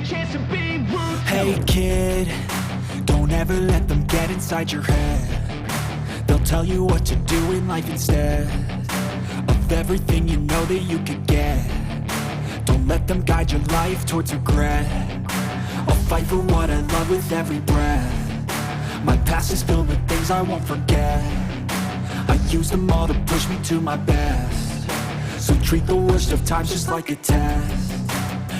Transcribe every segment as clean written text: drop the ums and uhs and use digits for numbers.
chance to be ruthless. Hey kid, don't ever let them get inside your head. They'll tell you what to do in life instead of everything you know that you could get. Don't let them guide your life towards regret. I'll fight for what I love with every breath. My past is filled with things I won't forget. I use them all to push me to my best. So treat the worst of times just like a test.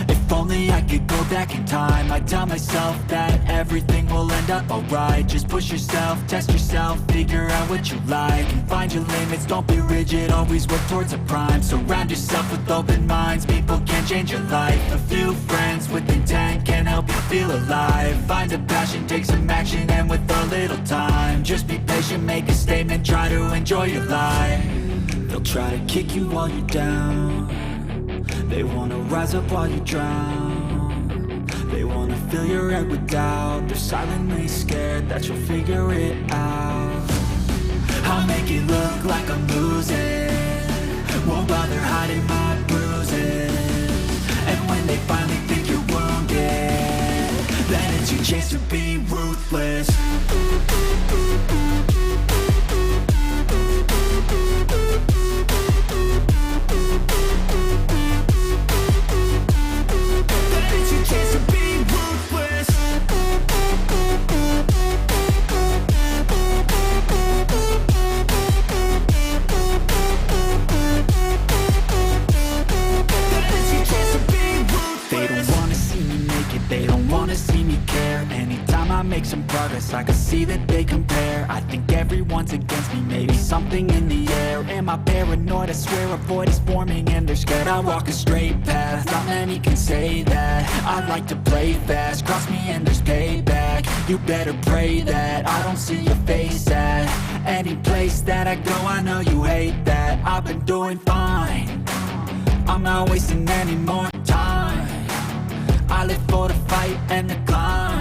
If only I could go back in time, I'd tell myself that everything will end up alright. Just push yourself, test yourself, figure out what you like, and find your limits, don't be rigid, always work towards a prime. Surround yourself with open minds, people can change your life. A few friends with intent can help you feel alive. Find a passion, take some action, and with a little time, just be patient, make a statement, try to enjoy your life. They'll try to kick you while you're down. They wanna rise up while you drown. They wanna fill your head with doubt. They're silently scared that you'll figure it out. I'll make it look like I'm losing, won't bother hiding my bruises. And when they finally think you're wounded, then it's your chance to be ruthless. Make some progress, I can see that they compare. I think everyone's against me, maybe something in the air. Am I paranoid? I swear a void is forming and they're scared. I walk a straight path, not many can say that. I like to play fast, cross me and there's payback. You better pray that I don't see your face at any place that I go. I know you hate that. I've been doing fine, I'm not wasting any more time. I live for the fight and the climb.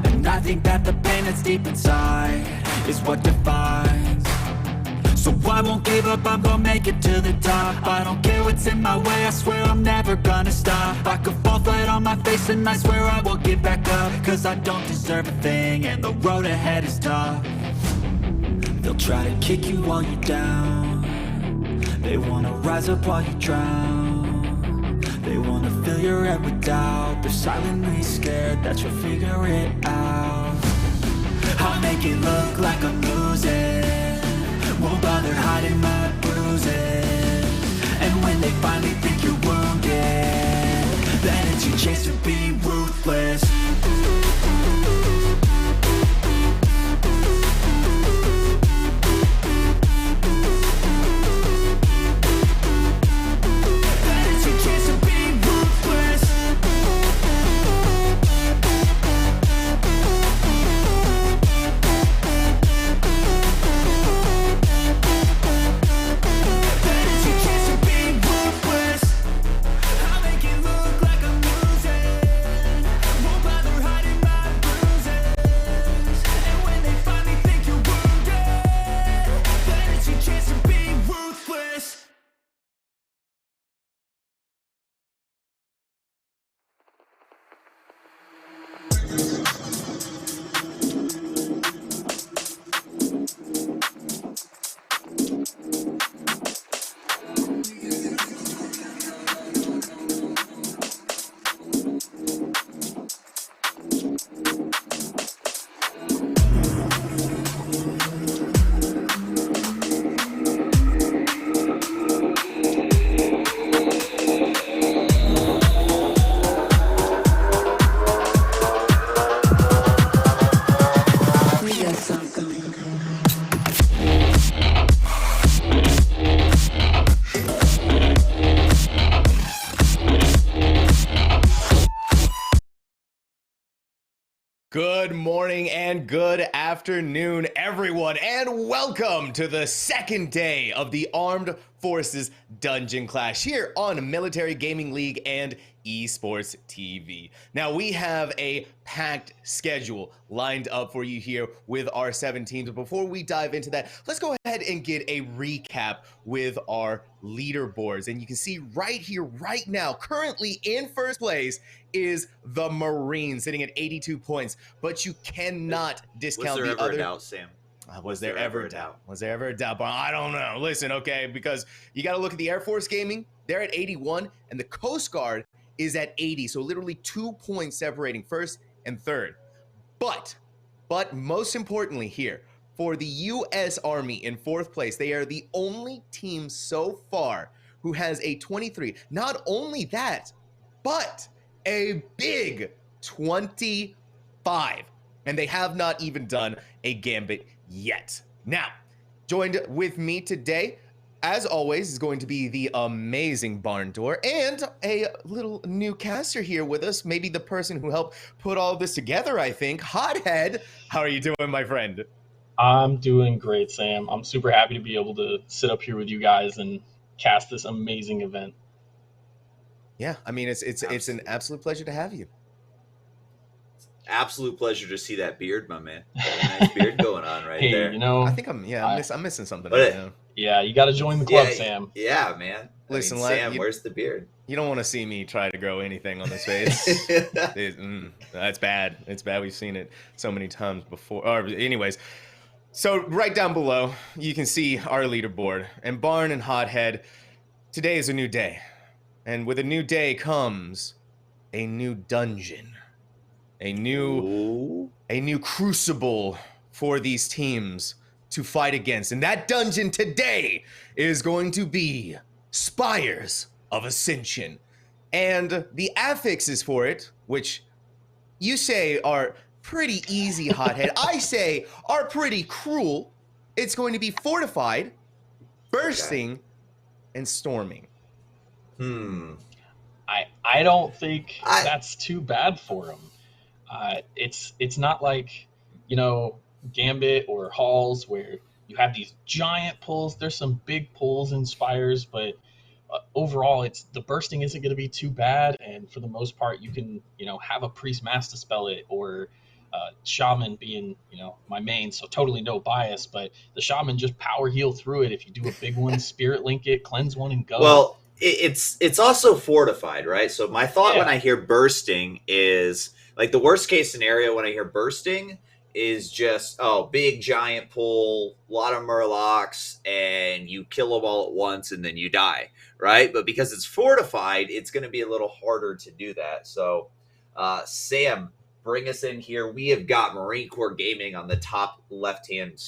And I think that the pain that's deep inside is what defines. So I won't give up, I'm gonna make it to the top. I don't care what's in my way, I swear I'm never gonna stop. I could fall flat on my face and I swear I will get back up. Cause I don't deserve a thing and the road ahead is tough. They'll try to kick you while you're down. They wanna rise up while you drown. They wanna fill your head with doubt. They're silently scared that you'll figure it out. I'll make it look like I'm losing, won't bother hiding my bruises. And when they finally think you're wounded, then it's your chance to be ruthless. Good morning and good afternoon, everyone, and welcome to the second day of the Armed Forces Dungeon Clash here on Military Gaming League and Esports TV. Now, we have a packed schedule lined up for you here with our 7 teams. But before we dive into that, let's go ahead and get a recap with our leaderboards. And you can see right here, right now, currently in first place is the Marines, sitting at 82 points. But you cannot discount the other. Was there ever a doubt, Sam? Was there ever a doubt? Was there ever a doubt? But I don't know. Listen, okay, because you got to look at the Air Force Gaming. They're at 81, and the Coast Guard is at 80. So literally 2 points separating first and third. But most importantly here, for the U.S. Army in fourth place, they are the only team so far who has a 23. Not only that, but a big 25. And they have not even done a gambit yet. Now, joined with me today, as always, is going to be the amazing Barn Door and a little new caster here with us. Maybe the person who helped put all of this together, I think. Hothead, how are you doing, my friend? I'm doing great, Sam. I'm super happy to be able to sit up here with you guys and cast this amazing event. Yeah, I mean, it's an absolute pleasure to have you. Absolute pleasure to see that beard, my man. Got a nice beard going on right there. You know, I think I'm missing something right now. Yeah, you got to join the club, Sam. Yeah, man. Listen, Sam, where's the beard? You don't want to see me try to grow anything on this face. That's bad. It's bad. We've seen it so many times before. Anyways, so right down below, you can see our leaderboard. And Barn and Hothead, today is a new day. And with a new day comes a new dungeon. A new crucible for these teams to fight against. And that dungeon today is going to be Spires of Ascension. And the affixes for it, which you say are pretty easy, Hothead, I say are pretty cruel. It's going to be fortified, bursting, and storming. I don't think that's too bad for them. It's not like, Gambit or Halls where you have these giant pulls. There's some big pulls in Spires, but overall, the bursting isn't going to be too bad. And for the most part, you can, have a Priest Mass to spell it, or Shaman being, my main, so totally no bias. But the Shaman just power heal through it. If you do a big one, Spirit Link it, cleanse one, and go. Well, it's also fortified, right? So my thought when I hear bursting is, like, the worst case scenario when I hear bursting is just, big giant pull, a lot of Murlocs, and you kill them all at once and then you die, right? But because it's fortified, it's going to be a little harder to do that. So, Sam, bring us in here. We have got Marine Corps Gaming on the top left-hand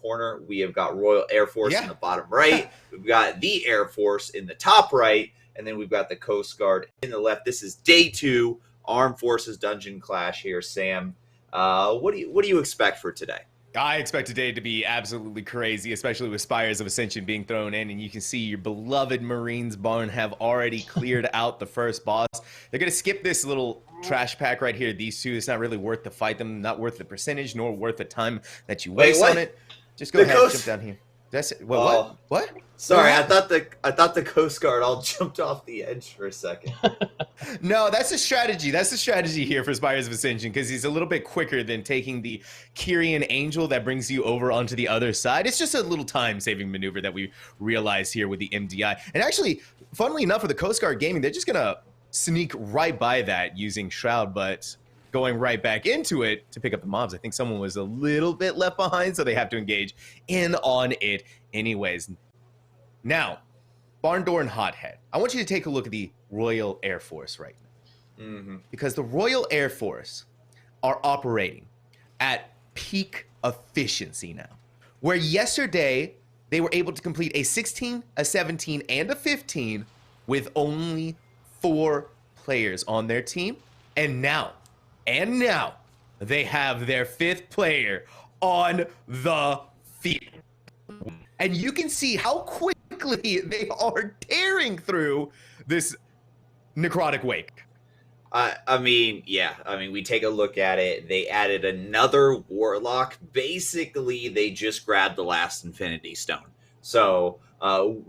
corner. We have got Royal Air Force in the bottom right. We've got the Air Force in the top right, and then we've got the Coast Guard in the left. This is day 2, Armed Forces Dungeon Clash here, Sam. What do you expect for today? I expect today to be absolutely crazy, especially with Spires of Ascension being thrown in, and you can see your beloved Marines Barn have already cleared out the first boss. They're going to skip this little trash pack right here. These two, it's not really worth to fight them, not worth the percentage, nor worth the time that you waste on it. Just go ahead and jump down here. That's it. What? Sorry, I thought the Coast Guard all jumped off the edge for a second. No, that's a strategy. That's the strategy here for Spires of Ascension, because he's a little bit quicker than taking the Kyrian Angel that brings you over onto the other side. It's just a little time-saving maneuver that we realize here with the MDI. And actually, funnily enough, for the Coast Guard Gaming, they're just going to sneak right by that using Shroud, but going right back into it to pick up the mobs. I think someone was a little bit left behind, so they have to engage in on it anyways. Now, Barn Door and Hothead, I want you to take a look at the Royal Air Force right now. Because the Royal Air Force are operating at peak efficiency now. Where yesterday, they were able to complete a 16, a 17, and a 15 with only 4 players on their team. And now, they have their 5th player on the field. And you can see how quickly they are tearing through this necrotic wake. I mean, we take a look at it. They added another Warlock. Basically, they just grabbed the last Infinity Stone, So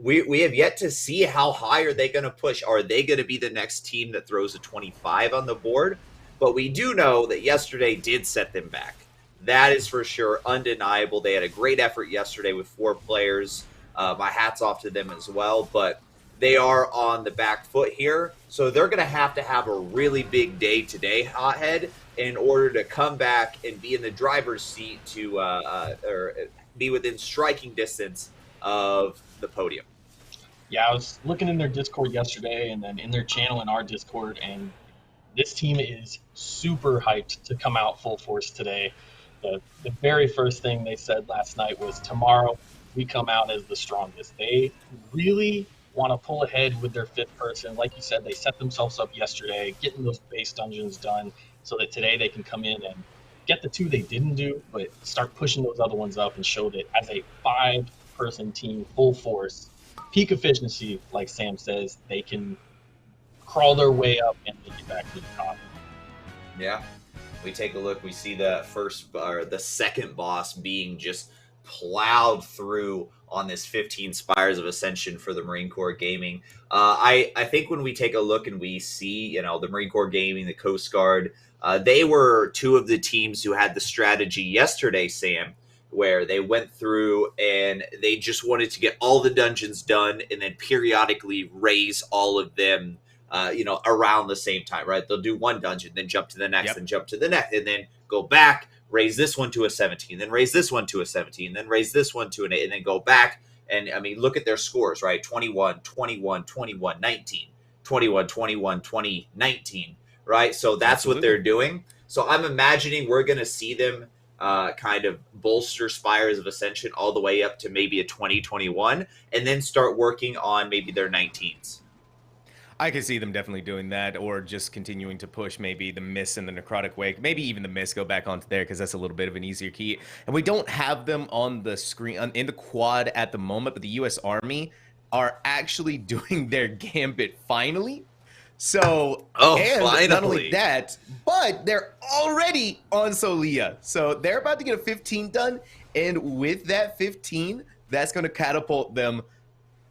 we have yet to see how high are they going to push. Are they going to be the next team that throws a 25 on the board? But we do know that yesterday did set them back. That is for sure undeniable. They had a great effort yesterday with 4 players. My hat's off to them as well. But they are on the back foot here. So they're going to have a really big day today, Hothead, in order to come back and be in the driver's seat to or be within striking distance of the podium. Yeah, I was looking in their Discord yesterday and then in their channel in our Discord, and this team is super hyped to come out full force today. The very first thing they said last night was, tomorrow we come out as the strongest. They really want to pull ahead with their 5th person. Like you said, they set themselves up yesterday, getting those base dungeons done so that today they can come in and get the 2 they didn't do, but start pushing those other ones up and show that as a 5-person team, full force, peak efficiency, like Sam says, they can crawl their way up and make it back to the top. Yeah. We take a look, we see the the second boss being just plowed through on this 15 Spires of Ascension for the Marine Corps Gaming. I think when we take a look and we see, the Marine Corps Gaming, the Coast Guard, they were 2 of the teams who had the strategy yesterday, Sam, where they went through and they just wanted to get all the dungeons done and then periodically raise all of them around the same time, right? They'll do one dungeon, then jump to the next, then jump to the next, and then go back, raise this one to a 17, then raise this one to a 17, then raise this one to an 8, and then go back. And I mean, look at their scores, right? 21, 21, 21, 19, 21, 21, 20, 19, right? So that's what they're doing. So I'm imagining we're going to see them kind of bolster Spires of Ascension all the way up to maybe a 2021, and then start working on maybe their 19s. I could see them definitely doing that, or just continuing to push maybe the Mist and the Necrotic Wake. Maybe even the Mist go back onto there, because that's a little bit of an easier key. And we don't have them on the screen in the quad at the moment, but the U.S. Army are actually doing their Gambit finally. So, finally. Not only that, but they're already on Solia. So they're about to get a 15 done, and with that 15, that's going to catapult them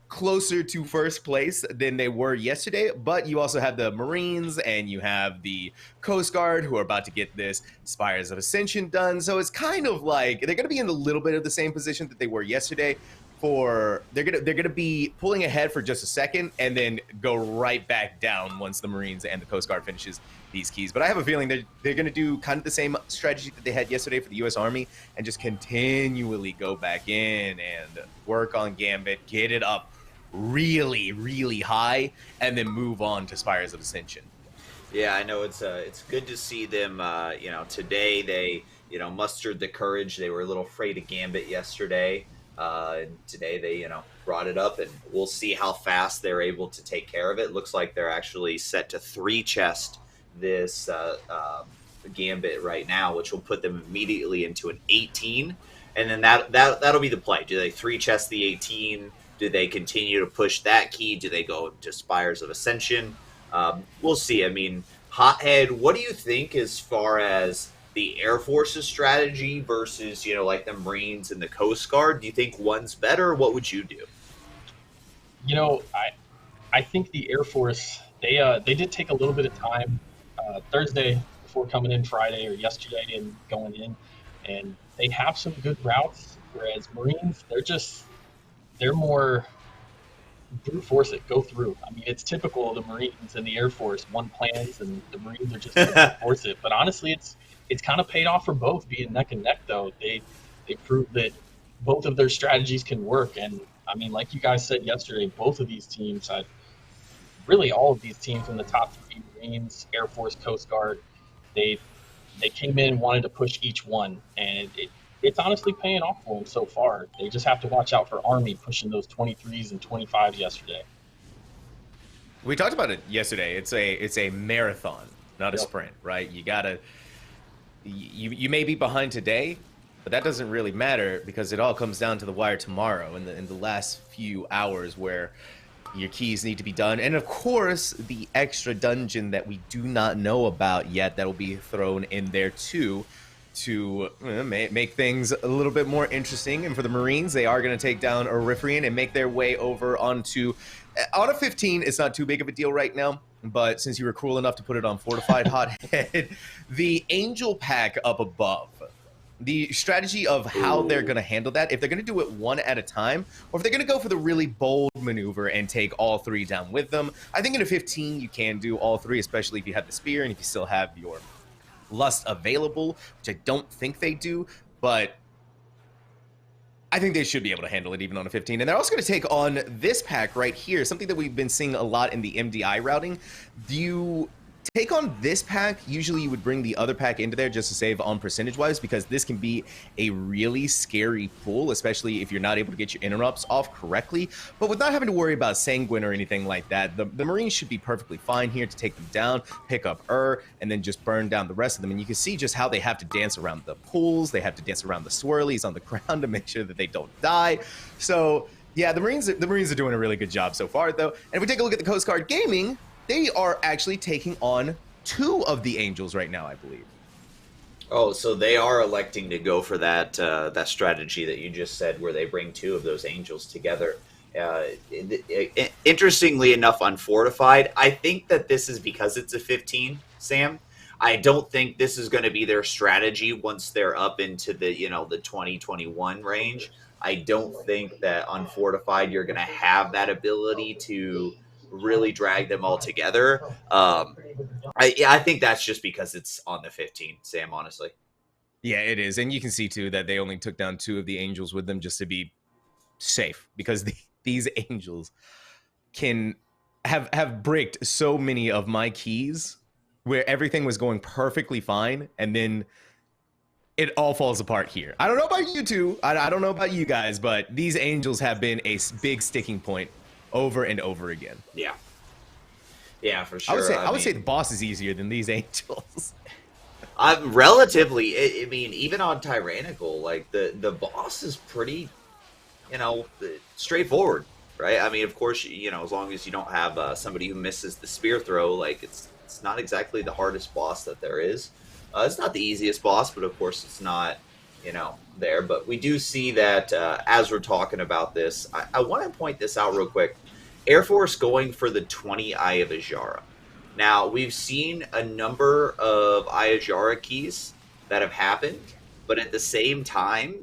closer to first place than they were yesterday. But you also have the Marines and you have the Coast Guard who are about to get this Spires of Ascension done. So it's kind of like they're going to be in a little bit of the same position that they were yesterday. They're gonna be pulling ahead for just a second and then go right back down once the Marines and the Coast Guard finishes these keys. But I have a feeling they're gonna do kind of the same strategy that they had yesterday for the U.S. Army and just continually go back in and work on Gambit, get it up really, really high, and then move on to Spires of Ascension. Yeah, I know it's good to see them. Today they mustered the courage. They were a little afraid of Gambit yesterday. And today they, brought it up, and we'll see how fast they're able to take care of it. Looks like they're actually set to 3 chest this Gambit right now, which will put them immediately into an 18. And then that'll be the play. Do they 3 chest the 18? Do they continue to push that key? Do they go to Spires of Ascension? We'll see. I mean, Hothead, what do you think as far as the Air Force's strategy versus, like the Marines and the Coast Guard? Do you think one's better? What would you do? I think the Air Force, they did take a little bit of time Thursday before coming in Friday, or yesterday and going in, and they have some good routes, whereas Marines, they're more brute force it, go through. I mean, it's typical of the Marines and the Air Force, one plans and the Marines are just going to force it. But honestly, it's kind of paid off for both, being neck and neck, though. They proved that both of their strategies can work. And I mean, like you guys said yesterday, both of these teams, really all of these teams in the top 3, Marines, Air Force, Coast Guard, they came in and wanted to push each one, and it's honestly paying off for them so far. They just have to watch out for Army pushing those 23s and 25s yesterday. We talked about it yesterday. It's a marathon, not a sprint, right? You may be behind today, but that doesn't really matter, because it all comes down to the wire tomorrow in the last few hours where your keys need to be done. And of course, the extra dungeon that we do not know about yet that will be thrown in there too, to make things a little bit more interesting. And for the Marines, they are going to take down Orifrian and make their way over onto... On a 15, it's not too big of a deal right now, but since you were cruel enough to put it on Fortified Hothead, the Angel pack up above, the strategy of how they're going to handle that, if they're going to do it one at a time, or if they're going to go for the really bold maneuver and take all three down with them. I think in a 15, you can do all three, especially if you have the spear and if you still have your lust available, which I don't think they do, but I think they should be able to handle it even on a 15. And they're also going to take on this pack right here, something that we've been seeing a lot in the MDI routing. Do you take on this pack? Usually you would bring the other pack into there just to save on percentage-wise, because this can be a really scary pull, especially if you're not able to get your interrupts off correctly. But with not having to worry about Sanguine or anything like that, the Marines should be perfectly fine here to take them down, pick up and then just burn down the rest of them. And you can see just how they have to dance around the pulls, they have to dance around the swirlies on the ground to make sure that they don't die. So yeah, the Marines are doing a really good job so far, though. And if we take a look at the Coast Guard Gaming, they are actually taking on 2 of the Angels right now, I believe. Oh, so they are electing to go for that that strategy that you just said, where they bring 2 of those Angels together. Interestingly enough, unfortified, I think that this is because it's a 15, Sam. I don't think this is going to be their strategy once they're up into the, the 2021 range. I don't think that unfortified you're going to have that ability to really drag them all together. I think that's just because it's on the 15, Sam, honestly. Yeah, it is. And you can see, too, that they only took down 2 of the Angels with them just to be safe, because these Angels can have bricked so many of my keys where everything was going perfectly fine, and then it all falls apart here. I don't know about you two. I don't know about you guys, but these Angels have been a big sticking point over and over again. Yeah, for sure. I would say the boss is easier than these Angels. I'm relatively, I mean, even on Tyrannical, like the boss is pretty, straightforward, right? I mean, of course, as long as you don't have somebody who misses the spear throw, like it's not exactly the hardest boss that there is. It's not the easiest boss, but of course it's not, there. But we do see that as we're talking about this, I want to point this out real quick. Air Force going for the 20 Eye of Azshara. Now, we've seen a number of Eye of Azshara keys that have happened, but at the same time,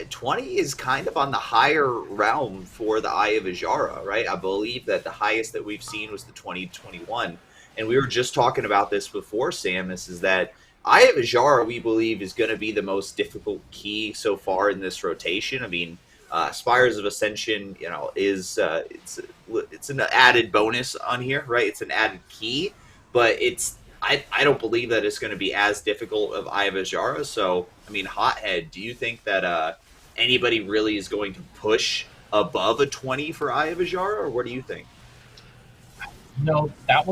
20 is kind of on the higher realm for the Eye of Azshara, right? I believe that the highest that we've seen was the 2021. And we were just talking about this before, Sam. This is that Eye of Azshara, we believe, is going to be the most difficult key so far in this rotation. I mean, Spires of Ascension, is it's an added bonus on here, right? It's an added key, but I don't believe that it's going to be as difficult of Eye of Azshara. So, I mean, Hothead, do you think that anybody really is going to push above a 20 for Eye of Azshara, or what do you think? No, that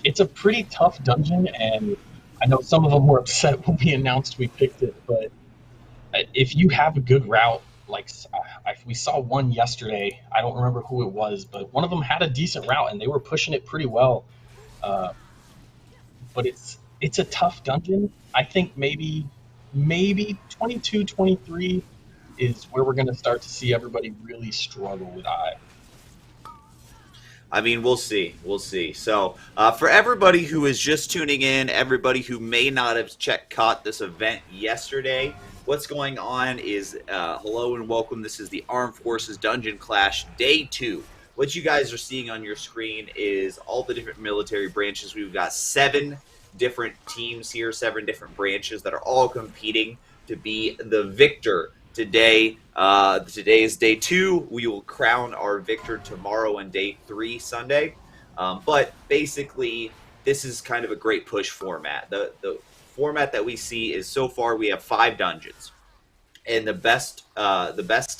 it's a pretty tough dungeon, and I know some of them were upset when we announced we picked it, but if you have a good route, like we saw one yesterday, I don't remember who it was, but one of them had a decent route and they were pushing it pretty well. But it's a tough dungeon. I think maybe 22, 23 is where we're going to start to see everybody really struggle with Eye. I mean, we'll see. We'll see. So, for everybody who is just tuning in, everybody who may not have caught this event yesterday, what's going on is, hello and welcome. This is the Armed Forces Dungeon Clash Day 2. What you guys are seeing on your screen is all the different military branches. We've got 7 different teams here, 7 different branches that are all competing to be the victor. Today is day 2. We will crown our victor tomorrow and day 3 Sunday. But basically, this is kind of a great push format. The format that we see is, so far we have 5 dungeons, and the best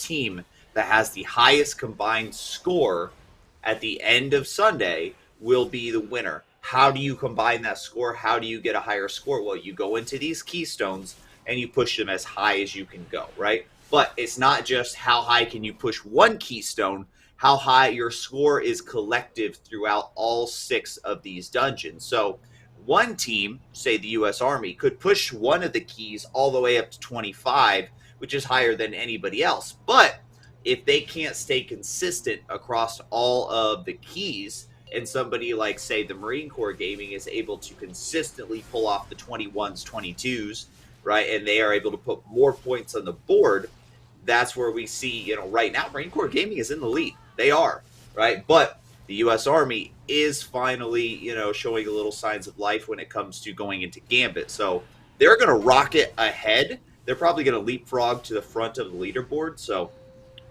team that has the highest combined score at the end of Sunday will be the winner. How do you combine that score? How do you get a higher score? Well, you go into these keystones and you push them as high as you can go, right? But it's not just how high can you push one keystone, how high your score is collective throughout all 6 of these dungeons. So one team, say the U.S. Army, could push one of the keys all the way up to 25, which is higher than anybody else. But if they can't stay consistent across all of the keys, and somebody like, say, the Marine Corps Gaming is able to consistently pull off the 21s, 22s, right, and they are able to put more points on the board, that's where we see, right now, Marine Corps Gaming is in the lead. They are, right? But the U.S. Army is finally, showing a little signs of life when it comes to going into Gambit. So they're going to rocket ahead. They're probably going to leapfrog to the front of the leaderboard. So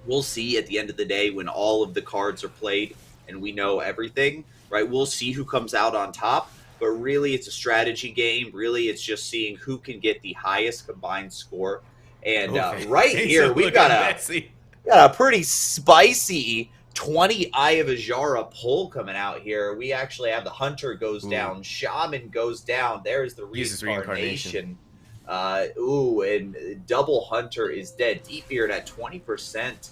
we'll see at the end of the day when all of the cards are played and we know everything, right? We'll see who comes out on top. But really, it's a strategy game. Really, it's just seeing who can get the highest combined score. And right here, we've got a pretty spicy 20 Eye of Azara pull coming out here. We actually have the Hunter goes down, Shaman goes down. There's the reincarnation. And double Hunter is dead. Deepbeard at 20%.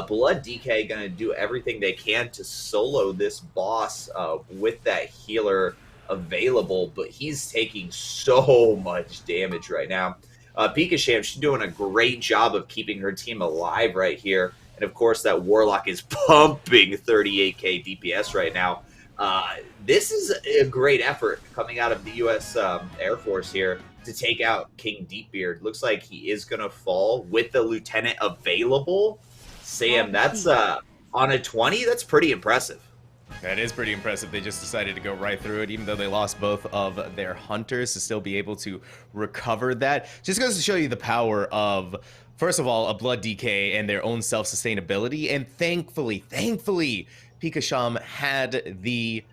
Blood DK going to do everything they can to solo this boss with that healer available, but he's taking so much damage right now. Pikasham, she's doing a great job of keeping her team alive right here. And of course, that Warlock is pumping 38k DPS right now. This is a great effort coming out of the U.S. Air Force here to take out King Deepbeard. Looks like he is going to fall with the lieutenant available. Sam, that's on a 20. That's pretty impressive. That is pretty impressive. They just decided to go right through it, even though they lost both of their hunters, to still be able to recover that. Just goes to show you the power of, first of all, a Blood DK and their own self-sustainability. And thankfully, Pikasham had the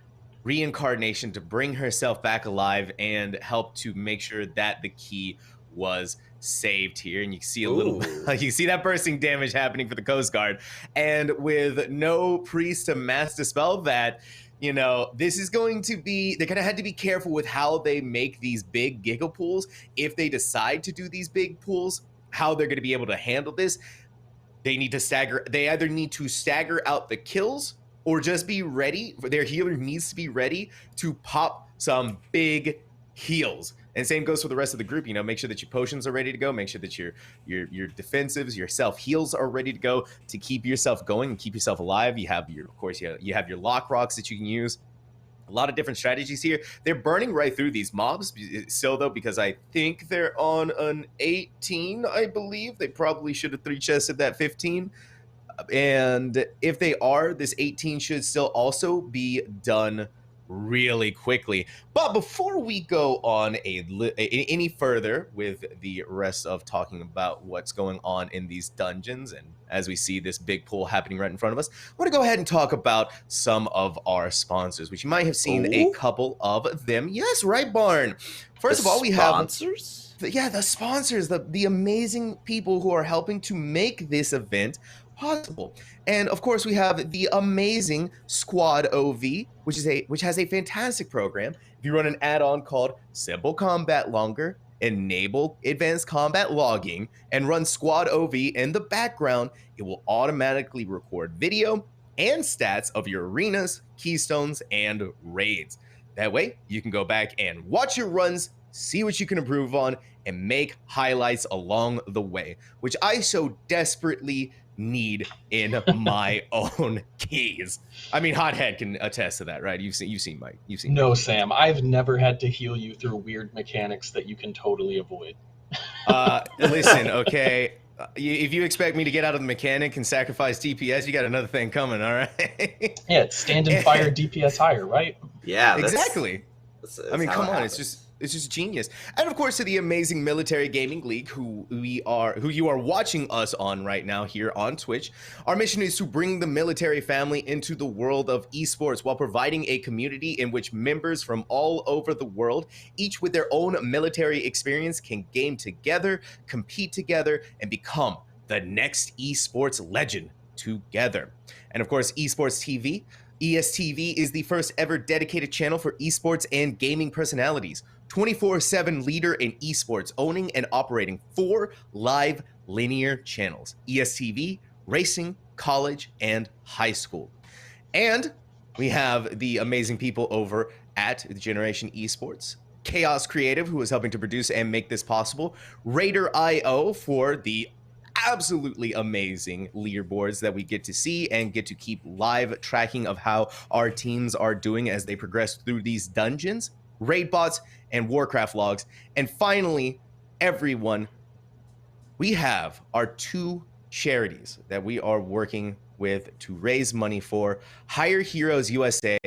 reincarnation to bring herself back alive and help to make sure that the key was saved here. And you see a little you see that bursting damage happening for the Coast Guard, and with no priest to mass dispel that, this is going to be, they're gonna have to be careful with how they make these big giga pools. If they decide to do these big pools, how they're going to be able to handle this. They either need to stagger out the kills, or just be ready. Their healer needs to be ready to pop some big heals. And same goes for the rest of the group. Make sure that your potions are ready to go. Make sure that your defensives, your self heals are ready to go to keep yourself going and keep yourself alive. You have your lock rocks that you can use. A lot of different strategies here. They're burning right through these mobs still, though, because I think they're on an 18, I believe. They probably should have 3-chested that 15. And if they are, this 18 should still also be done really quickly. But before we go on any further with the rest of talking about what's going on in these dungeons, and as we see this big pool happening right in front of us, I want to go ahead and talk about some of our sponsors, which you might have seen a couple of them. Yes, right, Barn. First of all, we have sponsors. The sponsors, the amazing people who are helping to make this event possible. And of course, we have the amazing SquadOV, which has a fantastic program. If you run an add-on called Simple Combat Longer, enable advanced combat logging, and run SquadOV in the background, it will automatically record video and stats of your arenas, keystones, and raids. That way, you can go back and watch your runs, see what you can improve on, and make highlights along the way, which I so desperately need in my own keys. I mean, Hothead can attest to that, right? You've seen Mike. No, Sam, I've never had to heal you through weird mechanics that you can totally avoid. Listen, okay. If you expect me to get out of the mechanic and sacrifice DPS, you got another thing coming, all right? Yeah, it's stand and fire DPS higher, right? Yeah, exactly. I mean, come on, it's just genius. And of course, to the amazing Military Gaming League, who you are watching us on right now here on Twitch. Our mission is to bring the military family into the world of esports while providing a community in which members from all over the world, each with their own military experience, can game together, compete together, and become the next esports legend together. And of course, Esports TV. ESTV is the first ever dedicated channel for esports and gaming personalities. 24/7 leader in esports, owning and operating 4 live linear channels: ESTV, Racing, College, and High School. And we have the amazing people over at Generation Esports, Chaos Creative, who is helping to produce and make this possible, RaiderIO for the absolutely amazing leaderboards that we get to see and get to keep live tracking of how our teams are doing as they progress through these dungeons, raid bots, and Warcraft logs. And finally, everyone, we have our 2 charities that we are working with to raise money for: Hire Heroes USA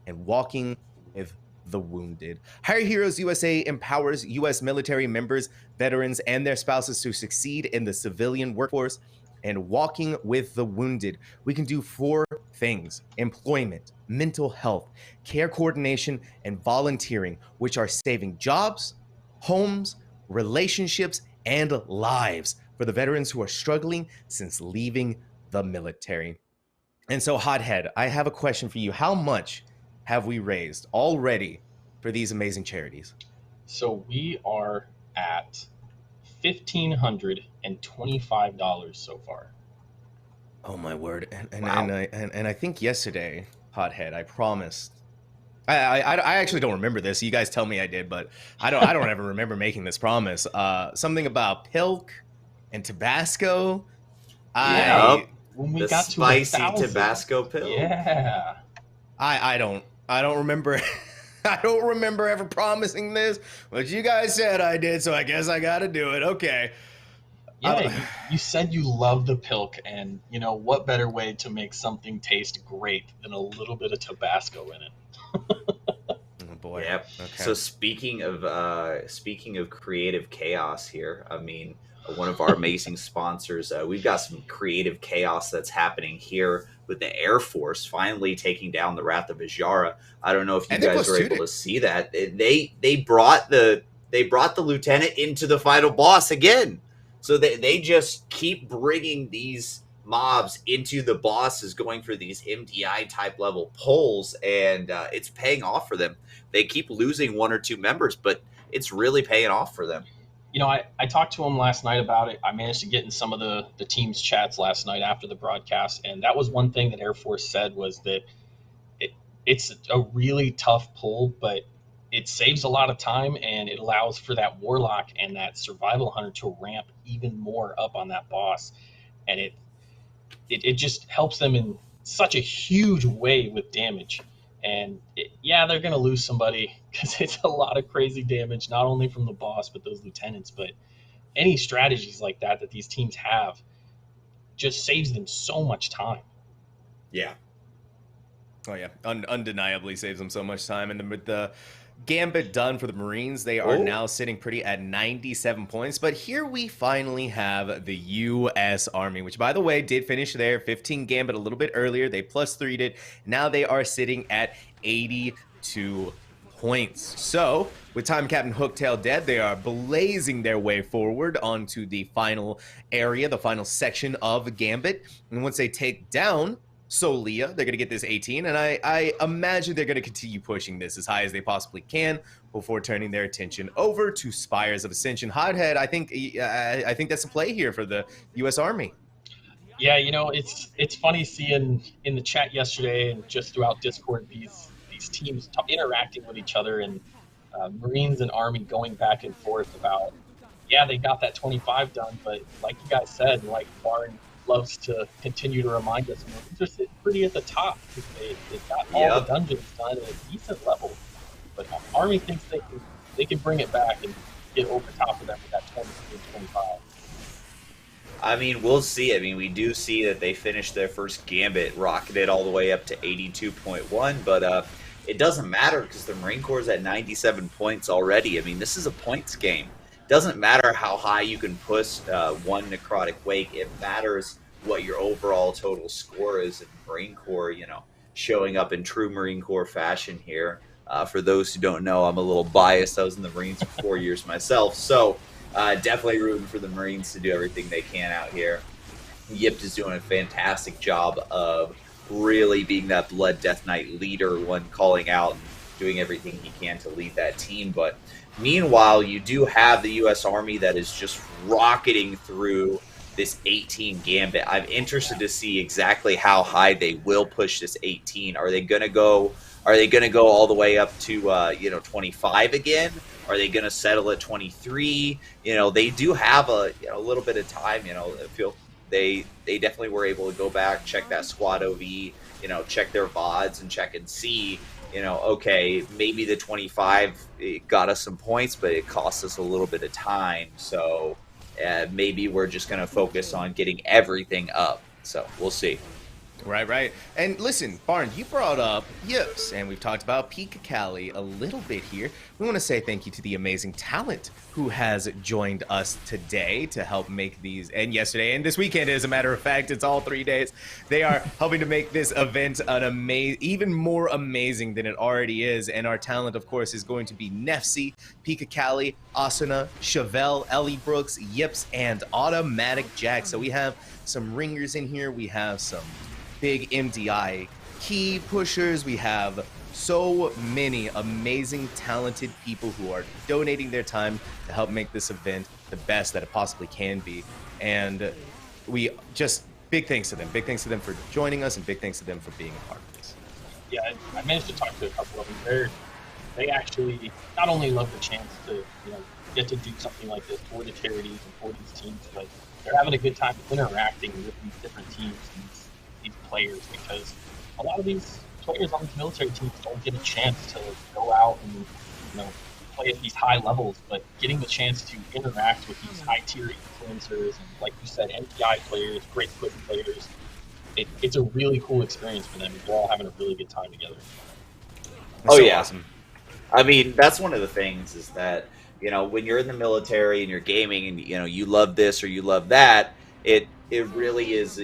and Walking with the Wounded. Hire Heroes USA empowers U.S. military members, veterans, and their spouses to succeed in the civilian workforce. And Walking with the Wounded, we can do 4 things: employment, mental health, care coordination, and volunteering, which are saving jobs, homes, relationships, and lives for the veterans who are struggling since leaving the military. And so, Hothead, I have a question for you. How much have we raised already for these amazing charities? So we are at $1,525 so far. Oh my word! And Wow. I think yesterday, Hothead, I promised. I actually don't remember this. You guys tell me I did, but I don't ever remember making this promise. Something about Pilk and Tabasco. Yep. When we The got to spicy 1,000. Tabasco pill. Yeah. I don't remember. I don't remember ever promising this, but you guys said I did, so I guess I got to do it. Okay. Yeah, you said you love the Pilk, and you know what better way to make something taste great than a little bit of Tabasco in it. Oh boy. Yep. Okay. So speaking of creative chaos here, I mean, one of our amazing sponsors, we've got some creative chaos that's happening here with the Air Force finally taking down the Wrath of Ajara. I don't know if you guys were able to see that. They brought the lieutenant into the final boss again. So they just keep bringing these mobs into the bosses, going for these MDI type level pulls, and it's paying off for them. They keep losing 1 or 2 members, but it's really paying off for them. You know, I talked to him last night about it. I managed to get in some of the team's chats last night after the broadcast, and that was one thing that Air Force said was that it's a really tough pull, but it saves a lot of time, and it allows for that Warlock and that Survival Hunter to ramp even more up on that boss. And it just helps them in such a huge way with damage. And they're going to lose somebody because it's a lot of crazy damage, not only from the boss, but those lieutenants. But any strategies like that these teams have just saves them so much time. Yeah. Oh, yeah. Undeniably saves them so much time. And with the Gambit done for the Marines, they are now sitting pretty at 97 points. But here we finally have the U.S. Army, which, by the way, did finish their 15 Gambit a little bit earlier. They +3'd it. Now they are sitting at 82 points. So, with Time Captain Hooktail dead, they are blazing their way forward onto the final area, the final section of Gambit. And once they take down Solia, they're going to get this 18, and I imagine they're going to continue pushing this as high as they possibly can before turning their attention over to Spires of Ascension. Hothead, I think that's a play here for the U.S. Army. Yeah, you know, it's funny seeing in the chat yesterday and just throughout Discord these teams interacting with each other, and Marines and Army going back and forth about, they got that 25 done, but like you guys said, like Barn loves to continue to remind us, Marines are sitting pretty at the top because they got all the dungeons done at a decent level. But Army thinks they can bring it back and get over top of them with that 23-25. I mean, we'll see. I mean, we do see that they finished their first Gambit, rocketed all the way up to 82.1, but it doesn't matter because the Marine Corps is at 97 points already. I mean, this is a points game. Doesn't matter how high you can push one Necrotic Wake. It matters what your overall total score is in Marine Corps, showing up in true Marine Corps fashion here. For those who don't know, I'm a little biased. I was in the Marines for 4 years myself, so definitely rooting for the Marines to do everything they can out here. Yipt is doing a fantastic job of really being that Blood Death Knight leader, one calling out and doing everything he can to lead that team. But meanwhile, you do have the U.S. Army that is just rocketing through this 18 Gambit. I'm interested to see exactly how high they will push this 18. Are they going to go Are they going to go all the way up to 25 again? Are they going to settle at 23? They do have a little bit of time. I feel they definitely were able to go back, check that SquadOV, check their VODs and check and see, okay, maybe the 25 it got us some points, but it cost us a little bit of time. So maybe we're just going to focus on getting everything up. So we'll see. Right. And listen, Barn, you brought up Yips, and we've talked about Pika Cali a little bit here. We want to say thank you to the amazing talent who has joined us today to help make these, and yesterday, and this weekend, as a matter of fact, it's all 3 days. They are helping to make this event even more amazing than it already is. And our talent, of course, is going to be Nefsi, Pika Cali, Asuna, Chevelle, Ellie Brooks, Yips, and Automatic Jack. So we have some ringers in here. We have some big MDI key pushers. We have so many amazing, talented people who are donating their time to help make this event the best that it possibly can be. And we just, big thanks to them. Big thanks to them for joining us, and big thanks to them for being a part of this. Yeah, I managed to talk to a couple of them. They actually not only love the chance to get to do something like this for the charities and for these teams, but they're having a good time interacting with these different teams and these players, because a lot of these players on these military teams don't get a chance to go out and play at these high levels, but getting the chance to interact with these high tier influencers and, like you said, NPI players, great push players, it's a really cool experience for them. They're all having a really good time together. Awesome. I mean, that's one of the things is that when you're in the military and you're gaming and you love this or you love that, it really is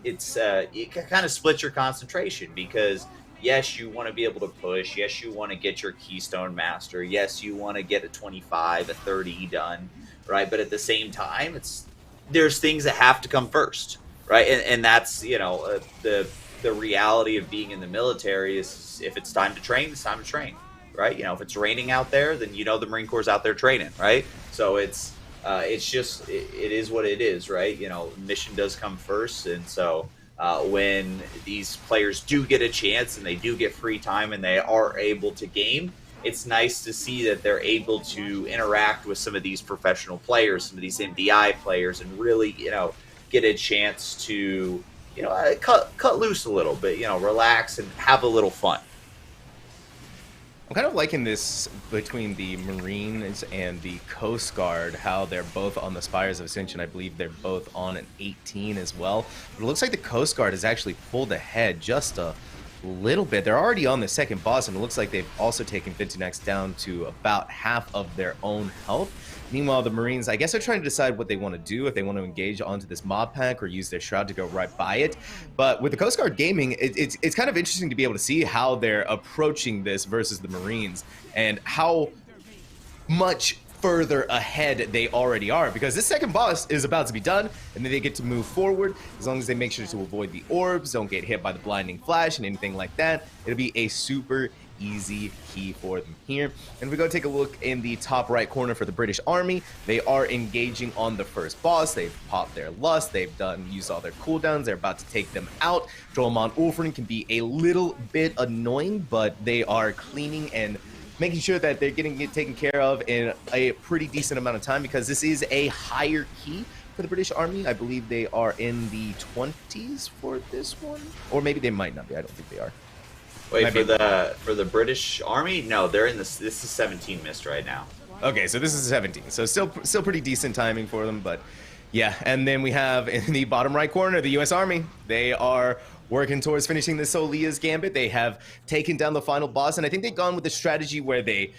it kind of splits your concentration, because yes, you want to be able to push, yes, you want to get your Keystone Master, yes, you want to get a 25, a 30 done, right? But at the same time, there's things that have to come first, right? And that's the reality of being in the military is, if it's time to train, it's time to train, right? If it's raining out there, then the Marine Corps is out there training, right? So it's just, it is what it is, right? Mission does come first. And so when these players do get a chance and they do get free time and they are able to game, it's nice to see that they're able to interact with some of these professional players, some of these MDI players, and really, get a chance to, cut loose a little bit, relax and have a little fun. I'm kind of liking this between the Marines and the Coast Guard, how they're both on the Spires of Ascension. I believe they're both on an 18 as well. But it looks like the Coast Guard has actually pulled ahead just a little bit. They're already on the second boss, and it looks like they've also taken Vintinex down to about half of their own health. Meanwhile, the Marines, I guess, are trying to decide what they want to do, if they want to engage onto this mob pack or use their Shroud to go right by it. But with the Coast Guard gaming, it's kind of interesting to be able to see how they're approaching this versus the Marines, and how much further ahead they already are, because this second boss is about to be done, and then they get to move forward. As long as they make sure to avoid the orbs, don't get hit by the blinding flash and anything like that, it'll be a super easy key for them here. And we go take a look in the top right corner for the British Army. They are engaging on the first boss. They've popped their lust, they've used all their cooldowns, they're about to take them out. Drollmon Ulfrin can be a little bit annoying, but they are cleaning and making sure that they're getting it taken care of in a pretty decent amount of time, because this is a higher key for the British Army. I believe they are in the 20s for this one, or maybe they might not be. I don't think they are. Wait, for the British Army? No, they're in this is 17 mist right now. Okay, so this is 17. So still pretty decent timing for them, but yeah. And then we have in the bottom right corner the US Army. They are working towards finishing the Solia's Gambit. They have taken down the final boss, and I think they've gone with the strategy where they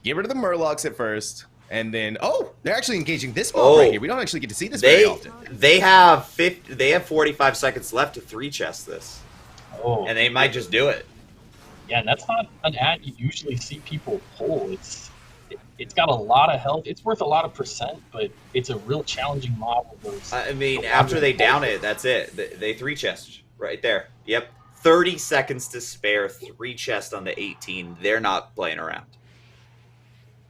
get rid of the Murlocs at first, and then they're actually engaging this mob right here. We don't actually get to see this very often. They have 45 seconds left to 3-chest this. And they might just do it. Yeah, and that's not an ad you usually see people pull. It's got a lot of health. It's worth a lot of percent, but it's a real challenging mob. I mean, after they down it, that's it. They 3-chest right there. Yep. 30 seconds to spare, 3-chest on the 18. They're not playing around.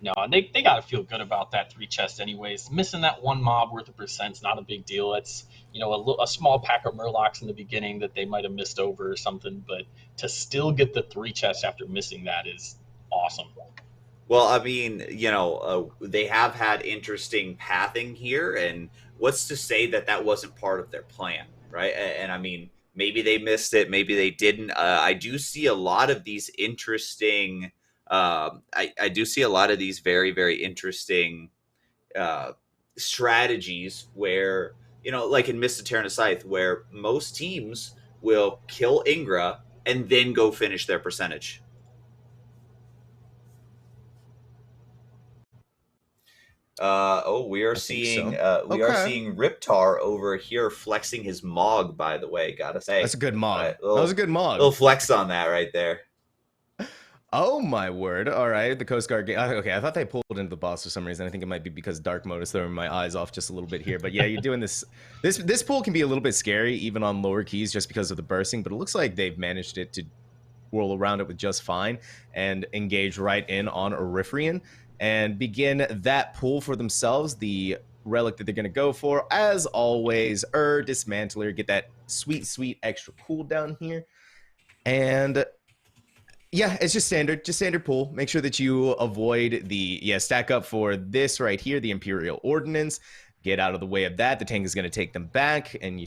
No, and they got to feel good about that 3 chest anyways. Missing that 1 mob worth of percent's not a big deal. It's, you know, a small pack of Murlocs in the beginning that they might have missed over or something, but to still get the 3 chests after missing that is awesome. Well, I mean, you know, they have had interesting pathing here, and what's to say that that wasn't part of their plan, right? And I mean, maybe they missed it, maybe they didn't. I do see a lot of these interesting. I do see a lot of these very, very interesting strategies where, you know, like in Mist of Terran Scythe, where most teams will kill Ingra and then go finish their percentage. We are seeing we are seeing Riptar over here flexing his Mog, by the way, gotta say. That's a good Mog. That was a good Mog. Little flex on that right there. Oh my word. All right, the Coast Guard game. Okay, I thought they pulled into the boss for some reason. I think it might be because dark mode is throwing my eyes off just a little bit here. But yeah, you're doing this. This pull can be a little bit scary, even on lower keys, just because of the bursting. But it looks like they've managed it to whirl around it with just fine and engage right in on Orifrion and begin that pull for themselves. The relic that they're going to go for, as always, Dismantler, get that sweet extra cooldown here. And yeah, it's just standard pull. Make sure that you avoid the, stack up for this right here, the Imperial Ordnance. Get out of the way of that. The tank is going to take them back, and you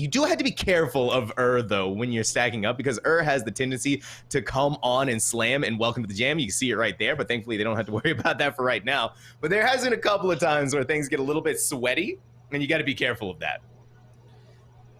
do have to be careful of though, when you're stacking up, because has the tendency to come on and slam and welcome to the jam. You can see it right there, but thankfully they don't have to worry about that for right now. But there has been a couple of times where things get a little bit sweaty, and you got to be careful of that.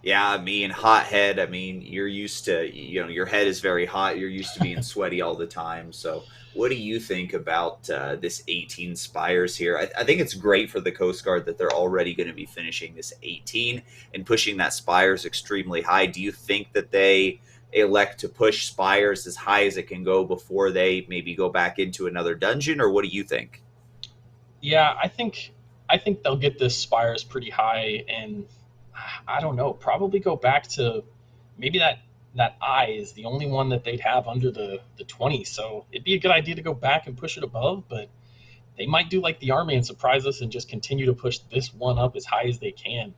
Yeah, I mean, hot head. I mean, you're used to, you know, your head is very hot. You're used to being sweaty all the time. So what do you think about this 18 Spires here? I think it's great for the Coast Guard that they're already going to be finishing this 18 and pushing that Spires extremely high. Do you think that they elect to push Spires as high as it can go before they maybe go back into another dungeon, or what do you think? Yeah, I think they'll get this Spires pretty high, and I don't know, probably go back to maybe that eye is the only one that they'd have under the 20. So it'd be a good idea to go back and push it above, but they might do like the Army and surprise us and just continue to push this one up as high as they can.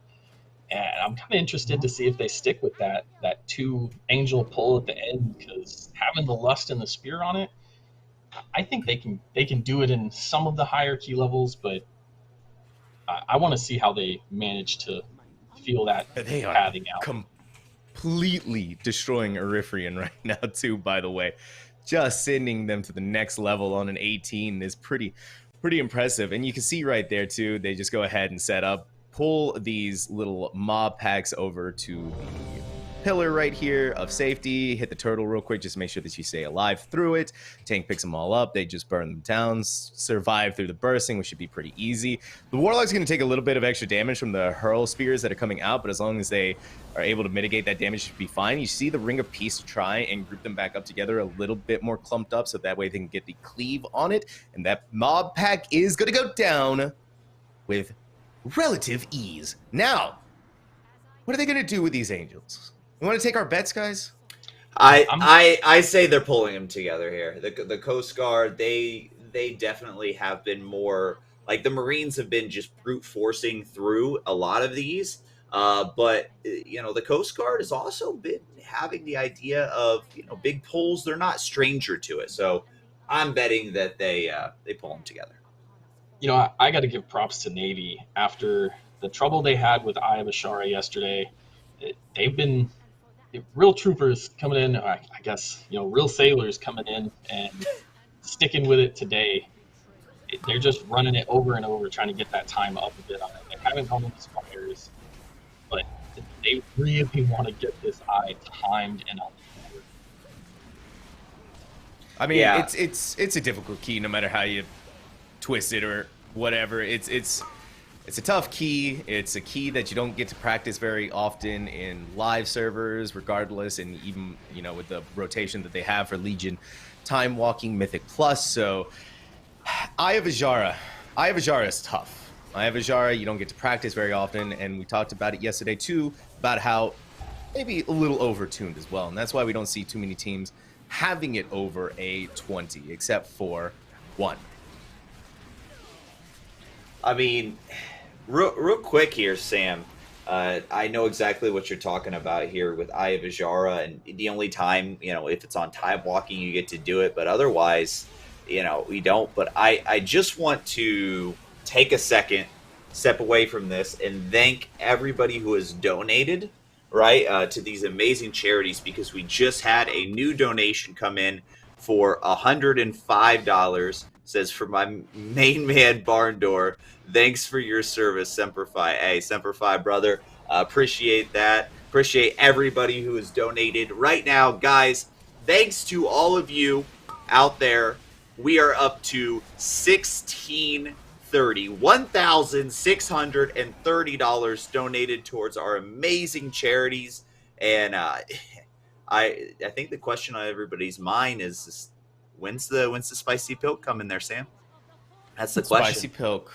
And I'm kind of interested to see if they stick with that 2 angel pull at the end, because having the Lust and the Spear on it, I think they can do it in some of the higher key levels, but I want to see how they manage to feel that padding out. Completely destroying Orifrion right now too, by the way. Just sending them to the next level on an 18 is pretty impressive. And you can see right there too, they just go ahead and set up, pull these little mob packs over to the pillar right here of safety, hit the turtle real quick, just make sure that you stay alive through it. Tank picks them all up, they just burn them down, survive through the bursting, which should be pretty easy. The Warlock's going to take a little bit of extra damage from the hurl spears that are coming out, but as long as they are able to mitigate that damage, should be fine. You see the Ring of Peace try and group them back up together a little bit more clumped up, so that way they can get the cleave on it, and that mob pack is going to go down with relative ease. Now, what are they going to do with these angels? You want to take our bets, guys? I say they're pulling them together here. The Coast Guard, they definitely have been more like the Marines have been just brute forcing through a lot of these. But you know, the Coast Guard has also been having the idea of, you know, big pulls. They're not stranger to it. So I'm betting that they pull them together. You know, I got to give props to Navy after the trouble they had with Eye of Ashara yesterday. They've been real troopers coming in, I guess, you know, real sailors coming in and sticking with it today. They're just running it over and over, trying to get that time up a bit on it. They haven't gone into Spires, but they really want to get this eye timed and on the board. I mean, yeah. It's a difficult key, no matter how you twist it or whatever. It's a tough key. It's a key that you don't get to practice very often in live servers, regardless, and even, you know, with the rotation that they have for Legion Time Walking Mythic Plus. So, Eye of Ashara is tough. Eye of Ashara, you don't get to practice very often, and we talked about it yesterday too, about how maybe a little over-tuned as well, and that's why we don't see too many teams having it over a 20, except for one. I mean, real quick here, Sam. I know exactly what you're talking about here with Eye of Ajara, and the only time, if it's on time walking, you get to do it, but otherwise, we don't. But I just want to take a second, step away from this, and thank everybody who has donated, right, to these amazing charities, because we just had a new donation come in for $105. Says, for my main man Barn Door, thanks for your service, Semper Fi. Hey, Semper Fi, brother. Appreciate that. Appreciate everybody who has donated. Right now, guys, thanks to all of you out there, we are up to $1,630 donated towards our amazing charities. And I think the question on everybody's mind is when's the spicy pilk coming there, Sam? That's the question. Spicy pilk.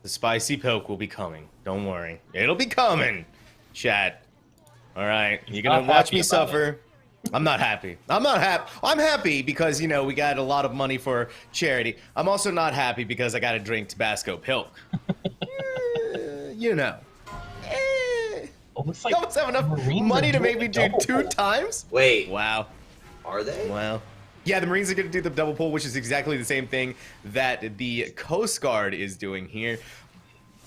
The spicy pilk will be coming. Don't worry. It'll be coming, chat. All right. You're going to watch me suffer. I'm not happy. I'm not happy. I'm happy because, we got a lot of money for charity. I'm also not happy because I got to drink Tabasco pilk. Almost you almost have enough money to maybe do 2 times? Wait. Wow. Are they? Wow. Yeah, the Marines are going to do the double pull, which is exactly the same thing that the Coast Guard is doing here.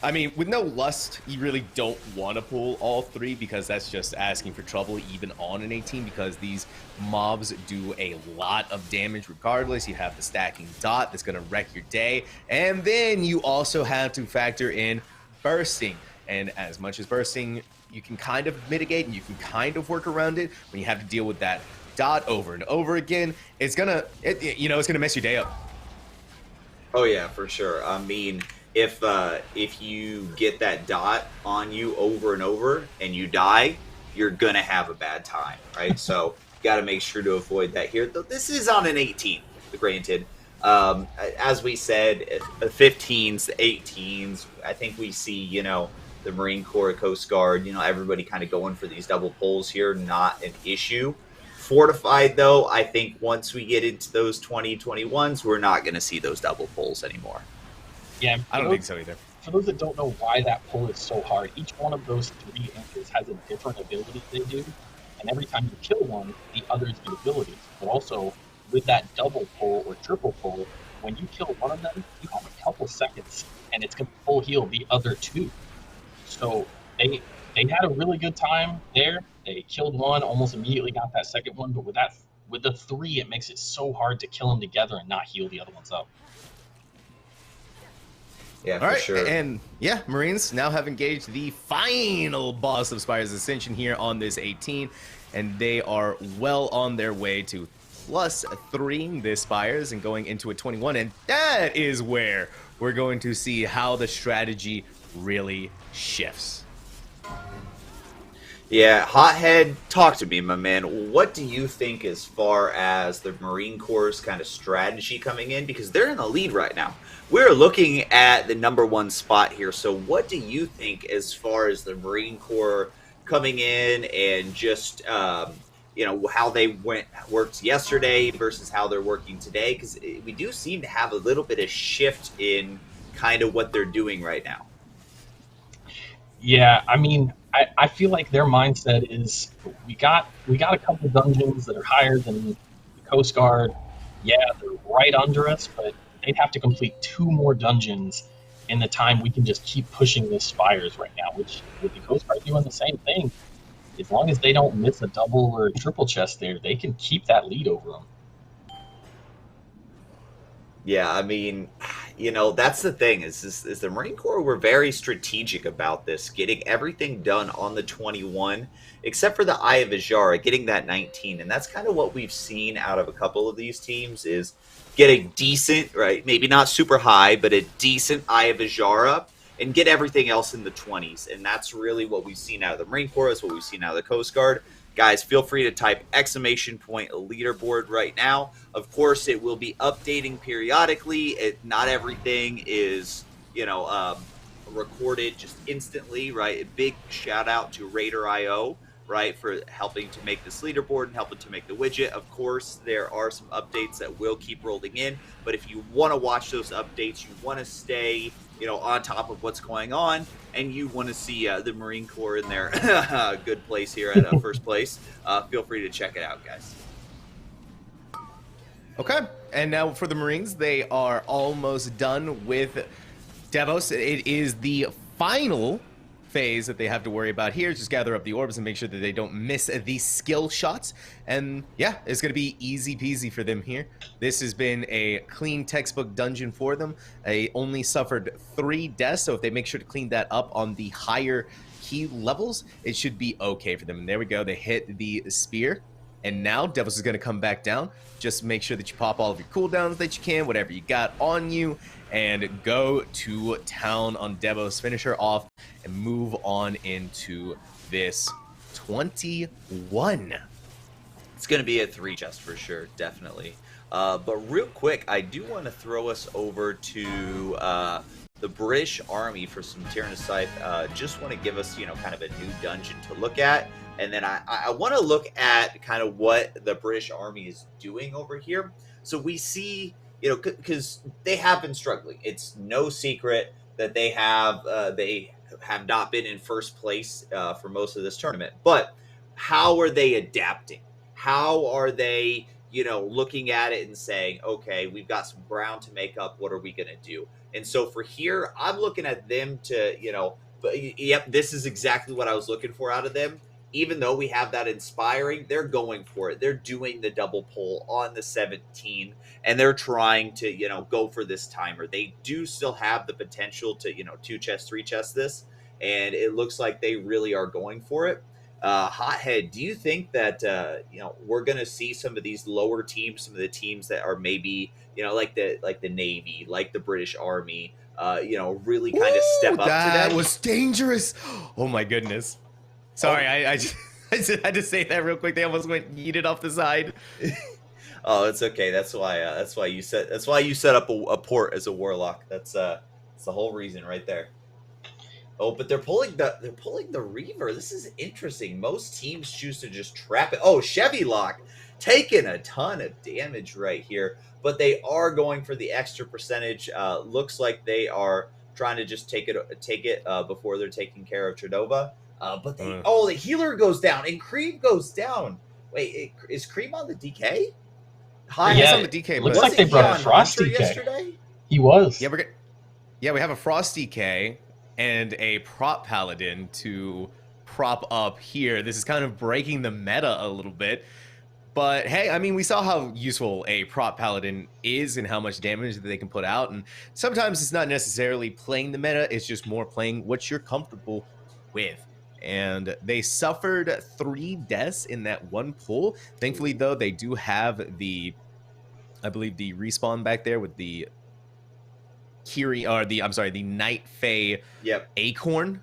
I mean, with no lust, you really don't want to pull all 3 because that's just asking for trouble even on an 18, because these mobs do a lot of damage regardless. You have the stacking dot that's going to wreck your day, and then you also have to factor in bursting. And as much as bursting you can kind of mitigate and you can kind of work around it, when you have to deal with that dot over and over again, it's gonna mess your day up. Oh yeah, for sure. I mean, if you get that dot on you over and over and you die, you're gonna have a bad time, right? So got to make sure to avoid that here. Though this is on an 18, granted. As we said, the 15s, the 18s. I think we see, the Marine Corps, Coast Guard, everybody kind of going for these double pulls here. Not an issue. Fortified, though, I think once we get into those 2021s, we're not going to see those double pulls anymore. Yeah, I don't think so either. For those that don't know why that pull is so hard, each one of those 3 anchors has a different ability they do, and every time you kill one, the others do abilities. But also, with that double pull or triple pull, when you kill one of them, you have a couple seconds, and it's going to full heal the other 2. So they had a really good time there. They killed one, almost immediately got that second one, but with the 3, it makes it so hard to kill them together and not heal the other ones up. Yeah, for sure. And yeah, Marines now have engaged the final boss of Spire's Ascension here on this 18, and they are well on their way to +3 this Spires and going into a 21, and that is where we're going to see how the strategy really shifts. Yeah, Hothead, talk to me, my man. What do you think as far as the Marine Corps' kind of strategy coming in? Because they're in the lead right now. We're looking at the #1 spot here. So what do you think as far as the Marine Corps coming in and just, how they worked yesterday versus how they're working today? Because we do seem to have a little bit of shift in kind of what they're doing right now. Yeah, I mean, I feel like their mindset is we got a couple dungeons that are higher than the Coast Guard. Yeah, they're right under us, but they'd have to complete 2 more dungeons in the time we can just keep pushing the Spires right now, which with the Coast Guard doing the same thing, as long as they don't miss a double or a triple chest there, they can keep that lead over them. Yeah, I mean, that's the thing is the Marine Corps were very strategic about this, getting everything done on the 21, except for the Eye of Ajara, getting that 19. And that's kind of what we've seen out of a couple of these teams is get a decent, right, maybe not super high, but a decent Eye of Ajara and get everything else in the 20s. And that's really what we've seen out of the Marine Corps. That's what we've seen out of the Coast Guard. Guys, feel free to type !point leaderboard right now. Of course, it will be updating periodically. Not everything is, recorded just instantly, right? A big shout out to RaiderIO right, for helping to make this leaderboard and helping to make the widget. Of course, there are some updates that will keep rolling in, but if you want to watch those updates, you want to stay, on top of what's going on, and you want to see the Marine Corps in their good place here at first place, feel free to check it out, guys. Okay, and now for the Marines, they are almost done with Devos. It is the final phase that they have to worry about here. Just gather up the orbs and make sure that they don't miss these skill shots. And yeah, it's going to be easy peasy for them here. This has been a clean textbook dungeon for them. They only suffered 3 deaths, so if they make sure to clean that up on the higher key levels, it should be okay for them. And there we go. They hit the spear. And now Devils is going to come back down. Just make sure that you pop all of your cooldowns that you can, whatever you got on you, and go to town on Devos, finish her off, and move on into this 21. It's going to be a 3 chest for sure, definitely. But real quick, I do want to throw us over to the British Army for some Tyrannocyte. Just want to give us, kind of a new dungeon to look at. And then I want to look at kind of what the British Army is doing over here. So we see, because they have been struggling. It's no secret that they have not been in first place for most of this tournament. But how are they adapting? How are they, looking at it and saying, okay, we've got some ground to make up. What are we going to do? And so for here, I'm looking at them to, yep, this is exactly what I was looking for out of them. Even though we have that inspiring, they're going for it. They're doing the double pull on the 17, and they're trying to, go for this timer. They do still have the potential to, 2 chest, 3 chest this, and it looks like they really are going for it. Hothead, do you think that, we're going to see some of these lower teams, some of the teams that are maybe, like the Navy, like the British Army, really kind of step up to that? That was dangerous. Oh my goodness. Sorry, I just had to say that real quick. They almost went yeeted off the side. Oh, it's okay. That's why you set up a port as a warlock. That's the whole reason right there. Oh, but they're pulling the Reaver. This is interesting. Most teams choose to just trap it. Oh, Chevy Lock taking a ton of damage right here, but they are going for the extra percentage. Looks like they are trying to just take it before they're taking care of Tredova. But the healer goes down and Cream goes down. Wait, is Cream on the DK? Hi, yeah, on the DK. Looks like they brought a Frost DK yesterday. He was. Yeah, we have a Frost DK and a prop Paladin to prop up here. This is kind of breaking the meta a little bit. But hey, I mean, we saw how useful a prop Paladin is and how much damage that they can put out. And sometimes it's not necessarily playing the meta. It's just more playing what you're comfortable with. And they suffered 3 deaths in that one pull. Thankfully, though, they do have the respawn back there with the the Night Fae Acorn.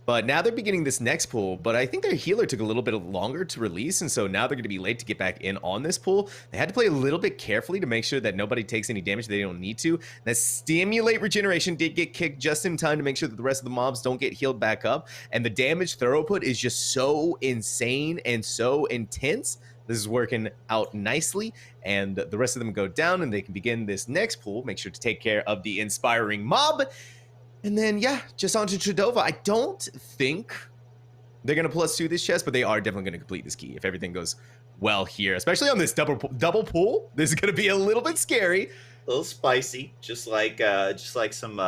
But now they're beginning this next pull, but I think their healer took a little bit longer to release, and so now they're going to be late to get back in on this pull. They had to play a little bit carefully to make sure that nobody takes any damage they don't need to. That Stimulate Regeneration did get kicked just in time to make sure that the rest of the mobs don't get healed back up, and the damage throughput is just so insane and so intense. This is working out nicely, and the rest of them go down, and they can begin this next pull. Make sure to take care of the inspiring mob. And then, yeah, just onto Tredova. I don't think they're going to +2 this chest, but they are definitely going to complete this key if everything goes well here, especially on this double pull. This is going to be a little bit scary. A little spicy, just like some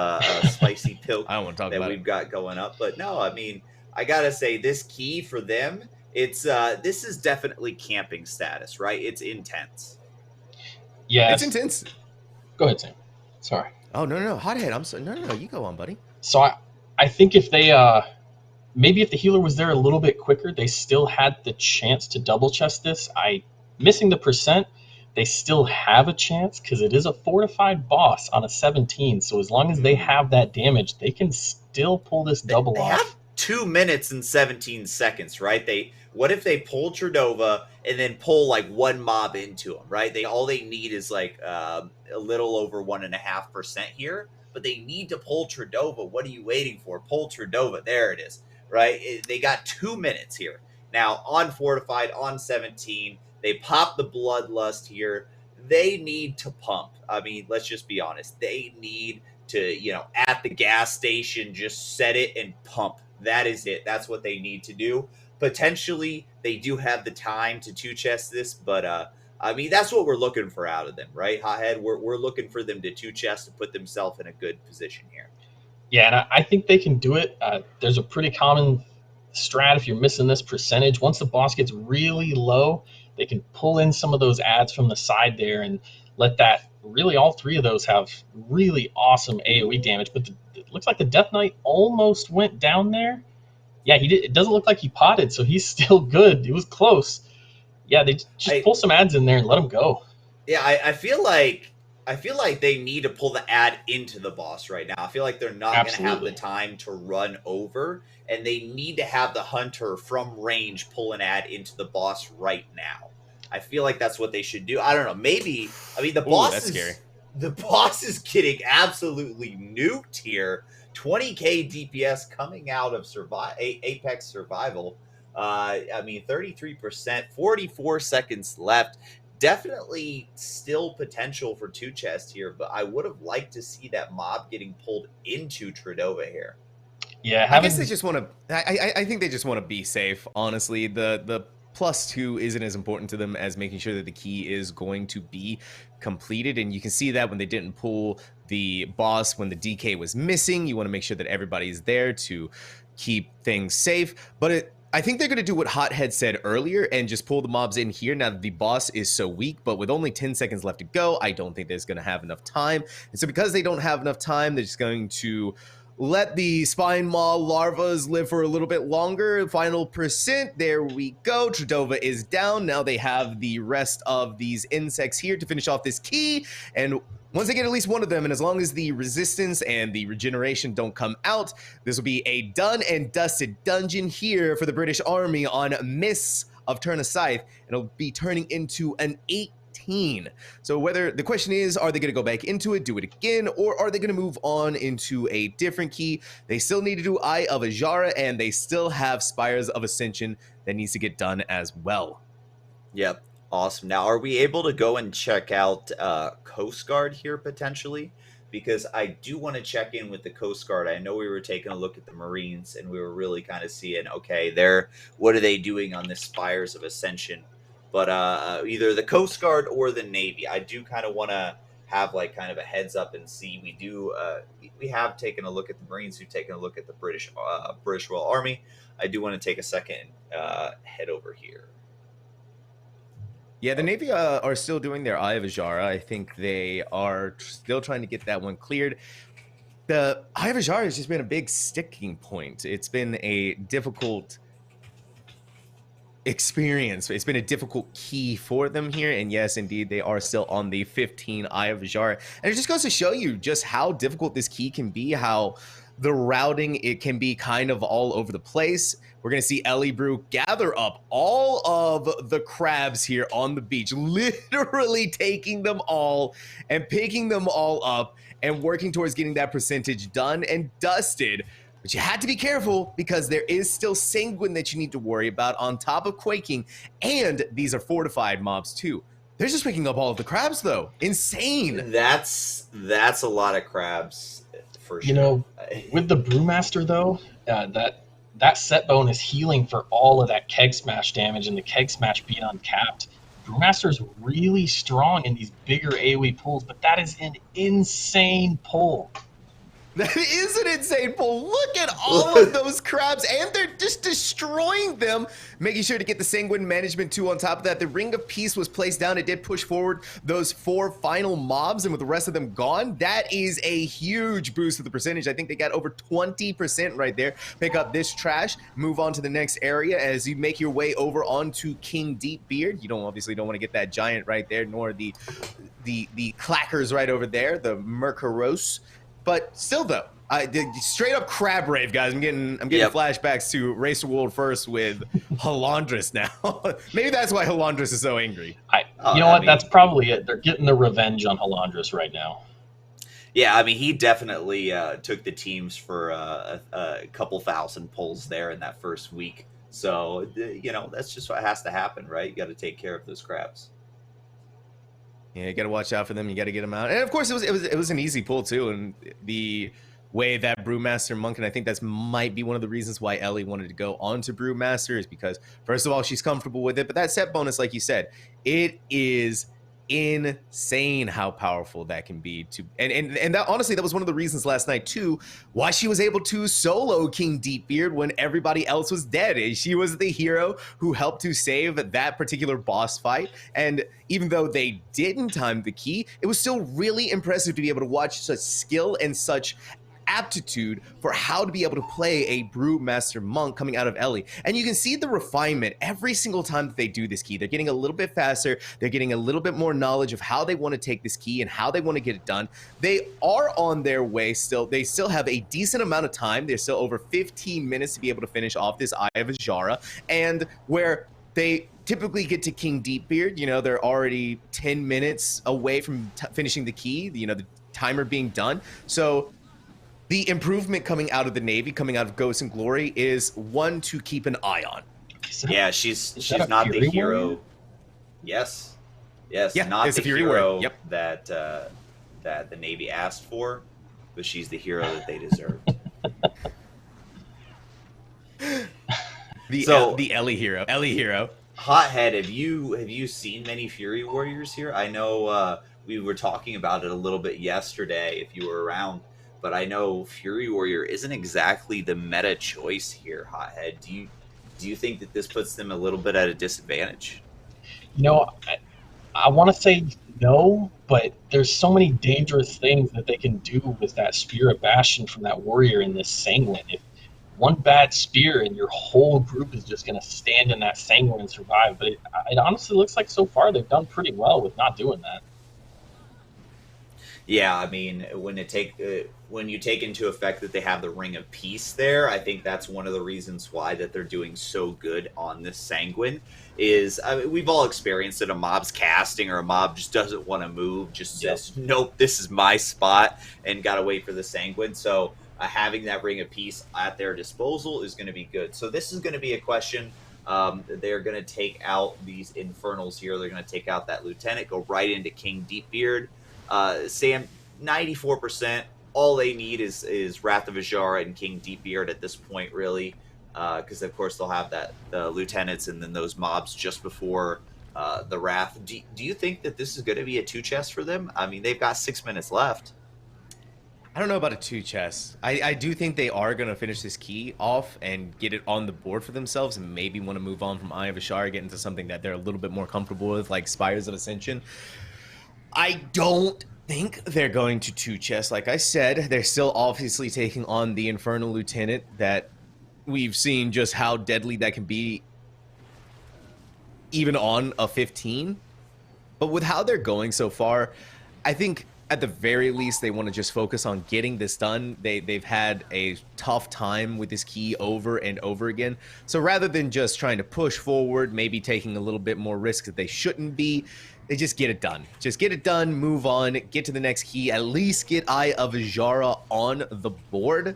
spicy pilk I don't want to talk about we've got going up. But no, I mean, I got to say, this key for them, this is definitely camping status, right? It's intense. Yeah. It's intense. Go ahead, Sam. Sorry. Oh, no. Hothead, I'm sorry. No, you go on, buddy. So I think if they, maybe if the healer was there a little bit quicker, they still had the chance to double chest this. Missing the percent, they still have a chance because it is a fortified boss on a 17. So as long as they have that damage, they can still pull this double they off. Have 2 minutes and 17 seconds, right? What if they pull Tredova and then pull like one mob into them, right? All they need is like a little over 1.5% here, but they need to pull Tredova. What are you waiting for? Pull Tredova. There it is, right? They got 2 minutes here. Now, on Fortified, on 17, they pop the Bloodlust here. They need to pump. I mean, let's just be honest. They need to, at the gas station, just set it and pump. That is it. That's what they need to do. Potentially, they do have the time to two-chest this, but I mean, that's what we're looking for out of them, right, Hothead? We're looking for them to two-chest and put themselves in a good position here. Yeah, and I think they can do it. There's a pretty common strat if you're missing this percentage. Once the boss gets really low, they can pull in some of those adds from the side there and let that, really all three of those have really awesome AoE damage. But it looks like the Death Knight almost went down there. Yeah, he did. It doesn't look like he potted, so he's still good. It was close. Yeah, they just pull some ads in there and let him go. Yeah, I feel like they need to pull the ad into the boss right now. I feel like they're not going to have the time to run over, and they need to have the hunter from range pull an ad into the boss right now. I feel like that's what they should do. I don't know. Maybe, I mean, the boss is getting absolutely nuked here. 20k DPS coming out of Apex Survival. I mean, 33%, 44 seconds left. Definitely still potential for two chest here, but I would have liked to see that mob getting pulled into Tredova here. Yeah, I guess they just want to. I think they just want to be safe. Honestly, the +2 isn't as important to them as making sure that the key is going to be completed, and you can see that when they didn't pull the boss when the DK was missing. You want to make sure that everybody's there to keep things safe, but I think they're going to do what Hothead said earlier and just pull the mobs in here now that the boss is so weak. But with only 10 seconds left to go, I don't think there's going to have enough time. And so because they don't have enough time, they're just going to let the spine maw larvas live for a little bit longer. Final percent. There we go. Tredova is down. Now they have the rest of these insects here to finish off this key. And once they get at least one of them, and as long as the resistance and the regeneration don't come out, this will be a done and dusted dungeon here for the British Army on Miss of Turn a Scythe. It'll be turning into an 18. So whether the question is, are they going to go back into it, do it again, or are they going to move on into a different key? They still need to do Eye of Ajara, and they still have Spires of Ascension that needs to get done as well. Yep. Awesome. Now, are we able to go and check out Coast Guard here potentially? Because I do want to check in with the Coast Guard. I know we were taking a look at the Marines, and we were really kind of seeing, okay, what are they doing on this Spires of Ascension? But either the Coast Guard or the Navy, I do kind of want to have like kind of a heads up and see. We have taken a look at the Marines. We've taken a look at the British Royal Army. I do want to take a second and head over here. Yeah, the Navy are still doing their Eye of Ajara. I think they are still trying to get that one cleared. The Eye of Ajara has just been a big sticking point. It's been a difficult experience. It's been a difficult key for them here. And yes, indeed, they are still on the 15 Eye of Ajara. And it just goes to show you just how difficult this key can be, how the routing, it can be kind of all over the place. We're going to see Ellie Brew gather up all of the crabs here on the beach, literally taking them all and picking them all up and working towards getting that percentage done and dusted. But you had to be careful because there is still Sanguine that you need to worry about on top of Quaking, and these are fortified mobs too. They're just picking up all of the crabs though. Insane. That's a lot of crabs for sure. You know, with the Brewmaster though, that set bone is healing for all of that keg smash damage and the keg smash being uncapped. Brewmaster is really strong in these bigger AoE pulls, but that is an insane pull. That is an insane pull. Look at all of those crabs, and they're just destroying them. Making sure to get the Sanguine management too on top of that. The Ring of Peace was placed down. It did push forward those 4 final mobs, and with the rest of them gone, that is a huge boost to the percentage. I think they got over 20% right there. Pick up this trash, move on to the next area as you make your way over onto King Deepbeard. You obviously don't want to get that giant right there, nor the clackers right over there, the Mercaros. But still, though, straight up crab rave, guys. I'm getting flashbacks to Race to World First with Halandris now. Maybe that's why Halandris is so angry. You know what? That's probably it. They're getting the revenge on Halandris right now. Yeah, I mean, he definitely took the teams for a couple thousand pulls there in that first week. So, that's just what has to happen, right? You got to take care of those crabs. Yeah, you got to watch out for them. You got to get them out. And of course, it was an easy pull too. And the way that Brewmaster Monk, and I think that's might be one of the reasons why Ellie wanted to go on to Brewmaster, is because first of all, she's comfortable with it. But that set bonus, like you said, it is insane how powerful that can be. And that honestly, that was one of the reasons last night too why she was able to solo King Deepbeard when everybody else was dead. She was the hero who helped to save that particular boss fight. And even though they didn't time the key, it was still really impressive to be able to watch such skill and such aptitude for how to be able to play a Brewmaster Monk coming out of Ellie. And you can see the refinement every single time that they do this key. They're getting a little bit faster. They're getting a little bit more knowledge of how they want to take this key and how they want to get it done. They are on their way still. They still have a decent amount of time. They're still over 15 minutes to be able to finish off this Eye of Azshara. And where they typically get to King Deepbeard, they're already 10 minutes away from finishing the key, the timer being done. So the improvement coming out of the Navy, coming out of Ghosts and Glory, is one to keep an eye on. Yeah, she's not the hero. Warrior? Yes, yeah, not the hero that the Navy asked for, but she's the hero that they deserved. the Ellie hero. Hothead, have you seen many Fury Warriors here? I know we were talking about it a little bit yesterday, if you were around. But I know Fury Warrior isn't exactly the meta choice here, Hothead. Do you think that this puts them a little bit at a disadvantage? I want to say no, but there's so many dangerous things that they can do with that Spear of Bastion from that warrior in this Sanguine. If one bad spear and your whole group is just going to stand in that Sanguine and survive. But it honestly looks like so far they've done pretty well with not doing that. Yeah, I mean, when you take into effect that they have the Ring of Peace there, I think that's one of the reasons why that they're doing so good on this Sanguine. We've all experienced it. A mob's casting or a mob just doesn't want to move, just says, nope, this is my spot, and got to wait for the Sanguine. So having that Ring of Peace at their disposal is going to be good. So this is going to be a question. They're going to take out these Infernals here. They're going to take out that Lieutenant, go right into King Deepbeard. Sam, 94%. All they need is Wrath of Azshara and King Deepbeard at this point, really, because of course they'll have the lieutenants and then those mobs just before the Wrath. Do you think that this is going to be a 2-chest for them? I mean, they've got 6 minutes left. I don't know about a 2-chest. I do think they are going to finish this key off and get it on the board for themselves and maybe want to move on from Eye of Azshara, get into something that they're a little bit more comfortable with, like Spires of Ascension. I don't think they're going to 2-chest. Like I said, they're still obviously taking on the Infernal Lieutenant that we've seen just how deadly that can be even on a 15. But with how they're going so far, I think at the very least they want to just focus on getting this done. They've had a tough time with this key over and over again. So rather than just trying to push forward, maybe taking a little bit more risk that they shouldn't be, they just get it done. Just get it done, move on, get to the next key, at least get Eye of Azshara on the board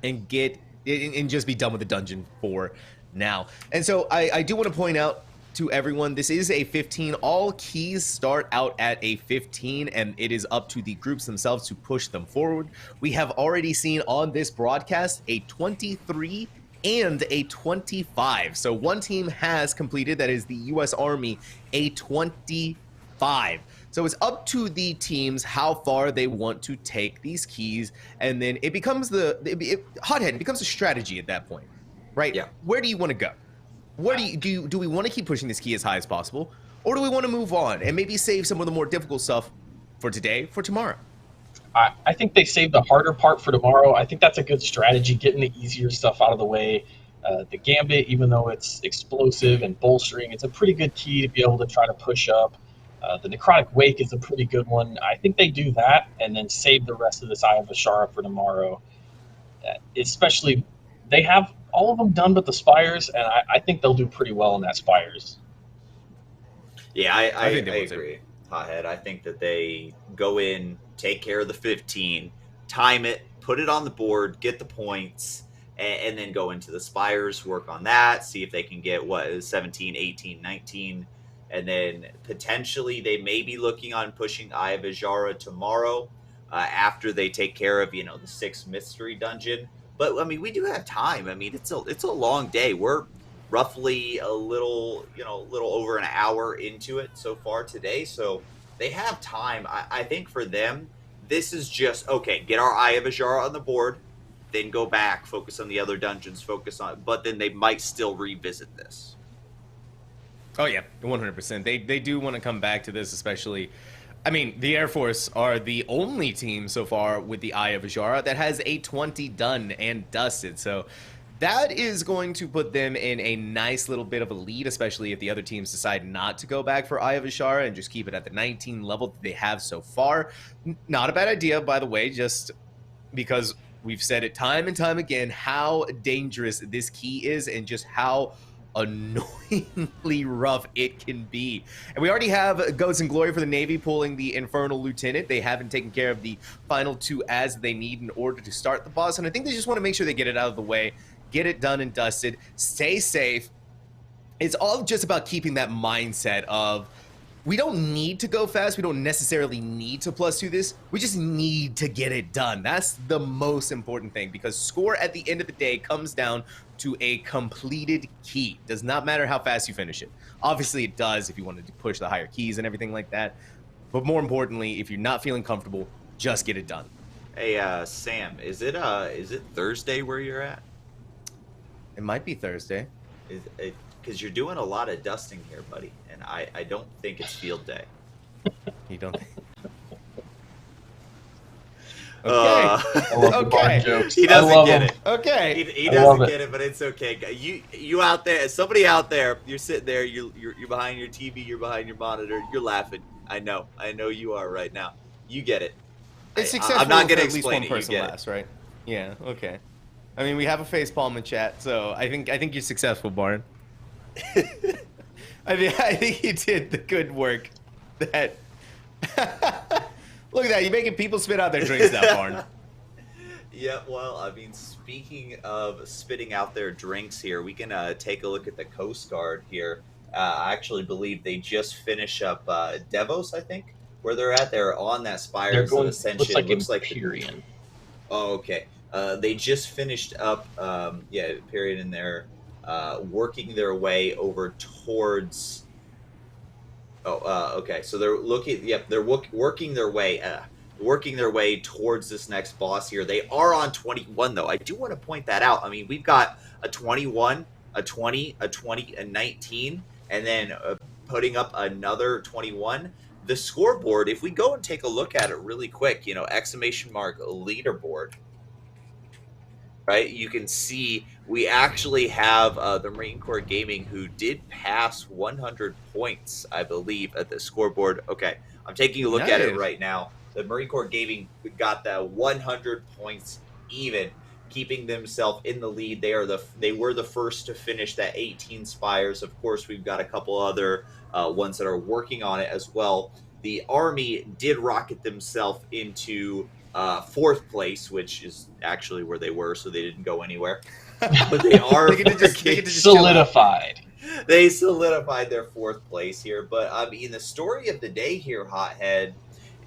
and just be done with the dungeon for now. And so I do want to point out to everyone, this is a 15. All keys start out at a 15, and it is up to the groups themselves to push them forward. We have already seen on this broadcast a 23 and a 25. So one team has completed, that is the U.S. Army, a 25. So it's up to the teams how far they want to take these keys, and then it becomes Hothead, it becomes a strategy at that point, right? Yeah. Where do you want to go? Where do we want to keep pushing this key as high as possible, or do we want to move on and maybe save some of the more difficult stuff for today, for tomorrow? I think they saved the harder part for tomorrow. I think that's a good strategy, getting the easier stuff out of the way. The Gambit, even though it's explosive and bolstering, it's a pretty good key to be able to try to push up. The Necrotic Wake is a pretty good one. I think they do that and then save the rest of this Eye of Azshara for tomorrow. Especially, they have all of them done but the Spires, and I think they'll do pretty well in that Spires. Yeah, I agree, Hothead. I think that they go in, take care of the 15, time it, put it on the board, get the points, and then go into the Spires, work on that, see if they can get, 17, 18, 19. And then potentially they may be looking on pushing Eye of Azshara tomorrow after they take care of, the 6th mystery dungeon. But, I mean, we do have time. I mean, it's a long day. We're roughly a little over an hour into it so far today. So they have time. I think for them, this is just, okay, get our Eye of Azshara on the board, then go back, focus on the other dungeons, but then they might still revisit this. Oh, yeah, 100%. They do want to come back to this, especially, I mean, the Air Force are the only team so far with the Eye of Azshara that has a 20 done and dusted. So that is going to put them in a nice little bit of a lead, especially if the other teams decide not to go back for Eye of Azshara and just keep it at the 19 level that they have so far. Not a bad idea, by the way, just because we've said it time and time again how dangerous this key is and just how annoyingly rough it can be. And we already have Goats and Glory for the Navy pulling the Infernal Lieutenant. They haven't taken care of the final 2 as they need in order to start the boss, and I think they just want to make sure they get it out of the way, get it done and dusted, stay safe. It's all just about keeping that mindset of, we don't need to go fast. We don't necessarily need to +2 this. We just need to get it done. That's the most important thing, because score at the end of the day comes down to a completed key. Does not matter how fast you finish it. Obviously it does if you wanted to push the higher keys and everything like that. But more importantly, if you're not feeling comfortable, just get it done. Hey, Sam, is it Thursday where you're at? It might be Thursday. Because you're doing a lot of dusting here, buddy, and I don't think it's field day. You don't think? Okay. Okay. He doesn't get it. Okay. He doesn't get it, but it's okay. You out there, somebody out there, you're sitting there, you're behind your TV, you're behind your monitor, you're laughing. I know you are right now. You get it. It's successful. I'm not going to at least explain one it. person You get laughs, right? Yeah. Okay. I mean, we have a facepalm in chat, so I think you're successful, Barn. I think you did the good work. That look at that, you're making people spit out their drinks now, Barn. Yeah, well, I mean, speaking of spitting out their drinks here, we can take a look at the Coast Guard here. I actually believe they just finished up Devos, I think, where they're at. They're on that Spires of Ascension. Looks like Empyrean. Oh, okay. They just finished up, Empyrean in there, working their way over towards. Okay. So they're looking. Yep, they're working their way towards this next boss here. They are on 21 though. I do want to point that out. I mean, we've got a 21, a 20, a 20, a 19, and then putting up another 21. The scoreboard, if we go and take a look at it really quick, exclamation mark leaderboard. Right, you can see we actually have the Marine Corps Gaming, who did pass 100 points, I believe, at the scoreboard. Okay, I'm taking a look at it right now. The Marine Corps Gaming got that 100 points even, keeping themselves in the lead. They were the first to finish that 18 Spires. Of course, we've got a couple other ones that are working on it as well. The Army did rocket themselves into 4th place, which is actually where they were, so they didn't go anywhere. But they are they just solidified. They solidified their 4th place here. But I mean, the story of the day here, Hothead,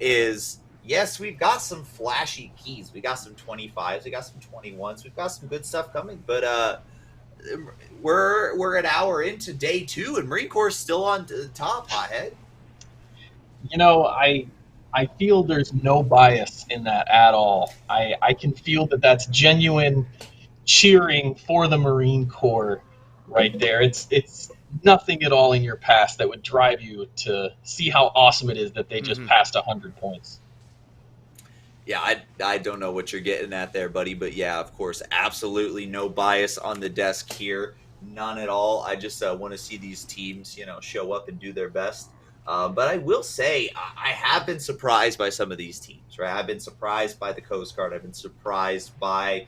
is yes, we've got some flashy keys. We got some 25s, we got some 21s, we've got some good stuff coming. But we're an hour into day 2, and Marine Corps is still on top, Hothead. I feel there's no bias in that at all. I can feel that that's genuine cheering for the Marine Corps right there. It's nothing at all in your past that would drive you to see how awesome it is that they just passed 100 points. Yeah, I don't know what you're getting at there, buddy, but yeah, of course, absolutely no bias on the desk here. None at all. I just want to see these teams, show up and do their best. But I will say, I have been surprised by some of these teams, right? I've been surprised by the Coast Guard. I've been surprised by,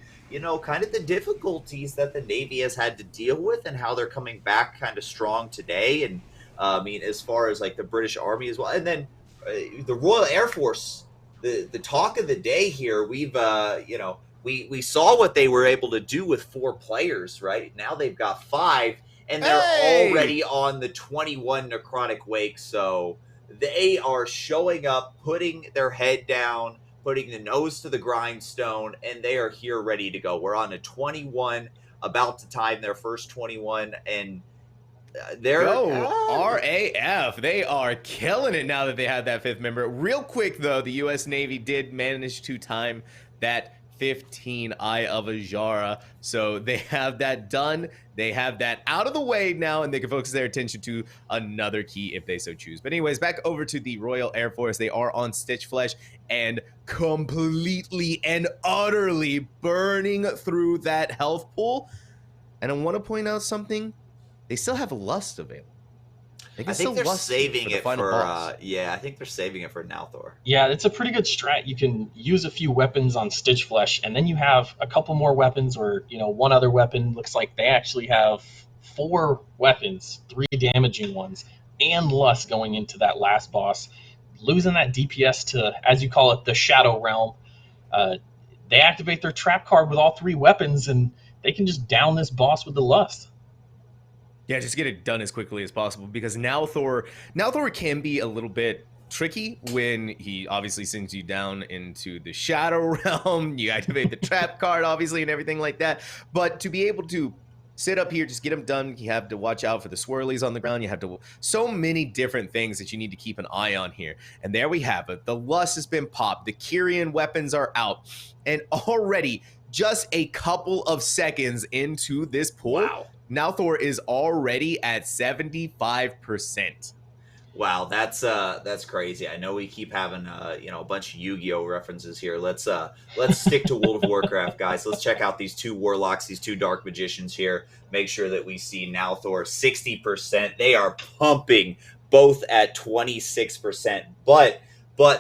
kind of the difficulties that the Navy has had to deal with and how they're coming back kind of strong today. And, I mean, as far as, like, the British Army as well. And then the Royal Air Force, the talk of the day here, we've, we saw what they were able to do with 4 players, right? Now they've got 5, and they're already on the 21 necrotic wake. So they are showing up, putting their head down, putting the nose to the grindstone, and they are here ready to go. We're on a 21, about to time their first 21, and they're RAF. They are killing it now that they have that 5th member. Real quick though, the US Navy did manage to time that 15 Eye of Ajara, so they have that done. They have that out of the way now, and they can focus their attention to another key if they so choose. But anyways, back over to the Royal Air Force. They are on Stitch Flesh and completely and utterly burning through that health pool. And I want to point out something. They still have Lust available. I think they're saving it for yeah, I think they're saving it for Nalthor. Yeah, it's a pretty good strat. You can use a few weapons on Stitch Flesh, and then you have a couple more weapons, or one other weapon. Looks like they actually have 4 weapons, 3 damaging ones, and Lust going into that last boss. Losing that DPS to, as you call it, the Shadow Realm. They activate their trap card with all 3 weapons, and they can just down this boss with the Lust. Yeah, just get it done as quickly as possible, because Nalthor can be a little bit tricky when he obviously sends you down into the Shadow Realm. You activate the trap card, obviously, and everything like that. But to be able to sit up here, just get them done, you have to watch out for the swirlies on the ground. You have to, so many different things that you need to keep an eye on here. And there we have it. The Lust has been popped. The Kyrian weapons are out. And already, just a couple of seconds into this pool, wow, Nalthor is already at 75%. Wow, that's crazy. I know we keep having a bunch of Yu-Gi-Oh references here. Let's stick to World of Warcraft, guys. Let's check out these 2 warlocks, these 2 dark magicians here. Make sure that we see Nalthor 60%. They are pumping both at 26%, but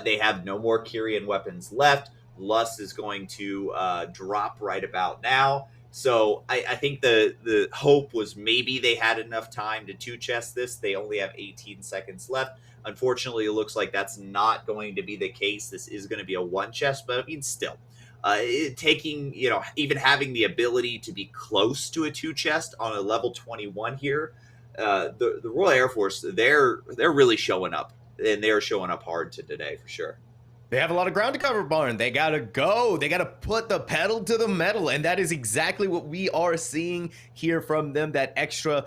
they have no more Kyrian weapons left. Lust is going to drop right about now. So I think the hope was maybe they had enough time to 2-chest this. They only have 18 seconds left. Unfortunately, it looks like that's not going to be the case. This is going to be a 1-chest, but I mean, still, taking, even having the ability to be close to a 2-chest on a level 21 here, the Royal Air Force, they're really showing up, and they're showing up hard today for sure. They have a lot of ground to cover, Barn. They gotta go. They gotta put the pedal to the metal, and that is exactly what we are seeing here from them. That extra,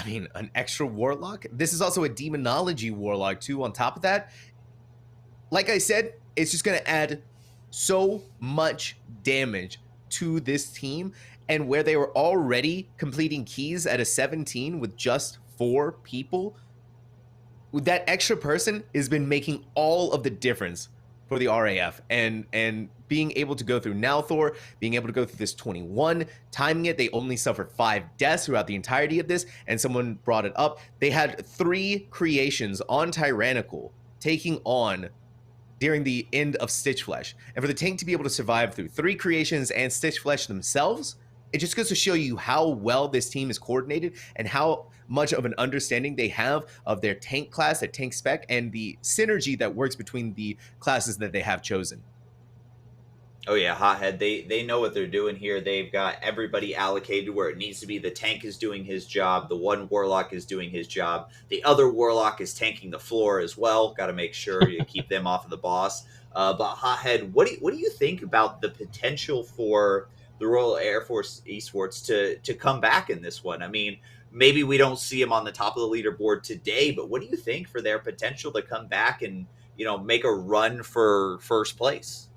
an extra warlock. This is also a demonology warlock too. On top of that, like I said, it's just gonna add so much damage to this team, and where they were already completing keys at a 17 with just 4 people, that extra person has been making all of the difference for the RAF, and being able to go through Nalthor, being able to go through this 21, timing it. They only suffered 5 deaths throughout the entirety of this, and someone brought it up. They had 3 creations on Tyrannical taking on during the end of Stitch Flesh, and for the tank to be able to survive through 3 creations and Stitch Flesh themselves, it just goes to show you how well this team is coordinated and how much of an understanding they have of their tank class, their tank spec, and the synergy that works between the classes that they have chosen. Oh yeah, Hothead, they know what they're doing here. They've got everybody allocated where it needs to be. The tank is doing his job. The one warlock is doing his job. The other warlock is tanking the floor as well. Got to make sure you keep them off of the boss. But Hothead, what do you think about the potential for the Royal Air Force Esports to come back in this one? I mean, maybe we don't see them on the top of the leaderboard today, but what do you think for their potential to come back and, make a run for first place?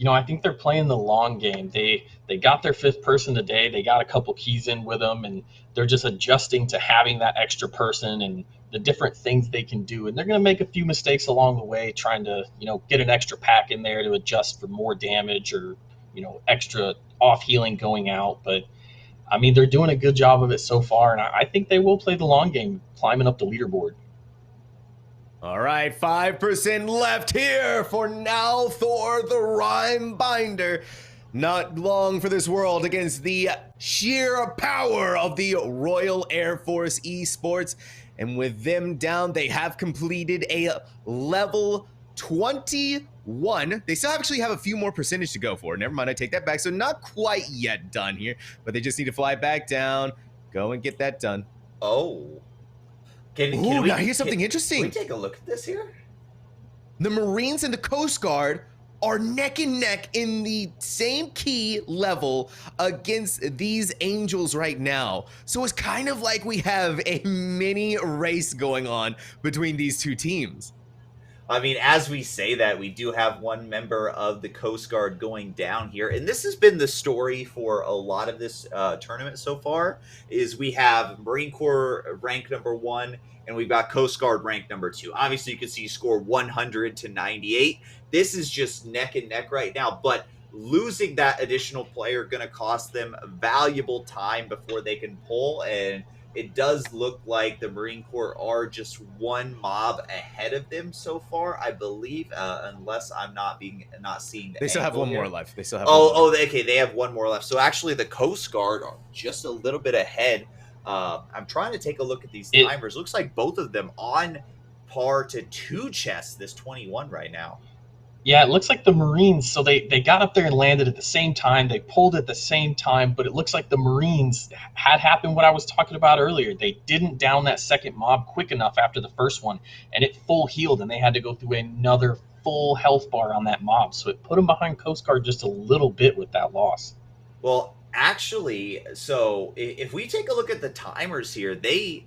I think they're playing the long game. They got their 5th person today. They got a couple keys in with them, and they're just adjusting to having that extra person and the different things they can do. And they're going to make a few mistakes along the way, trying to, get an extra pack in there to adjust for more damage or, extra off healing going out. But I mean, they're doing a good job of it so far, and I think they will play the long game, climbing up the leaderboard. All right, 5% left here for Nalthor, the Rhyme Binder. Not long for this world against the sheer power of the Royal Air Force Esports. And with them down, they have completed a level 21. They still actually have a few more percentage to go for. Never mind, I take that back. So not quite yet done here, but they just need to fly back down, go and get that done. Oh. Now here's something interesting. Can we take a look at this here? The Marines and the Coast Guard are neck and neck in the same key level against these Angels right now. So it's kind of like we have a mini race going on between these two teams. I mean, as we say that, we do have one member of the Coast Guard going down here. And this has been the story for a lot of this tournament so far, is we have Marine Corps rank number 1, and we've got Coast Guard rank number 2. Obviously, you can see score 100 to 98. This is just neck and neck right now, but losing that additional player going to cost them valuable time before they can pull, and it does look like the Marine Corps are just one mob ahead of them so far, I believe, unless I'm not seeing the They still have one here. more left. They still have okay, they have one more left. So actually the Coast Guard are just a little bit ahead. I'm trying to take a look at these timers. Looks like both of them on par to 2 chests this 21 right now. Yeah, it looks like the Marines, so they got up there and landed at the same time. They pulled at the same time, but it looks like the Marines had happened what I was talking about earlier. They didn't down that second mob quick enough after the first one, and it full healed, and they had to go through another full health bar on that mob. So it put them behind Coast Guard just a little bit with that loss. Well, actually, so if we take a look at the timers here, they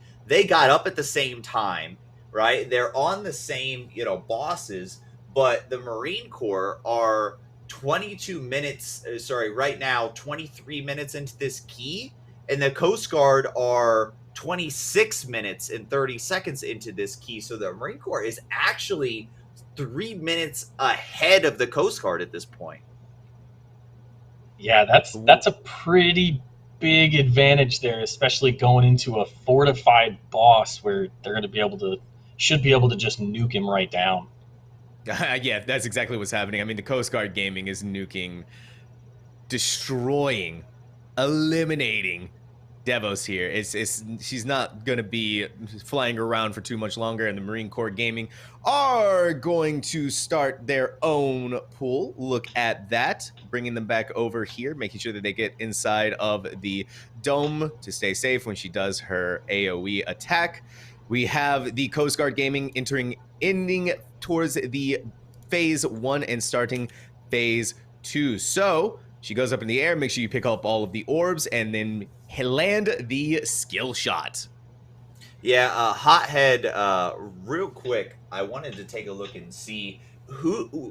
got up at the same time, right? They're on the same, bosses. But the Marine Corps are 22 minutes, right now, 23 minutes into this key. And the Coast Guard are 26 minutes and 30 seconds into this key. So the Marine Corps is actually 3 minutes ahead of the Coast Guard at this point. Yeah, that's a pretty big advantage there, especially going into a fortified boss where they're going to should be able to just nuke him right down. Yeah, that's exactly what's happening. I mean, the Coast Guard Gaming is nuking, destroying, eliminating Devos here. She's not going to be flying around for too much longer, and the Marine Corps Gaming are going to start their own pool. Look at that, bringing them back over here, making sure that they get inside of the dome to stay safe when she does her AoE attack. We have the Coast Guard Gaming ending towards the phase 1 and starting phase 2. So she goes up in the air. Make sure you pick up all of the orbs and then land the skill shot. Yeah, Hothead, real quick, I wanted to take a look and see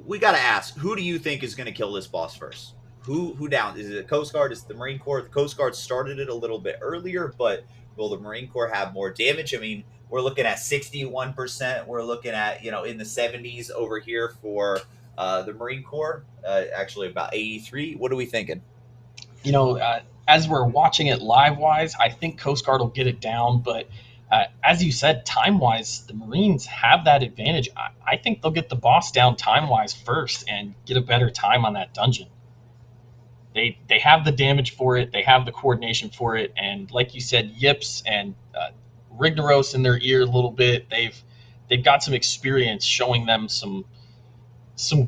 we got to ask, who do you think is going to kill this boss first? Who down? Is it the Coast Guard? Is it the Marine Corps? The Coast Guard started it a little bit earlier, but will the Marine Corps have more damage? I mean, we're looking at 61%. We're looking at, in the 70s over here for the Marine Corps. Actually, about 83. What are we thinking? As we're watching it live-wise, I think Coast Guard will get it down. But as you said, time-wise, the Marines have that advantage. I think they'll get the boss down time-wise first and get a better time on that dungeon. They have the damage for it. They have the coordination for it. And like you said, Yips and Rignaros in their ear a little bit. They've got some experience showing them some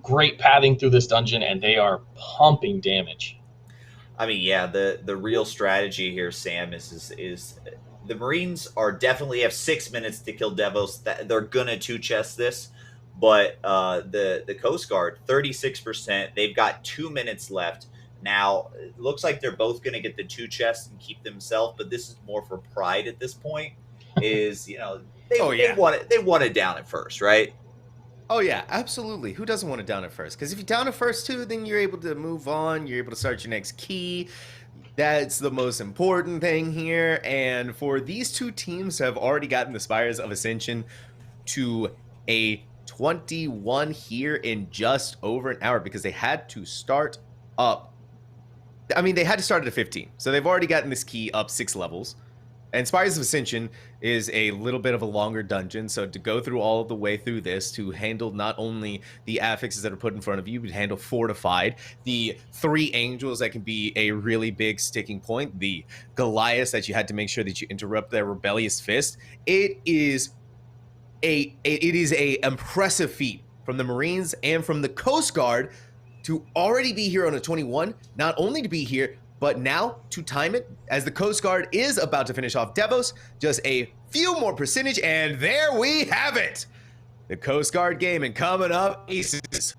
great pathing through this dungeon, and they are pumping damage. I mean, yeah, the real strategy here, Sam, is the Marines are definitely have 6 minutes to kill Devos. They're gonna 2-chest this, but the Coast Guard 36%. They've got 2 minutes left. Now, it looks like they're both going to get the 2 chests and keep themselves, but this is more for pride at this point. They want it down at first, right? Oh, yeah, absolutely. Who doesn't want it down at first? Because if you down it first, too, then you're able to move on. You're able to start your next key. That's the most important thing here. And for these two teams to have already gotten the Spires of Ascension to a 21 here in just over an hour, because they had to start up. I mean, they had to start at 15. So they've already gotten this key up 6 levels. And Spires of Ascension is a little bit of a longer dungeon. So to go through all of the way through this, to handle not only the affixes that are put in front of you, but handle Fortified, the 3 Angels that can be a really big sticking point, the Goliaths that you had to make sure that you interrupt their Rebellious Fist. It is a impressive feat from the Marines and from the Coast Guard to already be here on a 21, not only to be here, but now to time it, as the Coast Guard is about to finish off Devos, just a few more percentage, and there we have it. The Coast Guard game, and coming up, Aces.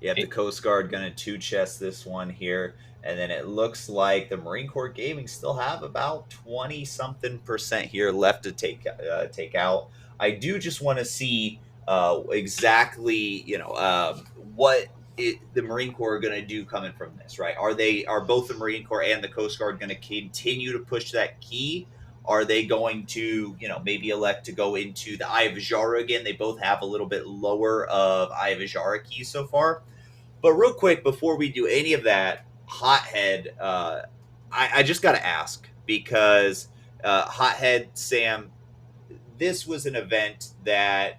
Yeah, the Coast Guard going to two chest this one here. And then it looks like the Marine Corps Gaming still have about 20-something% here left to take out. I do just want to see exactly, what the Marine Corps are going to do coming from this, right? Are both the Marine Corps and the Coast Guard going to continue to push that key? Are they going to, maybe elect to go into the Eye of Azara again? They both have a little bit lower of Eye of Azara keys so far. But real quick, before we do any of that, Hothead, I just got to ask, because Hothead, Sam, this was an event that,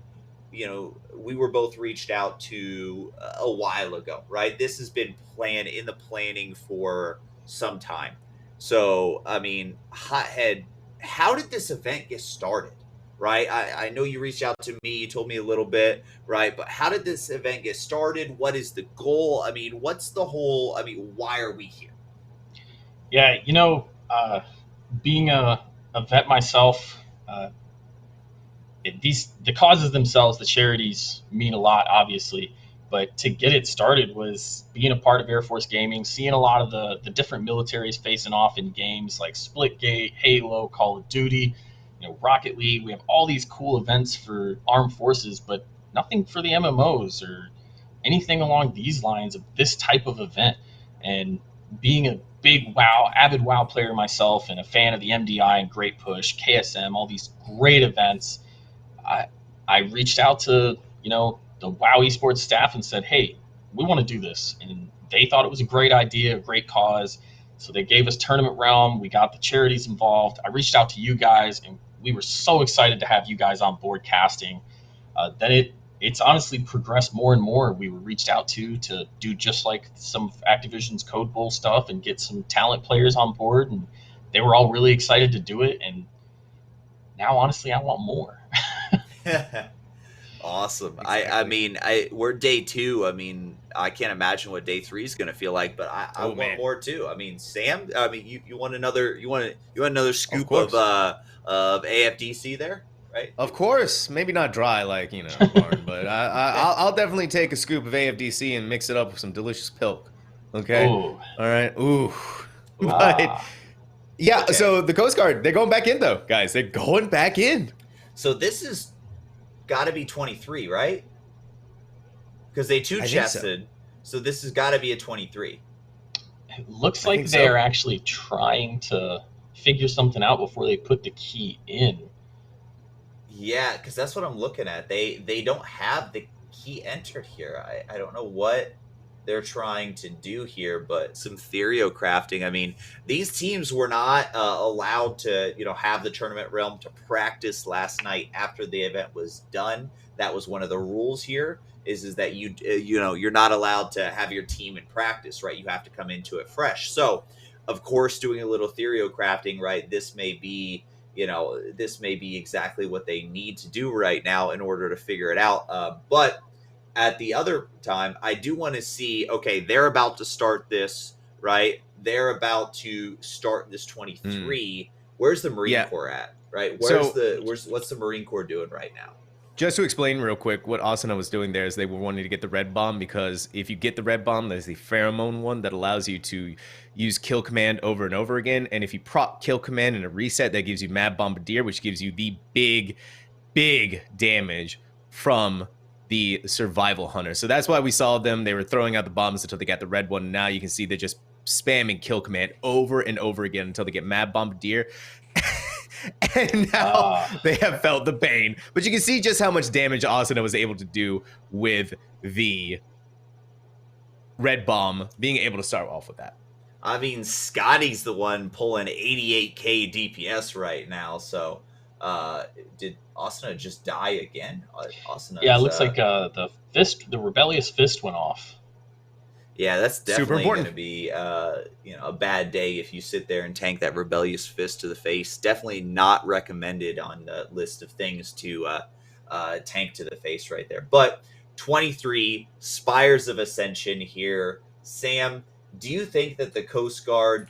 we were both reached out to a while ago, right? This has been in the planning for some time. So, I mean, Hothead, how did this event get started, right? I know you reached out to me, you told me a little bit, right? But how did this event get started? What is the goal? I mean, what's the whole, why are we here? Yeah, being a vet myself, the causes themselves, the charities mean a lot, obviously. But to get it started was being a part of Air Force Gaming, seeing a lot of the different militaries facing off in games like Splitgate, Halo, Call of Duty, Rocket League. We have all these cool events for armed forces, but nothing for the MMOs or anything along these lines of this type of event. And being a big avid WoW player myself and a fan of the MDI and Great Push, KSM, all these great events, I reached out to, the WoW Esports staff and said, hey, we want to do this. And they thought it was a great idea, a great cause. So they gave us Tournament Realm. We got the charities involved. I reached out to you guys, and we were so excited to have you guys on board casting that it's honestly progressed more and more. We were reached out to do just like some of Activision's Code Bowl stuff and get some talent players on board. And they were all really excited to do it. And now, honestly, I want more. Awesome. Exactly. We're day 2. I can't imagine what day 3 is going to feel like, but I want more too. Sam, you want another scoop of AFDC there, right? Of course, maybe not dry like Barn, but I'll definitely take a scoop of AFDC and mix it up with some delicious pilk. Okay. Ooh. All right. Ooh. But yeah. Okay. So the Coast Guard, they're going back in though, guys. They're going back in. So this is got to be 23, right? Because they two chested, so this has got to be a 23. It looks like they're actually trying to figure something out before they put the key in. Yeah, because that's what I'm looking at. They don't have the key entered here. I don't know what they're trying to do here, but some Therio crafting. These teams were not allowed to, have the Tournament Realm to practice last night after the event was done. That was one of the rules here. Is that you're not allowed to have your team in practice, right? You have to come into it fresh. So, of course, doing a little Therio crafting, right? This may be exactly what they need to do right now in order to figure it out. But at the other time, I do want to see, okay, they're about to start this, right? They're about to start this 23. Where's the Marine Corps at, right? What's the Marine Corps doing right now? Just to explain real quick, what Asuna was doing there is they were wanting to get the red bomb, because if you get the red bomb, there's the pheromone one that allows you to use kill command over and over again. And if you proc kill command in a reset, that gives you Mad Bombardier, which gives you the big damage from the survival hunter. So that's why we saw them. They were throwing out the bombs until they got the red one. Now you can see they're just spamming kill command over and over again until they get Mad Bombardier. And now they have felt the pain. But you can see just how much damage Asuna was able to do with the red bomb, being able to start off with that. Scotty's the one pulling 88k DPS right now. So did Asuna just die again? Yeah, it looks like the rebellious fist went off. Yeah, that's definitely going to be a bad day if you sit there and tank that rebellious fist to the face. Definitely not recommended on the list of things to tank to the face right there. But 23 Spires of Ascension here. Sam, do you think that the Coast Guard,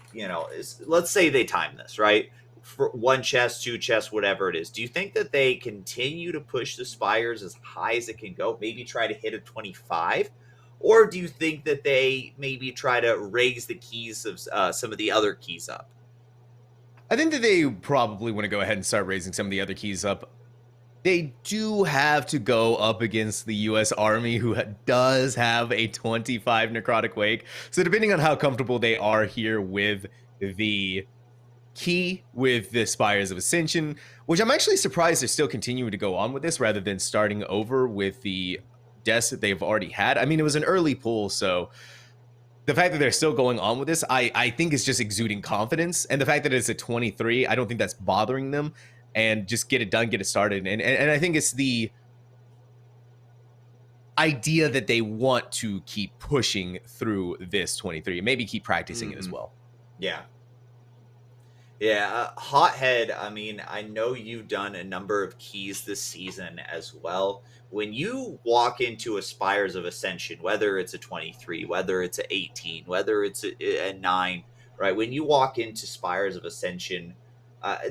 let's say they time this, right? For one chest, two chests, whatever it is. Do you think that they continue to push the Spires as high as it can go? Maybe try to hit a 25? Or do you think that they maybe try to raise the keys of some of the other keys up? I think that they probably want to go ahead and start raising some of the other keys up. They do have to go up against the U.S. Army, who does have a 25 Necrotic Wake. So depending on how comfortable they are here with the key, with the Spires of Ascension, which I'm actually surprised they're still continuing to go on with this rather than starting over with the deaths that they've already had. I mean, it was an early pull, so the fact that they're still going on with this, I think is just exuding confidence. And the fact that it's a 23, I don't think that's bothering them. And just get it done, get it started. And I think it's the idea that they want to keep pushing through this 23, maybe keep practicing it as well. Yeah. Yeah, Hothead, I mean, I know you've done a number of keys this season as well. When you walk into a Spires of Ascension, whether it's a 23, whether it's a 18, whether it's a 9, right? When you walk into Spires of Ascension,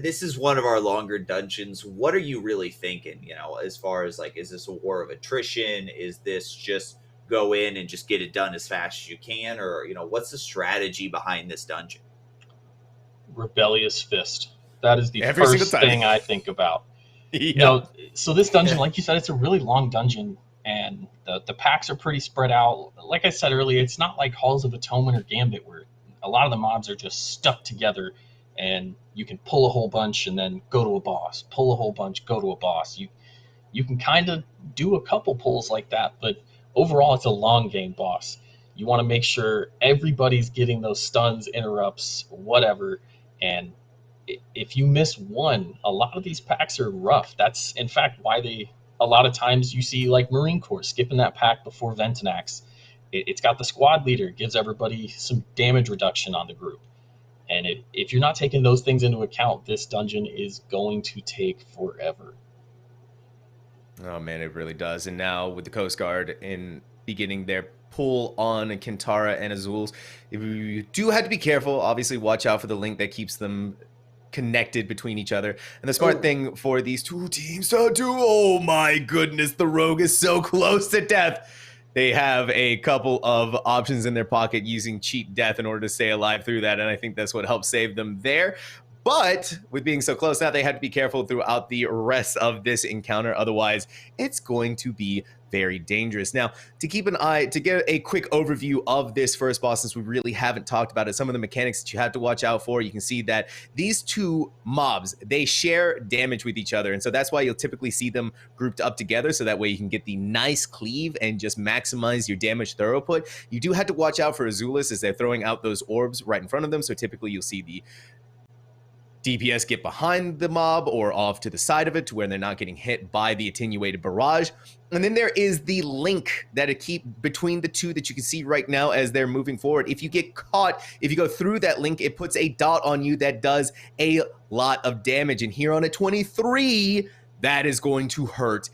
this is one of our longer dungeons. What are you really thinking, as far as like, is this a war of attrition? Is this just go in and just get it done as fast as you can? Or, what's the strategy behind this dungeon? Rebellious Fist. That is the first thing I think about. Yeah. So this dungeon, like you said, it's a really long dungeon, and the packs are pretty spread out. Like I said earlier, it's not like Halls of Atonement or Gambit, where a lot of the mobs are just stuck together, and you can pull a whole bunch and then go to a boss. Pull a whole bunch, go to a boss. You can kind of do a couple pulls like that, but overall, it's a long game boss. You want to make sure everybody's getting those stuns, interrupts, whatever. And if you miss one, a lot of these packs are rough. That's, in fact, why a lot of times you see like Marine Corps skipping that pack before Ventanax. It's got the squad leader, gives everybody some damage reduction on the group. And if you're not taking those things into account, this dungeon is going to take forever. Oh, man, it really does. And now with the Coast Guard in beginning their pull on Kintara and Azules, you do have to be careful. Obviously, watch out for the link that keeps them connected between each other. And the smart thing for these two teams to do, oh my goodness, the Rogue is so close to death. They have a couple of options in their pocket using cheat death in order to stay alive through that, and I think that's what helped save them there. But with being so close now, they have to be careful throughout the rest of this encounter. Otherwise, it's going to be very dangerous. Now, to keep an eye, to get a quick overview of this first boss, since we really haven't talked about it, some of the mechanics that you have to watch out for, you can see that these two mobs, they share damage with each other. And so that's why you'll typically see them grouped up together. So that way you can get the nice cleave and just maximize your damage throughput. You do have to watch out for Azules as they're throwing out those orbs right in front of them. So typically you'll see the DPS get behind the mob or off to the side of it to where they're not getting hit by the attenuated barrage. And then there is the link that it keep between the two that you can see right now as they're moving forward. If you get caught, if you go through that link, it puts a dot on you that does a lot of damage. And here on a 23, that is going to hurt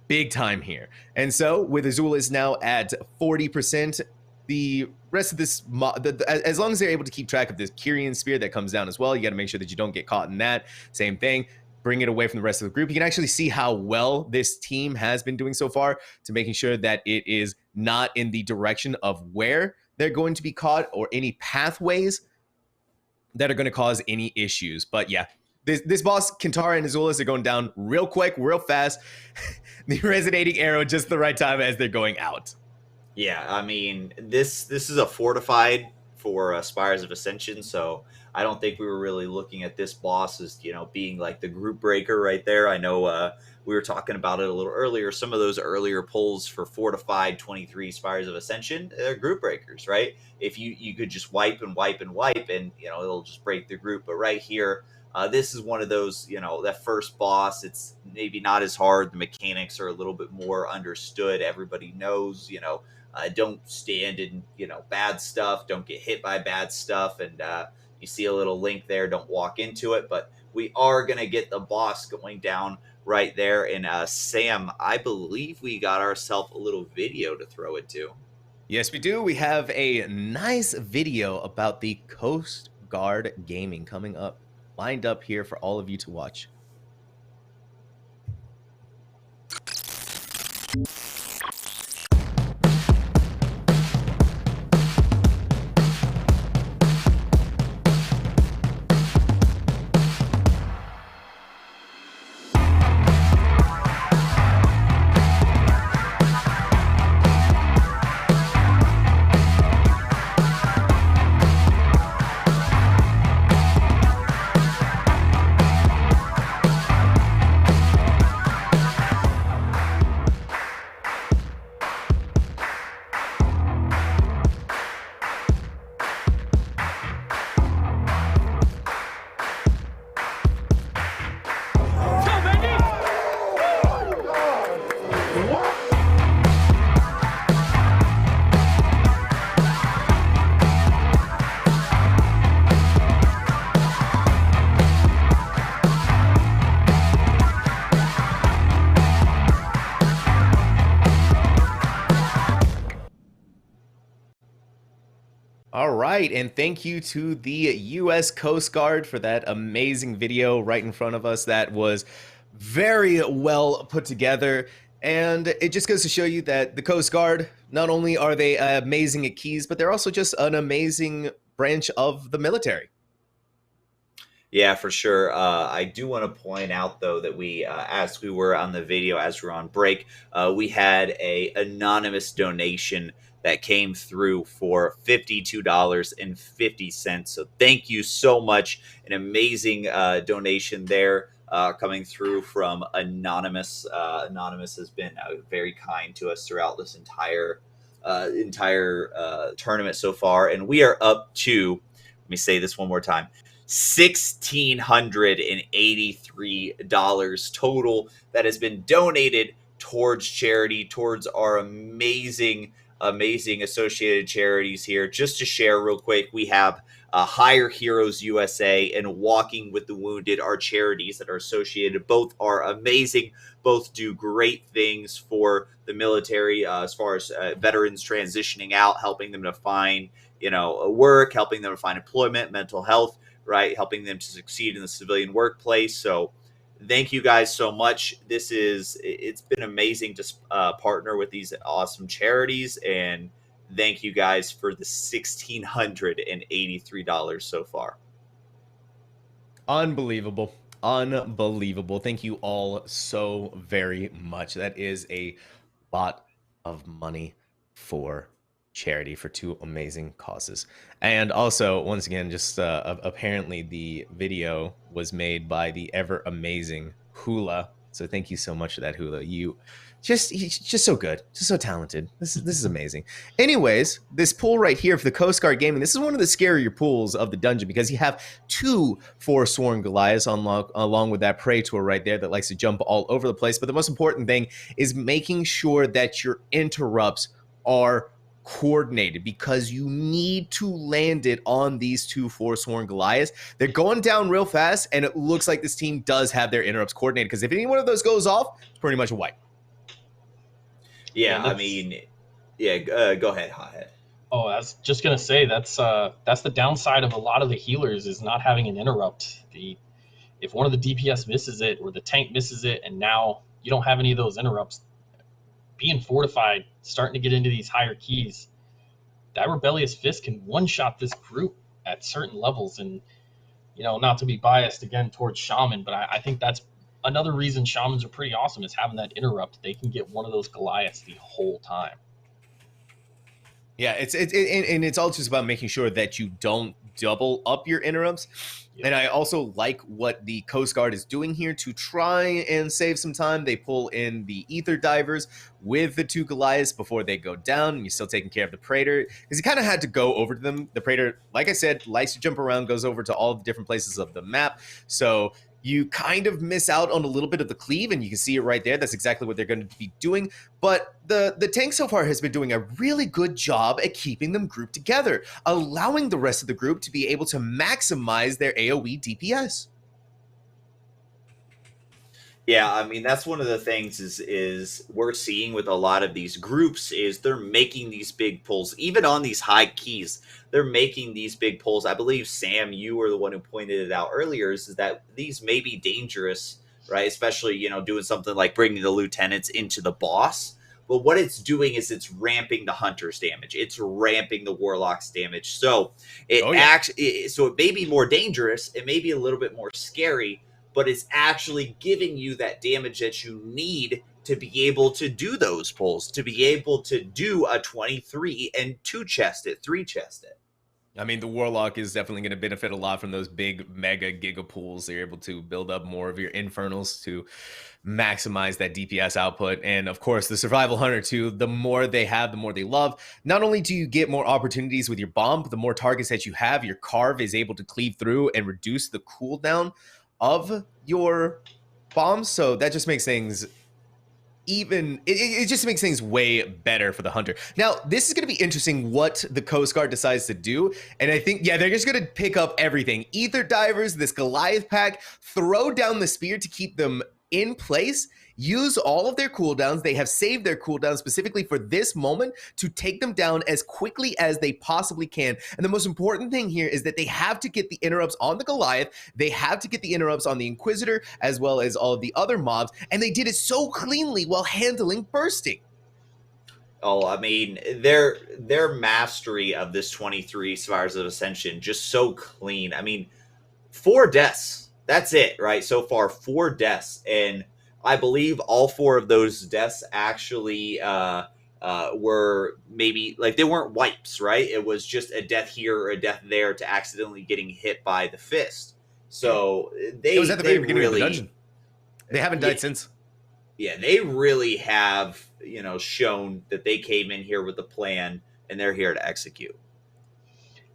big time here. And so with Azules now at 40%, the rest of this, as long as they're able to keep track of this Kyrian spear that comes down as well, you got to make sure that you don't get caught in that. Same thing, bring it away from the rest of the group. You can actually see how well this team has been doing so far to making sure that it is not in the direction of where they're going to be caught or any pathways that are going to cause any issues. But yeah, this boss, Kintara and Azules, are going down real quick, real fast. The resonating arrow just the right time as they're going out. Yeah, I mean, this is a fortified for Spires of Ascension, so I don't think we were really looking at this boss as, being like the group breaker right there. I know we were talking about it a little earlier. Some of those earlier pulls for fortified 23 Spires of Ascension, they're group breakers, right? If you could just wipe and wipe and wipe and, it'll just break the group. But right here, this is one of those, that first boss, it's maybe not as hard. The mechanics are a little bit more understood. Everybody knows, don't stand in, bad stuff. Don't get hit by bad stuff. And you see a little link there. Don't walk into it. But we are going to get the boss going down right there. And Sam, I believe we got ourselves a little video to throw it to. Yes, we do. We have a nice video about the Coast Guard gaming coming up, lined up here for all of you to watch. All right, and thank you to the U.S. Coast Guard for that amazing video right in front of us. That was very well put together, and it just goes to show you that the Coast Guard, not only are they amazing at keys, but they're also just an amazing branch of the military. Yeah, for sure. I do want to point out, though, that we, as we were on the video, as we were on break, we had a anonymous donation that came through for $52.50. So thank you so much. An amazing donation there coming through from Anonymous. Anonymous has been very kind to us throughout this entire tournament so far. And we are up to, let me say this one more time, $1,683 total that has been donated towards charity, towards our amazing associated charities here. Just to share real quick, we have Hire Heroes USA and Walking with the Wounded, our charities that are associated. Both are amazing. Both do great things for the military as far as veterans transitioning out, helping them to find, work, helping them to find employment, mental health, right? Helping them to succeed in the civilian workplace. So thank you guys so much. It's been amazing to partner with these awesome charities, and thank you guys for the $1,683 so far. Unbelievable. Thank you all so very much. That is a lot of money for charity for two amazing causes. And also, once again, just apparently the video was made by the ever amazing Hula. So thank you so much for that, Hula. He's just so good, just so talented. This is amazing. Anyways, this pool right here for the Coast Guard Gaming, this is one of the scarier pools of the dungeon because you have two Forsworn Goliaths along with that Praetor right there that likes to jump all over the place. But the most important thing is making sure that your interrupts are coordinated, because you need to land it on these two Forsworn Goliaths. They're going down real fast, and it looks like this team does have their interrupts coordinated, because if any one of those goes off, it's pretty much a wipe. Yeah, I mean, go ahead, Hothead. Oh, I was just gonna say that's the downside of a lot of the healers is not having an interrupt. If one of the DPS misses it or the tank misses it, and now you don't have any of those interrupts, being fortified, starting to get into these higher keys, that Rebellious Fist can one-shot this group at certain levels. And, not to be biased again towards Shaman, but I think that's another reason Shamans are pretty awesome, is having that interrupt. They can get one of those Goliaths the whole time. Yeah, it's all just about making sure that you don't double up your interrupts. Yep. And I also like what the Coast Guard is doing here to try and save some time. They pull in the Ether Divers with the two Goliaths before they go down, and you're still taking care of the Praetor, because you kind of had to go over to them. The Praetor, like I said, likes to jump around, goes over to all the different places of the map. So you kind of miss out on a little bit of the cleave, and you can see it right there. That's exactly what they're going to be doing. But the tank so far has been doing a really good job at keeping them grouped together, allowing the rest of the group to be able to maximize their AoE DPS. Yeah, I mean that's one of the things is we're seeing with a lot of these groups is they're making these big pulls even on these high keys. They're making these big pulls. I believe Sam, you were the one who pointed it out earlier. Is that these may be dangerous, right? Especially doing something like bringing the lieutenants into the boss. But what it's doing is it's ramping the hunters' damage. It's ramping the warlocks' damage. So so it may be more dangerous. It may be a little bit more scary, but it's actually giving you that damage that you need to be able to do those pulls, to be able to do a 23 and 2-chest it, 3-chest it. I mean, the Warlock is definitely going to benefit a lot from those big mega giga pools. They're able to build up more of your Infernals to maximize that DPS output. And of course, the Survival Hunter too, the more they have, the more they love. Not only do you get more opportunities with your bomb, but the more targets that you have, your Carve is able to cleave through and reduce the cooldown of your bombs. So that just makes things it just makes things way better for the hunter. Now, this is going to be interesting what the Coast Guard decides to do. And I think, yeah, they're just going to pick up everything. Ether Divers, this Goliath pack, throw down the spear to keep them in place, use all of their cooldowns. They have saved their cooldowns specifically for this moment to take them down as quickly as they possibly can. And the most important thing here is that they have to get the interrupts on the Goliath. They have to get the interrupts on the Inquisitor as well as all of the other mobs. And they did it so cleanly while handling bursting. Oh, I mean, their mastery of this 23 Spires of Ascension, just so clean. I mean, 4 deaths. That's it, right? So far, 4 deaths. And I believe all 4 of those deaths actually were maybe, like, they weren't wipes, right? It was just a death here or a death there to accidentally getting hit by the fist. So it was at the very beginning of the dungeon. They haven't died since. Yeah, they really have, shown that they came in here with a plan and they're here to execute.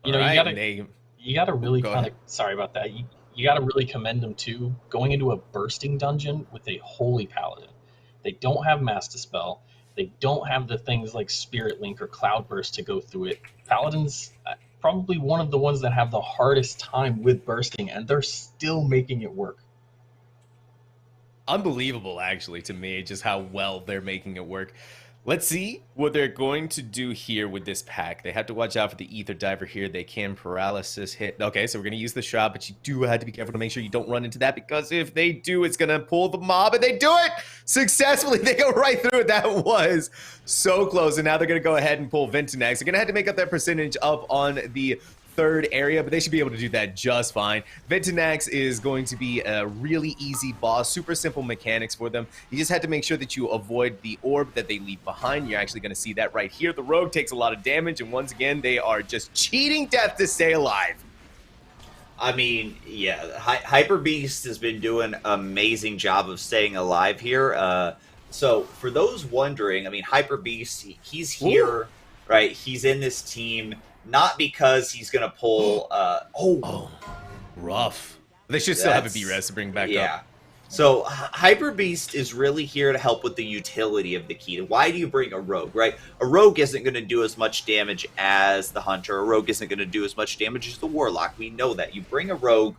You gotta really kind of, sorry about that. You got to really commend them too. Going into a bursting dungeon with a holy paladin, they don't have mass dispel. They don't have the things like Spirit Link or Cloud Burst to go through it. Paladins probably one of the ones that have the hardest time with bursting, and they're still making it work. Unbelievable, actually, to me, just how well they're making it work. Let's see what they're going to do here with this pack. They have to watch out for the Ether Diver here. They can paralysis hit. Okay, so we're going to use the shot, but you do have to be careful to make sure you don't run into that, because if they do, it's going to pull the mob, and they do it successfully. They go right through it. That was so close, and now they're going to go ahead and pull Ventinax. They're going to have to make up that percentage up on the third area, but they should be able to do that just fine. Ventinax is going to be a really easy boss, super simple mechanics for them. You just had to make sure that you avoid the orb that they leave behind. You're actually going to see that right here. The rogue takes a lot of damage, and once again, they are just cheating death to stay alive. I mean, yeah, Hyper Beast has been doing an amazing job of staying alive here. So for those wondering, I mean, Hyper Beast, he's here, right? He's in this team. Not because he's going to pull... rough. They should still have a B-Res to bring back up. So Hyper Beast is really here to help with the utility of the key. Why do you bring a rogue, right? A rogue isn't going to do as much damage as the hunter. A rogue isn't going to do as much damage as the warlock. We know that. You bring a rogue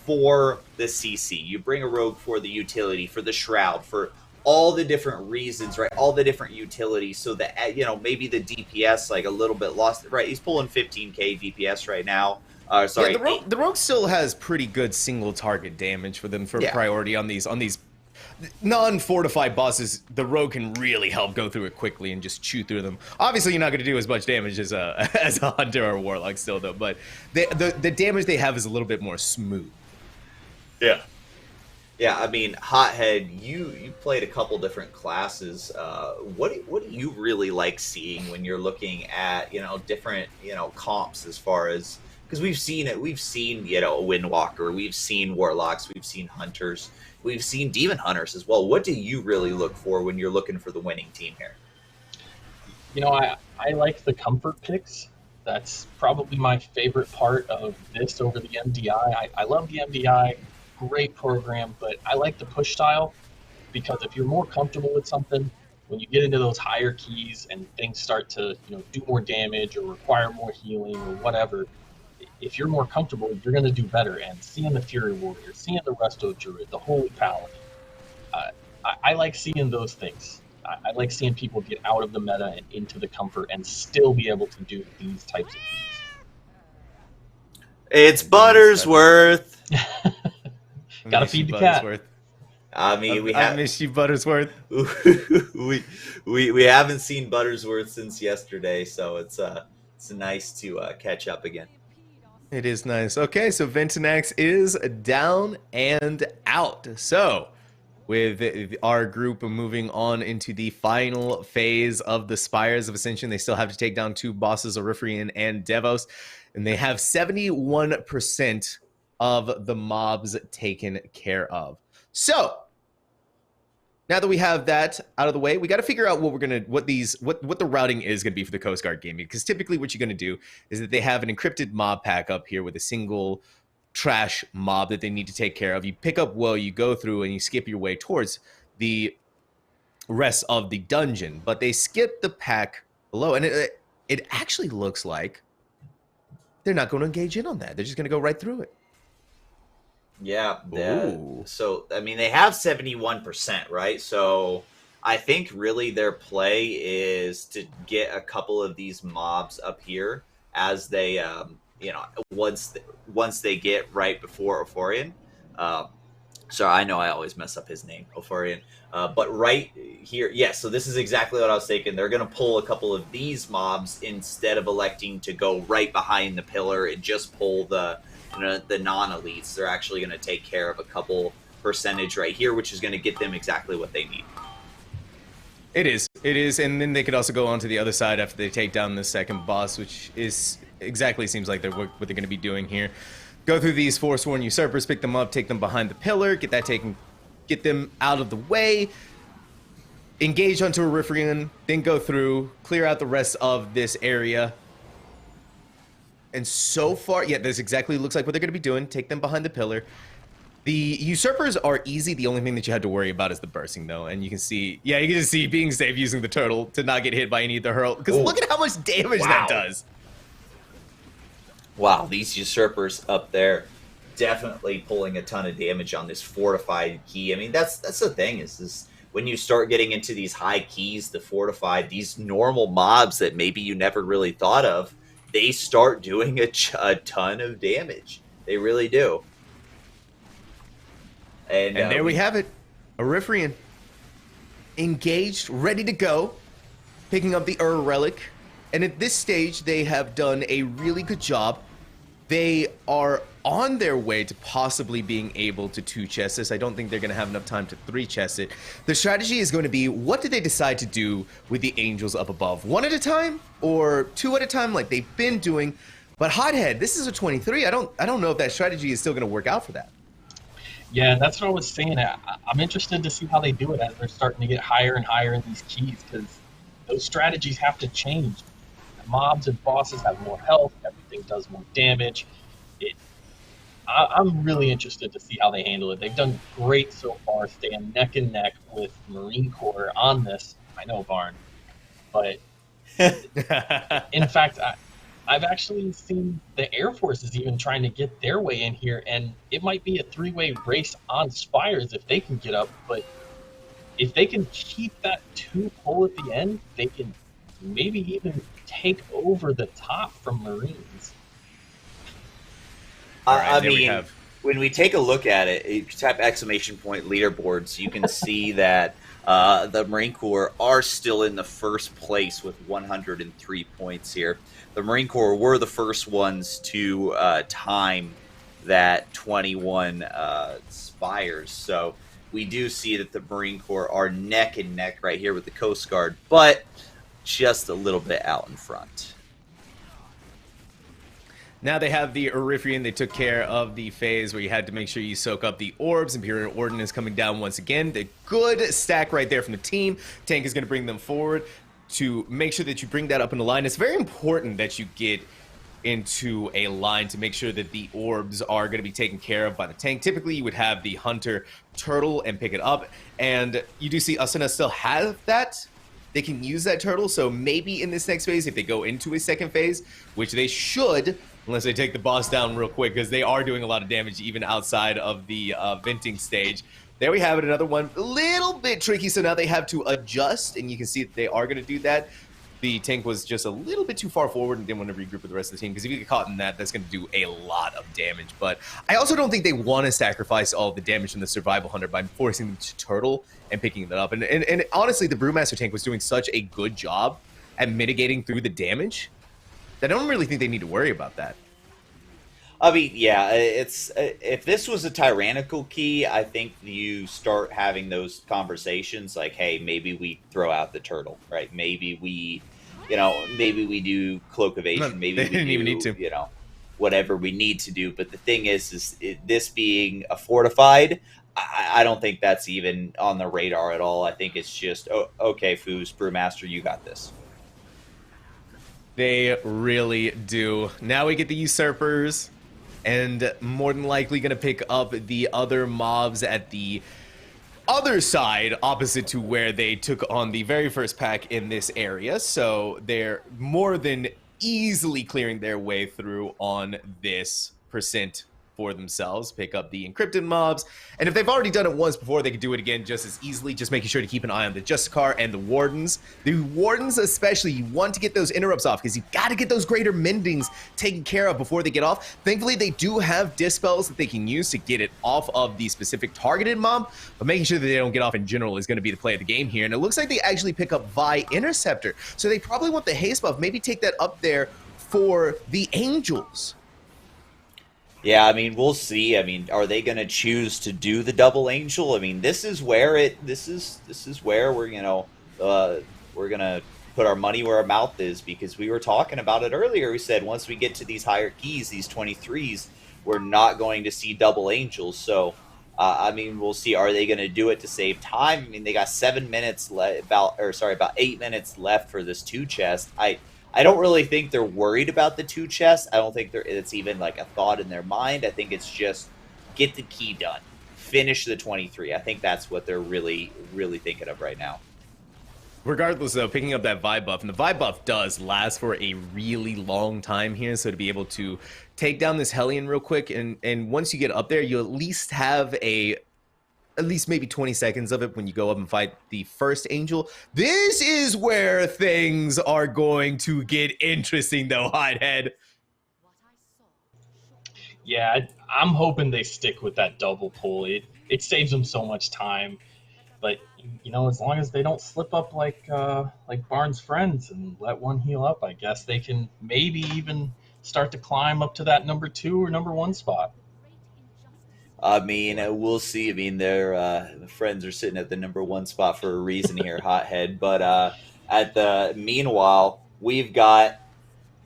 for the CC. You bring a rogue for the utility, for the shroud, for all the different reasons, right? All the different utilities, so that, maybe the DPS, like, a little bit lost, right? He's pulling 15k DPS right now. Sorry. Yeah, the rogue still has pretty good single target damage for them for priority on these non-fortified bosses. The rogue can really help go through it quickly and just chew through them. Obviously, you're not going to do as much damage as a hunter or a warlock still, though, but the damage they have is a little bit more smooth. Yeah. Yeah, I mean, Hothead, you played a couple different classes. What do you really like seeing when you're looking at different comps, as far as, because we've seen Windwalker, we've seen Warlocks, we've seen Hunters, we've seen Demon Hunters as well. What do you really look for when you're looking for the winning team here? I like the comfort picks. That's probably my favorite part of this over the MDI. I love the MDI. Great program, but I like the push style, because if you're more comfortable with something, when you get into those higher keys and things start to do more damage or require more healing or whatever, if you're more comfortable, you're going to do better. And seeing the Fury Warrior, seeing the Resto Druid, the Holy Paladin, I like seeing those things. I like seeing people get out of the meta and into the comfort and still be able to do these types of things. It's Buttersworth. Gotta feed the cat. I mean, I miss you, Buttersworth. we haven't seen Buttersworth since yesterday, so it's nice to catch up again. It is nice. Okay, so Ventinax is down and out. So, with our group moving on into the final phase of the Spires of Ascension, they still have to take down 2 bosses, Orifrian and Devos, and they have 71% of the mobs taken care of. So, now that we have that out of the way, we got to figure out what the routing is going to be for the Coast Guard game, because typically what you're going to do is that they have an encrypted mob pack up here with a single trash mob that they need to take care of. You pick up you go through and you skip your way towards the rest of the dungeon, but they skip the pack below, and it actually looks like they're not going to engage in on that. They're just going to go right through it. Yeah. So, I mean, they have 71%, right? So I think really their play is to get a couple of these mobs up here as they, once they get right before Ophorian. So I know I always mess up his name, Ophorian. But right here, yes, so this is exactly what I was thinking. They're going to pull a couple of these mobs instead of electing to go right behind the pillar and just pull the non-elites. They're actually going to take care of a couple percentage right here, which is going to get them exactly what they need. It is, and then they could also go on to the other side after they take down the second boss, which is exactly seems like what they're going to be doing here. Go through these Forsworn Usurpers, pick them up, take them behind the pillar, get them out of the way, engage onto Orifrian, then go through, clear out the rest of this area. And so far, yeah, this exactly looks like what they're going to be doing. Take them behind the pillar. The Usurpers are easy. The only thing that you had to worry about is the bursting, though. And you can see, you can just see being safe using the turtle to not get hit by any of the hurl. Because look at how much damage that does. Wow, these Usurpers up there definitely pulling a ton of damage on this fortified key. I mean, that's the thing is when you start getting into these high keys, the fortified, these normal mobs that maybe you never really thought of, they start doing a ton of damage. They really do. And there we have it. Orifrian. Engaged, ready to go. Picking up the Relic. And at this stage, they have done a really good job. They are on their way to possibly being able to 2-chest this. I don't think they're going to have enough time to 3-chest it. The strategy is going to be, what did they decide to do with the angels up above? 1 at a time or 2 at a time like they've been doing? But Hothead, this is a 23. I don't know if that strategy is still going to work out for that. Yeah, that's what I was saying. I'm interested to see how they do it as they're starting to get higher and higher in these keys, because those strategies have to change. Mobs and bosses have more health, everything does more damage. I'm really interested to see how they handle it. They've done great so far, staying neck and neck with Marine Corps on this. I know, Barn. But in fact, I've actually seen the Air Force is even trying to get their way in here, and it might be a 3-way race on Spires if they can get up. But if they can keep that 2 pull at the end, they can maybe even take over the top from Marines. I mean, when we take a look at it, if you type exclamation point leaderboards, you can see that the Marine Corps are still in the first place with 103 points here. The Marine Corps were the first ones to time that 21 Spires. So we do see that the Marine Corps are neck and neck right here with the Coast Guard, but just a little bit out in front. Now they have the Orifrian. They took care of the phase where you had to make sure you soak up the orbs. Imperial Ordnance coming down once again. The good stack right there from the team. Tank is going to bring them forward to make sure that you bring that up in the line. It's very important that you get into a line to make sure that the orbs are going to be taken care of by the tank. Typically, you would have the Hunter turtle and pick it up. And you do see Asuna still have that. They can use that turtle. So maybe in this next phase, if they go into a second phase, which they should, unless they take the boss down real quick, because they are doing a lot of damage even outside of the venting stage, there we have it, another one. A little bit tricky, so now they have to adjust, and you can see that they are going to do that. The tank was just a little bit too far forward and didn't want to regroup with the rest of the team, because if you get caught in that, that's going to do a lot of damage. But I also don't think they want to sacrifice all the damage from the Survival Hunter by forcing them to turtle and picking that up. And honestly, the Brewmaster tank was doing such a good job at mitigating through the damage that I don't really think they need to worry about that. I mean, yeah, it's if this was a tyrannical key, I think you start having those conversations like, hey, maybe we throw out the turtle, right? Maybe we, maybe we do cloak evasion. Maybe they we didn't do, even need to. Whatever we need to do. But the thing is this being a fortified, I don't think that's even on the radar at all. I think it's just, okay, Foos, Brewmaster, you got this. They really do. Now we get the Usurpers, and more than likely going to pick up the other mobs at the other side, opposite to where they took on the very first pack in this area. So they're more than easily clearing their way through on this percent for themselves, pick up the encrypted mobs, and if they've already done it once before, they can do it again just as easily, just making sure to keep an eye on the Justicar and the Wardens. The Wardens especially, you want to get those interrupts off, because you got to get those greater mendings taken care of before they get off. Thankfully, they do have dispels that they can use to get it off of the specific targeted mob, but making sure that they don't get off in general is going to be the play of the game here, and it looks like they actually pick up Vi Interceptor, so they probably want the haste buff, maybe take that up there for the Angels. Yeah, I mean, we'll see. I mean, are they going to choose to do the double angel? I mean, this is where we're we're going to put our money where our mouth is, because we were talking about it earlier. We said once we get to these higher keys, these 23s, we're not going to see double angels. So, I mean, we'll see. Are they going to do it to save time? I mean, they got 7 minutes about 8 minutes left for this 2 chest. I don't really think they're worried about the 2 chests. I don't think it's even like a thought in their mind. I think it's just get the key done, finish the 23. I think that's what they're really, really thinking of right now. Regardless, though, picking up that vibe buff, and the vibe buff does last for a really long time here, so to be able to take down this Hellion real quick, and once you get up there, you at least have at least maybe 20 seconds of it when you go up and fight the first angel. This is where things are going to get interesting, though, Hothead. Yeah, I'm hoping they stick with that double pull. It saves them so much time. But, as long as they don't slip up like Barnes' friends and let one heal up, I guess they can maybe even start to climb up to that number 2 or number 1 spot. I mean, we'll see. I mean, their friends are sitting at the number 1 spot for a reason here, Hothead. But meanwhile, we've got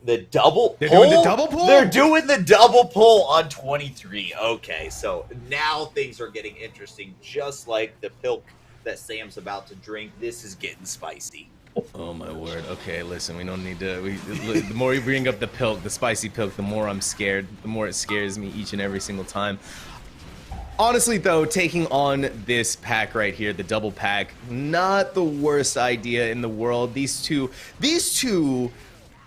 the double pull. They're doing the double pull? They're doing the double pull on 23. Okay, so now things are getting interesting. Just like the pilk that Sam's about to drink, this is getting spicy. Oh my word. Okay, listen, we don't need to. The more you bring up the pilk, the spicy pilk, the more I'm scared. The more it scares me each and every single time. Honestly, though, taking on this pack right here, the double pack, not the worst idea in the world. These two,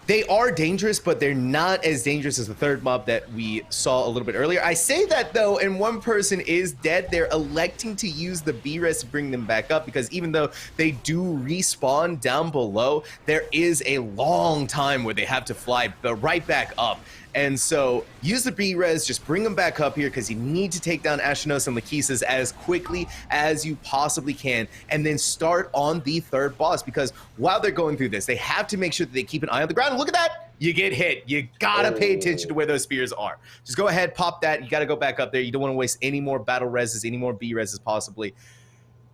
they are dangerous, but they're not as dangerous as the third mob that we saw a little bit earlier. I say that, though, and one person is dead. They're electing to use the B-Res to bring them back up, because even though they do respawn down below, there is a long time where they have to fly right back up. And so use the B-Res, just bring them back up here, because you need to take down Ashinos and Lachesis as quickly as you possibly can, and then start on the third boss, because while they're going through this, they have to make sure that they keep an eye on the ground. And look at that! You get hit. You gotta pay attention to where those spears are. Just go ahead, pop that. You gotta go back up there. You don't want to waste any more battle reses, any more B-Reses possibly.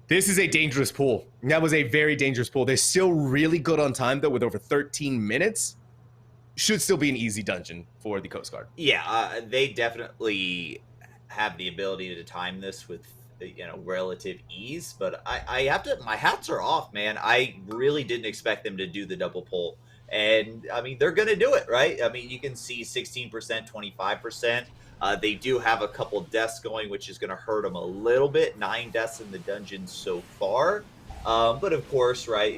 This is a dangerous pull. That was a very dangerous pull. They're still really good on time, though, with over 13 minutes. Should still be an easy dungeon for the Coast Guard. Yeah, they definitely have the ability to time this with relative ease, but I have to, my hats are off, man. I really didn't expect them to do the double pull, and I mean, they're gonna do it, right? I mean, you can see 16%, 25%. They do have a couple deaths going, which is gonna hurt them a little bit. 9 deaths in the dungeon so far. But of course, right,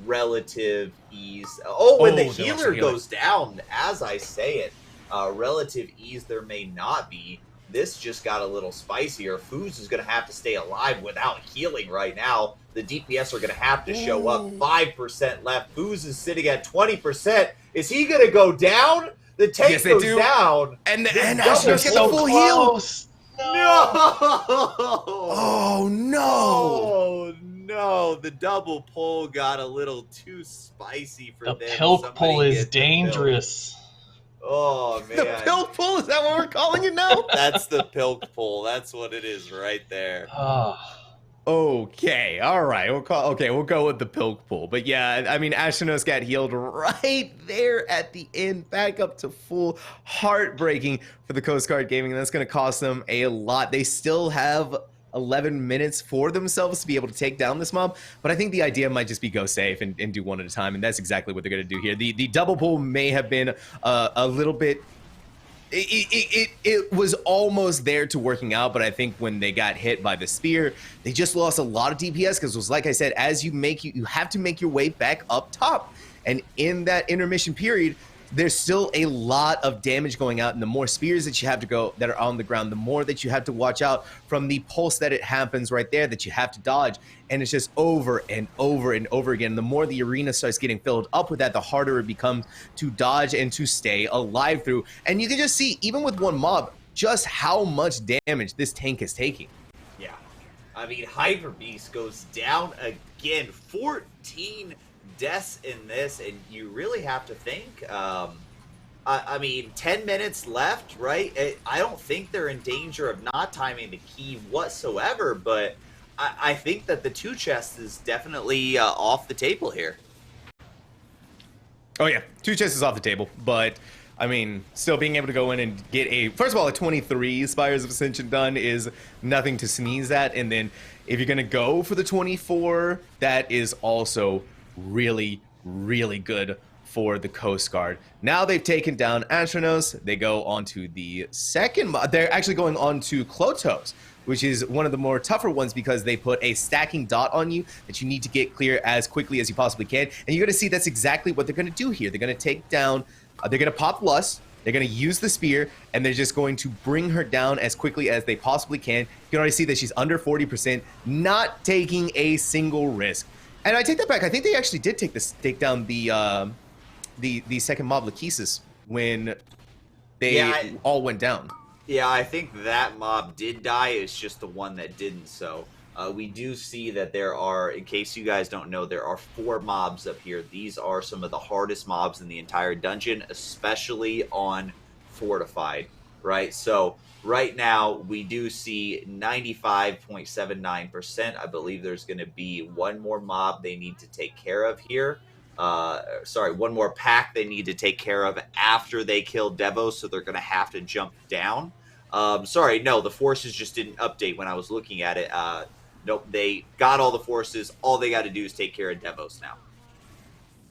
relative ease. When the healer goes down, as I say it, relative ease there may not be. this just got a little spicier. Foos is going to have to stay alive without healing right now. The DPS are going to have to show up. 5% left. Foos is sitting at 20%. Is he going to go down? The tank goes down. And Astros get the full heal. No! Oh, no. Oh, no. The double pull got a little too spicy for them. The pilk pull is dangerous. Oh, man. The pilk pull? Is that what we're calling it now? That's the pilk pull. That's what it is right there. Okay, all right. We'll go with the pilk pull. But yeah, I mean, Astronos got healed right there at the end, back up to full. Heartbreaking for the Coast Guard Gaming. That's going to cost them a lot. They still have 11 minutes for themselves to be able to take down this mob, but I think the idea might just be go safe and do one at a time, and that's exactly what they're going to do here. The double pull may have been a little bit. It was almost there to working out, but I think when they got hit by the spear, they just lost a lot of DPS because it was, like I said, as you have to make your way back up top, and in that intermission period, there's still a lot of damage going out, and the more spears that you have to go that are on the ground, the more that you have to watch out from the pulse that it happens right there that you have to dodge, and it's just over and over and over again. The more the arena starts getting filled up with that, the harder it becomes to dodge and to stay alive through. And you can just see, even with one mob, just how much damage this tank is taking. Yeah, I mean, Hyper Beast goes down again, 14 deaths in this, and you really have to think, I mean, 10 minutes left, right? I don't think they're in danger of not timing the key whatsoever, but I think that the 2 chests is definitely off the table here. Oh yeah, 2 chests is off the table, but I mean, still being able to go in and get first of all, a 23 Spires of Ascension done is nothing to sneeze at, and then if you're gonna go for the 24, that is also really, really good for the Coast Guard. Now they've taken down Astronos. They go on to the second mob. They're actually going on to Klotos, which is one of the more tougher ones because they put a stacking dot on you that you need to get clear as quickly as you possibly can. And you're going to see that's exactly what they're going to do here. They're going to take down, they're going to pop Lust, they're going to use the spear, and they're just going to bring her down as quickly as they possibly can. You can already see that she's under 40%, not taking a single risk. And I take that back. I think they actually did take down the second mob Lachesis when they all went down. Yeah, I think that mob did die. It's just the one that didn't. So we do see that there are, in case you guys don't know, there are 4 mobs up here. These are some of the hardest mobs in the entire dungeon, especially on Fortified, right? So right now, we do see 95.79%. I believe there's going to be one more mob they need to take care of here. One more pack they need to take care of after they kill Devos, so they're going to have to jump down. The forces just didn't update when I was looking at it. Nope, they got all the forces. All they got to do is take care of Devos now.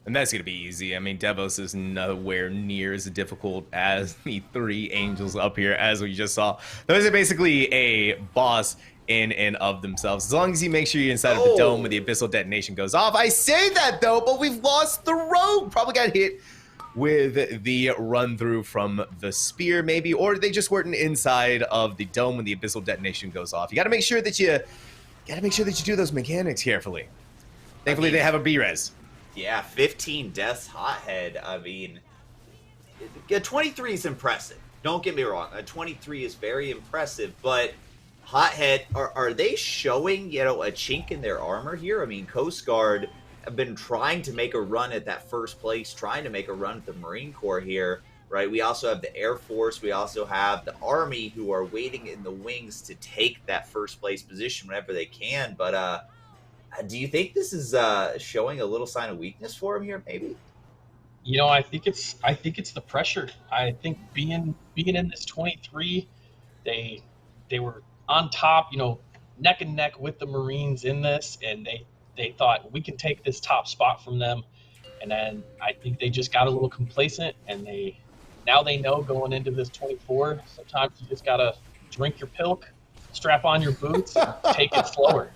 And that's going to be easy. I mean, Devos is nowhere near as difficult as the 3 angels up here, as we just saw. Those are basically a boss in and of themselves. As long as you make sure you're inside of the dome when the abyssal detonation goes off. I say that, though, but we've lost the rogue. Probably got hit with the run-through from the spear, maybe. Or they just weren't inside of the dome when the abyssal detonation goes off. You got to make sure that you do those mechanics carefully. Thankfully, they have a B-res. Yeah, 15 deaths, Hothead. I mean, a 23 is impressive. Don't get me wrong. A 23 is very impressive, but Hothead, are they showing, a chink in their armor here? I mean, Coast Guard have been trying to make a run at that first place, trying to make a run at the Marine Corps here, right? We also have the Air Force. We also have the Army, who are waiting in the wings to take that first place position whenever they can, but do you think this is showing a little sign of weakness for him here, maybe? I think it's the pressure. I think being in this 23, they were on top, neck and neck with the Marines in this, and they thought we can take this top spot from them. And then I think they just got a little complacent, and now they know going into this 24, sometimes you just gotta drink your pilk, strap on your boots, and take it slower.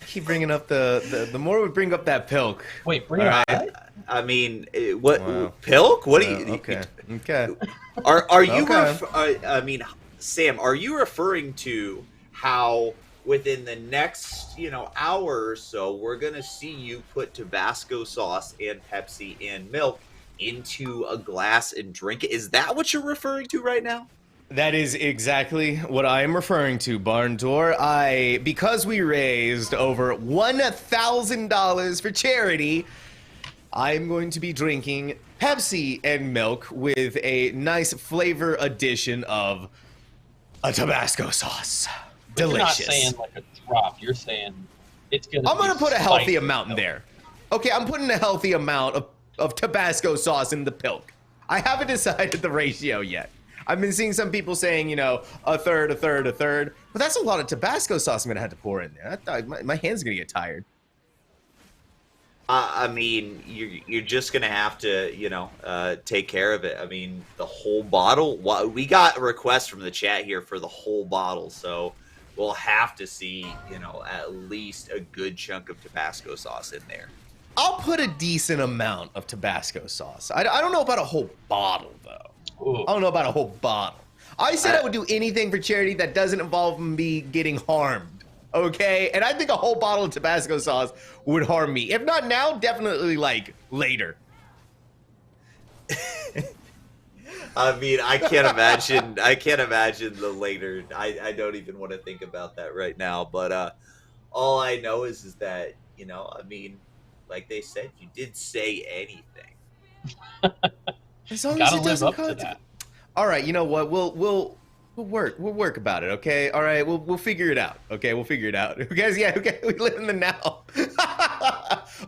Keep bringing up the more we bring up that pilk. Wait, bring it up. I mean, what pilk? What do you? Okay. Are you? Okay. I mean, Sam, are you referring to how within the next, hour or so, we're going to see you put Tabasco sauce and Pepsi and milk into a glass and drink it? Is that what you're referring to right now? That is exactly what I am referring to, Barn Door. Because we raised over $1,000 for charity, I'm going to be drinking Pepsi and milk with a nice flavor addition of a Tabasco sauce. But Delicious. You're not saying like a drop. You're saying it's gonna. I'm gonna put a healthy spicy amount in milk. there. Okay, I'm putting a healthy amount of Tabasco sauce in the pilk. I haven't decided the ratio yet. I've been seeing some people saying, a third, a third, a third. But that's a lot of Tabasco sauce I'm gonna have to pour in there. I thought my hands are gonna get tired. I mean, you're just gonna have to, take care of it. I mean, the whole bottle. We got a request from the chat here for the whole bottle, so we'll have to see, at least a good chunk of Tabasco sauce in there. I'll put a decent amount of Tabasco sauce. I don't know about a whole bottle though. Ooh. I don't know about a whole bottle. I said I would do anything for charity that doesn't involve me getting harmed. Okay, and I think a whole bottle of Tabasco sauce would harm me. If not now, definitely like later. I mean, I can't imagine. I can't imagine the later. I don't even want to think about that right now. But all I know is that I mean, like they said, you did say anything. As long as Gotta it live doesn't up to cut. that. All right, you know what? We'll work about it. Okay. All right. We'll figure it out. Okay. We'll figure it out. Guys, yeah. Okay. We live in the now.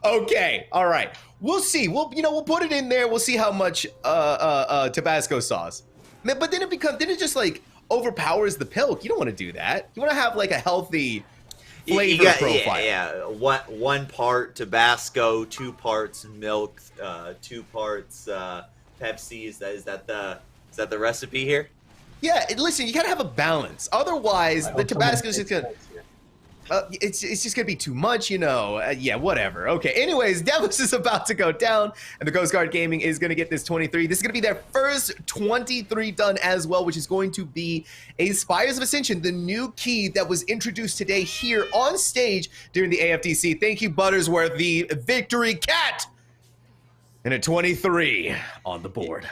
Okay. All right. We'll see. We'll put it in there. We'll see how much Tabasco sauce. But then it just like overpowers the pilk. You don't want to do that. You want to have like a healthy flavor profile. Yeah. One part Tabasco, 2 parts milk, 2 parts Pepsi. Is that the recipe here? Yeah, listen, you gotta have a balance. Otherwise, the Tabasco is just gonna. It's just gonna be too much, yeah, whatever. Okay. Anyways, Devils is about to go down, and the Coast Guard Gaming is gonna get this 23. This is gonna be their first 23 done as well, which is going to be a Spires of Ascension, the new key that was introduced today here on stage during the AFDC. Thank you, Buttersworth, the victory cat, and a 23 on the board.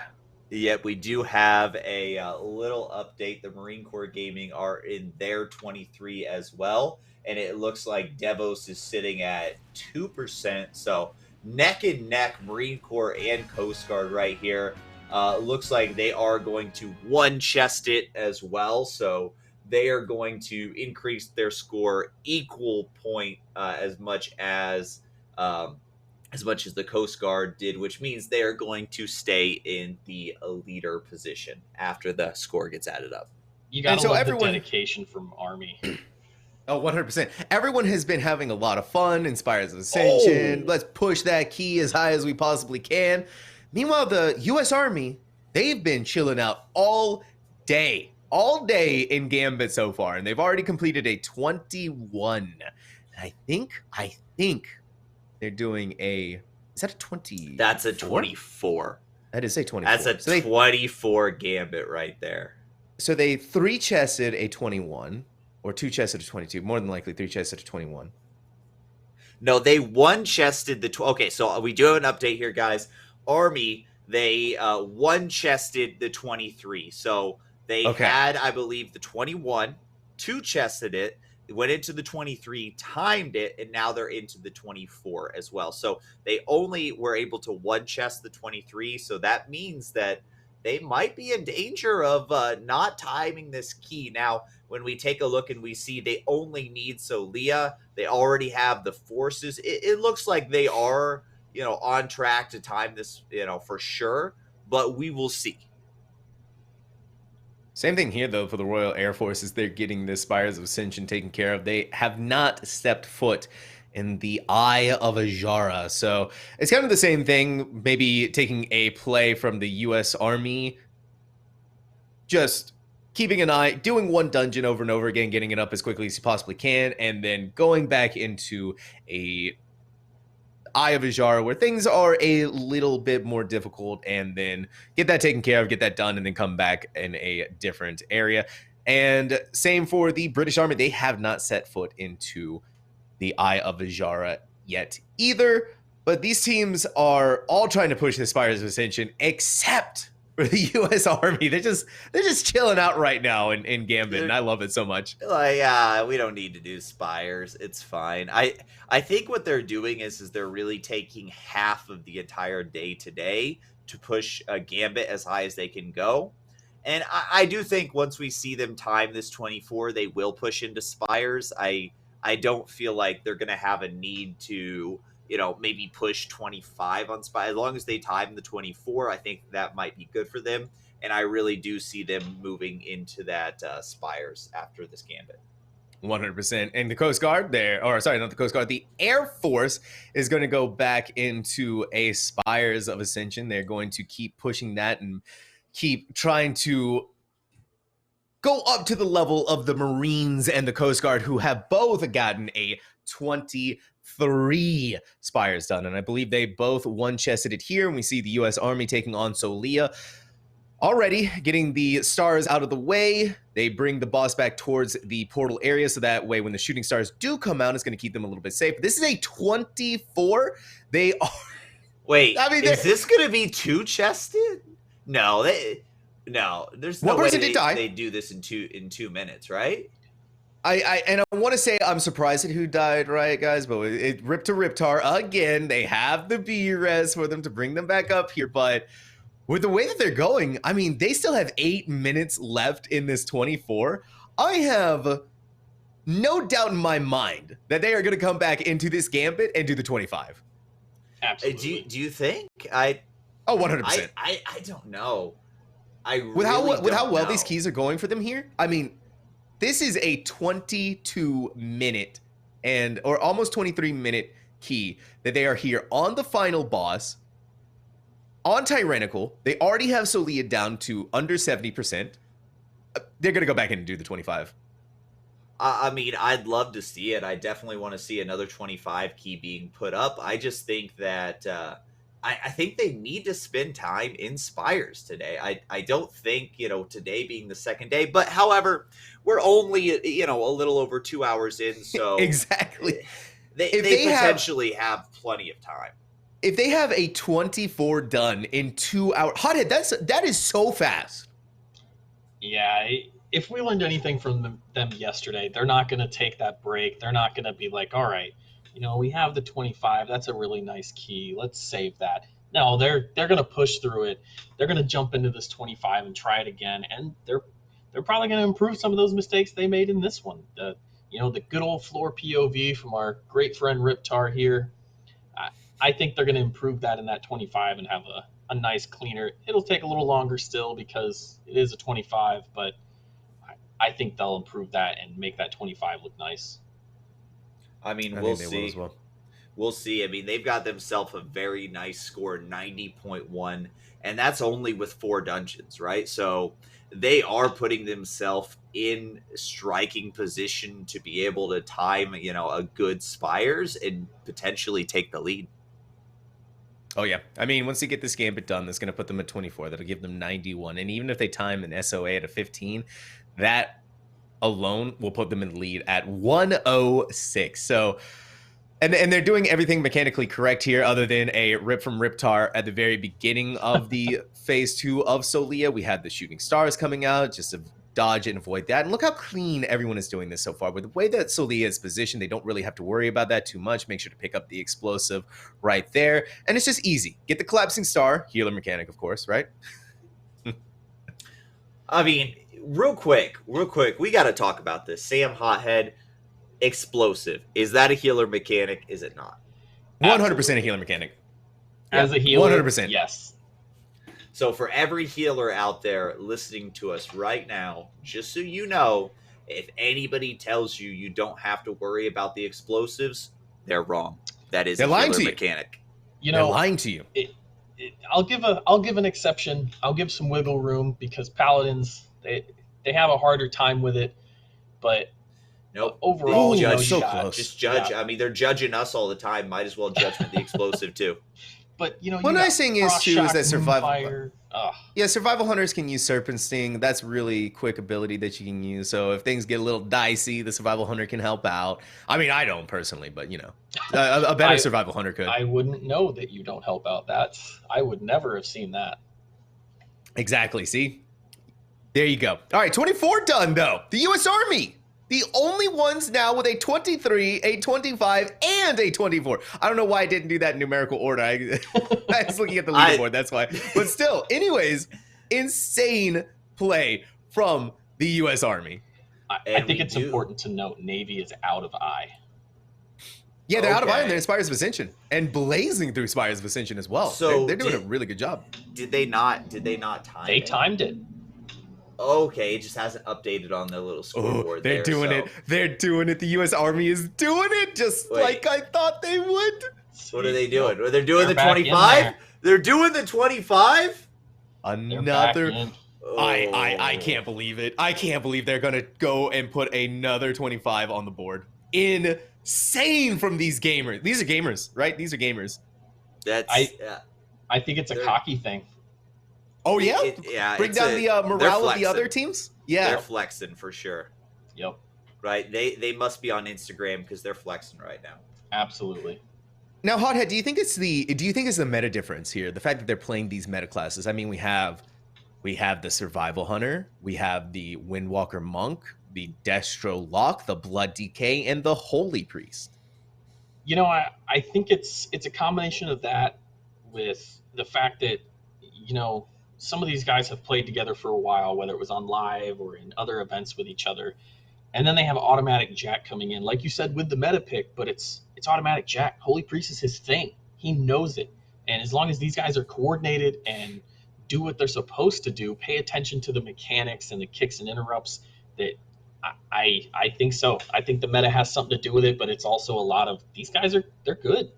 Yep, we do have a little update. The Marine Corps Gaming are in their 23 as well, and it looks like Devos is sitting at 2%. So neck and neck, Marine Corps and Coast Guard right here. Looks like they are going to one-chest it as well. So they are going to increase their score equal point as much as the Coast Guard did, which means they are going to stay in the leader position after the score gets added up. You gotta love the dedication from Army. Oh, 100%. Everyone has been having a lot of fun, Inspires of Ascension. Let's push that key as high as we possibly can. Meanwhile, the U.S. Army, they've been chilling out all day in Gambit so far, and they've already completed a 21. I think they're doing is that a 20? That's a 24. That is a 24. That's a 24 Gambit right there. So they 3-chested a 21, or 2-chested a 22. More than likely 3-chested a 21. No, they one-chested the... Okay, so we do have an update here, guys. Army, they one-chested the 23. So they had, I believe, the 21, 2-chested it, went into the 23, timed it, and now they're into the 24 as well. So they only were able to one-chest the 23, so that means that they might be in danger of not timing this key. Now, when we take a look and we see they only need Solia, they already have the forces. It looks like they are, on track to time this, for sure, but we will see. Same thing here, though, for the Royal Air Force, is they're getting the Spires of Ascension taken care of. They have not stepped foot in the Eye of Ajara. So it's kind of the same thing, maybe taking a play from the U.S. Army, just keeping an eye, doing one dungeon over and over again, getting it up as quickly as you possibly can, and then going back into a Eye of Ajara where things are a little bit more difficult, and then get that taken care of, get that done, and then come back in a different area. And same for the British Army. They have not set foot into the Eye of Ajara yet either. But these teams are all trying to push the Spires of Ascension, except for the U.S. Army. They're just chilling out right now in Gambit, and I love it so much. Like, we don't need to do Spires. It's fine. I think what they're doing is they're really taking half of the entire day today to push a Gambit as high as they can go. And I do think once we see them time this 24, they will push into Spires. I don't feel like they're going to have a need to, maybe push 25 on Spires. As long as they time the 24, I think that might be good for them. And I really do see them moving into that Spires after this Gambit. 100%. And the Coast Guard not the Coast Guard, the Air Force is going to go back into a Spires of Ascension. They're going to keep pushing that and keep trying to go up to the level of the Marines and the Coast Guard, who have both gotten a 23 Spires done. And I believe they both one-chested it here. And we see the U.S. Army taking on Solia. Already getting the stars out of the way, they bring the boss back towards the portal area, so that way when the shooting stars do come out, it's going to keep them a little bit safe. This is a 24. They are... Wait, is this going to be two-chested? No, there's no way they do this in 2 minutes, right? I want to say I'm surprised at who died, right, guys? But it ripped to Riptar again. They have the B-res for them to bring them back up here, but with the way that they're going, I mean, they still have 8 minutes left in this 24. I have no doubt in my mind that they are going to come back into this Gambit and do the 25. Absolutely. Do you think? 100%. I don't know. With how well these keys are going for them here, I mean, this is a 22-minute or almost 23-minute key that they are here on the final boss. On Tyrannical, they already have Solia down to under 70%. They're going to go back in and do the 25. I mean, I'd love to see it. I definitely want to see another 25 key being put up. I just think that I think they need to spend time in Spires today. I don't think, today being the second day. But, however, we're only, a little over 2 hours in. So exactly. They potentially have plenty of time. If they have a 24 done in 2 hours, Hothead, that is so fast. Yeah, if we learned anything from them yesterday, they're not going to take that break. They're not going to be like, all right, we have the 25. That's a really nice key. Let's save that. No, they're going to push through it. They're going to jump into this 25 and try it again, and they're probably going to improve some of those mistakes they made in this one. The good old floor POV from our great friend Riptar here. I think they're going to improve that in that 25 and have a nice cleaner. It'll take a little longer still because it is a 25, but I think they'll improve that and make that 25 look nice. I mean, we'll see. We'll see. I mean, they've got themselves a very nice score, 90.1, and that's only with 4 dungeons, right? So they are putting themselves in striking position to be able to time, a good Spires and potentially take the lead. Oh, yeah. I mean, once they get this Gambit done, that's going to put them at 24. That'll give them 91. And even if they time an SOA at a 15, that alone will put them in the lead at 106. So, and they're doing everything mechanically correct here, other than a rip from Riptar at the very beginning of the phase 2 of Solia. We had the shooting stars coming out just to dodge it and avoid that. And look how clean everyone is doing this so far. With the way that Solia is positioned, they don't really have to worry about that too much. Make sure to pick up the explosive right there. And it's just easy. Get the collapsing star, healer mechanic, of course, right? I mean, real quick, we got to talk about this. Sam Hothead, explosive. Is that a healer mechanic? Is it not? 100% a healer mechanic. As a healer, 100%. Yes. So for every healer out there listening to us right now, just so you know, if anybody tells you you don't have to worry about the explosives, they're wrong. That is a healer mechanic. They're lying to you. I'll give an exception. I'll give some wiggle room because paladins they have a harder time with it, but nope. Overall, judge, so close. Just judge. Yeah. I mean, they're judging us all the time. Might as well judge with the explosive too. But you know, One you got nice thing is Frost too is Shock, that survival. Moonfire. Ugh. Yeah, survival hunters can use Serpent Sting. That's really quick ability that you can use. So if things get a little dicey, the survival hunter can help out. I mean, I don't personally, but you know, a better survival hunter could. I wouldn't know that you don't help out. I would never have seen that. Exactly. See, there you go. All right, 24 done though. The U.S. Army, the only ones now with a 23, a 25, and a 24. I don't know why I didn't do that in numerical order. I was looking at the leaderboard. That's why. But still, anyways, insane play from the U.S. Army. I think it's important to note Navy is out of eye. Yeah, they're out of eye and they're in Spires of Ascension and blazing through Spires of Ascension as well. So they're doing a really good job. Did they not time They timed it. Okay, it just hasn't updated on their little scoreboard. They're doing it. They're doing it. The U.S. Army is doing it just like I thought they would. What are they doing? They're doing the 25? They're doing the 25? Another. I can't believe it. I can't believe they're going to go and put another 25 on the board. Insane from these gamers. These are gamers, right? These are gamers. I think it's a cocky thing. Oh, yeah? Bring down the morale of the other teams? Yeah. They're flexing for sure. Yep. Right? They must be on Instagram because they're flexing right now. Absolutely. Now, Hothead, do you think it's the meta difference here? The fact that they're playing these meta classes. I mean, we have the Survival Hunter, we have the Windwalker Monk, the Destro Lock, the Blood DK, and the Holy Priest. You know, I think it's a combination of that with the fact that, you know, some of these guys have played together for a while, whether it was on live or in other events with each other. And then they have automatic Jack coming in, like you said, with the meta pick, but it's automatic Jack. Holy Priest is his thing. He knows it. And as long as these guys are coordinated and do what they're supposed to do, pay attention to the mechanics and the kicks and interrupts, that I think so. I think the meta has something to do with it, but it's also a lot of these guys they're good.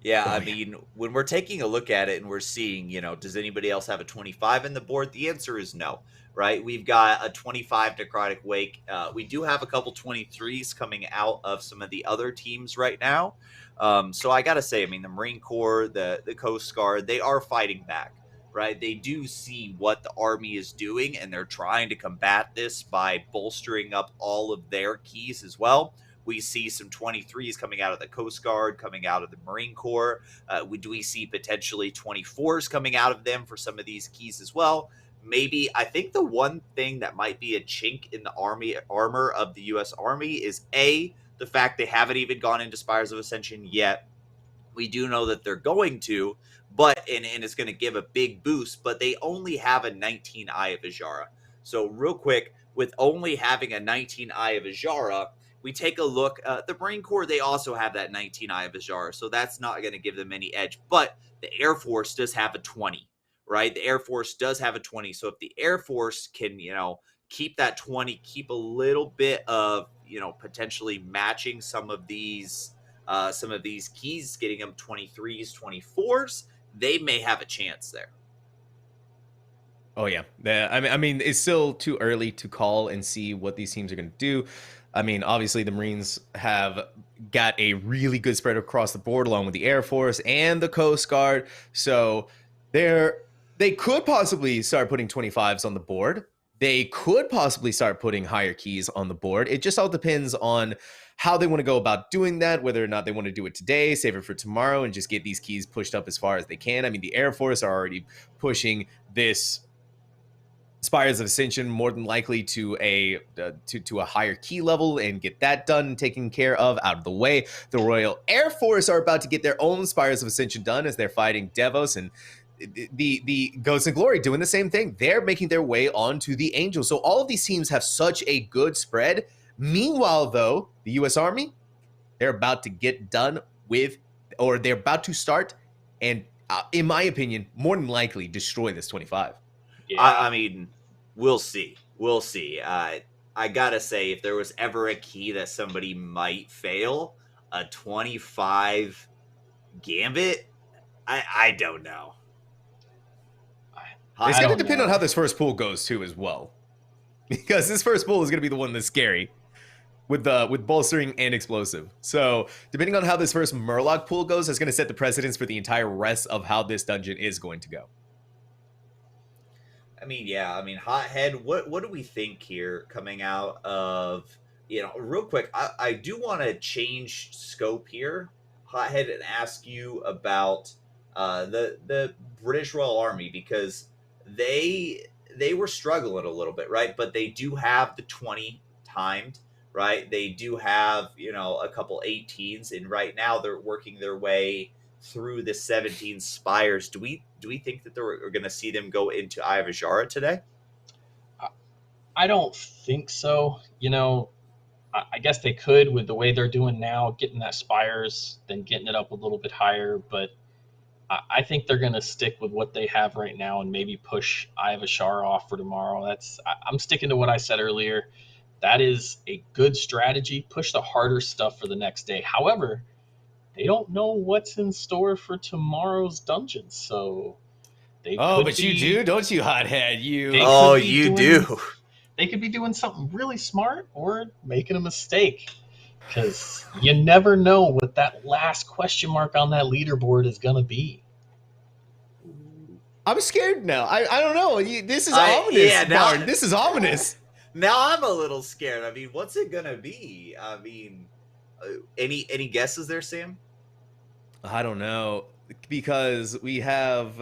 Yeah, I mean, when we're taking a look at it and we're seeing, you know, does anybody else have a 25 in the board? The answer is no, right? We've got a 25 Necrotic Wake. We do have a couple 23s coming out of some of the other teams right now. So I got to say, I mean, the Marine Corps, the Coast Guard, they are fighting back, right? They do see what the Army is doing, and they're trying to combat this by bolstering up all of their keys as well. We see some 23s coming out of the Coast Guard, coming out of the Marine Corps. We see potentially 24s coming out of them for some of these keys as well. Maybe, I think the one thing that might be a chink in the Army armor of the U.S. Army is the fact they haven't even gone into Spires of Ascension yet. We do know that they're going to, but and it's going to give a big boost, but they only have a 19 Eye of Ajara. So real quick, with only having a 19 Eye of Ajara, we take a look, the Marine Corps, they also have that 19 Eye of Ajara, so that's not going to give them any edge. But the Air Force does have a 20, right? The Air Force does have a 20. So if the Air Force can, you know, keep that 20, keep a little bit of, you know, potentially matching some of these keys, getting them 23s, 24s, they may have a chance there. Oh, yeah. I mean, it's still too early to call and see what these teams are going to do. I mean, obviously, the Marines have got a really good spread across the board, along with the Air Force and the Coast Guard. So they could possibly start putting 25s on the board. They could possibly start putting higher keys on the board. It just all depends on how they want to go about doing that, whether or not they want to do it today, save it for tomorrow, and just get these keys pushed up as far as they can. I mean, the Air Force are already pushing this Spires of Ascension more than likely to a higher key level and get that done, taken care of, out of the way. The Royal Air Force are about to get their own Spires of Ascension done as they're fighting Devos, and the Ghosts and Glory doing the same thing. They're making their way onto the Angels. So all of these teams have such a good spread. Meanwhile, though, the U.S. Army, they're about to get done with, or they're about to start, and in my opinion, more than likely destroy this 25. Yeah. I mean, we'll see. We'll see. I gotta say, if there was ever a key that somebody might fail, a 25 Gambit, I don't know. It's going to depend on how this first pool goes, too, as well. Because this first pool is going to be the one that's scary. with bolstering and explosive. So depending on how this first Murloc pool goes, is going to set the precedence for the entire rest of how this dungeon is going to go. I mean, yeah. I mean, Hothead. What do we think here coming out of, real quick? I do want to change scope here, Hothead, and ask you about the British Royal Army, because they were struggling a little bit, right? But they do have the 20 timed, right? They do have a couple 18s, and right now they're working their way through the 17 spires. Do we think that we're going to see them go into Eye of Azshara today? I don't think so. I guess they could with the way they're doing now, getting that spires, then getting it up a little bit higher. But I think they're going to stick with what they have right now and maybe push Eye of Azshara off for tomorrow. I'm sticking to what I said earlier. That is a good strategy. Push the harder stuff for the next day. However, they don't know what's in store for tomorrow's dungeon, so they but you do, don't you, Hothead? You do. They could be doing something really smart or making a mistake, because you never know what that last question mark on that leaderboard is going to be. I'm scared now. I don't know. This is ominous. Yeah, this is ominous. Now I'm a little scared. I mean, what's it going to be? I mean, any guesses there, Sam? I don't know, because we have.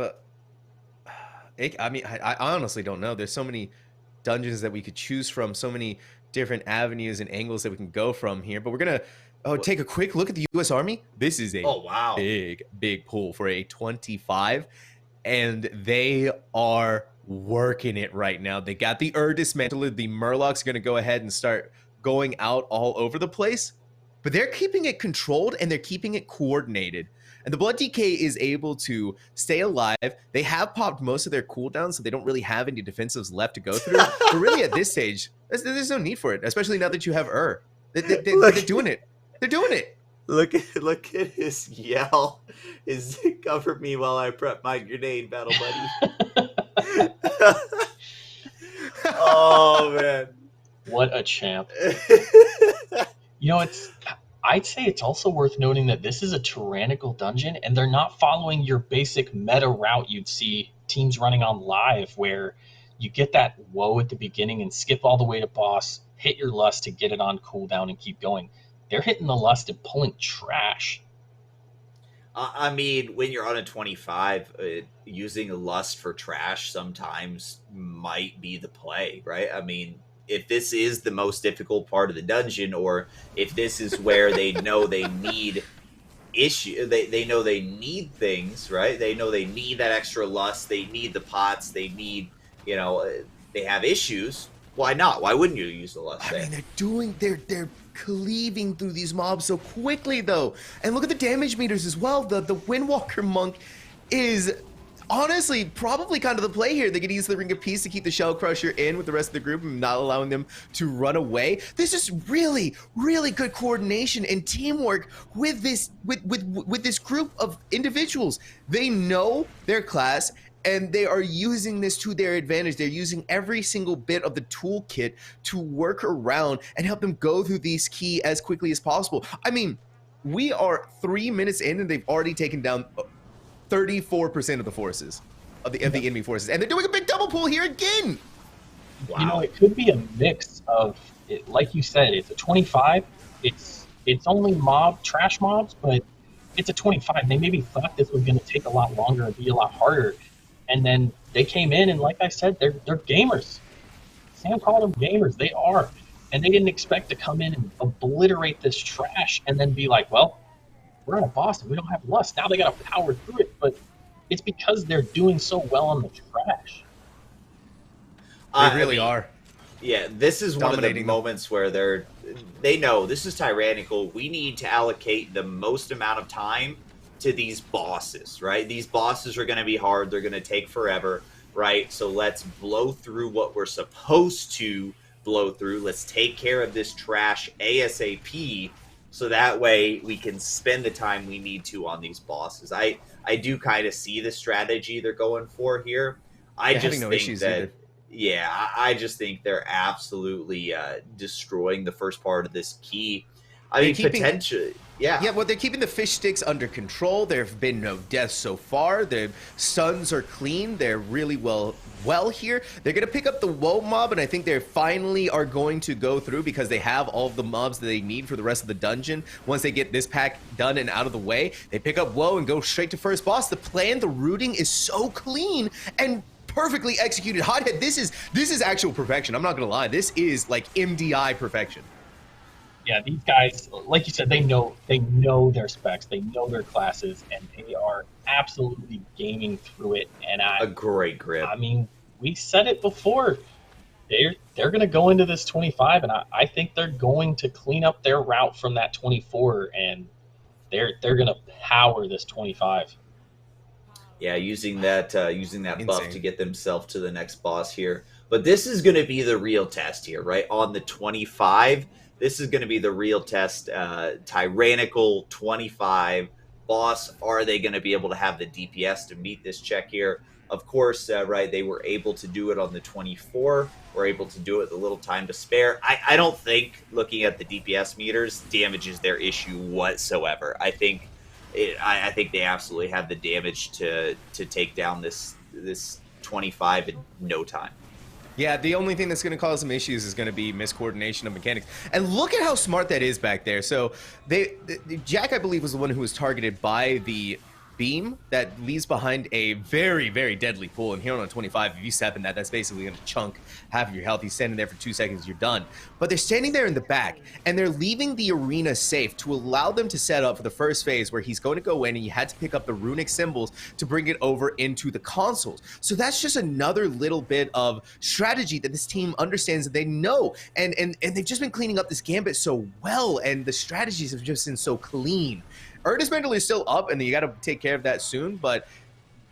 I honestly don't know. There's so many dungeons that we could choose from, so many different avenues and angles that we can go from here. But we're gonna take a quick look at the U.S. Army. This is a big pull for a 25, and they are working it right now. They got the dismantler. The Murlocs are gonna go ahead and start going out all over the place. But they're keeping it controlled and they're keeping it coordinated. And the Blood DK is able to stay alive. They have popped most of their cooldowns, so they don't really have any defensives left to go through. But really, at this stage, there's no need for it, especially now that you have They're doing it. They're doing it. Look at his yell. Is cover me while I prep my grenade, battle buddy. Oh man, what a champ! I'd say it's also worth noting that this is a tyrannical dungeon, and they're not following your basic meta route you'd see teams running on live, where you get that woe at the beginning and skip all the way to boss, hit your lust to get it on cooldown and keep going. They're hitting the lust and pulling trash. I mean, when you're on a 25, using a lust for trash sometimes might be the play, right? I mean, if this is the most difficult part of the dungeon, or if this is where they know they need they know they need things, right? They know they need that extra lust, they need the pots, they need, they have issues. Why not? Why wouldn't you use the lust? I mean, they're cleaving through these mobs so quickly though. And look at the damage meters as well. The Windwalker monk is honestly probably kind of the play here. They could use the Ring of Peace to keep the Shell Crusher in with the rest of the group and not allowing them to run away. This is really, really good coordination and teamwork with this with this group of individuals. They know their class and they are using this to their advantage. They're using every single bit of the toolkit to work around and help them go through these key as quickly as possible. I mean, we are 3 minutes in and they've already taken down 34% of the forces, of the enemy forces. And they're doing a big double pull here again. Wow. It could be a mix of, like you said, it's a 25. It's only trash mobs, but it's a 25. They maybe thought this was going to take a lot longer and be a lot harder. And then they came in, and like I said, they're gamers. Sam called them gamers. They are. And they didn't expect to come in and obliterate this trash and then be like, well, we're on a boss and we don't have lust. Now they got to power through it. But it's because they're doing so well on the trash. They really are. Yeah, this is one of the moments where they know this is tyrannical. We need to allocate the most amount of time to these bosses, right? These bosses are going to be hard. They're going to take forever, right? So let's blow through what we're supposed to blow through. Let's take care of this trash ASAP, so that way we can spend the time we need to on these bosses. I do kind of see the strategy they're going for here. I just think that, Yeah, I just think they're absolutely destroying the first part of this key. I mean, potentially, yeah. Yeah, well, they're keeping the fish sticks under control. There have been no deaths so far. The stuns are clean. They're really well here. They're going to pick up the Woe mob, and I think they finally are going to go through because they have all of the mobs that they need for the rest of the dungeon. Once they get this pack done and out of the way, they pick up Woe and go straight to first boss. The plan, the routing is so clean and perfectly executed. Hothead, this is actual perfection. I'm not going to lie. This is like MDI perfection. Yeah, these guys, like you said, they know their specs, they know their classes, and they are absolutely gaming through it. And a great grip. I mean, we said it before. They're going to go into this 25, and I think they're going to clean up their route from that 24, and they're going to power this 25. Yeah, using that buff to get themselves to the next boss here. But this is going to be the real test here, right? On the 25. This is going to be the real test. Tyrannical 25 boss. Are they going to be able to have the DPS to meet this check here? Of course, right, they were able to do it on the 24. Were able to do it with a little time to spare. I don't think looking at the DPS meters damages their issue whatsoever. I think they absolutely have the damage to take down this 25 in no time. Yeah, the only thing that's going to cause some issues is going to be miscoordination of mechanics. And look at how smart that is back there. So Jack, I believe, was the one who was targeted by the beam that leaves behind a very, very deadly pool. And here on 25, if you step in that, that's basically going to chunk half of your health. He's standing there for 2 seconds, you're done. But they're standing there in the back, and they're leaving the arena safe to allow them to set up for the first phase where he's going to go in, and you had to pick up the runic symbols to bring it over into the consoles. So that's just another little bit of strategy that this team understands that they know. And they've just been cleaning up this gambit so well, and the strategies have just been so clean. Ernest Mendel is still up, and you got to take care of that soon, but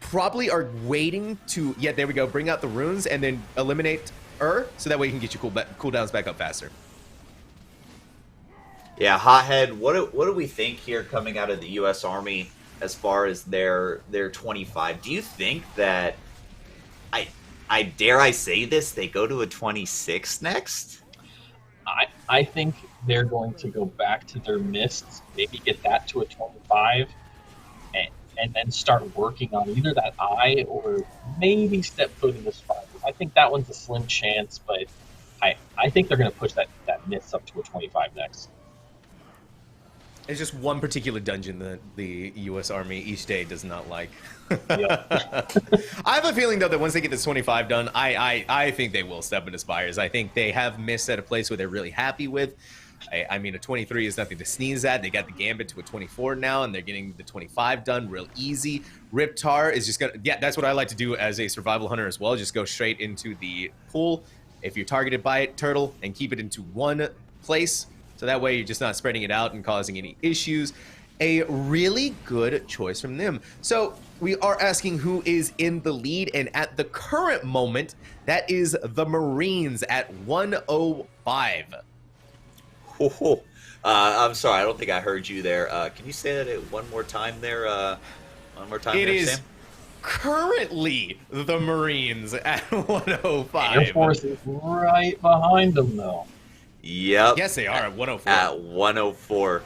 probably are waiting to, yeah, there we go, bring out the runes and then eliminate so that way you can get your cooldowns back up faster. Yeah, Hothead, what do we think here coming out of the U.S. Army as far as their 25? Do you think that, I dare I say this, they go to a 26 next? I think they're going to go back to their mists, maybe get that to a 25, and then start working on either that eye or maybe step foot in the spot. I think that one's a slim chance, but I think they're going to push that mists up to a 25 next. It's just one particular dungeon that the U.S. Army each day does not like. Yep. I have a feeling, though, that once they get this 25 done, I think they will step into Spires. I think they have missed at a place where they're really happy with. I mean, a 23 is nothing to sneeze at. They got the Gambit to a 24 now, and they're getting the 25 done real easy. Riptar is just going to... Yeah, that's what I like to do as a survival hunter as well. Just go straight into the pool if you're targeted by it, turtle, and keep it into one place. So that way you're just not spreading it out and causing any issues. A really good choice from them. So we are asking who is in the lead, and at the current moment, that is the Marines at 105. Oh, I'm sorry, I don't think I heard you there. Can you say that one more time there? It is Sam? Currently the Marines at 105. Air Force is right behind them, though. Yep. Yes, they are at 104. At 104.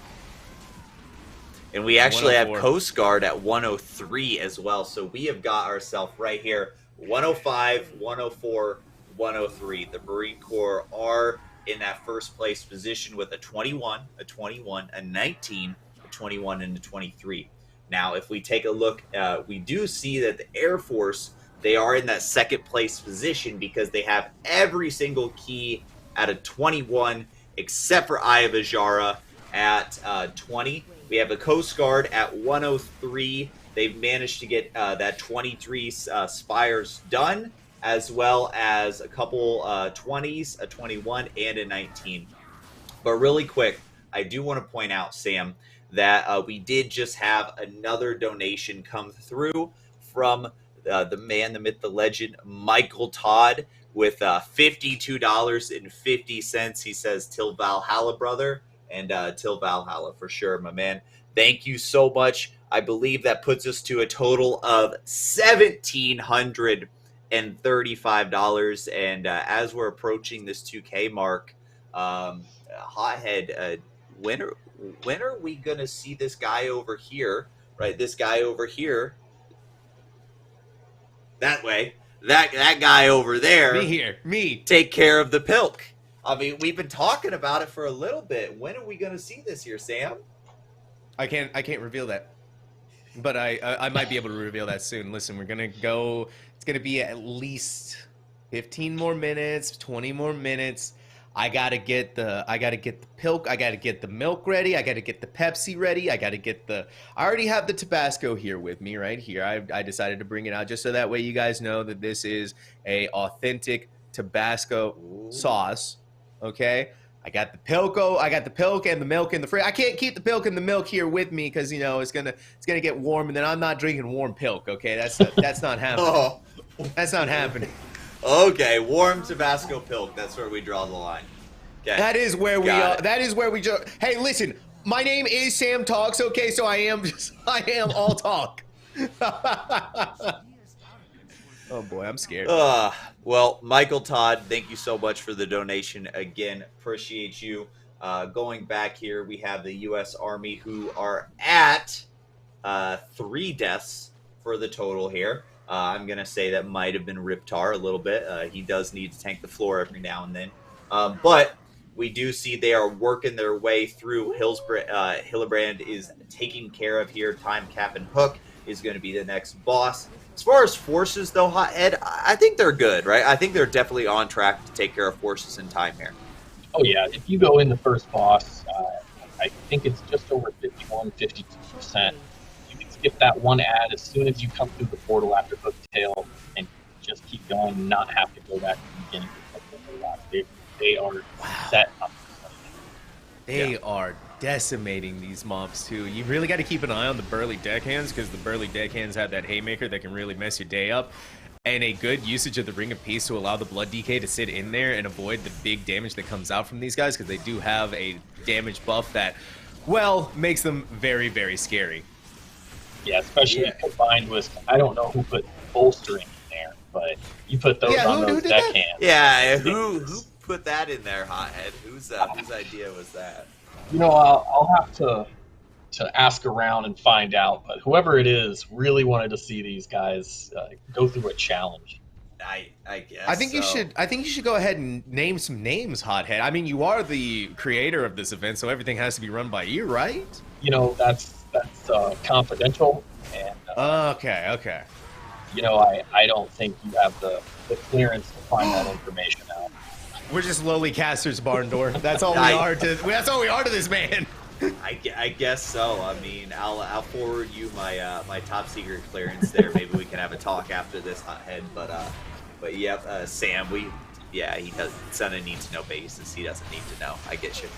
And we actually have Coast Guard at 103 as well. So we have got ourselves right here, 105, 104, 103. The Marine Corps are in that first place position with a 21, a 19, a 21, and a 23. Now, if we take a look, we do see that the Air Force, they are in that second place position because they have every single key at a 21, except for Eye of Ajara at 20. We have a Coast Guard at 103. They've managed to get that 23 Spires done, as well as a couple 20s, a 21, and a 19. But really quick, I do want to point out, Sam, that we did just have another donation come through from the man, the myth, the legend, Michael Todd, with $52.50. He says, "Till Valhalla, brother," and till Valhalla for sure, my man. Thank you so much. I believe that puts us to a total of $1,700 $135. And as we're approaching this 2K mark, Hothead, when are we gonna see this guy over here? Right, this guy over here. That way, that guy over there. Me here, me. Take care of the pilk. I mean, we've been talking about it for a little bit. When are we gonna see this here, Sam? I can't reveal that, but I might be able to reveal that soon. Listen, we're gonna go. It's gonna be at least 15 more minutes, 20 more minutes. I gotta get the pilk. I gotta get the milk ready. I gotta get the Pepsi ready. I already have the Tabasco here with me right here. I decided to bring it out just so that way you guys know that this is a authentic Tabasco sauce. Okay. I got the pilko. I got the pilk and the milk in the fridge. I can't keep the pilk and the milk here with me because it's gonna get warm, and then I'm not drinking warm pilk. Okay, that's not happening. Oh. That's not happening. Okay, warm Tabasco pilk. That's where we draw the line. Okay. That is where we are. That is where we. Hey, listen. My name is Sam Talks. Okay, so I am all talk. Oh boy, I'm scared. Well, Michael Todd, thank you so much for the donation again. Appreciate you. Going back here, we have the U.S. Army who are at 3 deaths for the total here. I'm going to say that might have been Riptar a little bit. He does need to tank the floor every now and then. But we do see they are working their way through. Hillebrand is taken care of here. Time Cap and Hook is going to be the next boss. As far as forces, though, Hothead, I think they're good, right? I think they're definitely on track to take care of forces in time here. Oh, yeah. If you go in the first boss, I think it's just over 51, 52%. You can skip that one ad as soon as you come through the portal after Hook Tail and just keep going and not have to go back to the beginning. They are set up. They are decimating these mobs too. You really got to keep an eye on the burly deckhands because the burly deckhands have that haymaker that can really mess your day up. And a good usage of the Ring of Peace to allow the Blood DK to sit in there and avoid the big damage that comes out from these guys because they do have a damage buff that, well, makes them very, very scary. Yeah, especially combined with, I don't know who put bolstering in there, but you put those on those deckhands. Yeah, who put that in there, Hothead? Whose idea was that? I'll have to ask around and find out, but whoever it is really wanted to see these guys go through a challenge. I guess. I think you should go ahead and name some names, Hothead. I mean, you are the creator of this event, so everything has to be run by you, right? That's confidential. And okay. I don't think you have the clearance to find that information out. We're just lowly casters, barn door. That's all we are to. That's all we are to this man. I guess so. I mean, I'll forward you my my top secret clearance there. Maybe we can have a talk after this, Hothead. But yep, Sam, he does. It's on a need to know basis. He doesn't need to know. I get you.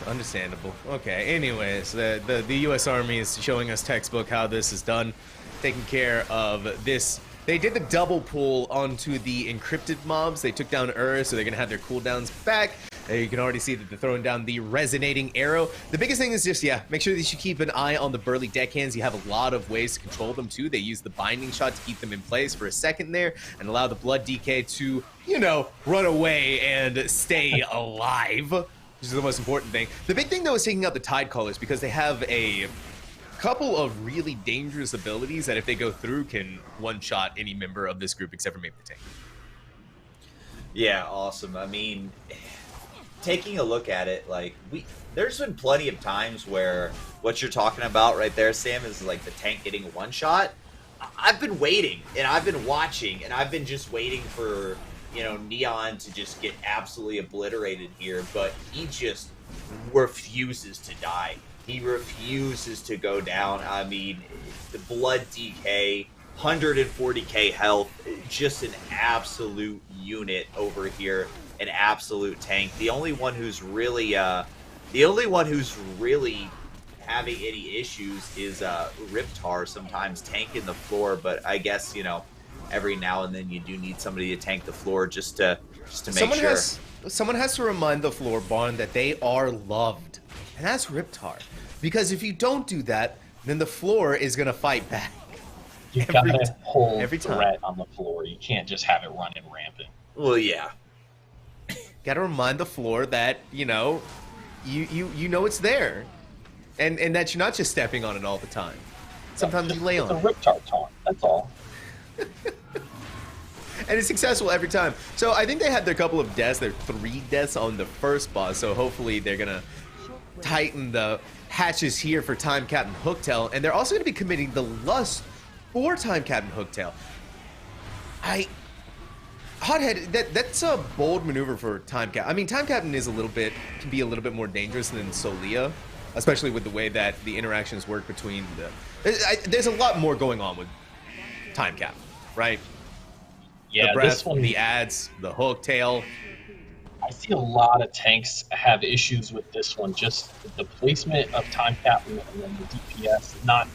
Understandable. Okay. Anyways, the U.S. Army is showing us textbook how this is done, taking care of this. They did the double pull onto the encrypted mobs. They took down so they're going to have their cooldowns back. You can already see that they're throwing down the resonating arrow. The biggest thing is just, make sure that you keep an eye on the burly deckhands. You have a lot of ways to control them, too. They use the binding shot to keep them in place for a second there and allow the Blood DK to, run away and stay alive, which is the most important thing. The big thing, though, is taking out the Tide Callers because they have a couple of really dangerous abilities that if they go through can one-shot any member of this group except for maybe the tank. Yeah, awesome. I mean, taking a look at it, there's been plenty of times where what you're talking about right there, Sam, is like the tank getting a one-shot. I've been waiting, and I've been watching, and I've been just waiting for, Neon to just get absolutely obliterated here, but he just refuses to die. He refuses to go down. I mean, the Blood DK, 140k health, just an absolute unit over here, an absolute tank. The only one who's really having any issues is Riptar, sometimes tanking the floor, but I guess, every now and then you do need somebody to tank the floor just to make sure. Someone has to remind the floor barn that they are loved. And that's Riptar. Because if you don't do that, then the floor is going to fight back. You've got to hold every time. threat on the floor. You can't just have it running rampant. Well, yeah. Got to remind the floor that, you know it's there. And that you're not just stepping on it all the time. Sometimes you lay on it. It's a Riptide taunt, that's all. And it's successful every time. So I think they had their couple of deaths, their 3 deaths on the first boss. So hopefully they're going to tighten the hatches here for Time Captain Hooktail. And they're also going to be committing the lust for Time Captain Hooktail. Hothead, that's a bold maneuver for Time Captain. I mean, Time Captain can be a little bit more dangerous than Solia, especially with the way that the interactions work between there's a lot more going on with Time Captain, right? Yeah, the breath, this one, the ads, the Hooktail. I see a lot of tanks have issues with this one. Just the placement of Time Captain and then the DPS. Not,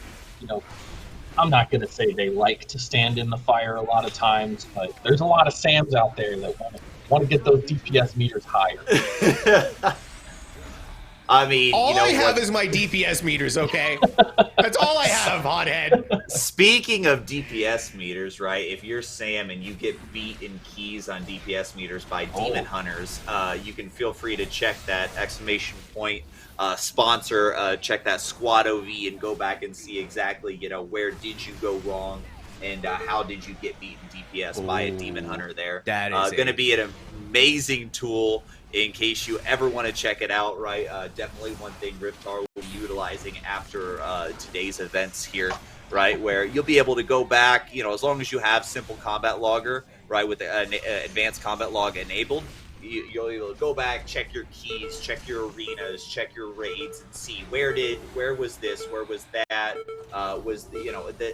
I'm not going to say they like to stand in the fire a lot of times, but there's a lot of Sams out there that want to get those DPS meters higher. I mean, all I have is my DPS meters, okay? That's all I have, Hothead. Speaking of DPS meters, right? If you're Sam and you get beat in keys on DPS meters by Demon Hunters, you can feel free to check that ! Sponsor, check that SquadOV and go back and see exactly, where did you go wrong and how did you get beaten DPS by a Demon Hunter there. That is going to be an amazing tool in case you ever want to check it out, right? Definitely one thing Riptar will be utilizing after today's events here, right? Where you'll be able to go back, as long as you have Simple Combat Logger, right, with the Advanced Combat Log enabled, you'll be able to go back, check your keys, check your arenas, check your raids, and see where was this, where was that,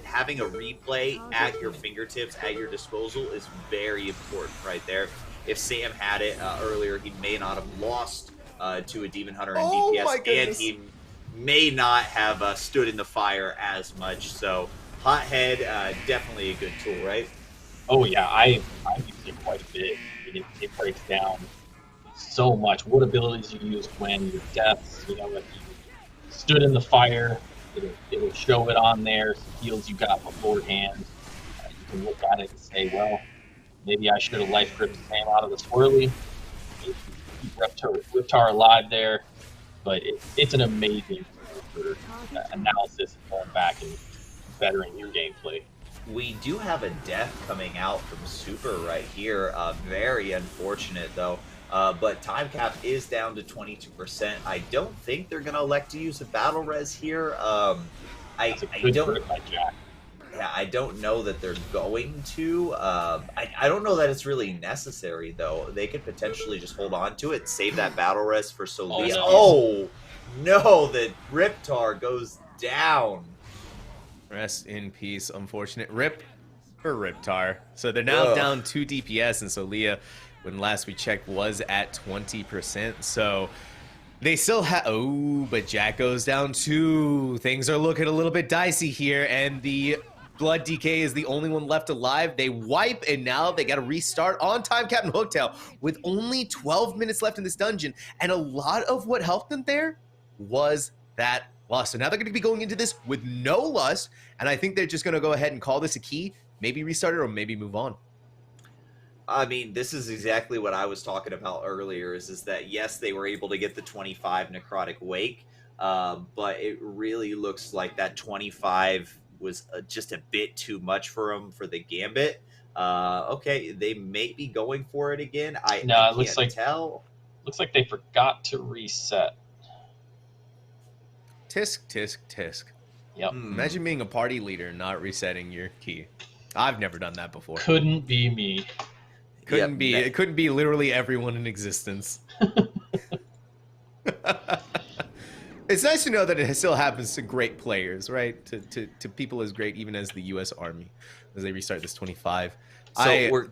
having a replay at your fingertips, at your disposal is very important right there. If Sam had it earlier, he may not have lost to a Demon Hunter in DPS, and he may not have stood in the fire as much. So, Hothead, definitely a good tool, right? Oh yeah, I use it quite a bit. It breaks down so much. What abilities you used when, your deaths, if you stood in the fire, it'll show it on there, heals you got beforehand. You can look at it and say, well, maybe I should have life gripped Sam out of the swirly. Keep Riptar alive there. But it's an amazing tool for analysis and going back and bettering your gameplay. We do have a death coming out from Super right here. Very unfortunate, though. But Time Cap is down to 22%. I don't think they're going to elect to use a battle res here. I don't know that they're going to. I don't know that it's really necessary, though. They could potentially just hold on to it, save that battle res for Solia. Oh, no, the Riptar goes down. Rest in peace, unfortunate. Rip for Riptar. So they're now down 2 DPS, and Solia, when last we checked, was at 20%. So they still have... Oh, but Jack goes down 2. Things are looking a little bit dicey here, and the Blood DK is the only one left alive. They wipe, and now they got to restart on Time Captain Hooktail with only 12 minutes left in this dungeon. And a lot of what helped them there was that lust. So now they're going to be going into this with no lust, and I think they're just going to go ahead and call this a key, maybe restart it, or maybe move on. I mean, this is exactly what I was talking about earlier, is that, yes, they were able to get the 25 Necrotic Wake, but it really looks like that 25 was just a bit too much for them for the Gambit. Okay, they may be going for it again. I can't tell. Looks like they forgot to reset. Tisk, tisk, tisk. Yep. Imagine being a party leader and not resetting your key. I've never done that before. Couldn't be me. Couldn't be. It couldn't be literally everyone in existence. It's nice to know that it still happens to great players, right? To people as great even as the U.S. Army as they restart this 25. So we're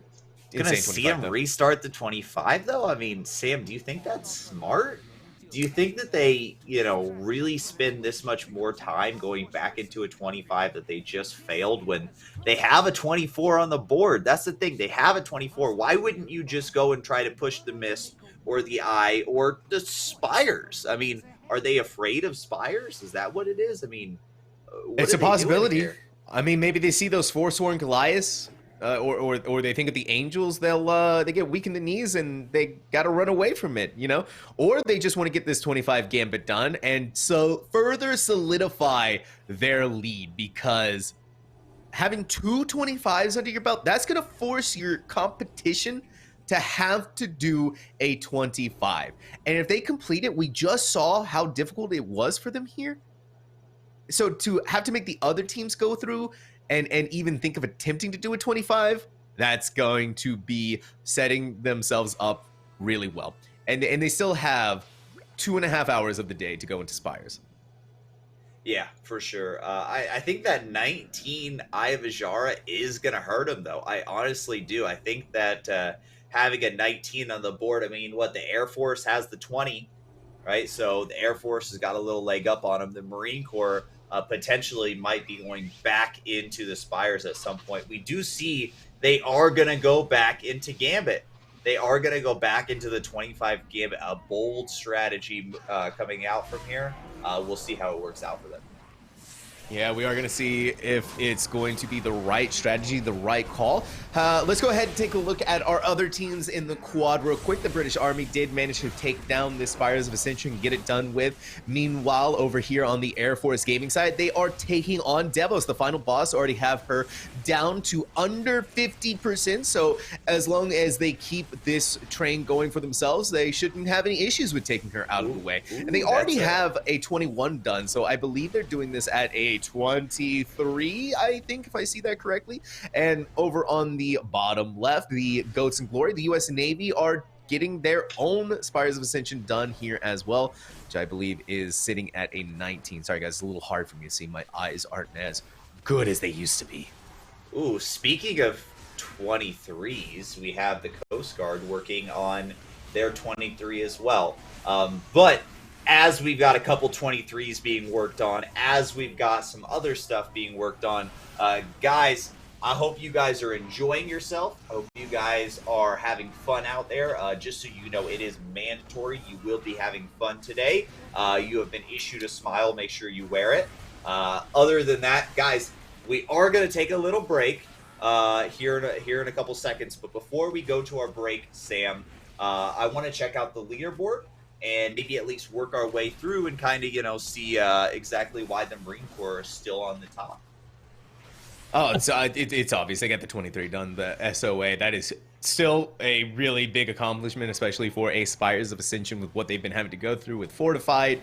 going to see them restart the 25, though? I mean, Sam, do you think that's smart? Do you think that they, really spend this much more time going back into a 25 that they just failed when they have a 24 on the board? That's the thing. They have a 24. Why wouldn't you just go and try to push the Mist or the Eye or the Spires? I mean, are they afraid of Spires? Is that what it is? I mean, it's a possibility. I mean, maybe they see those Forsworn Goliaths, or they think of the Angels. They get weak in the knees and they got to run away from it, you know. Or they just want to get this 25 gambit done and so further solidify their lead, because having two 25s under your belt, that's gonna force your competition to have to do a 25. And if they complete it, we just saw how difficult it was for them here. So to have to make the other teams go through and even think of attempting to do a 25, that's going to be setting themselves up really well. And they still have 2.5 hours of the day to go into Spires. Yeah, for sure. I think that 19 Eye of Azshara is going to hurt him, though. I honestly do. I think that having a 19 on the board, I mean, what, the Air Force has the 20, right? So the Air Force has got a little leg up on him. The Marine Corps potentially might be going back into the Spires at some point. We do see they are going to go back into Gambit. They are going to go back into the 25 Gambit, a bold strategy coming out from here. We'll see how it works out for them. Yeah, we are going to see if it's going to be the right strategy, the right call. Let's go ahead and take a look at our other teams in the quad real quick. The British Army did manage to take down the Spires of Ascension and get it done with. Meanwhile, over here on the Air Force Gaming side, they are taking on Devos. The final boss already have her down to under 50%. So as long as they keep this train going for themselves, they shouldn't have any issues with taking her out of the way. And they already have a 21 done. So I believe they're doing this at a 23, I think, if I see that correctly. And over on the bottom left, the Goats in Glory, the U.S. Navy, are getting their own Spires of Ascension done here as well, which I believe is sitting at a 19. Sorry, guys, it's a little hard for me to see. My eyes aren't as good as they used to be. Ooh, speaking of 23s, we have the Coast Guard working on their 23 as well. But as we've got a couple 23s being worked on, as we've got some other stuff being worked on, guys, I hope you guys are enjoying yourself. I hope you guys are having fun out there. Just so you know, it is mandatory. You will be having fun today. You have been issued a smile. Make sure you wear it. Other than that, guys, we are going to take a little break here in a couple seconds. But before we go to our break, Sam, I want to check out the leaderboard and maybe at least work our way through and kind of, you know, see exactly why the Marine Corps is still on the top. Oh, it's obvious. They got the 23 done, the SOA. That is still a really big accomplishment, especially for a Spires of Ascension with what they've been having to go through with Fortified,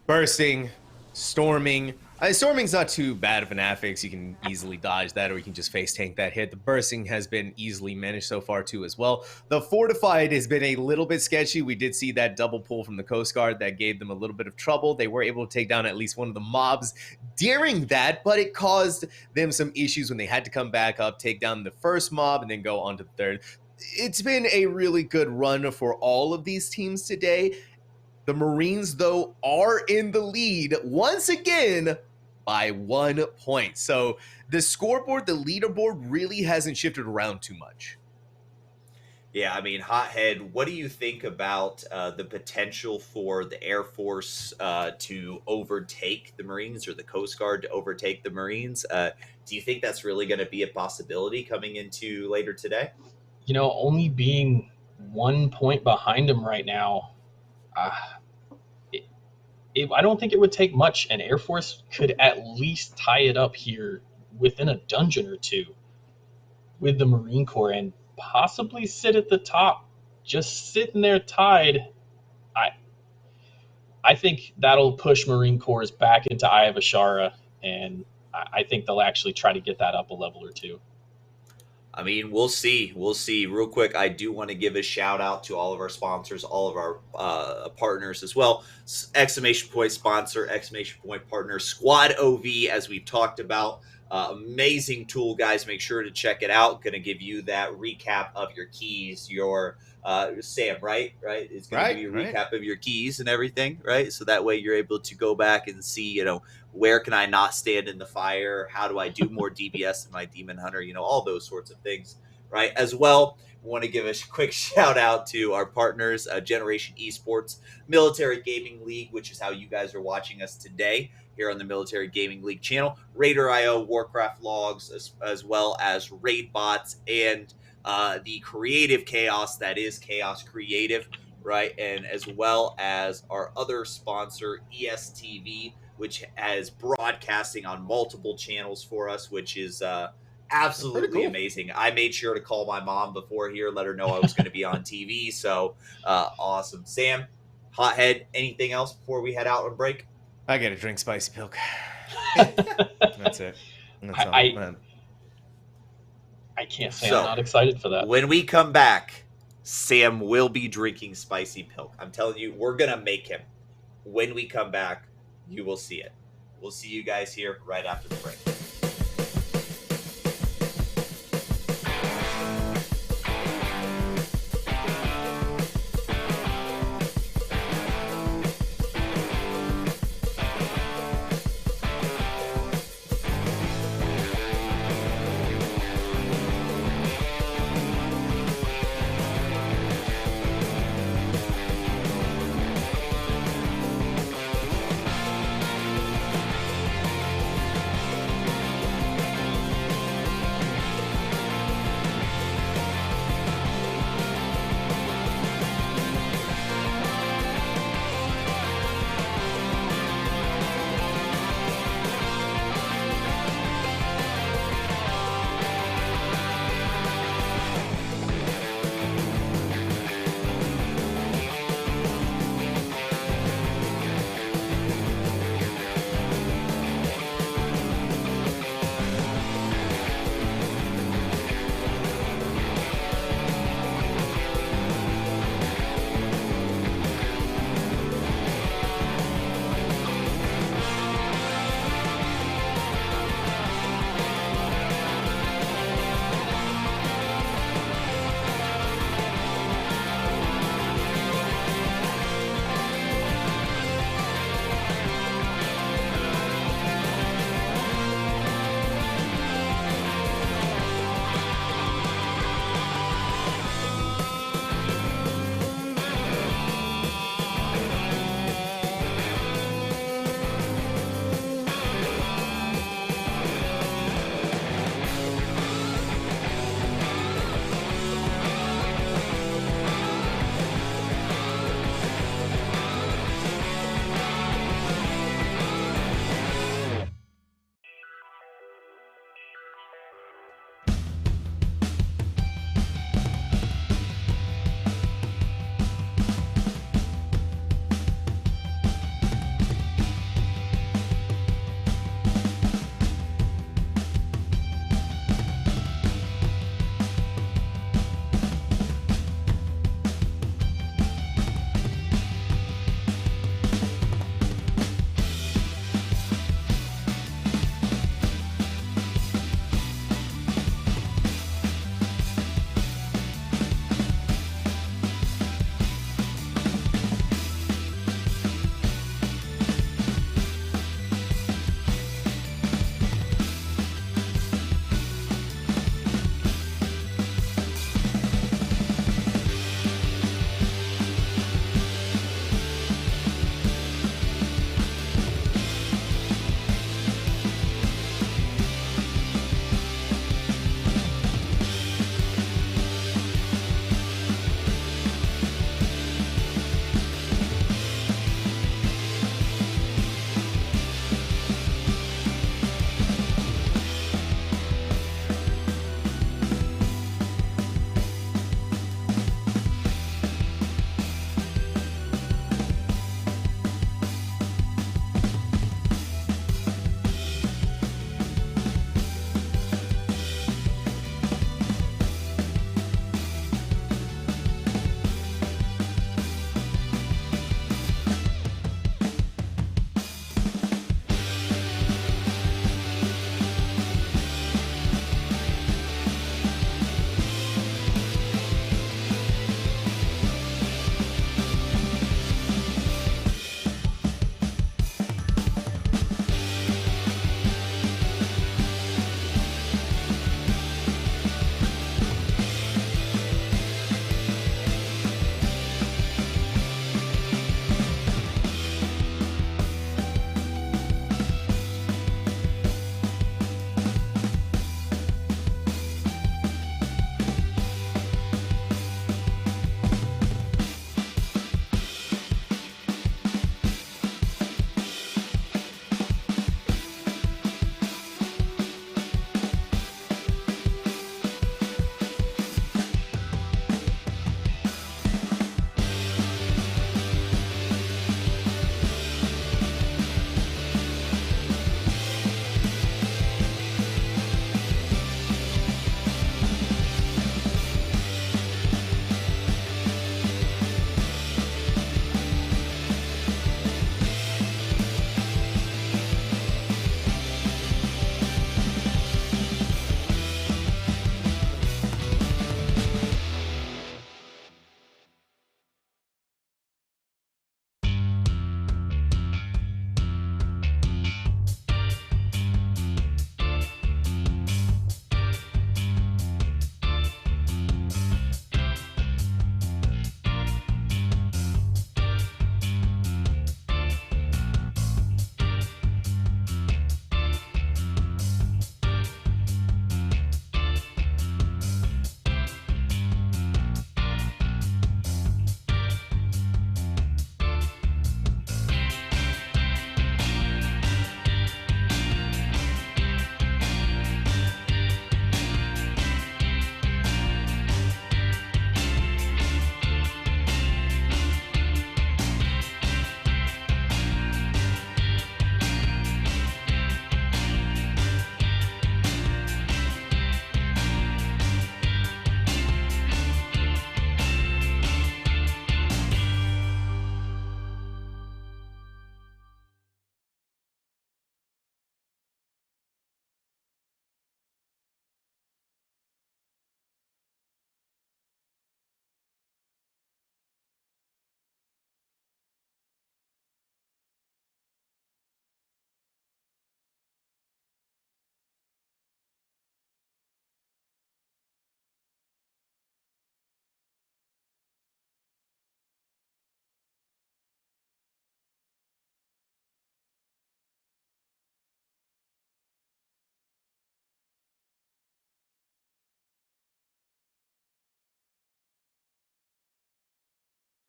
Bursting, Storming. Storming's not too bad of an affix. You can easily dodge that, or you can just face tank that hit. The Bursting has been easily managed so far too as well. The Fortified has been a little bit sketchy. We did see that double pull from the Coast Guard that gave them a little bit of trouble. They were able to take down at least one of the mobs during that, but it caused them some issues when they had to come back up, take down the first mob, and then go on to the third. It's been a really good run for all of these teams today. The Marines, though, are in the lead once again by 1 point. So the scoreboard, the leaderboard really hasn't shifted around too much. Yeah, I mean, Hothead, what do you think about the potential for the Air Force to overtake the Marines, or the Coast Guard to overtake the Marines? Do you think that's really going to be a possibility coming into later today? You know, only being 1 point behind them right now, I don't think it would take much. An Air Force could at least tie it up here within a dungeon or two with the Marine Corps and possibly sit at the top, just sitting there tied. I think that'll push Marine Corps back into Eye of Azshara, and I think they'll actually try to get that up a level or two. I mean, we'll see. We'll see. Real quick, I do want to give a shout out to all of our sponsors, all of our partners as well. Exclamation point sponsor, exclamation point partner, SquadOV, as we've talked about. Amazing tool, guys. Make sure to check it out. Going to give you that recap of your keys, your Sam, right? It's going to give you a recap of your keys and everything, right? So that way you're able to go back and see, you know, where can I not stand in the fire? How do I do more DBS in my Demon Hunter? You know, all those sorts of things, right? As well, we want to give a quick shout out to our partners, Generation Esports, Military Gaming League, which is how you guys are watching us today. here on the Military Gaming League channel. RaiderIO, Warcraft Logs, as well as Raid Bots, and the creative chaos that is Chaos Creative, right? And as well as our other sponsor, ESTV, which has broadcasting on multiple channels for us, which is absolutely cool. amazing. I made sure to call my mom before here, let her know I was going to be on TV. So awesome. Sam, Hothead, anything else before we head out on break? I gotta drink spicy milk. That's it. That's all. I can't say I'm not excited for that. When we come back, Sam will be drinking spicy milk. I'm telling you, we're going to make him. When we come back, you will see it. We'll see you guys here right after the break.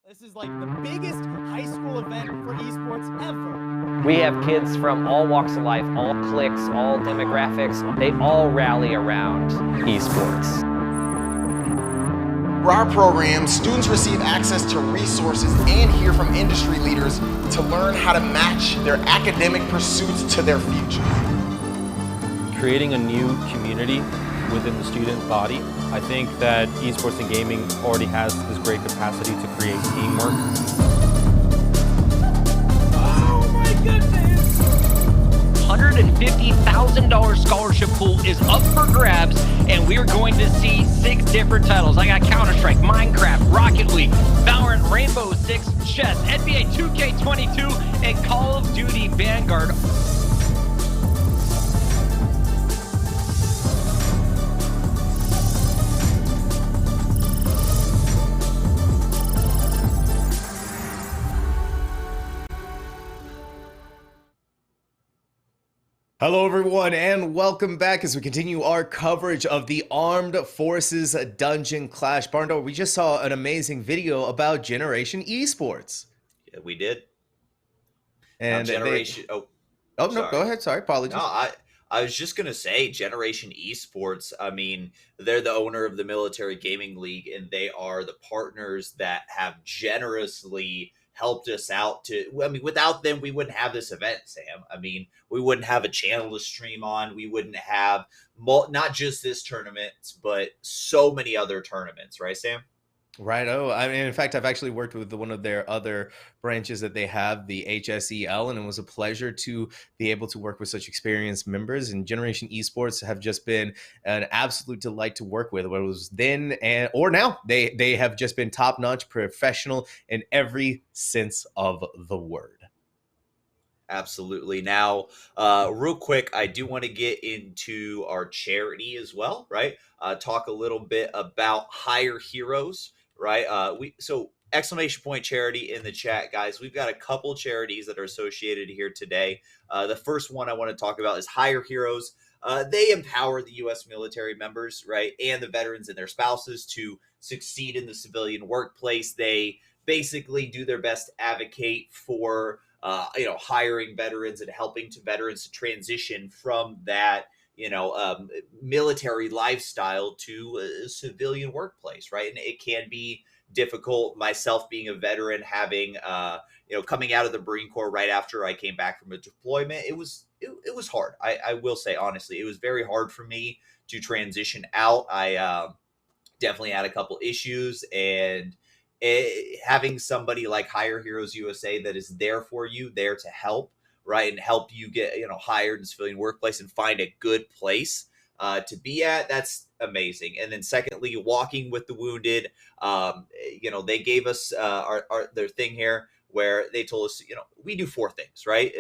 This is like the biggest high school event for esports ever. We have kids from all walks of life, all cliques, all demographics. They all rally around esports. For our program, students receive access to resources and hear from industry leaders to learn how to match their academic pursuits to their future. Creating a new community within the student body. I think that esports and gaming already has this great capacity to create teamwork. Oh my goodness! $150,000 scholarship pool is up for grabs, and we are going to see 6 different titles. I got Counter-Strike, Minecraft, Rocket League, Valorant, Rainbow Six, chess, NBA 2K22, and Call of Duty Vanguard. Hello, everyone, and welcome back as we continue our coverage of the Armed Forces Dungeon Clash. Barndo, we just saw an amazing video about Generation Esports. Yeah, we did. And now, Generation. no, go ahead. Sorry, apologies. No, I was just gonna say Generation Esports. I mean, they're the owner of the Military Gaming League, and they are the partners that have generously helped us out without them, we wouldn't have this event, Sam. I mean, we wouldn't have a channel to stream on. We wouldn't have not just this tournament, but so many other tournaments, right, Sam? Right. Oh, I mean, in fact, I've actually worked with one of their other branches that they have, the HSEL, and it was a pleasure to be able to work with such experienced members. And Generation Esports have just been an absolute delight to work with. What it was then or now, they have just been top-notch, professional in every sense of the word. Absolutely. Now, real quick, I do want to get into our charity as well, right? Talk a little bit about Hire Heroes. Right. So exclamation point charity in the chat, guys. We've got a couple charities that are associated here today. The first one I want to talk about is Hire Heroes. They empower the U.S. military members, right, and the veterans and their spouses to succeed in the civilian workplace. They basically do their best to advocate for, hiring veterans and helping veterans to transition from that military lifestyle to a civilian workplace, right? And it can be difficult. Myself being a veteran, having, coming out of the Marine Corps right after I came back from a deployment, it was hard. I will say, honestly, it was very hard for me to transition out. I definitely had a couple issues, and having somebody like Hire Heroes USA that is there for you, there to help, right, and help you get hired in the civilian workplace and find a good place to be at. That's amazing. And then secondly, Walking with the Wounded. They gave us their thing here where they told us, we do 4 things, right?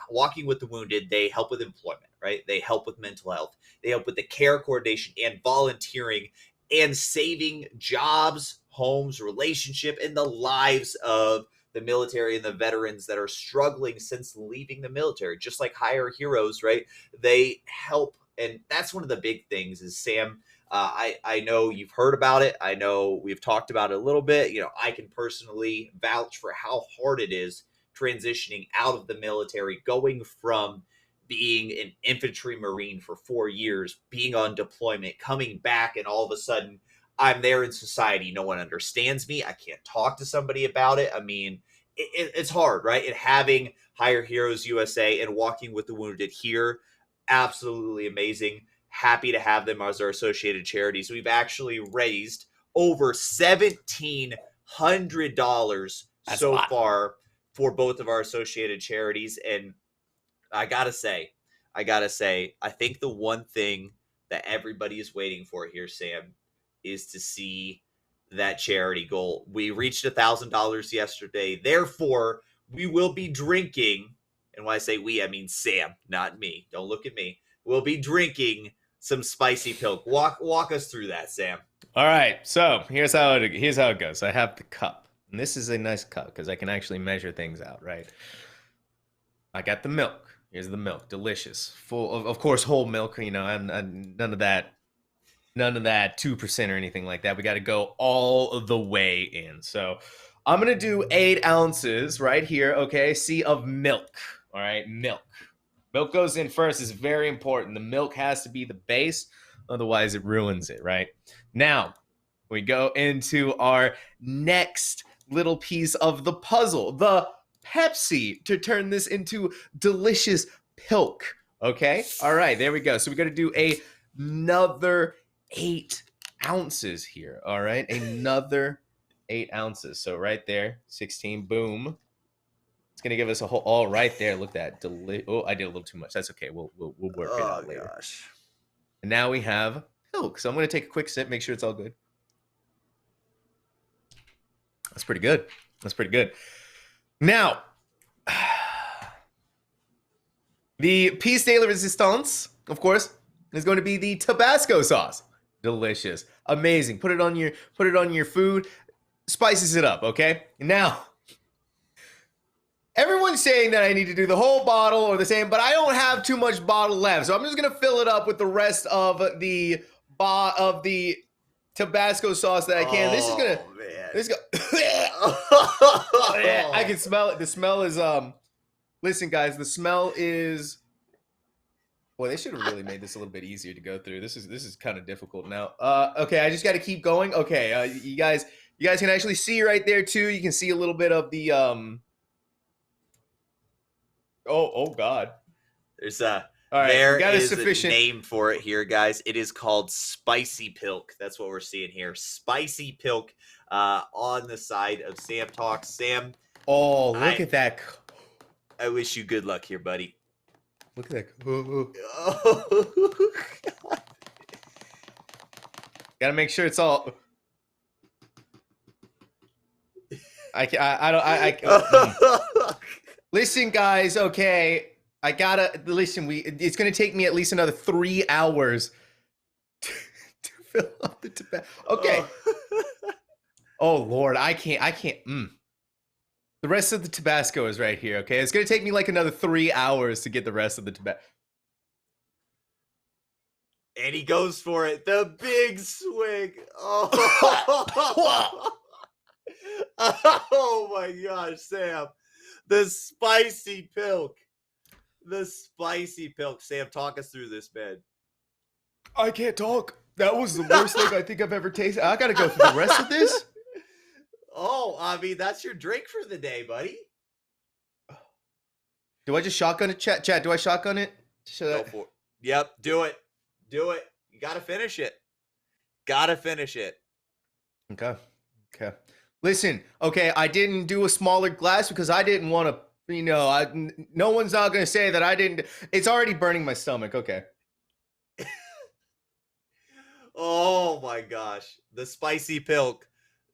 Walking with the Wounded, they help with employment, right? They help with mental health. They help with the care coordination and volunteering and saving jobs, homes, relationship, and the lives of the military and the veterans that are struggling since leaving the military. Just like Hire Heroes, right? They help. And that's one of the big things is, Sam, I know you've heard about it. I know we've talked about it a little bit. I can personally vouch for how hard it is transitioning out of the military, going from being an infantry Marine for 4 years, being on deployment, coming back, and all of a sudden I'm there in society. No one understands me. I can't talk to somebody about it. I mean, it's hard, right? And having Hire Heroes USA and Walking with the Wounded here, absolutely amazing. Happy to have them as our associated charities. We've actually raised over $1,700 so far for both of our associated charities. And I gotta say, I think the one thing that everybody is waiting for here, Sam, is to see that charity goal. We reached $1,000 yesterday. Therefore, we will be drinking. And when I say we, I mean Sam, not me. Don't look at me. We'll be drinking some spicy pilk. Walk us through that, Sam. All right. So here's how it goes. I have the cup, and this is a nice cup because I can actually measure things out, right? I got the milk. Here's the milk, delicious, full of course, whole milk. And none of that 2% or anything like that. We got to go all the way in. So I'm going to do 8 ounces right here, okay? C of milk, all right? Milk. Milk goes in first. It's very important. The milk has to be the base. Otherwise, it ruins it, right? Now, we go into our next little piece of the puzzle, the Pepsi, to turn this into delicious pilk, okay? All right, there we go. So we got to do another 8 ounces here, all right? Another 8 ounces. So right there, 16, boom. It's going to give us a whole, all right there. Look at that. Oh, I did a little too much. That's okay. We'll work it out later. Gosh. And now we have milk. So I'm going to take a quick sip, make sure it's all good. That's pretty good. That's pretty good. Now, the piece de la resistance, of course, is going to be the Tabasco sauce. Delicious. Amazing. Put it on your food. Spices it up, okay? Now, everyone's saying that I need to do the whole bottle or the same, but I don't have too much bottle left. So I'm just going to fill it up with the rest of the Tabasco sauce that I can. This is going to I can smell it. The smell is listen guys, the smell is, boy, they should have really made this a little bit easier to go through. This is kind of difficult now. Okay, I just got to keep going. Okay, you guys can actually see right there too. You can see a little bit of the oh god. There's all right, there got is sufficient a name for it here, guys. It is called Spicy Pilk. That's what we're seeing here. Spicy Pilk on the side of Sam Talks. Sam. Oh, look at that. I wish you good luck here, buddy. Look at that. Oh, God. Gotta make sure it's all. I don't. Listen, guys. Okay, I gotta listen. It's gonna take me at least another 3 hours to fill up the tobacco. Okay. Oh Lord, I can't. The rest of the Tabasco is right here. Okay, it's gonna take me like another 3 hours to get the rest of the Tabasco. And he goes for it. The big swig. Oh. Oh my gosh, Sam. The spicy pilk. The spicy pilk. Sam, talk us through this, man. I can't talk. That was the worst thing I think I've ever tasted. I gotta go through the rest of this. Oh, I mean, that's your drink for the day, buddy. Do I just shotgun it? Chat, do I shotgun it? Go for it. Yep, do it. Do it. You gotta finish it. Gotta finish it. Okay. Listen, okay, I didn't do a smaller glass because I didn't want to, no one's not going to say that I didn't. It's already burning my stomach. Okay. Oh my gosh. The spicy pilk.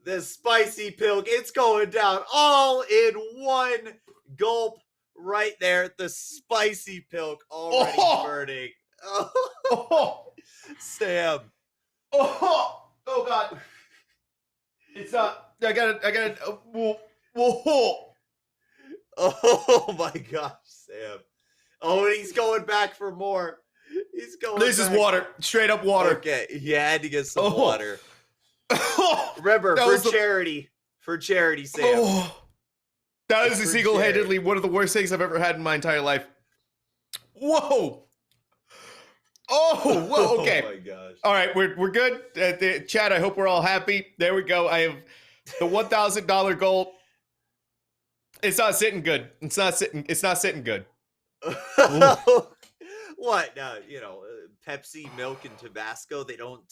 The spicy pilk. It's going down all in one gulp right there. The spicy pilk already burning. Oh. Sam. Oh God. It's not. I got it. Whoa. Oh my gosh, Sam. Oh, and he's going back for more. He's going This back. Is water. Straight up water. Okay, he had to get some water. Remember, for charity. For charity, Sam. Oh. That is single-handedly one of the worst things I've ever had in my entire life. Whoa. Oh, whoa, okay. Oh my gosh. All right, we're good. Chat, I hope we're all happy. There we go. I have the $1,000 goal. It's not sitting good. It's not sitting good. What? Pepsi, milk, and Tabasco, they don't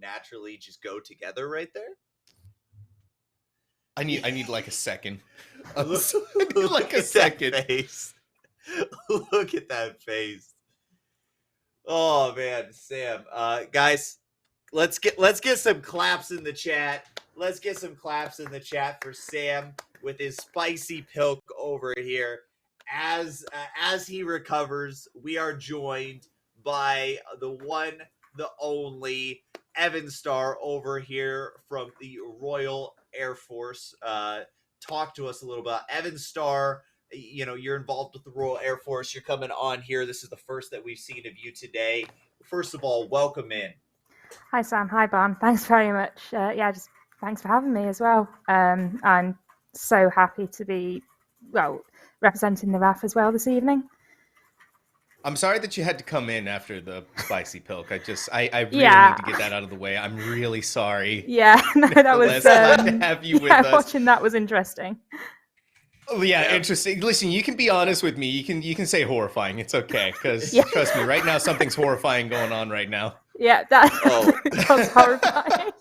naturally just go together right there? I need like a second. Look at that face. Look at that face. Oh man, Sam. Guys, let's get some claps in the chat. Let's get some claps in the chat for Sam with his spicy pilk over here. As he recovers, we are joined by the one, the only Evan Starr over here from the Royal Air Force. Talk to us a little about Evan Starr. You're involved with the Royal Air Force. You're coming on here. This is the first that we've seen of you today. First of all, welcome in. Hi, Sam. Hi, Bam. Thanks very much. Just Thanks for having me as well. I'm so happy to be, representing the RAF as well this evening. I'm sorry that you had to come in after the spicy pilk. I really Yeah. need to get that out of the way. I'm really sorry. Yeah, no, that was glad to have you with us. Watching that was interesting. Oh, yeah, interesting. Listen, you can be honest with me. You can say horrifying. It's okay, because trust me, right now something's horrifying going on right now. Yeah, that's horrifying.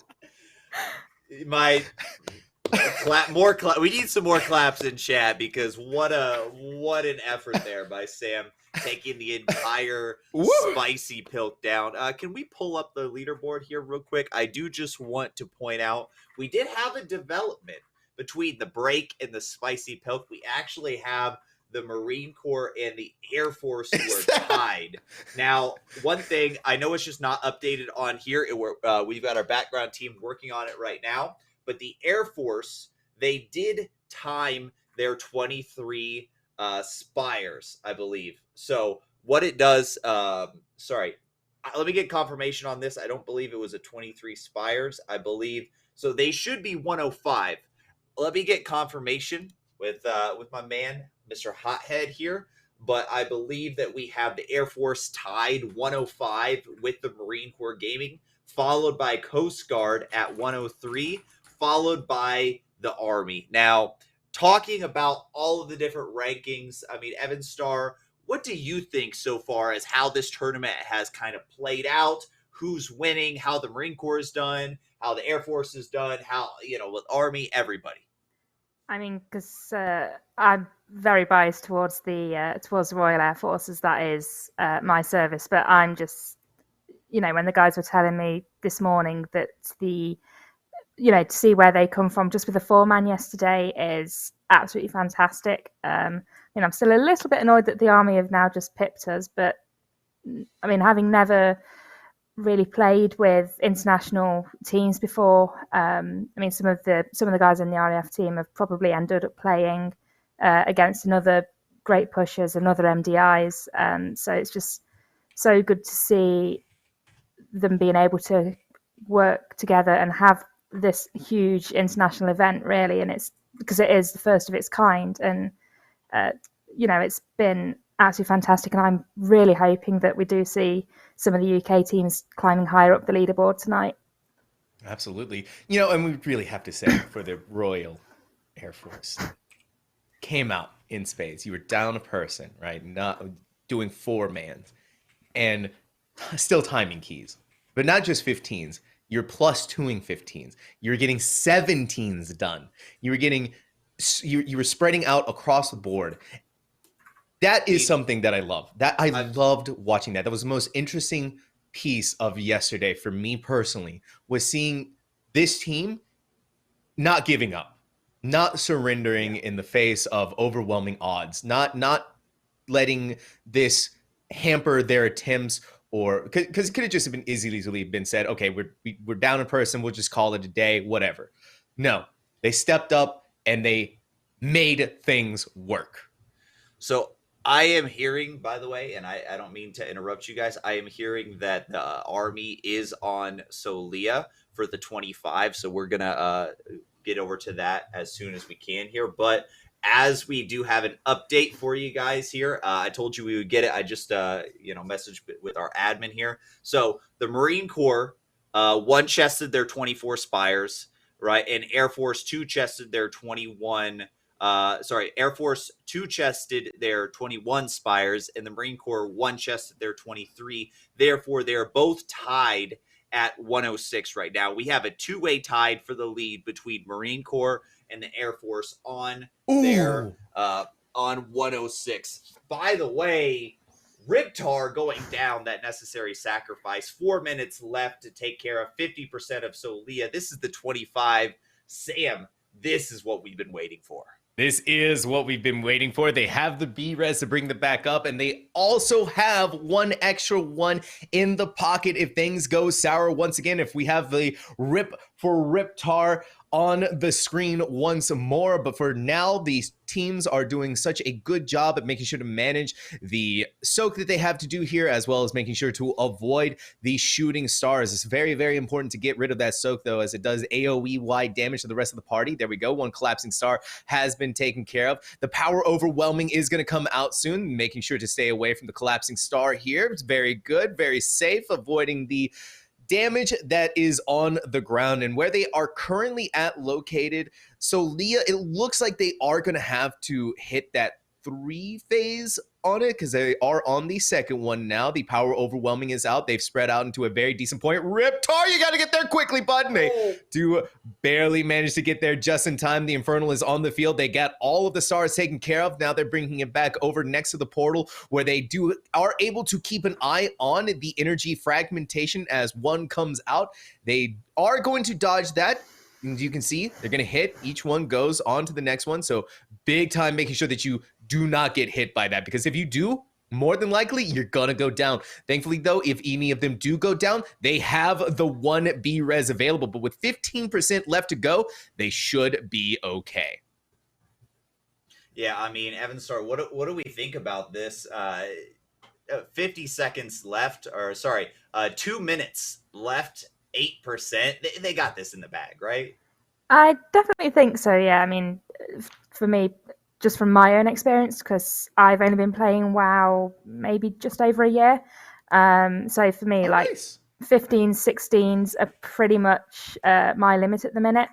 We need some more claps in chat, because what an effort there by Sam, taking the entire spicy pilk down. Can we pull up the leaderboard here real quick? I do just want to point out we did have a development between the break and the spicy pilk. We actually have the Marine Corps and the Air Force who are tied. Now, one thing, I know it's just not updated on here. We've got our background team working on it right now. But the Air Force, they did time their 23 spires, I believe. So what it does, let me get confirmation on this. I don't believe it was a 23 spires. I believe, so they should be 105. Let me get confirmation with my man, Mr. Hothead here. But I believe that we have the Air Force tied 105 with the Marine Corps Gaming, followed by Coast Guard at 103, followed by the Army. Now, talking about all of the different rankings, I mean, Evan Starr, what do you think so far as how this tournament has kind of played out? Who's winning? How the Marine Corps is done? How the Air Force is done? How, with Army, everybody. I mean, because I'm very biased towards the Royal Air Force, as that is my service. But I'm just, when the guys were telling me this morning that to see where they come from just with the 4-man yesterday is absolutely fantastic. I'm still a little bit annoyed that the Army have now just pipped us, but I mean, having never really played with international teams before, I mean, some of the guys in the RAF team have probably ended up playing against another great pushers and other MDIs. So it's just so good to see them being able to work together and have this huge international event, really. And it's because it is the first of its kind, and it's been absolutely fantastic. And I'm really hoping that we do see some of the UK teams climbing higher up the leaderboard tonight. Absolutely. And we really have to say, for the Royal Air Force, came out in spades. You were down a person, right? Not doing 4-mans and still timing keys, but not just 15s. You're plus 2ing 15s. You're getting 17s done. You were spreading out across the board. That is something that I love. That I loved watching that. That was the most interesting piece of yesterday for me personally, was seeing this team not giving up, not surrendering in the face of overwhelming odds, not letting this hamper their attempts, or because it could have just been easily been said, okay, we're down a person, we'll just call it a day, whatever. No, they stepped up and they made things work. So I am hearing, by the way, and I don't mean to interrupt you guys, I am hearing that the Army is on Solia for the 25, so we're going to get over to that as soon as we can here. But as we do have an update for you guys here, I told you we would get it. I just, messaged with our admin here. So the Marine Corps one-chested their 24 spires, right? And Air Force two-chested their 21 Air Force two-chested their 21 spires, and the Marine Corps one-chested their 23. Therefore, they're both tied at 106 right now. We have a two-way tied for the lead between Marine Corps and the Air Force on their on 106. By the way, Riptar going down that necessary sacrifice. 4 minutes left to take care of 50% of Solia. This is the 25. Sam, this is what we've been waiting for. This is what we've been waiting for. They have the B-res to bring them back up, and they also have one extra one in the pocket if things go sour once again. If we have the rip for Riptar on the screen once more. But for now, these teams are doing such a good job at making sure to manage the soak that they have to do here, as well as making sure to avoid the shooting stars. It's very, very important to get rid of that soak, though, as it does AoE-wide damage to the rest of the party. There we go. One collapsing star has been taken care of. The power overwhelming is going to come out soon, making sure to stay away from the collapsing star here. It's very good, very safe, avoiding the damage that is on the ground. And where they are currently at located, so Leah, it looks like they are going to have to hit that 3 phase on it, because they are on the second one now. The power overwhelming is out. They've spread out into a very decent point. Rip Tar, you got to get there quickly, bud. They do barely manage to get there just in time. The Infernal is on the field. They got all of the stars taken care of. Now they're bringing it back over next to the portal, where they are able to keep an eye on the energy fragmentation as one comes out. They are going to dodge that. As you can see, they're going to hit. Each one goes on to the next one. So big time making sure that you do not get hit by that, because if you do, more than likely, you're going to go down. Thankfully, though, if any of them do go down, they have the 1 B-res available. But with 15% left to go, they should be okay. Yeah, I mean, Evan Star, what do we think about this? 50 seconds left, or sorry, 2 minutes left, 8%. They got this in the bag, right? I definitely think so, yeah. I mean, for me, just from my own experience, because I've only been playing WoW maybe just over a year. So for me, nice. 15s, 16s are pretty much my limit at the minute.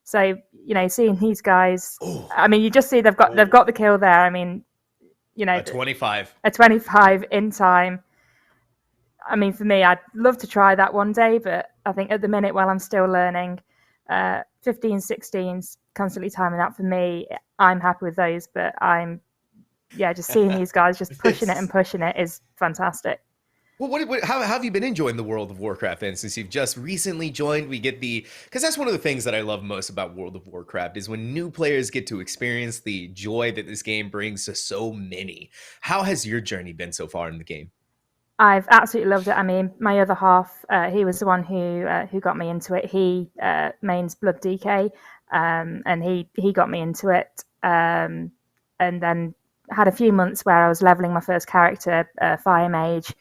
So, you know, seeing these guys, I mean, you just see they've got the kill there. I mean, you know, a 25 in time. I mean, for me, I'd love to try that one day, but I think at the minute, while I'm still learning, 15s, 16s, constantly timing out for me, I'm happy with those. But just seeing these guys just pushing it is fantastic. Well, how have you been enjoying the World of Warcraft then, since you've just recently joined? We get because that's one of the things that I love most about World of Warcraft is when new players get to experience the joy that this game brings to so many. How has your journey been so far in the game? I've absolutely loved it. I mean, my other half, he was the one who got me into it. He mains Blood DK, and he got me into it. And then had a few months where I was leveling my first character, Fire Mage.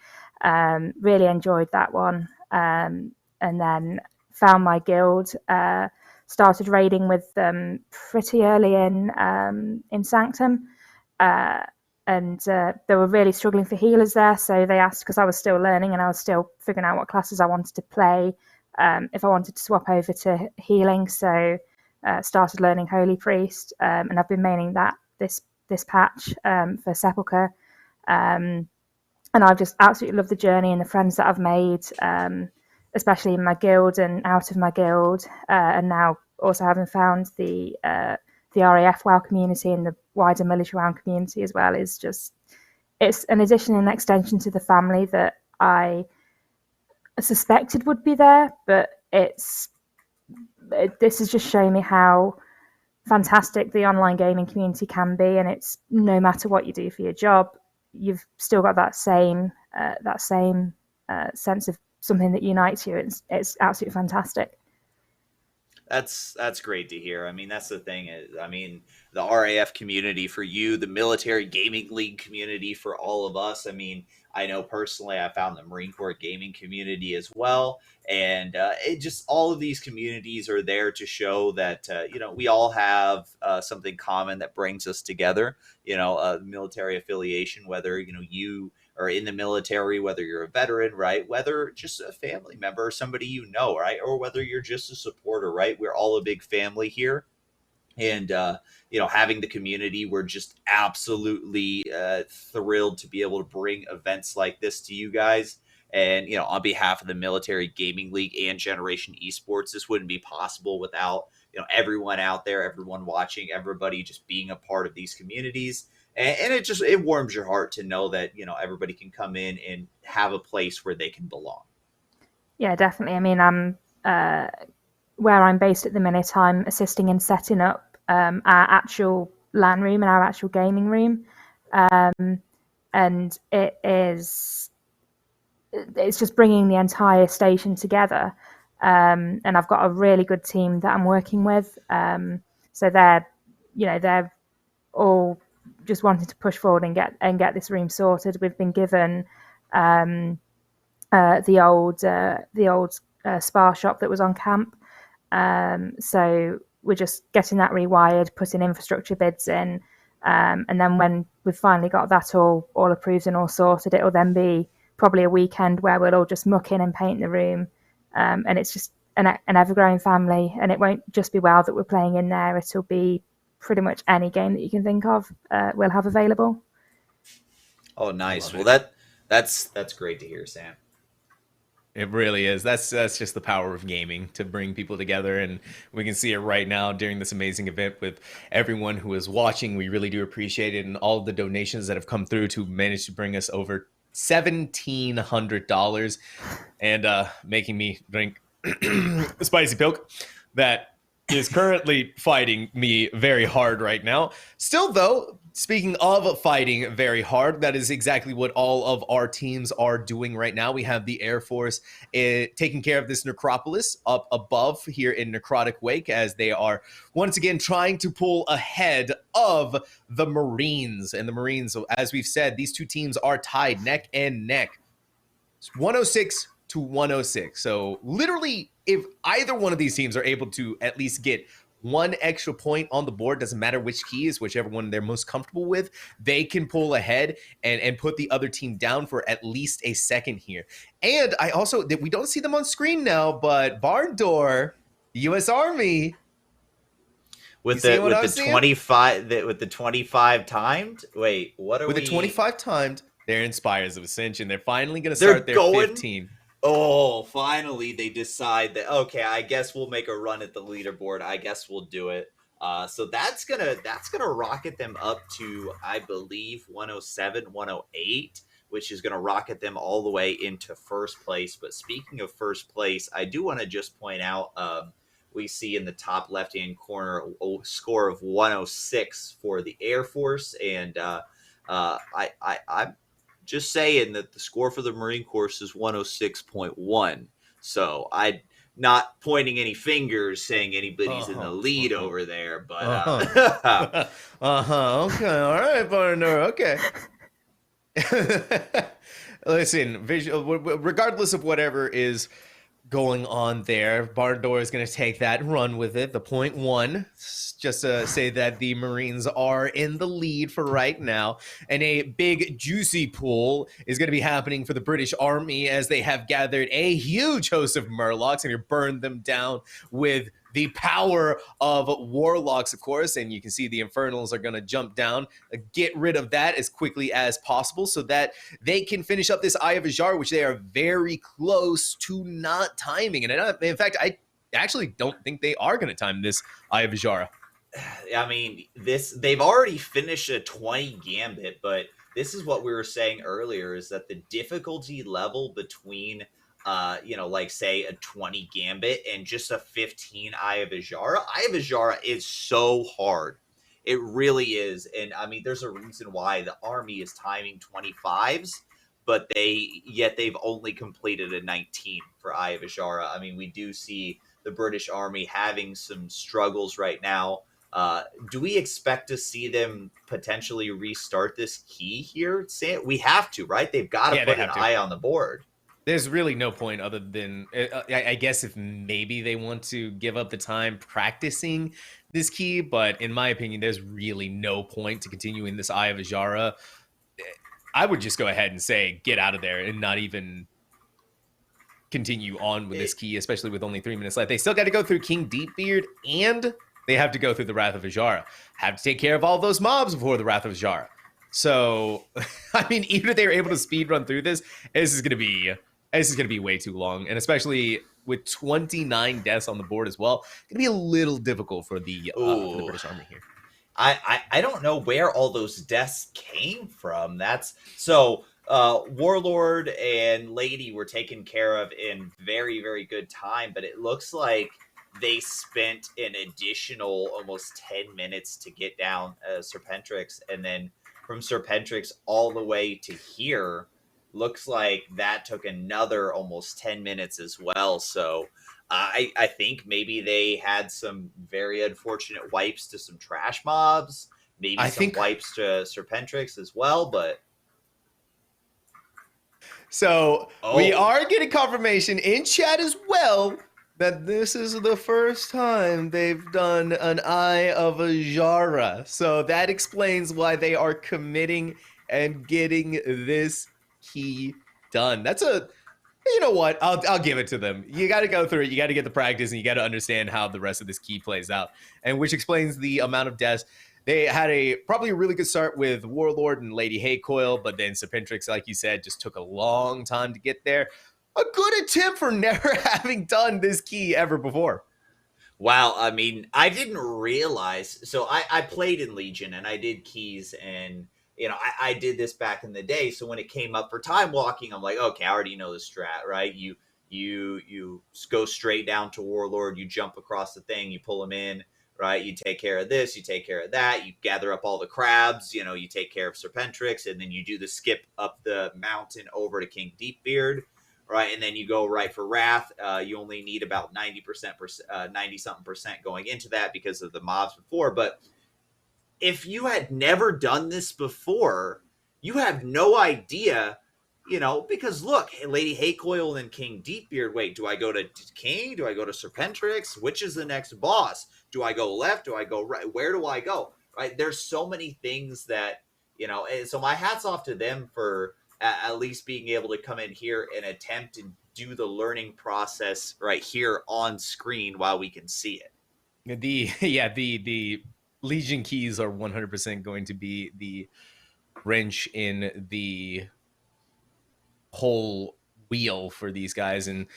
Really enjoyed that one. And then found my guild. Started raiding with them pretty early in Sanctum. And they were really struggling for healers there, so they asked, because I was still learning and I was still figuring out what classes I wanted to play, if I wanted to swap over to healing. So started learning Holy Priest, and I've been maining that this patch for Sepulchre. And I've just absolutely loved the journey and the friends that I've made, especially in my guild and out of my guild, and now also having found the RAF WoW community and the wider military WoW community as well is it's an addition and extension to the family that I suspected would be there, but this is just showing me how fantastic the online gaming community can be, and it's no matter what you do for your job, you've still got that same sense of something that unites you. It's absolutely fantastic. That's great to hear. I mean, that's the thing. I mean, the RAF community for you, the Military Gaming League community for all of us. I mean, I know personally I found the Marine Corps gaming community as well. And it just, all of these communities are there to show that, we all have something common that brings us together, military affiliation, whether, you are in the military, whether you're a veteran, right? Whether just a family member or somebody right? Or whether you're just a supporter, right? We're all a big family here. And, having the community, we're just absolutely thrilled to be able to bring events like this to you guys. And, on behalf of the Military Gaming League and Generation Esports, this wouldn't be possible without, everyone out there, everyone watching, everybody just being a part of these communities. And it warms your heart to know that, everybody can come in and have a place where they can belong. Yeah, definitely. I mean, I'm where I'm based at the minute, I'm assisting in setting up our actual LAN room and our actual gaming room. And it's just bringing the entire station together. and I've got a really good team that I'm working with. So they're all just wanting to push forward and get this room sorted. We've been given the old spa shop that was on camp. So we're just getting that rewired, putting infrastructure bids in, and then when we've finally got that all approved and all sorted, it'll then be probably a weekend where we'll all just muck in and paint the room, and it's just an ever-growing family. And it won't just be WoW that we're playing in there; it'll be pretty much any game that you can think of. We'll have available. Oh, nice. Well, that's great to hear, Sam. It really is. That's just the power of gaming, to bring people together, and we can see it right now during this amazing event with everyone who is watching. We really do appreciate it, and all of the donations that have come through to manage to bring us over $1,700 and making me drink spicy milk that is currently fighting me very hard right now. Still, though, speaking of fighting very hard, that is exactly what all of our teams are doing right now. We have the Air Force taking care of this necropolis up above here in Necrotic Wake, as they are once again trying to pull ahead of the Marines. And the Marines, as we've said, these two teams are tied neck and neck. It's 106 to 106. So literally, if either one of these teams are able to at least get one extra point on the board, doesn't matter which keys, whichever one they're most comfortable with, they can pull ahead and put the other team down for at least a second here. And I also, we don't see them on screen now, but Barn Door, the U.S. Army, with the 25 timed. Wait, what are with we? the 25 timed, they're in Spires of Ascension. They're finally going to start their 15. Oh, finally they decide that, okay, I guess we'll make a run at the leaderboard. I guess we'll do it. So that's gonna rocket them up to, I believe, 107, 108, which is gonna rocket them all the way into first place. But speaking of first place, I do want to just point out, we see in the top left-hand corner a score of 106 for the Air Force, and I'm just saying that the score for the Marine Corps is 106.1. So I'm not pointing any fingers saying anybody's in the lead over there, but okay, all right, partner, okay. Listen, regardless of whatever is going on there, Barn Door is going to take that and run with it. The point one, just to say that the Marines are in the lead for right now, and a big juicy pool is going to be happening for the British Army, as they have gathered a huge host of Murlocs and you burn them down with the power of Warlocks, of course. And you can see the Infernals are going to jump down, get rid of that as quickly as possible so that they can finish up this Eye of Azhar, which they are very close to not timing. And in fact, I actually don't think they are going to time this Eye of Azhar. I mean, they've already finished a 20 gambit, but this is what we were saying earlier, is that the difficulty level between like say a 20 gambit and just a 15 Eye of Azhara. Eye of Azhara is so hard. It really is. And I mean, there's a reason why the Army is timing 25s, but they've only completed a 19 for Eye of Azhara. I mean, we do see the British Army having some struggles right now. Do we expect to see them potentially restart this key here? We have to, right? They've got to put an eye on the board. There's really no point other than, I guess, if maybe they want to give up the time practicing this key. But in my opinion, there's really no point to continuing this Eye of Azhara. I would just go ahead and say, get out of there and not even continue on with this key, especially with only 3 minutes left. They still got to go through King Deepbeard, and they have to go through the Wrath of Azhara. Have to take care of all those mobs before the Wrath of Azhara. So, I mean, even if they were able to speed run through this is going to be way too long, and especially with 29 deaths on the board as well, it's going to be a little difficult for the British Army here. I don't know where all those deaths came from. Warlord and Lady were taken care of in very, very good time, but it looks like they spent an additional almost 10 minutes to get down Serpentrix, and then from Serpentrix all the way to here looks like that took another almost 10 minutes as well. So I think maybe they had some very unfortunate wipes to some trash mobs, maybe wipes to Serpentrix as well, but so we are getting confirmation in chat as well that this is the first time they've done an Eye of Azara. So that explains why they are committing and getting this key done. That's you know what? I'll give it to them. You got to go through it. You got to get the practice, and you got to understand how the rest of this key plays out, and which explains the amount of deaths. They had probably a really good start with Warlord and Lady Haycoil, but then Serpentrix, like you said, just took a long time to get there. A good attempt for never having done this key ever before. Wow, I mean, I didn't realize. So I played in Legion, and I did keys, and I did this back in the day. So when it came up for time walking, I'm like, okay, I already know the strat, right? You go straight down to Warlord, you jump across the thing, you pull them in. Right, you take care of this, you take care of that, you gather up all the crabs, you take care of Serpentrix, and then you do the skip up the mountain over to King Deepbeard, right, and then you go right for Wrath. You only need about 90-something% going into that because of the mobs before, but if you had never done this before, you have no idea, because look, Lady Haycoil and King Deepbeard, wait, do I go to King? Do I go to Serpentrix? Which is the next boss? Do I go left? Do I go right? Where do I go? Right? There's so many things that, and so my hat's off to them for at least being able to come in here and attempt and do the learning process right here on screen while we can see it. The Legion keys are 100% going to be the wrench in the whole wheel for these guys. And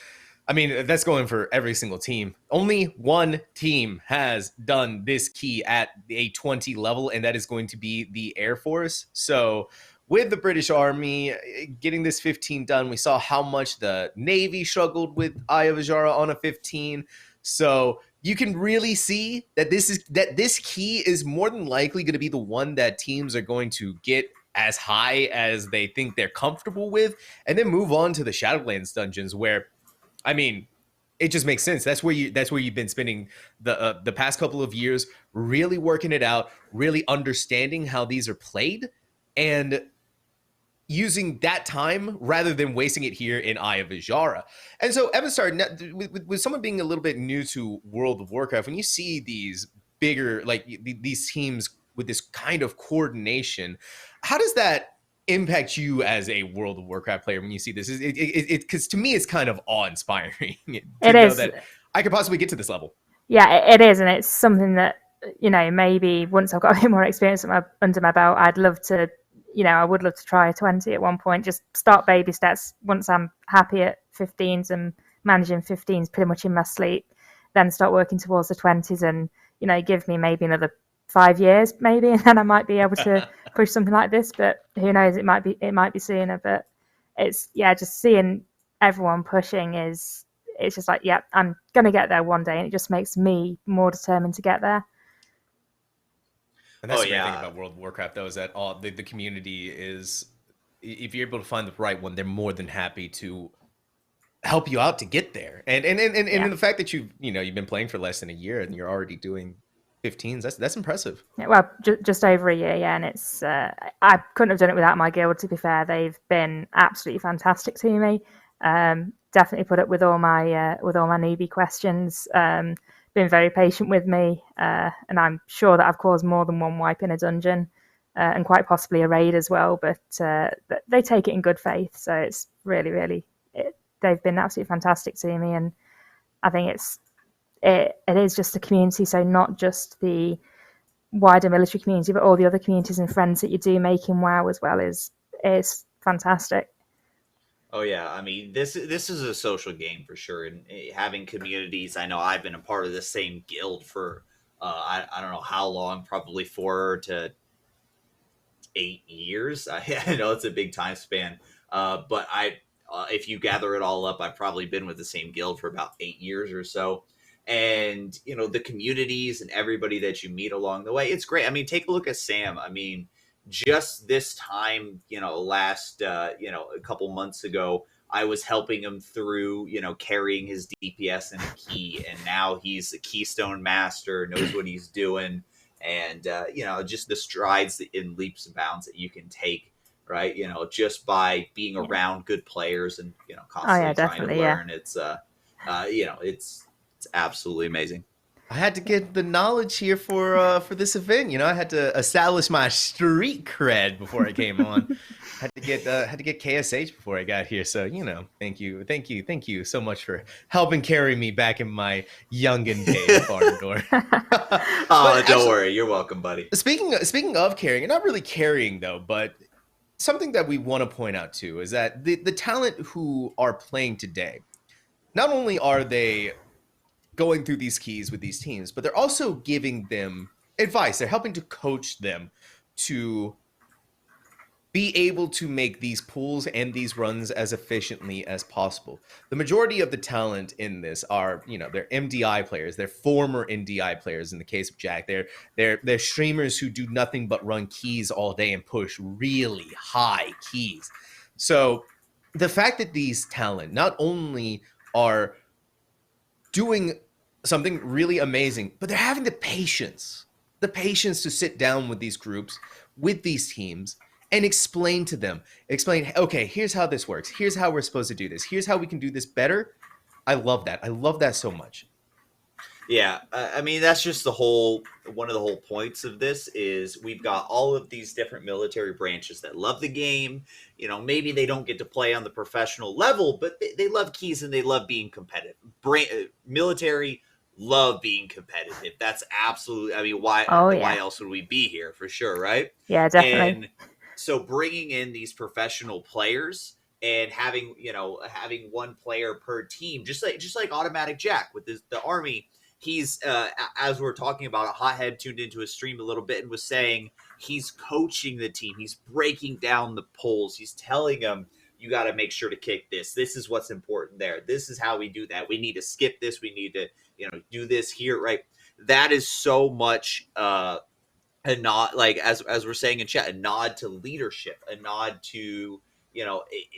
I mean, that's going for every single team. Only one team has done this key at a 20 level, and that is going to be the Air Force. So with the British Army getting this 15 done, we saw how much the Navy struggled with Eye of Azara on a 15. So you can really see that this key is more than likely going to be the one that teams are going to get as high as they think they're comfortable with, and then move on to the Shadowlands dungeons, where, I mean, it just makes sense. That's where you've been spending the past couple of years, really working it out, really understanding how these are played, and using that time rather than wasting it here in Eye of Azara. And so, Evan, with someone being a little bit new to World of Warcraft, when you see these bigger, like these teams with this kind of coordination, how does that impact you as a World of Warcraft player when you see this? Because to me, it's kind of awe-inspiring to know that I could possibly get to this level. Yeah, it is, and it's something that, maybe once I've got a bit more experience under my belt, I'd love to, I would love to try a 20 at one point. Just start baby steps. Once I'm happy at 15s and managing 15s pretty much in my sleep, then start working towards the 20s, and give me maybe another 5 years, maybe, and then I might be able to push something like this. But who knows? It might be sooner. But it's just seeing everyone pushing it's just like, yeah, I'm gonna get there one day, and it just makes me more determined to get there. And that's the great thing about World of Warcraft, though, is that the community is, if you're able to find the right one, they're more than happy to help you out to get there. And the fact that you've been playing for less than a year and you're already doing 15s, that's impressive. Yeah, well, just over a year, yeah, and it's I couldn't have done it without my guild. To be fair, they've been absolutely fantastic to me. Definitely put up with all my newbie questions. Been very patient with me, and I'm sure that I've caused more than one wipe in a dungeon, and quite possibly a raid as well. But they take it in good faith, so it's really they've been absolutely fantastic to me, and I think it is just a community, so not just the wider military community, but all the other communities and friends that you do make in WoW as well is fantastic. Oh yeah, I mean, this is a social game for sure, and having communities. I know I've been a part of the same guild for I don't know how long, probably 4 to 8 years. I know it's a big time span, but if you gather it all up, I've probably been with the same guild for about 8 years or so. And the communities and everybody that you meet along the way, it's great. I mean, take a look at Sam. I mean, just this time, last, a couple months ago, I was helping him through, carrying his DPS in a key, and now he's a Keystone Master, knows what he's doing, and just the strides in leaps and bounds that you can take, right? Just by being around good players and constantly trying to learn. It's it's absolutely amazing. I had to get the knowledge here for this event. I had to establish my street cred before I came on. had to get KSH before I got here. So thank you so much for helping carry me back in my youngin' days, Bartador. Don't worry, you're welcome, buddy. Speaking of carrying, and not really carrying though, but something that we want to point out too is that the talent who are playing today, not only are they going through these keys with these teams, but they're also giving them advice. They're helping to coach them to be able to make these pulls and these runs as efficiently as possible. The majority of the talent in this are, they're MDI players. They're former MDI players in the case of Jack. They're streamers who do nothing but run keys all day and push really high keys. So the fact that these talent not only are doing something really amazing, but they're having the patience to sit down with these groups, with these teams, and explain, okay, here's how this works. Here's how we're supposed to do this. Here's how we can do this better. I love that. I love that so much. Yeah, I mean, that's just one of the whole points of this is we've got all of these different military branches that love the game. Maybe they don't get to play on the professional level, but they love keys and they love being competitive. Military love being competitive. That's absolutely, I mean, why else would we be here, for sure, right? Yeah, definitely. And so bringing in these professional players and having one player per team, just like Automatic Jack with the Army, he's as we're talking about, a Hothead tuned into his stream a little bit and was saying he's coaching the team, he's breaking down the polls, he's telling them, you got to make sure to kick this. This is what's important there. This is how we do that. We need to skip this. We need to, do this here, right? That is so much a nod, like as we're saying in chat, a nod to leadership, a nod to,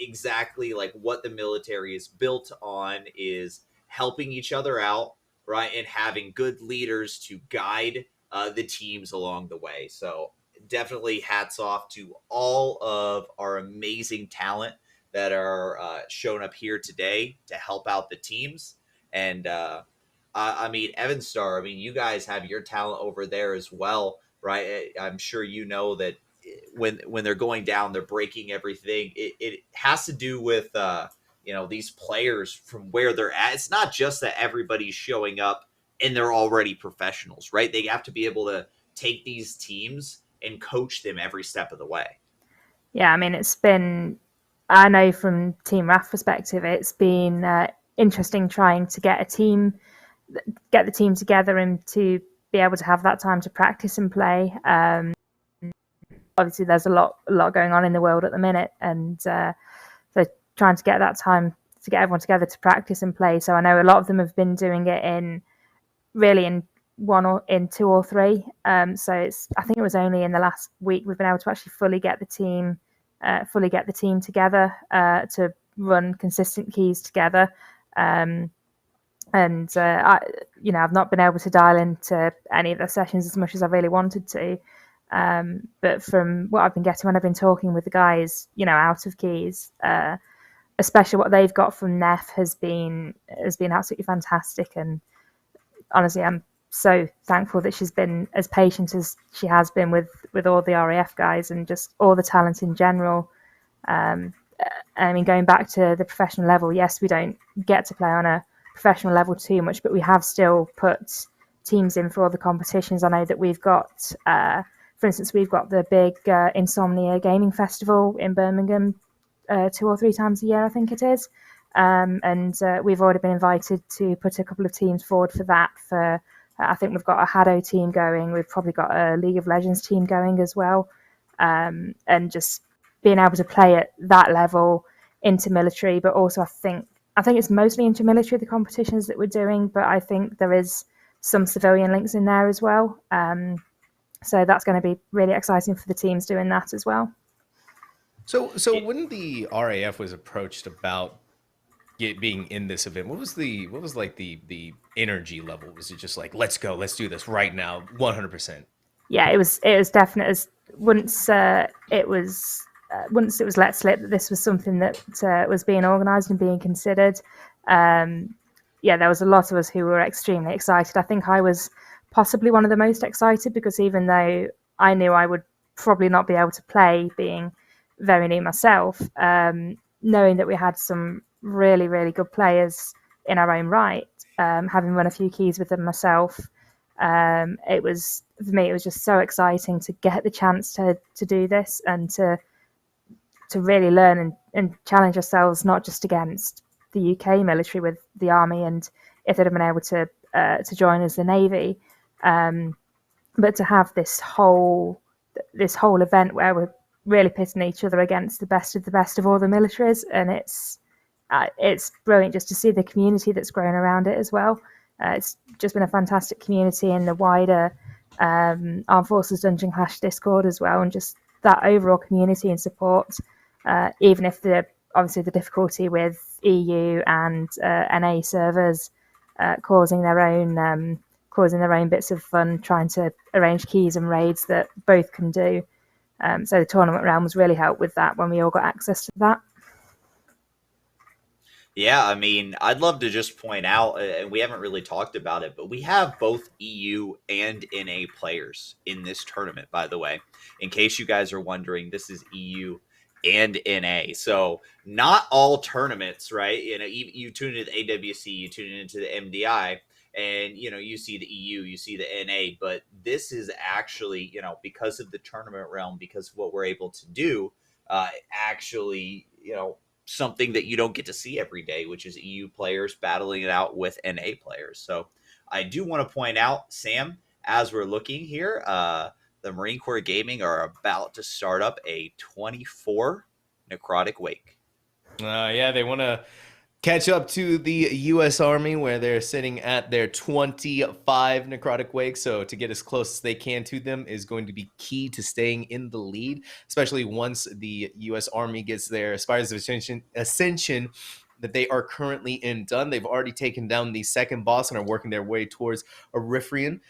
exactly like what the military is built on, is helping each other out, right? And having good leaders to guide the teams along the way. So definitely hats off to all of our amazing talent that are shown up here today to help out the teams. And I mean, Evan Star, I mean, you guys have your talent over there as well, right? I'm sure that when they're going down, they're breaking everything. It has to do with these players from where they're at. It's not just that everybody's showing up and they're already professionals, right? They have to be able to take these teams and coach them every step of the way. Yeah, I mean, I know from Team RAF perspective, it's been interesting trying to get the team together and to be able to have that time to practice and play. Obviously, there's a lot going on in the world at the minute, and so trying to get that time to get everyone together to practice and play. So I know a lot of them have been doing it in one or in two or three. So I think it was only in the last week we've been able to actually fully get the team together to run consistent keys together. I've not been able to dial into any of the sessions as much as I really wanted to. But from what I've been getting when I've been talking with the guys, out of keys, especially what they've got from Nef has been absolutely fantastic. And honestly, I'm so thankful that she's been as patient as she has been with all the RAF guys and just all the talent in general. I mean, going back to the professional level, yes, we don't get to play on a professional level too much, but we have still put teams in for all the competitions. I know that we've got, for instance, we've got the big Insomnia Gaming Festival in Birmingham 2 or 3 times a year, I think it is. And we've already been invited to put a couple of teams forward for that. I think we've got a Haddo team going. We've probably got a League of Legends team going as well. And just being able to play at that level intermilitary, but also I think it's mostly intermilitary, the competitions that we're doing, but I think there is some civilian links in there as well. So that's going to be really exciting for the teams doing that as well. So when the RAF was approached about being in this event, what was like the energy level? Was it just like, let's go, let's do this right now, 100%? Yeah, it was definite. Once it was let slip that this was something that was being organised and being considered. Yeah, there was a lot of us who were extremely excited. I think I was possibly one of the most excited, because even though I knew I would probably not be able to play, being very new myself, knowing that we had some really, really good players in our own right, having run a few keys with them myself, it was, for me, it was just so exciting to get the chance to do this and to really learn and challenge ourselves, not just against the UK military with the Army, and if they'd have been able to join as the Navy, but to have this whole event where we're really pitting each other against the best of all the militaries, and it's brilliant just to see the community that's grown around it as well. It's just been a fantastic community in the wider Armed Forces Dungeon Clash Discord as well, and just that overall community and support, even if obviously the difficulty with EU and NA servers causing their own bits of fun, trying to arrange keys and raids that both can do. So the tournament realms really helped with that when we all got access to that. Yeah, I mean, I'd love to just point out, and we haven't really talked about it, but we have both EU and NA players in this tournament, by the way. In case you guys are wondering, this is EU and NA. So not all tournaments, right? You tune into the AWC, you tune into the MDI, and, you see the EU, you see the NA, but this is actually, because of the tournament realm, because of what we're able to do, actually, something that you don't get to see every day, which is EU players battling it out with NA players. So I do want to point out, Sam, as we're looking here, the Marine Corps Gaming are about to start up a 24 necrotic wake. Yeah, they want to catch up to the U.S. Army, where they're sitting at their 25 necrotic wakes. So to get as close as they can to them is going to be key to staying in the lead, especially once the U.S. Army gets their Spires of Ascension that they are currently in done. They've already taken down the second boss and are working their way towards Orifrion.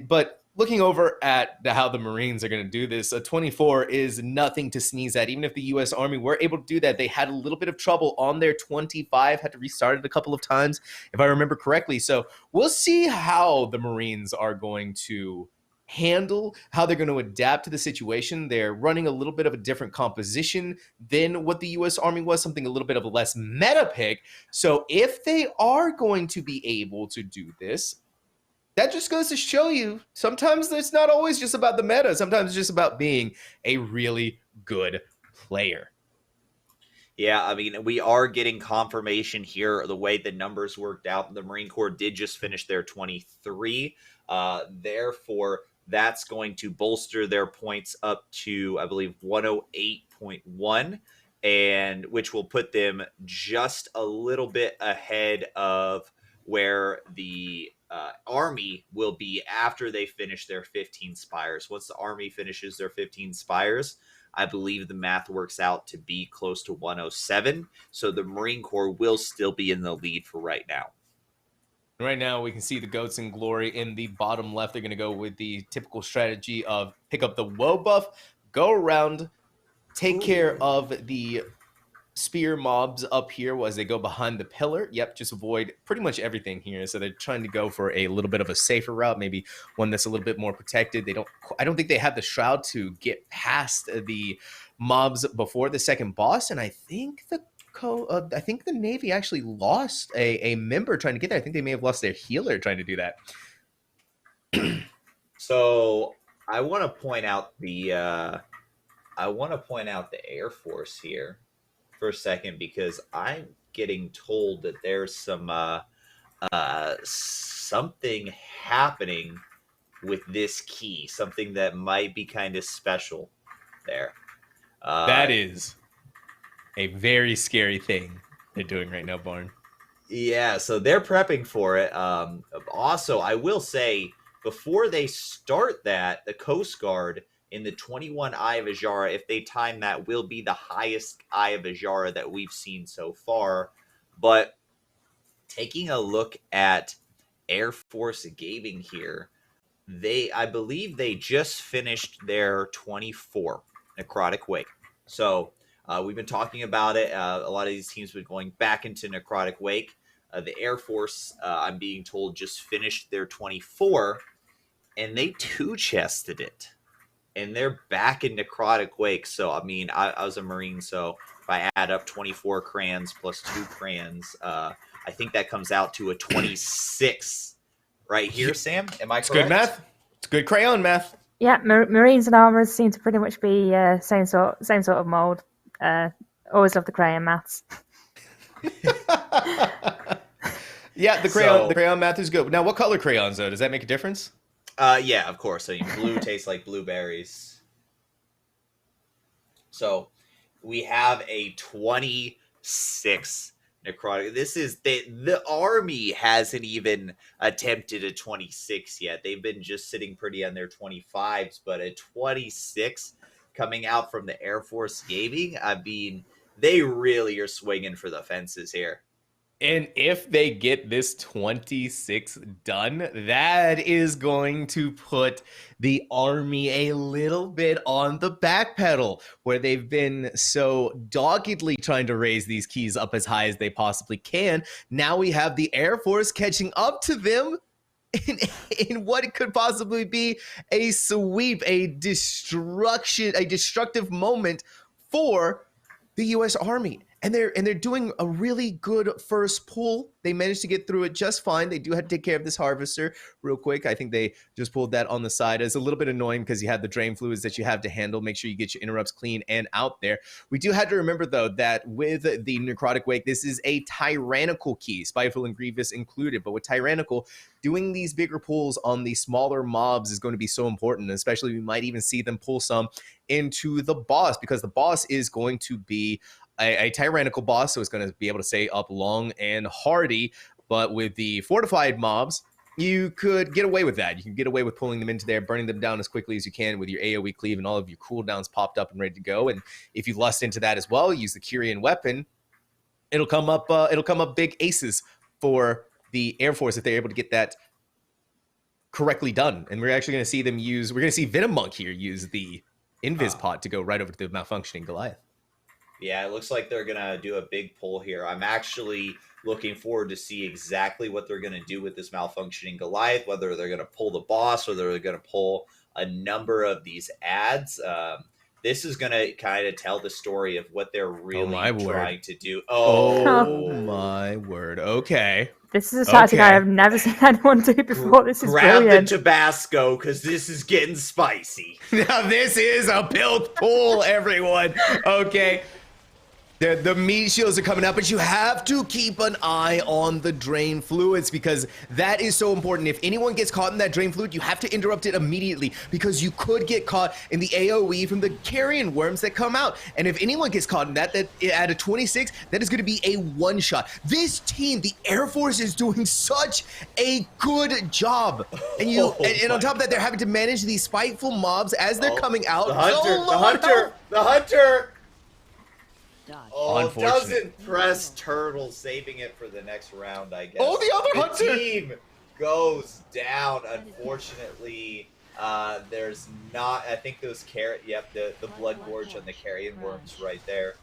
But looking over at how the Marines are going to do this, a 24 is nothing to sneeze at. Even if the U.S. Army were able to do that, they had a little bit of trouble on their 25, had to restart it a couple of times, if I remember correctly. So we'll see how the Marines are going to handle, how they're going to adapt to the situation. They're running a little bit of a different composition than what the U.S. Army was, something a little bit of a less meta pick. So if they are going to be able to do this, that just goes to show you, sometimes it's not always just about the meta. Sometimes it's just about being a really good player. Yeah, I mean, we are getting confirmation here the way the numbers worked out. The Marine Corps did just finish their 23. Therefore, that's going to bolster their points up to, I believe, 108.1, and which will put them just a little bit ahead of where the Army will be after they finish their 15 spires. Once the Army finishes their 15 spires, I believe the math works out to be close to 107. So the Marine Corps will still be in the lead for right now. Right now, we can see the Goats in Glory in the bottom left. They're going to go with the typical strategy of pick up the woe buff, go around, take care of the spear mobs up here as they go behind the pillar. Yep, just avoid pretty much everything here. So they're trying to go for a little bit of a safer route, maybe one that's a little bit more protected. I don't think they have the shroud to get past the mobs before the second boss, and I think the Navy actually lost a member trying to get there. I think they may have lost their healer trying to do that. So I want to point out the Air Force here for a second, because I'm getting told that there's some something happening with this key, something that might be kind of special there. That is a very scary thing they're doing right now, Barn. Yeah, so they're prepping for it. Also, I will say, before they start that, the Coast Guard in the 21 Eye of Azara, if they time that, will be the highest Eye of Azara that we've seen so far. But taking a look at Air Force Gaming here, I believe they just finished their 24 Necrotic Wake. So we've been talking about it. A lot of these teams have been going back into Necrotic Wake. The Air Force, I'm being told, just finished their 24, and they two-chested it. And they're back in Necrotic Wake. So, I mean, I was a Marine, so if I add up 24 crayons plus 2 crayons, I think that comes out to a 26 right here, Sam. Am I correct? It's good math. It's good crayon math. Yeah, Marines and armorers seem to pretty much be same sort of mold. Always love the crayon maths. Yeah, the crayon math is good. Now, what color crayons though? Does that make a difference? Yeah, of course. I mean, blue tastes like blueberries. So we have a 26 Necrotic. This is the Army hasn't even attempted a 26 yet. They've been just sitting pretty on their 25s, but a 26 coming out from the Air Force Gaming, I mean, they really are swinging for the fences here. And if they get this 26 done, that is going to put the Army a little bit on the back pedal, where they've been so doggedly trying to raise these keys up as high as they possibly can. Now we have the Air Force catching up to them in what could possibly be a sweep, a destructive moment for the U.S. Army. And they're doing a really good first pull. They managed to get through it just fine. They do have to take care of this harvester real quick. I think they just pulled that on the side. It's a little bit annoying because you have the drain fluids that you have to handle. Make sure you get your interrupts clean and out there. We do have to remember, though, that with the Necrotic Wake, this is a tyrannical key, Spiteful and Grievous included. But with tyrannical, doing these bigger pulls on the smaller mobs is going to be so important, especially we might even see them pull some into the boss, because the boss is going to be a tyrannical boss, so it's going to be able to stay up long and hardy. But with the fortified mobs, you could get away with that. You can get away with pulling them into there, burning them down as quickly as you can with your AoE cleave and all of your cooldowns popped up and ready to go. And if you lust into that as well, use the Kyrian weapon, it'll come up big aces for the Air Force if they're able to get that correctly done. And we're actually going to see them we're going to see Venom Monk here use the Invis Pot to go right over to the malfunctioning Goliath. Yeah, it looks like they're going to do a big pull here. I'm actually looking forward to see exactly what they're going to do with this malfunctioning Goliath, whether they're going to pull the boss or they're going to pull a number of these ads. This is going to kind of tell the story of what they're really trying to do. Oh, my word. Okay. This is a tactic I have never seen anyone do before. This is brilliant. Grab the Tabasco, because this is getting spicy. Now, this is a build pull, everyone. Okay. The meat shields are coming out, but you have to keep an eye on the drain fluids, because that is so important. If anyone gets caught in that drain fluid, you have to interrupt it immediately, because you could get caught in the AoE from the carrion worms that come out. And if anyone gets caught in that at a 26, that is going to be a one-shot. This team, the Air Force, is doing such a good job. And and on top of that, they're having to manage these spiteful mobs as they're coming out. The hunter! Oh, doesn't press turtle, saving it for the next round, I guess. Oh, the other hunter! Team goes down, unfortunately. There's not, I think those the blood gorge on the carrion worms right there.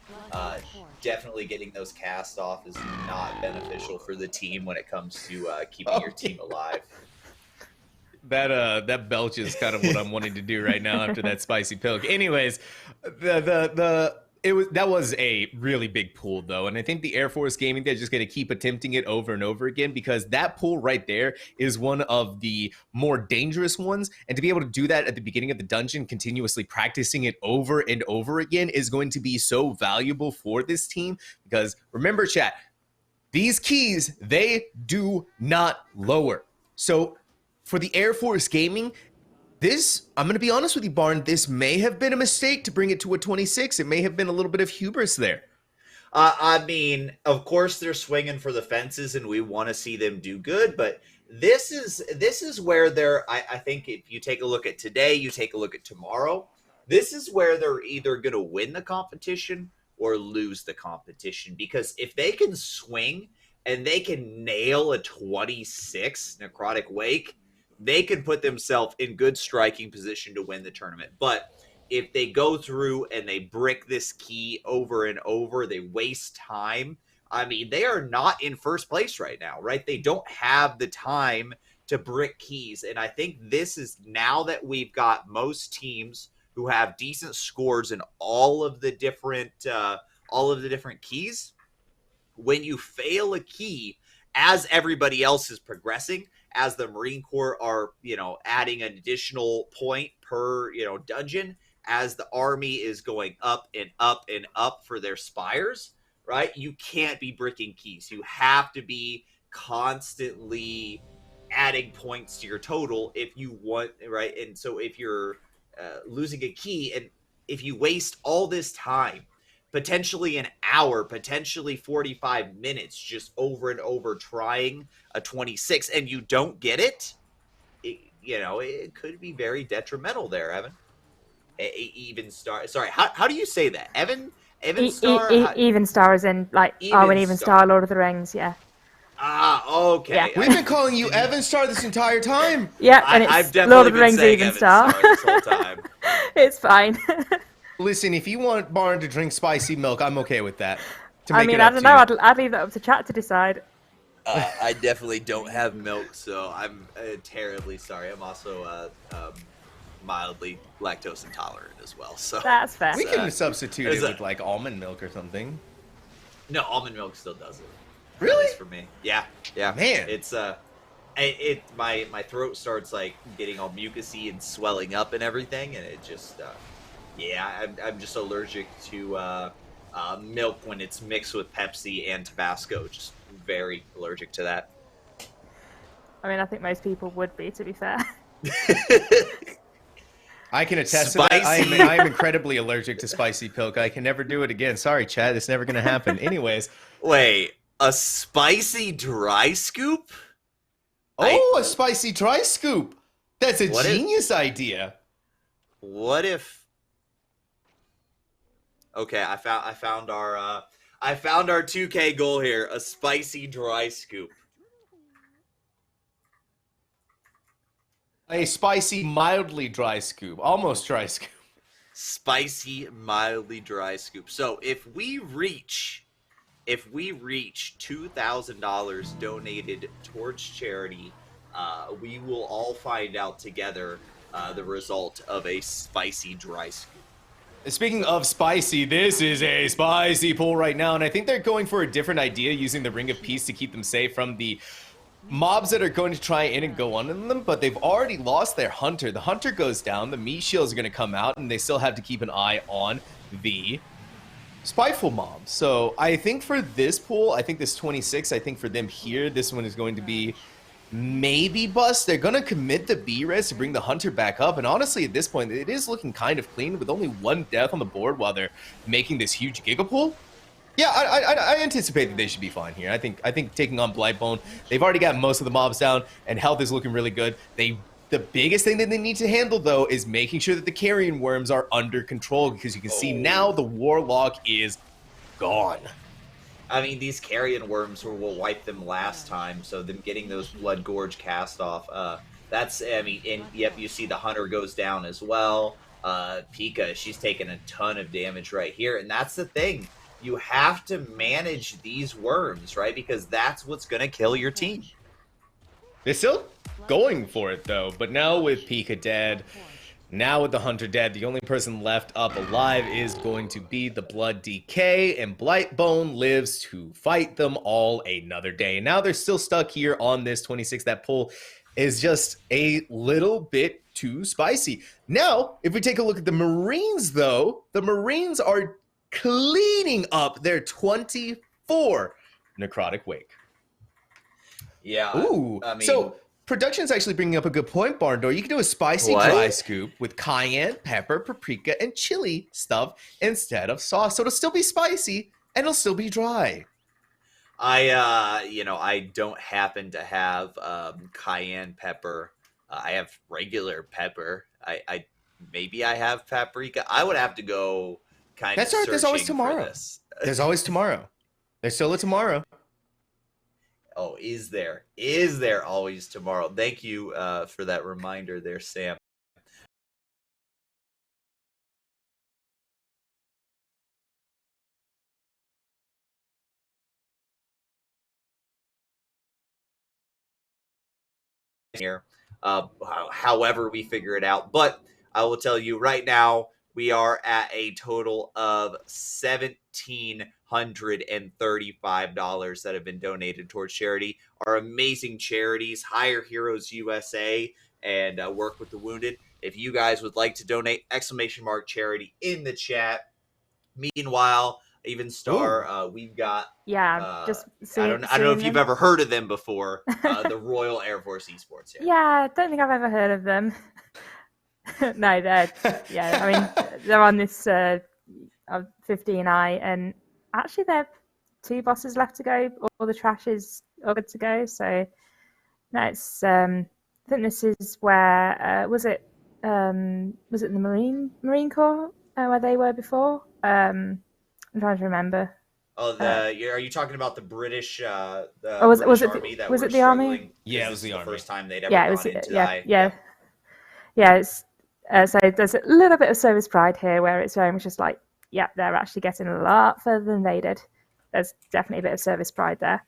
Definitely getting those cast off is not beneficial for the team when it comes to keeping your team alive. That belch is kind of what I'm wanting to do right now after that spicy pilk. Anyways, that was a really big pull, though, and I think the Air Force Gaming, they're just going to keep attempting it over and over again, because that pull right there is one of the more dangerous ones, and to be able to do that at the beginning of the dungeon, continuously practicing it over and over again, is going to be so valuable for this team. Because remember, chat, these keys, they do not lower. So for the Air Force Gaming, I'm going to be honest with you, Barn, this may have been a mistake to bring it to a 26. It may have been a little bit of hubris there. I mean, of course they're swinging for the fences, and we want to see them do good. But this is where I think if you take a look at today, you take a look at tomorrow. This is where they're either going to win the competition or lose the competition, because if they can swing and they can nail a 26 Necrotic Wake, they can put themselves in good striking position to win the tournament. But if they go through and they brick this key over and over, they waste time. I mean, they are not in first place right now, right? They don't have the time to brick keys. And I think this is, now that we've got most teams who have decent scores in all of the different keys, when you fail a key as everybody else is progressing, as the Marine Corps are, adding an additional point per, dungeon, as the Army is going up and up and up for their spires, right? You can't be bricking keys. You have to be constantly adding points to your total if you want, right? And so if you're losing a key, and if you waste all this time, potentially an hour, potentially 45 minutes, just over and over trying a 26, and you don't get it, it could be very detrimental there, Evan. Even star. Sorry, how do you say that, Evan? Even star. Even star is in like even star Lord of the Rings. Yeah. Okay. Yeah. We've been calling you Evan Star this entire time. Yeah, and it's Lord of the Rings Even Star. This whole time. It's fine. Listen, if you want Barn to drink spicy milk, I'm okay with that. I mean, I don't know. I'd leave that up to chat to decide. I definitely don't have milk, so I'm terribly sorry. I'm also mildly lactose intolerant as well. So that's fair. We can substitute it with like almond milk or something. No, almond milk still does it. Really? For me, yeah. Man, it's my throat starts like getting all mucusy and swelling up and everything, and it just I'm just allergic to milk when it's mixed with Pepsi and Tabasco. Just very allergic to that. I mean, I think most people would be, to be fair. I can attest to that. I am incredibly allergic to spicy milk. I can never do it again. Sorry, Chad. It's never going to happen. Anyways. Wait, a spicy dry scoop? Oh, a spicy dry scoop. That's a genius idea. What if... Okay, I found our 2K goal here. A spicy dry scoop. A spicy, mildly dry scoop. Almost dry scoop. Spicy, mildly dry scoop. So if we reach $2,000 donated towards charity, we will all find out together the result of a spicy dry scoop. Speaking of spicy, this is a spicy pool right now, and I think they're going for a different idea, using the Ring of Peace to keep them safe from the mobs that are going to try in and go on them, but they've already lost their hunter. The hunter goes down, the meat shields are going to come out, and they still have to keep an eye on the spiteful mobs. So I think for this pool, I think this 26, I think for them here, this one is going to be maybe bust. They're going to commit the B-res to bring the hunter back up, and honestly at this point it is looking kind of clean with only one death on the board while they're making this huge giga pool. Yeah, I anticipate that they should be fine here. I think taking on Blightbone, they've already got most of the mobs down, and health is looking really good. The biggest thing that they need to handle, though, is making sure that the carrion worms are under control, because you can see now the Warlock is gone. I mean, these carrion worms will wipe them last time, so them getting those Blood Gorge cast off, that's, I mean, and yep, you see the Hunter goes down as well. Pika, she's taking a ton of damage right here, and that's the thing. You have to manage these worms, right? Because that's what's going to kill your team. They're still going for it, though. But now with Pika dead, now with the Hunter dead, the only person left up alive is going to be the Blood DK, and Blightbone lives to fight them all another day. And now they're still stuck here on this 26. That pull is just a little bit too spicy. Now, if we take a look at the Marines, though, the Marines are cleaning up their 24 Necrotic Wake. Yeah. Ooh. I mean, so production's actually bringing up a good point, Barndor. You can do a spicy dry scoop with cayenne, pepper, paprika, and chili stuff instead of sauce. So it'll still be spicy and it'll still be dry. I don't happen to have cayenne pepper. I have regular pepper. I maybe I have paprika. I would have to go kind That's of all right. There's always searching tomorrow. for this. There's always tomorrow. There's still a tomorrow. Oh, is there? Is there always tomorrow? Thank you for that reminder there, Sam. Here, however we figure it out. But I will tell you right now, we are at a total of $1,735 that have been donated towards charity. Our amazing charities, Hire Heroes USA and Work with the Wounded. If you guys would like to donate, !charity in the chat. Meanwhile, Even Star, we've got just I don't know if you've ever heard of them before. The Royal Air Force Esports. Yeah, I don't think I've ever heard of them. No, they're I mean they're on this 15i, and actually there are 2 bosses left to go. All the trash is all good to go. So no, it's I think this is where was it the Marine Corps where they were before? I'm trying to remember. Oh, are you talking about the British? Was British it Army that was were it the Army? struggling? Yeah, it was the the Army. first time they'd ever gone into the It's so there's a little bit of service pride here, where it's very much just like, yeah, they're actually getting a lot further than they did. There's definitely a bit of service pride there.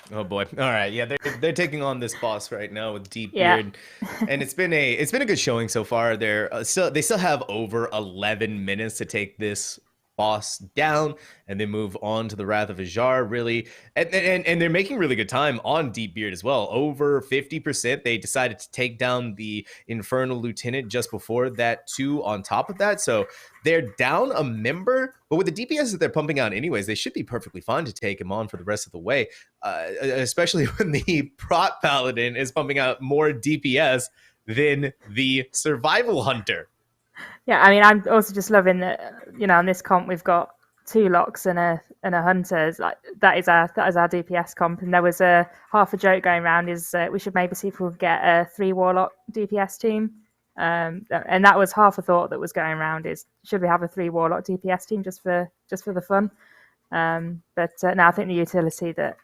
Oh boy! All right, yeah, they're taking on this boss right now with Deep Beard, and it's been a good showing so far. They still have over 11 minutes to take this boss down, and then move on to the Wrath of Ajar. Really, and they're making really good time on Deep Beard as well. Over 50%. They decided to take down the Infernal Lieutenant just before that too. On top of that, so they're down a member, but with the DPS that they're pumping out anyways, they should be perfectly fine to take him on for the rest of the way, especially when the Prot Paladin is pumping out more DPS than the Survival Hunter. Yeah, I mean, I'm also just loving that, on this comp we've got 2 locks and a hunter. Like that is our DPS comp, and there was a half a joke going around is we should maybe see if we could get a 3 warlock DPS team. And that was half a thought that was going around is, should we have a 3 warlock DPS team just for the fun? But now I think the utility that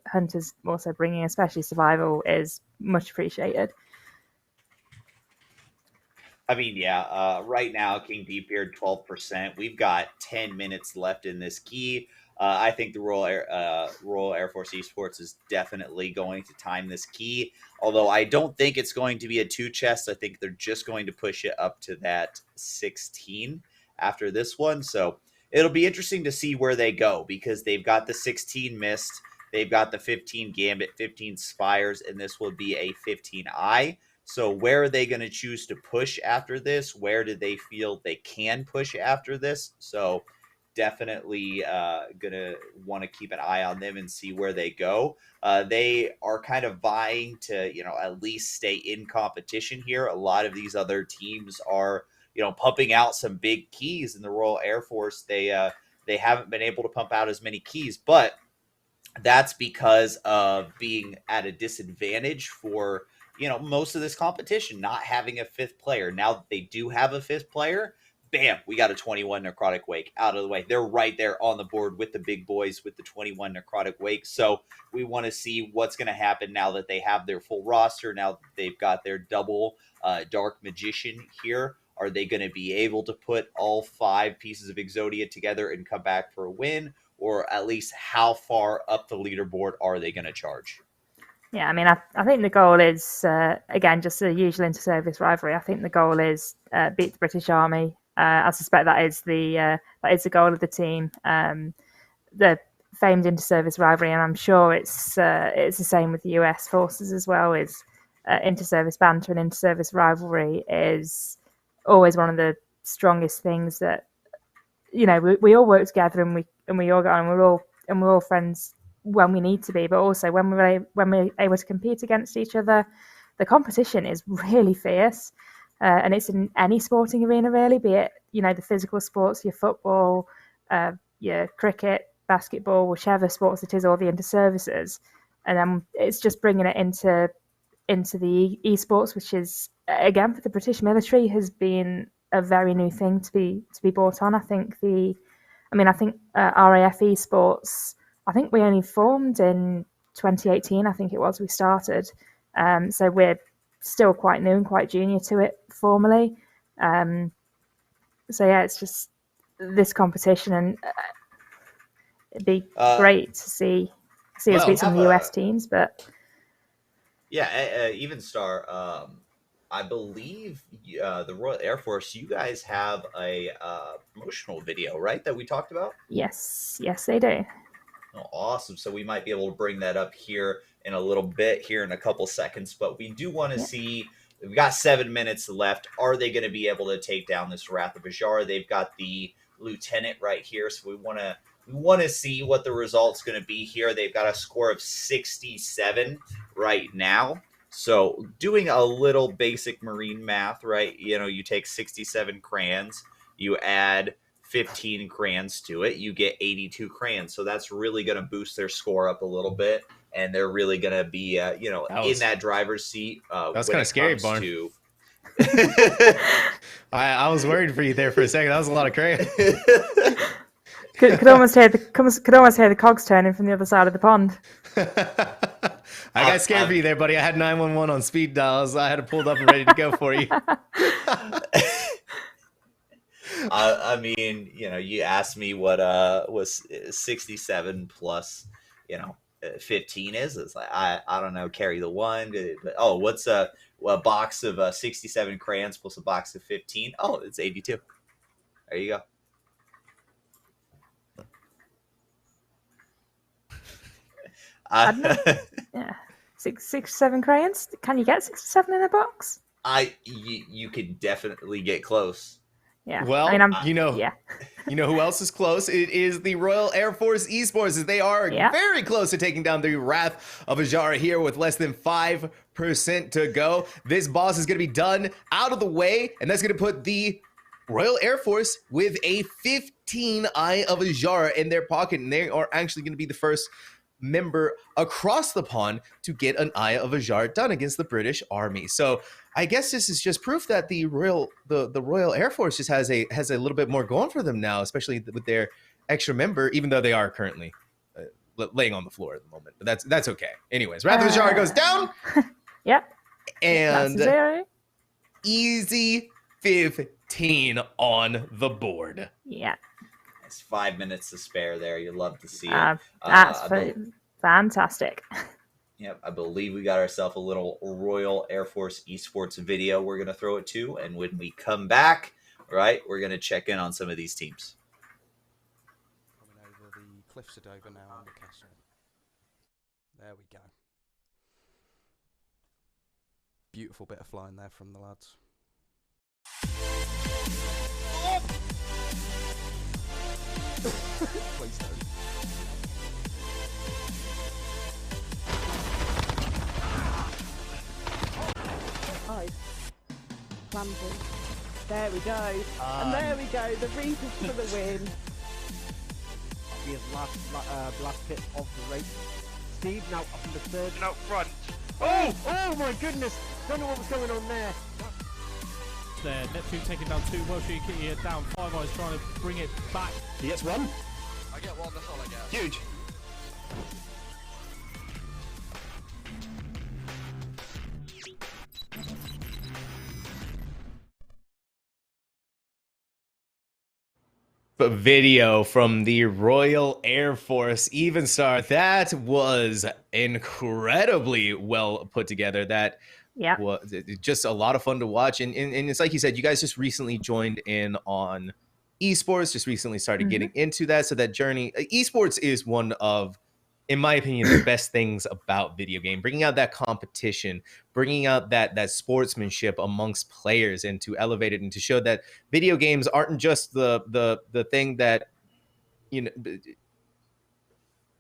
Hunter's also bringing, especially survival, is much appreciated. I mean, yeah, right now, King Deepbeard, 12%. We've got 10 minutes left in this key. I think the Royal Air Force Esports is definitely going to time this key, although I don't think it's going to be a 2 chest. I think they're just going to push it up to that 16 after this one. So it'll be interesting to see where they go, because they've got the 16 Mist, they've got the 15 Gambit, 15 Spires, and this will be a 15i. So where are they going to choose to push after this? Where do they feel they can push after this? So definitely going to want to keep an eye on them and see where they go. They are kind of vying to, at least stay in competition here. A lot of these other teams are, pumping out some big keys. In the Royal Air Force, they haven't been able to pump out as many keys, but that's because of being at a disadvantage for most of this competition, not having a 5th player. Now that they do have a 5th player, bam, we got a 21 Necrotic Wake out of the way. They're right there on the board with the big boys with the 21 Necrotic Wake. So we want to see what's going to happen now that they have their full roster, now that they've got their double Dark Magician here. Are they going to be able to put all 5 pieces of Exodia together and come back for a win? Or at least how far up the leaderboard are they going to charge? Yeah, I mean, I think the goal is, again, just the usual inter-service rivalry. I think the goal is beat the British Army. I suspect that is the goal of the team. The famed inter-service rivalry, and I'm sure it's the same with the US forces as well, is inter-service banter and inter-service rivalry is always one of the strongest things that, we all work together and we all get on, and we're all friends when we need to be, but also when we're able to compete against each other. The competition is really fierce. and it's in any sporting arena really, be it the physical sports, your football, your cricket, basketball, whichever sports it is, or the inter-services, and then it's just bringing it into the esports, which is, again, for the British military, has been a very new thing to be brought on. I think RAF Esports, I think we only formed in 2018. I think it was we started, so we're still quite new and quite junior to it formally. So yeah, it's just this competition, and it'd be great to see us beat some of the US teams, but. Yeah, Even Star, I believe the Royal Air Force, you guys have a promotional video, right, that we talked about? Yes, they do. Oh, awesome. So we might be able to bring that up here in a little bit, here in a couple seconds. But we do want to see, we've got 7 minutes left. Are they going to be able to take down this Wrath of Azhar? They've got the lieutenant right here, so we want to see what the result's going to be here. They've got a score of 67 right now. So doing a little basic Marine math, right? You take 67 crayons, you add 15 crayons to it, you get 82 crayons. So that's really going to boost their score up a little bit, and they're really going to be, in that driver's seat. That's kind of scary, Barn. I was worried for you there for a second. That was a lot of crayons. Could almost hear the cogs turning from the other side of the pond. I got scared for you there, buddy. I had 911 on speed dials. I had it pulled up and ready to go for you. I mean, you asked me what was 67 plus, 15 is. It's like I don't know. Carry the one. Oh, what's a box of 67 crayons plus a box of 15? Oh, it's 82. There you go. Yeah, 6-7 crayons. Can you get 67 in a box? You could definitely get close. Yeah. Well, you know who else is close? It is the Royal Air Force Esports, as they are very close to taking down the Wrath of Azhar here with less than 5% to go. This boss is going to be done out of the way, and that's going to put the Royal Air Force with a 15 Eye of Azhar in their pocket, and they are actually going to be the first member across the pond to get an Eye of Azhar done against the British Army. So I guess this is just proof that the Royal Air Force just has a little bit more going for them now, especially with their extra member, even though they are currently laying on the floor at the moment. But that's okay. Anyways, Wrath of Azhar goes down. Yep. And easy 15 on the board. Yeah. 5 minutes to spare there. You'd love to see it. That's fantastic. Yep, I believe we got ourselves a little Royal Air Force Esports video we're going to throw it to. And when we come back, right, we're going to check in on some of these teams. Coming over the cliffs of Dover now on the castle. There we go. Beautiful bit of flying there from the lads. Please don't. Nice. Planting. There we go. And there we go. The Reapers for the win. His last hit of the race. Steve now up in the third. Out front. Oh my goodness. Don't know what was going on there. There, Neptune taking down 2, Welsh here down 5 Eyes trying to bring it back. He gets one. I get one, that's all I get. Huge. But video from the Royal Air Force Even Star, that was incredibly well put together. That was just a lot of fun to watch. And it's like you said, you guys just recently joined in on esports, just recently started getting into that. So that journey, esports is one of, in my opinion, the best things about video game, bringing out that competition, bringing out that sportsmanship amongst players, and to elevate it and to show that video games aren't just the thing that,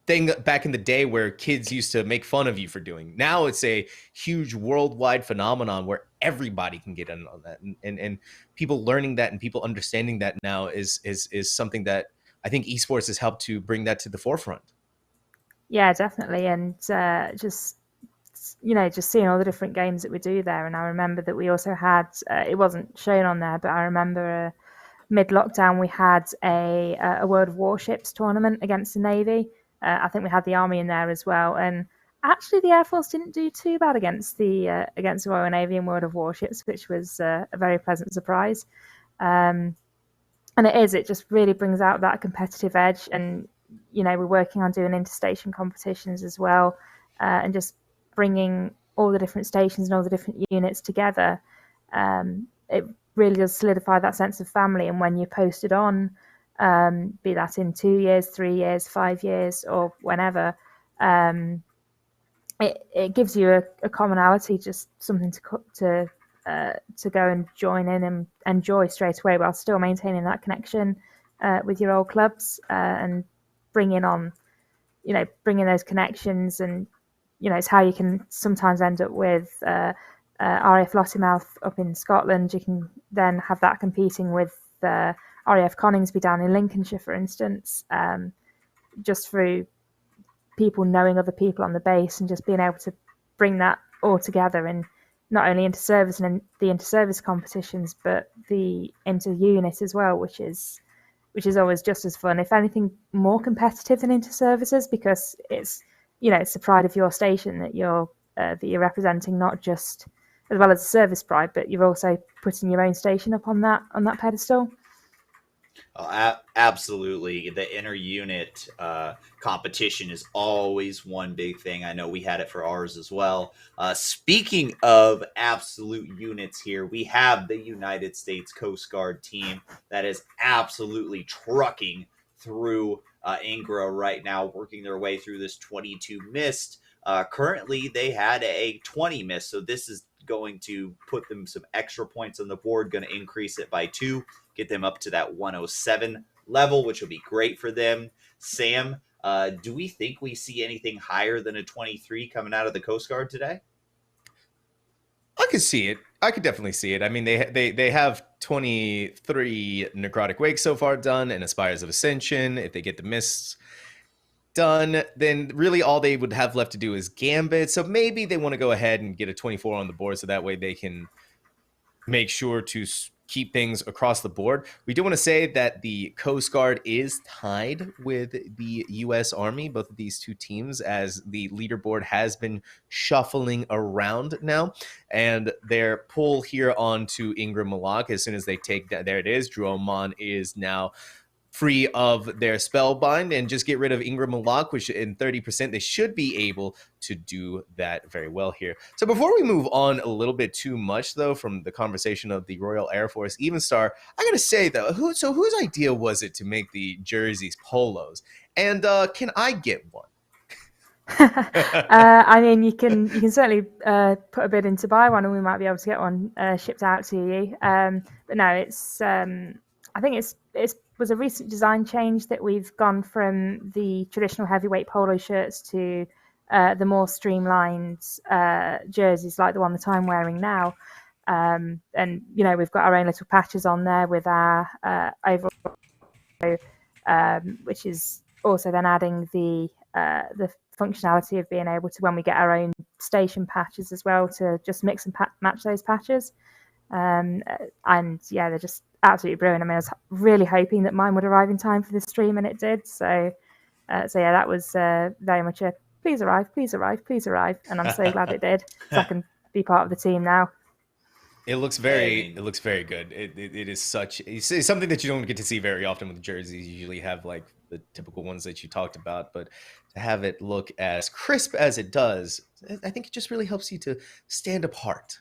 thing back in the day where kids used to make fun of you for doing. Now it's a huge worldwide phenomenon where everybody can get in on that, and people learning that and people understanding that now is something that I think esports has helped to bring that to the forefront. Yeah, definitely, and just seeing all the different games that we do there. And I remember that we also had it wasn't shown on there, but I remember mid-lockdown we had a World of Warships tournament against the Navy. I think we had the Army in there as well, and actually the Air Force didn't do too bad against the Royal Navy in World of Warships, which was a very pleasant surprise. And it just really brings out that competitive edge. And we're working on doing interstation competitions as well, and just bringing all the different stations and all the different units together. It really does solidify that sense of family. And when you're posted on, be that in 2 years, 3 years, 5 years, or whenever, it gives you a commonality, just something to go and join in and enjoy straight away, while still maintaining that connection with your old clubs, and bringing those connections. And it's how you can sometimes end up with RAF Lottymouth up in Scotland. You can then have that competing with RAF Coningsby down in Lincolnshire, for instance, just through people knowing other people on the base and just being able to bring that all together, and not only inter-service and the inter-service competitions, but the inter-unit as well, which is always just as fun, if anything more competitive than inter-services, because it's it's the pride of your station that you're representing, not just as well as the service pride, but you're also putting your own station up on that pedestal. Oh, absolutely. The inter-unit competition is always one big thing. I know we had it for ours as well. Speaking of absolute units here, we have the United States Coast Guard team that is absolutely trucking through Ingra right now, working their way through this 22 missed. Currently, they had a 20 missed, so this is going to put them some extra points on the board, going to increase it by 2, get them up to that 107 level, which will be great for them. Sam, do we think we see anything higher than a 23 coming out of the Coast Guard today? I could see it. I could definitely see it. I mean, they have 23 Necrotic Wakes so far done, and Aspires of Ascension. If they get the Mists done, then really all they would have left to do is Gambit. So maybe they want to go ahead and get a 24 on the board, so that way they can make sure to keep things across the board. We do want to say that the Coast Guard is tied with the U.S. Army, both of these two teams, as the leaderboard has been shuffling around now. And their pull here onto Ingram Malak, as soon as they take that, there it is, Dromon is now free of their spellbind, and just get rid of Ingram Malak, which in 30%, they should be able to do that very well here. So before we move on a little bit too much, though, from the conversation of the Royal Air Force Evenstar, I gotta say, though, whose idea was it to make the jerseys polos? And can I get one? I mean, you can certainly put a bid in to buy one, and we might be able to get one shipped out to you. But no, it's I think it was a recent design change that we've gone from the traditional heavyweight polo shirts to the more streamlined jerseys like the one that I'm wearing now. And we've got our own little patches on there with our overall, which is also then adding the functionality of being able to, when we get our own station patches as well, to just mix and match those patches. And yeah, they're just absolutely brilliant. I mean, I was really hoping that mine would arrive in time for the stream, and it did. So yeah, that was very much a please arrive, please arrive, please arrive, and I'm so glad it did, so I can be part of the team now. It looks very good. It is it's something that you don't get to see very often with jerseys. You usually have like the typical ones that you talked about, but to have it look as crisp as it does, I think it just really helps you to stand apart.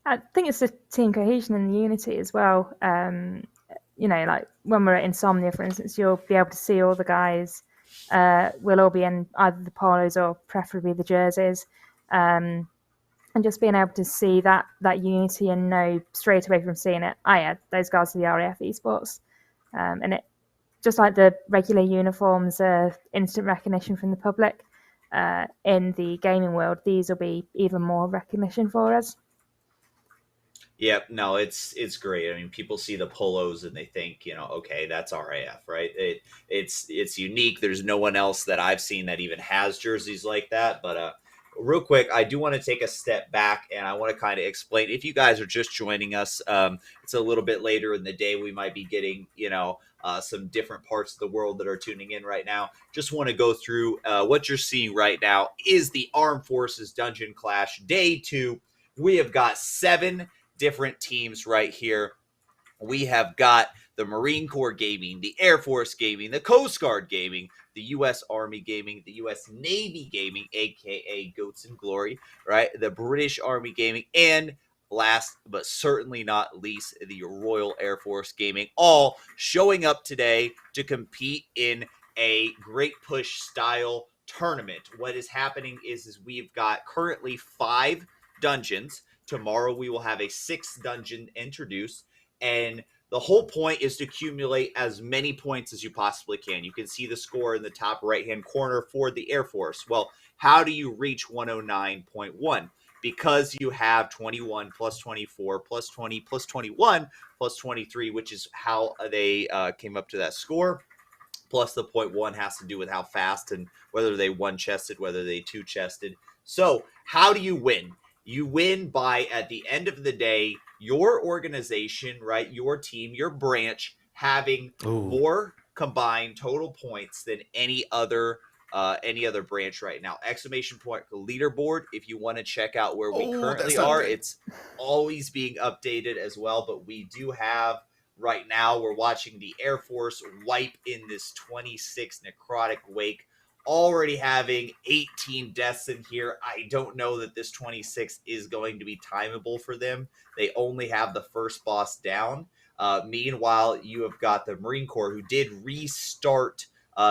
I think it's the team cohesion and the unity as well. Like when we're at Insomnia, for instance, you'll be able to see all the guys. We'll all be in either the polos or preferably the jerseys. And just being able to see that unity and know straight away from seeing it, those guys are the RAF Esports. And just like the regular uniforms are instant recognition from the public, in the gaming world, these will be even more recognition for us. Yep, no, it's great. I mean, people see the polos and they think, okay, that's RAF, right? It's unique. There's no one else that I've seen that even has jerseys like that. But real quick, I do want to take a step back and I want to kind of explain. If you guys are just joining us, it's a little bit later in the day. We might be getting, some different parts of the world that are tuning in right now. Just want to go through what you're seeing right now is the Armed Forces Dungeon Clash Day 2. We have got 7 different teams right here. We have got the Marine Corps Gaming, the Air Force Gaming, the Coast Guard Gaming, the U.S. Army Gaming, the U.S. Navy Gaming, aka Goats and Glory, right? The British Army Gaming, and last but certainly not least, the Royal Air Force Gaming, all showing up today to compete in a Great Push style tournament. What is happening is we've got currently 5 dungeons. Tomorrow we will have a 6th dungeon introduced, and the whole point is to accumulate as many points as you possibly can. You can see the score in the top right-hand corner for the Air Force. Well, how do you reach 109.1? Because you have 21 plus 24 plus 20 plus 21 plus 23, which is how they came up to that score. Plus the 0.1 has to do with how fast and whether they one-chested, whether they two-chested. So how do you win? You win by, at the end of the day, your organization, right, your team, your branch, having more combined total points than any other branch right now. Exclamation point leaderboard. If you want to check out where we currently are, it's always being updated as well. But we do have right now, we're watching the Air Force wipe in this 26 necrotic wake. Already having 18 deaths in here. I don't know that this 26 is going to be timeable for them. They only have the first boss down. Meanwhile, you have got the Marine Corps, who did restart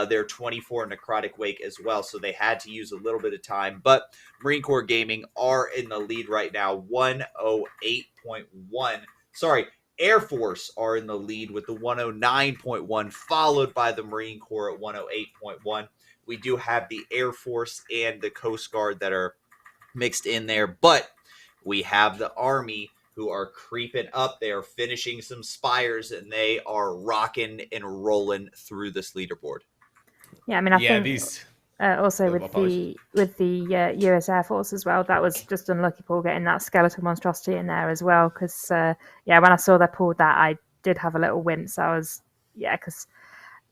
their 24 necrotic wake as well, so they had to use a little bit of time. But Marine Corps Gaming are in the lead right now, 108.1. Sorry, Air Force are in the lead with the 109.1, followed by the Marine Corps at 108.1. We do have the Air Force and the Coast Guard that are mixed in there, but we have the Army who are creeping up. They are finishing some spires, and they are rocking and rolling through this leaderboard. Yeah, I mean, I think also with the US Air Force as well, that was just unlucky Paul getting that skeletal monstrosity in there as well. Because when I saw they pulled that, I did have a little wince. I was because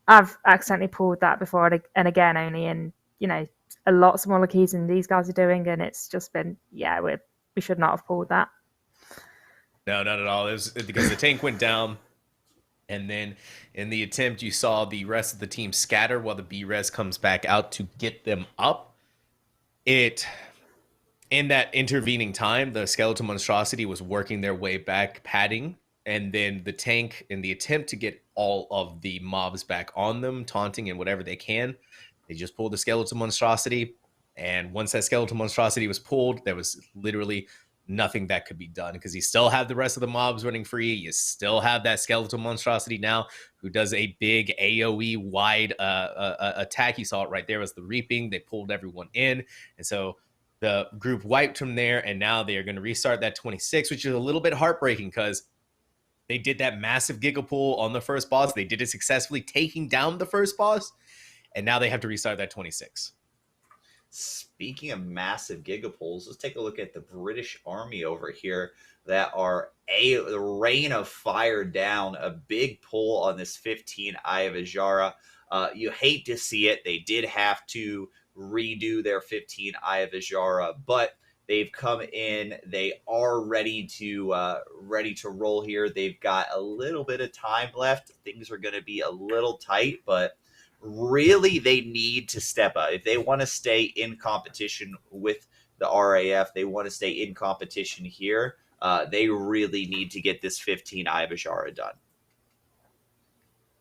I've accidentally pulled that before, and again, only in, a lot smaller keys than these guys are doing, and it's just been, we should not have pulled that. No, not at all. It was because the tank went down, and then in the attempt, you saw the rest of the team scatter while the B-Res comes back out to get them up. In that intervening time, the skeletal monstrosity was working their way back, padding, and then the tank, in the attempt to get all of the mobs back on them, taunting and whatever they can, they just pulled the skeletal monstrosity. And once that skeletal monstrosity was pulled, there was literally nothing that could be done, because you still have the rest of the mobs running free. You still have that skeletal monstrosity now, who does a big AoE wide attack. You saw it right there was the reaping. They pulled everyone in. And so the group wiped from there, and now they are going to restart that 26, which is a little bit heartbreaking because they did that massive Giga pull on the first boss. They did it successfully, taking down the first boss, and now they have to restart that 26. Speaking of massive Giga pulls, let's take a look at the British Army over here that are the rain of fire down, a big pull on this 15 Eye of Azara. You hate to see it. They did have to redo their 15 Eye of Azara, but they've come in. They are ready to roll here. They've got a little bit of time left. Things are going to be a little tight, but really they need to step up. If they want to stay in competition with the RAF, they want to stay in competition here, they really need to get this 15 Eye of Azara done.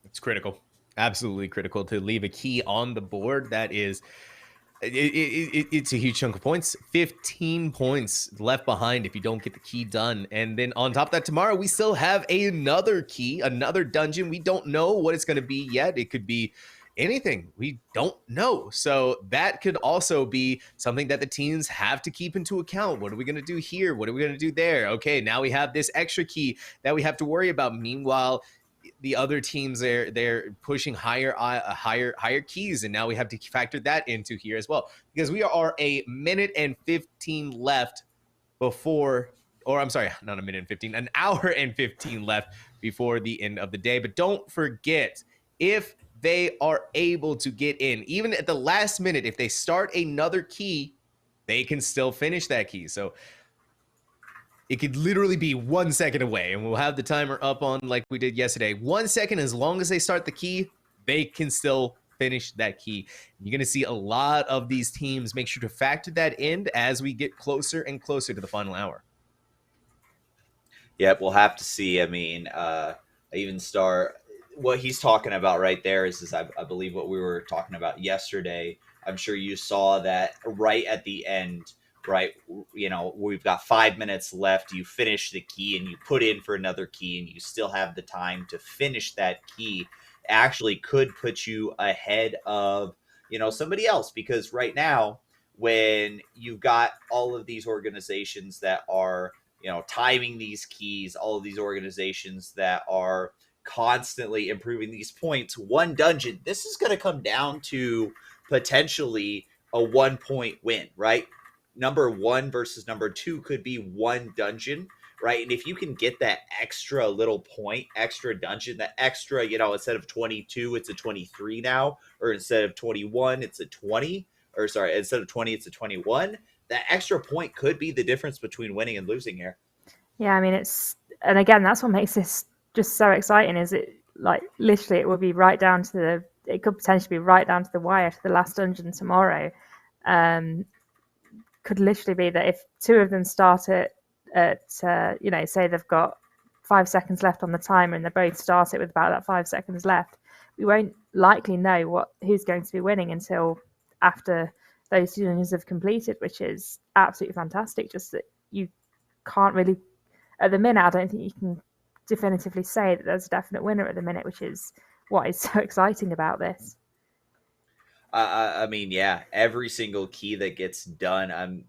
It's critical. Absolutely critical to leave a key on the board that is It's a huge chunk of points. 15 points left behind if you don't get the key done. And then on top of that, tomorrow we still have another key, another dungeon. We don't know what it's going to be yet. It could be anything. We don't know. So that could also be something that the teams have to keep into account. What are we going to do here? What are we going to do there? Okay, now we have this extra key that we have to worry about. Meanwhile, the other teams they're pushing higher keys, and now we have to factor that into here as well, because we are a minute and 15 left before, or I'm sorry, not a minute and 15, an hour and 15 left before the end of the day. But don't forget, if they are able to get in, even at the last minute, if they start another key, they can still finish that key. So it could literally be 1 second away, and we'll have the timer up on like we did yesterday. 1 second, as long as they start the key, they can still finish that key. You're going to see a lot of these teams make sure to factor that in as we get closer and closer to the final hour. Yep, we'll have to see. I mean, even start what he's talking about right there is I believe what we were talking about yesterday. I'm sure you saw that right at the end, right? You know, we've got 5 minutes left. You finish the key and you put in for another key, and you still have the time to finish that key. Actually could put you ahead of, you know, somebody else, because right now, when you've got all of these organizations that are, you know, timing these keys, all of these organizations that are constantly improving these points, one dungeon, this is going to come down to potentially a 1 point win, right? Number one versus number two could be one dungeon, right? And if you can get that extra little point, extra dungeon, that extra, you know, instead of 22, it's a 23 now, or instead of 21, it's a 20, or sorry, instead of 20, it's a 21. That extra point could be the difference between winning and losing here. Yeah, I mean, and again, that's what makes this just so exciting, is it, like, literally it will be right down to it could potentially be right down to the wire, to the last dungeon tomorrow. Could literally be that if two of them start it at you know, say they've got 5 seconds left on the timer and they both start it with about that 5 seconds left, we won't likely know who's going to be winning until after those two dungeons have completed, which is absolutely fantastic. Just that you can't really, at the minute, I don't think you can definitively say that there's a definite winner at the minute, which is what is so exciting about this. I mean, yeah, every single key that gets done.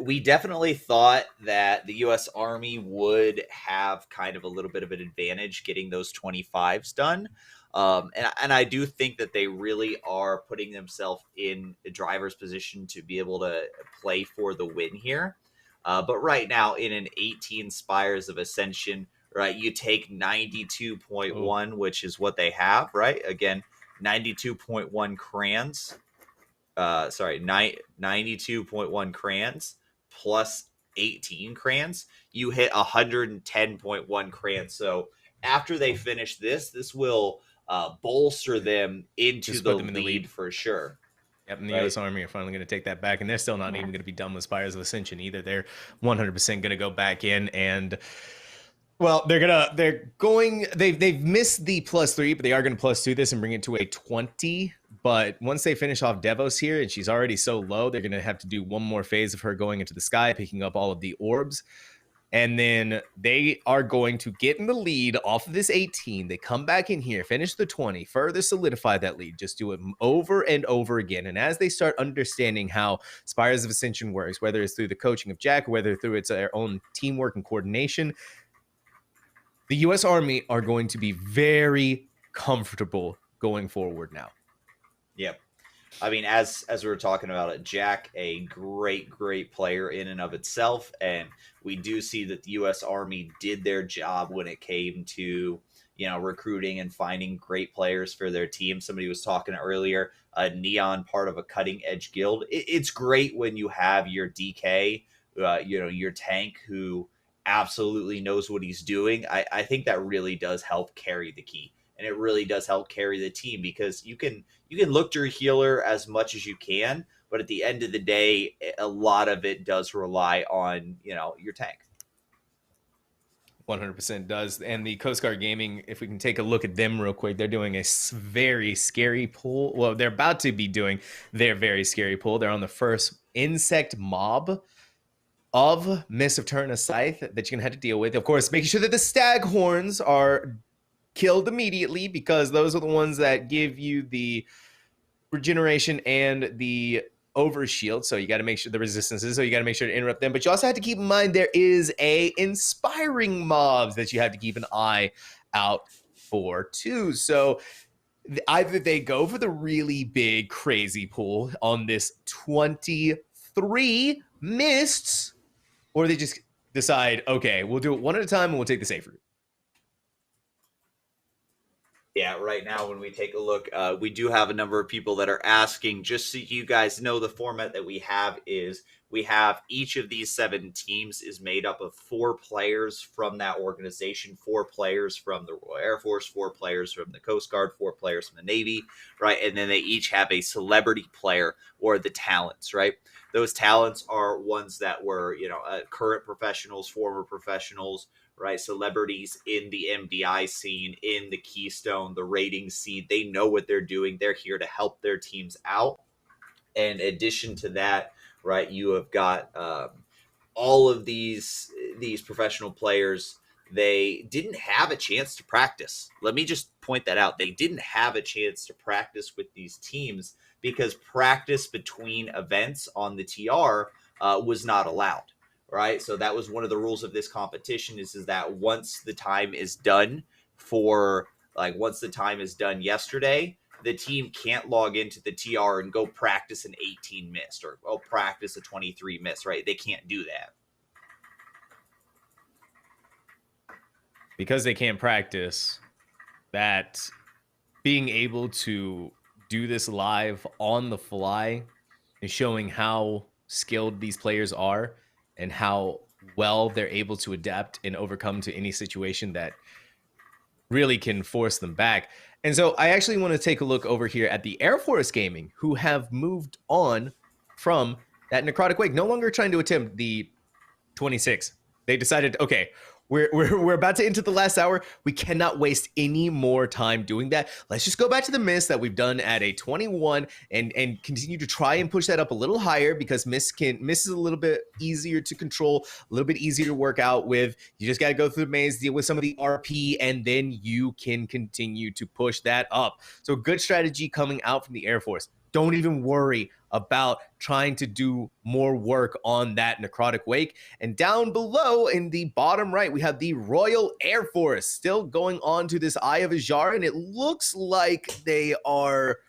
We definitely thought that the U.S. Army would have kind of a little bit of an advantage getting those 25s done. And I do think that they really are putting themselves in the driver's position to be able to play for the win here. But right now, in an 18 Spires of Ascension, right, you take 92.1, which is what they have, right? Again, 92.1 crayons. 92.1 crayons plus 18 crayons. You hit 110.1 crayons. So after they finish this will bolster them into the lead for sure. Yep, and the U.S. Army are finally going to take that back, and they're still not even going to be done with Spires of Ascension either. They're 100% going to go back in, and well, they've missed the +3, but they are going to +2 this and bring it to a 20. But once they finish off Devos here, and she's already so low, they're going to have to do one more phase of her going into the sky, picking up all of the orbs. And then they are going to get in the lead off of this 18. They come back in here, finish the 20, further solidify that lead, just do it over and over again. And as they start understanding how Spires of Ascension works, whether it's through the coaching of Jack, or whether through its their own teamwork and coordination, the U.S. Army are going to be very comfortable going forward now. Yep. I mean, as we were talking about it, Jack, a great player in and of itself, and we do see that the U.S. Army did their job when it came to, you know, recruiting and finding great players for their team. Somebody was talking earlier, Neon, part of a cutting edge guild. It's great when you have your DK, you know, your tank who absolutely knows what he's doing. I think that really does help carry the key. And it really does help carry the team, because you can look to your healer as much as you can, but at the end of the day, a lot of it does rely on, you know, your tank. 100% does. And the Coast Guard Gaming, if we can take a look at them real quick, they're doing a very scary pull. Well, they're about to be doing their very scary pull. They're on the first insect mob of Mist of Turna Scythe that you're going to have to deal with. Of course, making sure that the staghorns are killed immediately, because those are the ones that give you the regeneration and the overshield. So you got to make sure the resistances, so you got to make sure to interrupt them. But you also have to keep in mind there is a inspiring mobs that you have to keep an eye out for too. So either they go for the really big crazy pool on this 23 mists, or they just decide, okay, we'll do it one at a time and we'll take the safe route. Yeah, right now when we take a look, we do have a number of people that are asking, just so you guys know, the format that we have is we have each of these 7 teams is made up of 4 players from that organization, 4 players from the Royal Air Force, 4 players from the Coast Guard, 4 players from the Navy, right? And then they each have a celebrity player or the talents, right? Those talents are ones that were, current professionals, former professionals, right? Celebrities in the MDI scene, in the Keystone, the rating scene. They know what they're doing. They're here to help their teams out. And in addition to that, right, you have got all of these professional players. They didn't have a chance to practice. Let me just point that out. They didn't have a chance to practice with these teams because practice between events on the TR was not allowed. Right. So that was one of the rules of this competition is that once the time is done once the time is done yesterday, the team can't log into the TR and go practice an 18 mist or go practice a 23 mist. Right. They can't do that. Because they can't practice, that being able to do this live on the fly is showing how skilled these players are and how well they're able to adapt and overcome to any situation that really can force them back. And so I actually want to take a look over here at the Air Force Gaming, who have moved on from that Necrotic Wake, no longer trying to attempt the 26. They decided, okay, we're about to enter the last hour. We cannot waste any more time doing that. Let's just go back to the Mist that we've done at a 21 and continue to try and push that up a little higher, because Mist is a little bit easier to control, a little bit easier to work out with. You just got to go through the maze, deal with some of the RP, and then you can continue to push that up. So good strategy coming out from the Air Force. Don't even worry about trying to do more work on that Necrotic Wake. And down below in the bottom right, we have the Royal Air Force still going on to this Eye of Azjar, and it looks like they are...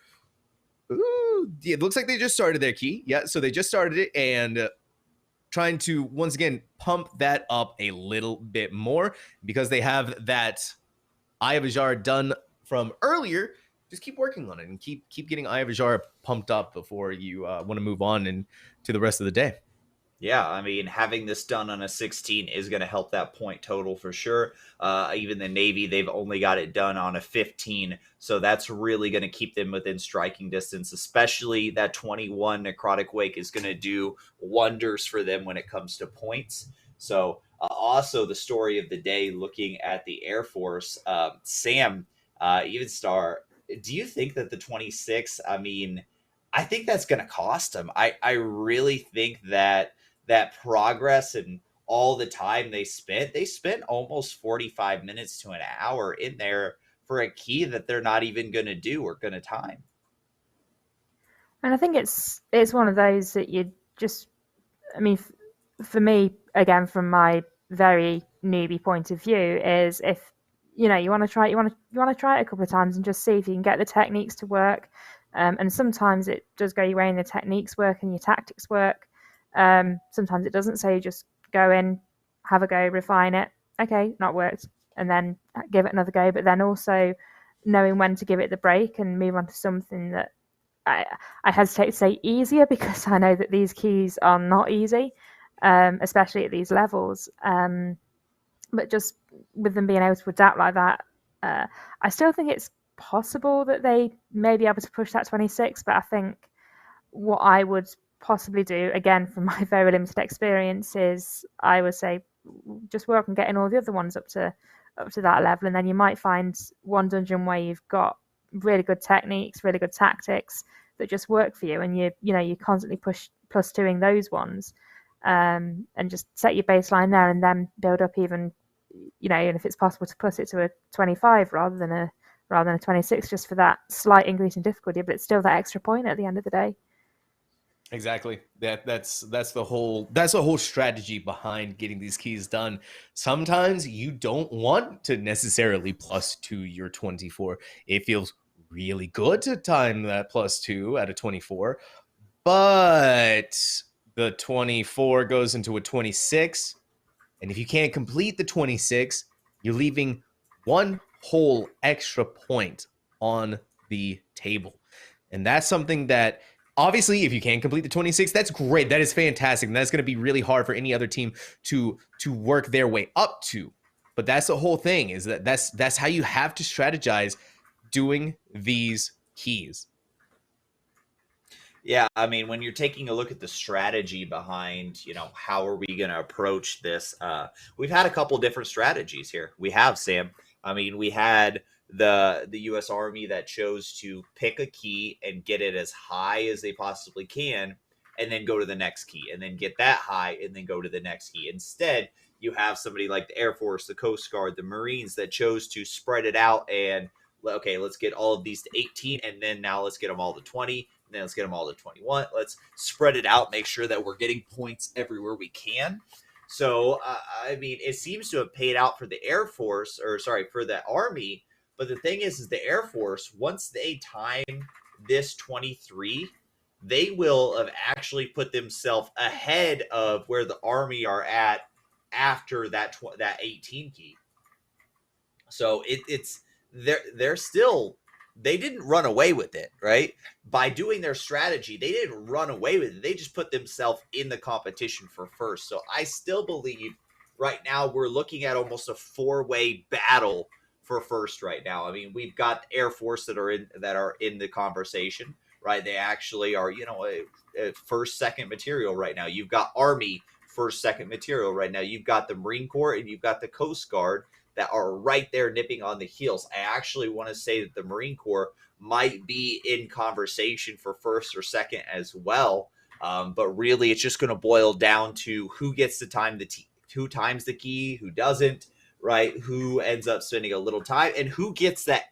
it looks like they just started their key. Yeah, so they just started it and trying to, once again, pump that up a little bit more because they have that Eye of Azjar done from earlier. Just keep working on it and keep getting Eye of Azjar pumped up before you want to move on and to the rest of the day. Yeah, I mean, having this done on a 16 is going to help that point total for sure. Even the Navy, they've only got it done on a 15, so that's really going to keep them within striking distance, especially that 21 Necrotic Wake is going to do wonders for them when it comes to points. So also the story of the day, looking at the Air Force, Sam, Evenstar, do you think that the 26, I mean, I think that's going to cost them. I really think that progress and all the time they spent almost 45 minutes to an hour in there for a key that they're not even going to do or going to time. And I think it's one of those that you just, I mean, for me, again, from my very newbie point of view, is if you want to try it a couple of times and just see if you can get the techniques to work. And sometimes it does go your way and the techniques work and your tactics work. Sometimes it doesn't. So you just go in, have a go, refine it. Okay, not worked, and then give it another go. But then also knowing when to give it the break and move on to something that I hesitate to say easier, because I know that these keys are not easy, especially at these levels. But just with them being able to adapt like that, I still think it's possible that they may be able to push that 26. But I think what I would possibly do, again, from my very limited experience, is I would say just work on getting all the other ones up to that level, and then you might find one dungeon where you've got really good techniques, really good tactics that just work for you, and you constantly plus doing those ones, and just set your baseline there, and then build up even, and if it's possible to plus it to a 25 rather than a 26, just for that slight increase in difficulty, but it's still that extra point at the end of the day. Exactly. That's the whole strategy behind getting these keys done. Sometimes you don't want to necessarily +2 your 24. It feels really good to time that +2 at a 24, but the 24 goes into a 26, and if you can't complete the 26, you're leaving one whole extra point on the table. And that's something that, obviously, if you can complete the 26, that's great. That is fantastic. And that's going to be really hard for any other team to work their way up to. But that's the whole thing, is that's how you have to strategize doing these keys. Yeah, I mean, when you're taking a look at the strategy behind, how are we going to approach this? We've had a couple different strategies here. We have, Sam. I mean, we had the U.S. Army that chose to pick a key and get it as high as they possibly can, and then go to the next key, and then get that high, and then go to the next key. Instead, you have somebody like the Air Force, the Coast Guard, the Marines that chose to spread it out and, okay, let's get all of these to 18, and then now let's get them all to 20, and then let's get them all to 21. Let's spread it out, make sure that we're getting points everywhere we can. So, I mean, it seems to have paid out for the Air Force, for the Army. But the thing is the Air Force, once they time this 23, they will have actually put themselves ahead of where the Army are at after that 18 key. So they're still, they didn't run away with it, right? By doing their strategy, they didn't run away with it. They just put themselves in the competition for first. So I still believe right now we're looking at almost a 4-way battle for first right now. I mean, we've got Air Force that are in the conversation, right? They actually are, a first, second material right now. You've got Army first, second material right now. You've got the Marine Corps and you've got the Coast Guard that are right there nipping on the heels. I actually want to say that the Marine Corps might be in conversation for first or second as well. But really, it's just going to boil down to who gets to time who times the key, who doesn't, right? Who ends up spending a little time, and who gets that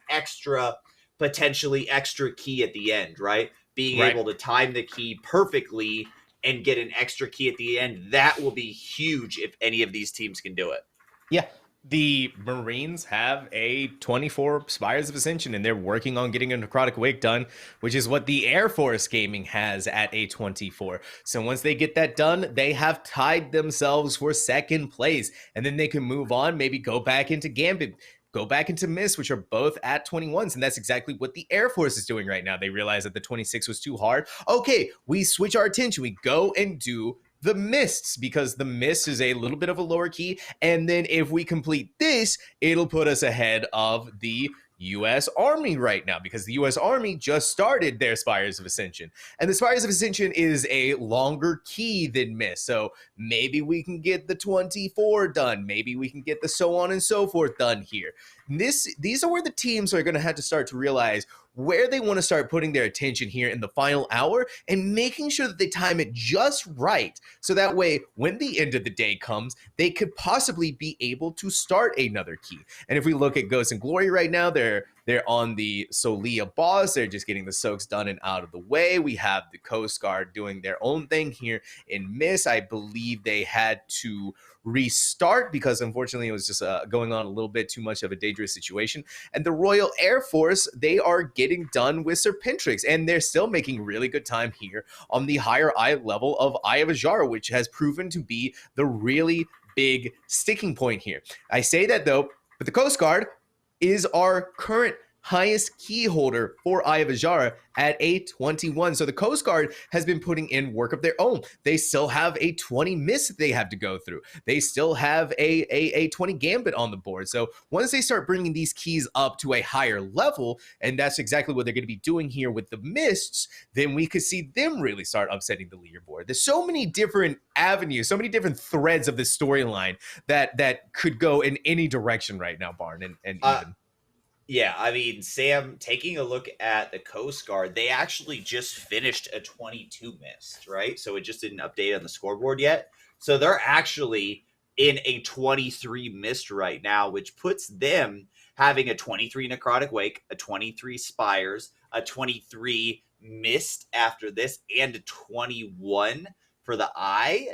potentially extra key at the end, right? Being able to time the key perfectly and get an extra key at the end. That will be huge if any of these teams can do it. Yeah. The Marines have a 24 Spires of Ascension, and they're working on getting a Necrotic Wake done, which is what the Air Force Gaming has at a 24. So once they get that done, they have tied themselves for second place, and then they can move on, maybe go back into Gambit, go back into Mist, which are both at 21s, and that's exactly what the Air Force is doing right now. They realized that the 26 was too hard. Okay, we switch our attention. We go and do the Mists, because the Mist is a little bit of a lower key, and then if we complete this, it'll put us ahead of the U.S. Army right now, because the U.S. Army just started their Spires of Ascension, and the Spires of Ascension is a longer key than Mist, so maybe we can get the 24 done, maybe we can get the so on and so forth done here. These are where the teams are going to have to start to realize where they want to start putting their attention here in the final hour, and making sure that they time it just right, so that way when the end of the day comes, they could possibly be able to start another key. And if we look at Ghost and Glory right now, they're on the Solia boss. They're just getting the soaks done and out of the way. We have the Coast Guard doing their own thing here in Miss. I believe they had to restart because unfortunately it was just going on a little bit too much of a dangerous situation. And the Royal Air Force, they are getting done with Serpentrix, and they're still making really good time here on the higher eye level of Eye of Azhara, which has proven to be the really big sticking point here. I say that though, but the Coast Guard is our current highest key holder for Eye of Azara at a 21. So the Coast Guard has been putting in work of their own. They still have a 20 miss that they have to go through. They still have a 20 gambit on the board. So once they start bringing these keys up to a higher level, and that's exactly what they're going to be doing here with the Mists, then we could see them really start upsetting the leaderboard. There's so many different avenues, so many different threads of this storyline that could go in any direction right now, Barn, and even. Yeah, I mean, Sam, taking a look at the Coast Guard, they actually just finished a 22 mist, right? So it just didn't update on the scoreboard yet. So they're actually in a 23 mist right now, which puts them having a 23 Necrotic Wake, a 23 Spires, a 23 mist after this, and a 21 for the Eye.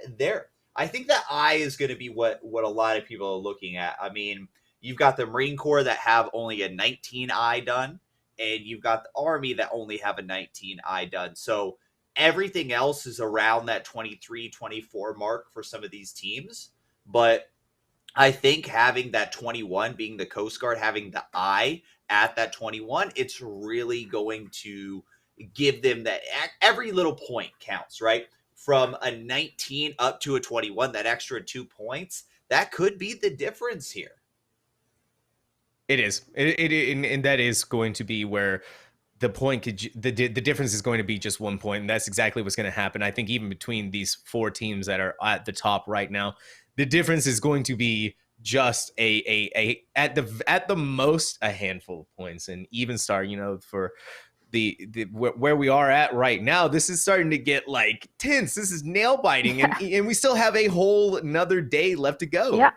I think that Eye is going to be what a lot of people are looking at. I mean, you've got the Marine Corps that have only a 19 eye done, and you've got the Army that only have a 19 eye done. So everything else is around that 23, 24 mark for some of these teams. But I think having that 21 being the Coast Guard, having the eye at that 21, it's really going to give them that every little point counts, right? From a 19 up to a 21, that extra 2 points, that could be the difference here. It is, and that is going to be where the point could the difference is going to be just 1 point, and that's exactly what's going to happen. I think even between these 4 teams that are at the top right now, the difference is going to be just a at the most a handful of points. And even start, for the where we are at right now, this is starting to get like tense. This is nail biting, and we still have a whole another day left to go.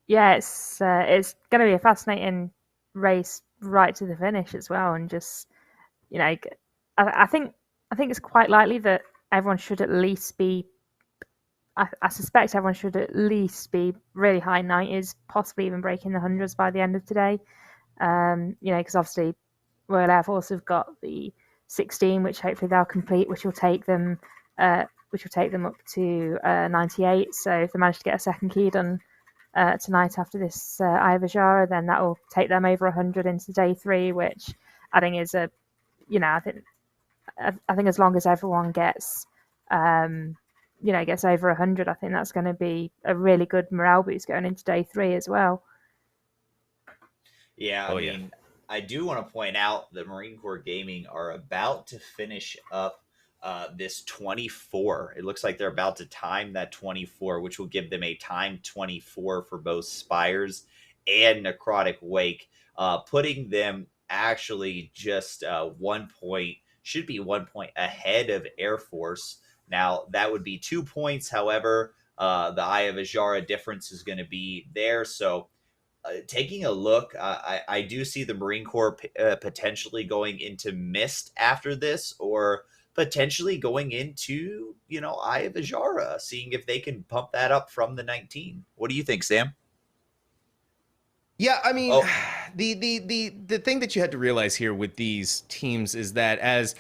Yeah, it's going to be a fascinating race right to the finish as well, and just I think it's quite likely that everyone should at least be. I suspect everyone should at least be really high 90s, possibly even breaking the hundreds by the end of today. Because obviously Royal Air Force have got the 16, which hopefully they'll complete, which will take them up to 98. So if they manage to get a second key done tonight after this Eye of Azara, then that will take them over 100 into day 3, which I think is I think as long as everyone gets gets over 100, I think that's going to be a really good morale boost going into day 3 as well. Yeah, I mean, I do want to point out that Marine Corps Gaming are about to finish up this 24. It looks like they're about to time that 24, which will give them a time 24 for both Spires and Necrotic Wake, putting them actually just 1 point, should be 1 point ahead of Air Force. Now, that would be 2 points. However, the Eye of Azara difference is going to be there. So taking a look, I do see the Marine Corps potentially going into Mist after this, or potentially going into, Eye of Azara, seeing if they can pump that up from the 19. What do you think, Sam? Yeah, I mean, the thing that you had to realize here with these teams is that as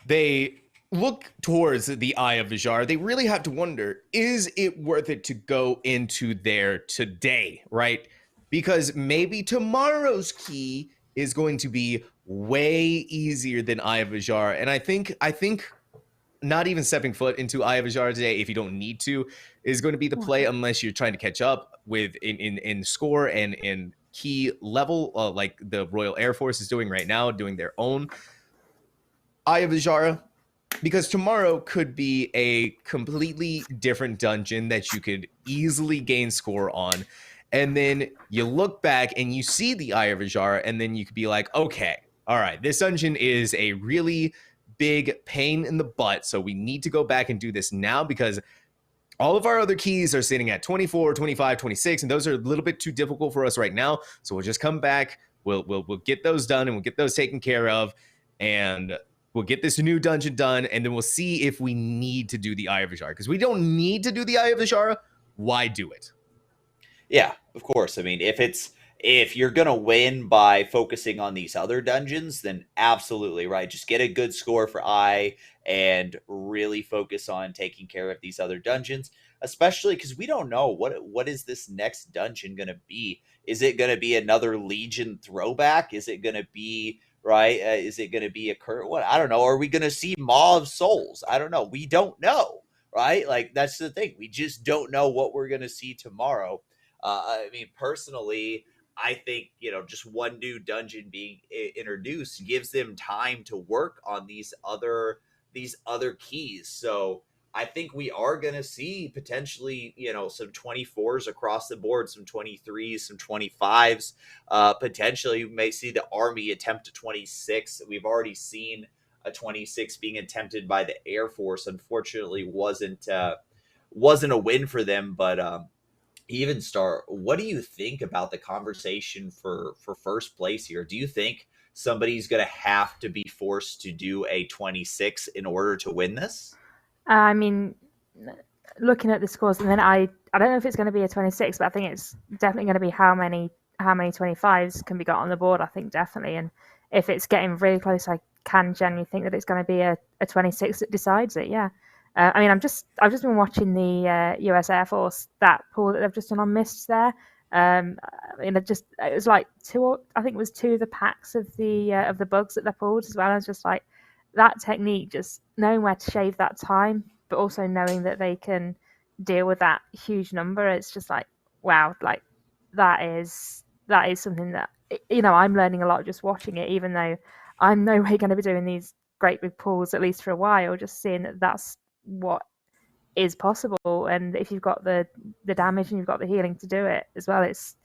they look towards the Eye of Azara, they really have to wonder, is it worth it to go into there today, right? Because maybe tomorrow's key is going to be way easier than Eye of Azara. And I think not even stepping foot into Eye of Azara today, if you don't need to, is going to be the play, unless you're trying to catch up with in score and in key level, like the Royal Air Force is doing right now, doing their own Eye of Azara. Because tomorrow could be a completely different dungeon that you could easily gain score on. And then you look back and you see the Eye of Azara, and then you could be like, okay, all right, this dungeon is a really big pain in the butt. So we need to go back and do this now, because all of our other keys are sitting at 24, 25, 26, and those are a little bit too difficult for us right now. So we'll just come back, we'll get those done, and we'll get those taken care of, and we'll get this new dungeon done, and then we'll see if we need to do the Eye of Azara. Because we don't need to do the Eye of Azara, why do it? Yeah, of course. I mean, if it's if you're going to win by focusing on these other dungeons, then absolutely, right? Just get a good score for I and really focus on taking care of these other dungeons, especially because we don't know what is this next dungeon going to be. Is it going to be another Legion throwback? Is it going to be, right? Is it going to be a current one? I don't know. Are we going to see Maw of Souls? I don't know. We don't know, right? Like, that's the thing. We just don't know what we're going to see tomorrow. I mean, personally, I think, just one new dungeon being introduced gives them time to work on these other keys. So I think we are going to see potentially, some 24s across the board, some 23s, some 25s. Potentially, we may see the Army attempt a 26. We've already seen a 26 being attempted by the Air Force. Unfortunately, wasn't a win for them, but Even Star, what do you think about the conversation for first place here? Do you think somebody's going to have to be forced to do a 26 in order to win this? I mean, looking at the scores, and then I don't know if it's going to be a 26, but I think it's definitely going to be how many 25s can be got on the board. I think definitely, and if it's getting really close, I can genuinely think that it's going to be a 26 that decides it. Yeah. I mean, I've just been watching the U.S. Air Force, that pool that they've just done on mists there. I mean, it was like I think it was two of the packs of the bugs that they pulled as well. I was just like, that technique, just knowing where to shave that time, but also knowing that they can deal with that huge number. It's just like, wow, like that is something that, I'm learning a lot just watching it, even though I'm no way going to be doing these great big pulls, at least for a while, just seeing that that's what is possible. And if you've got the damage and you've got the healing to do it as well, it's,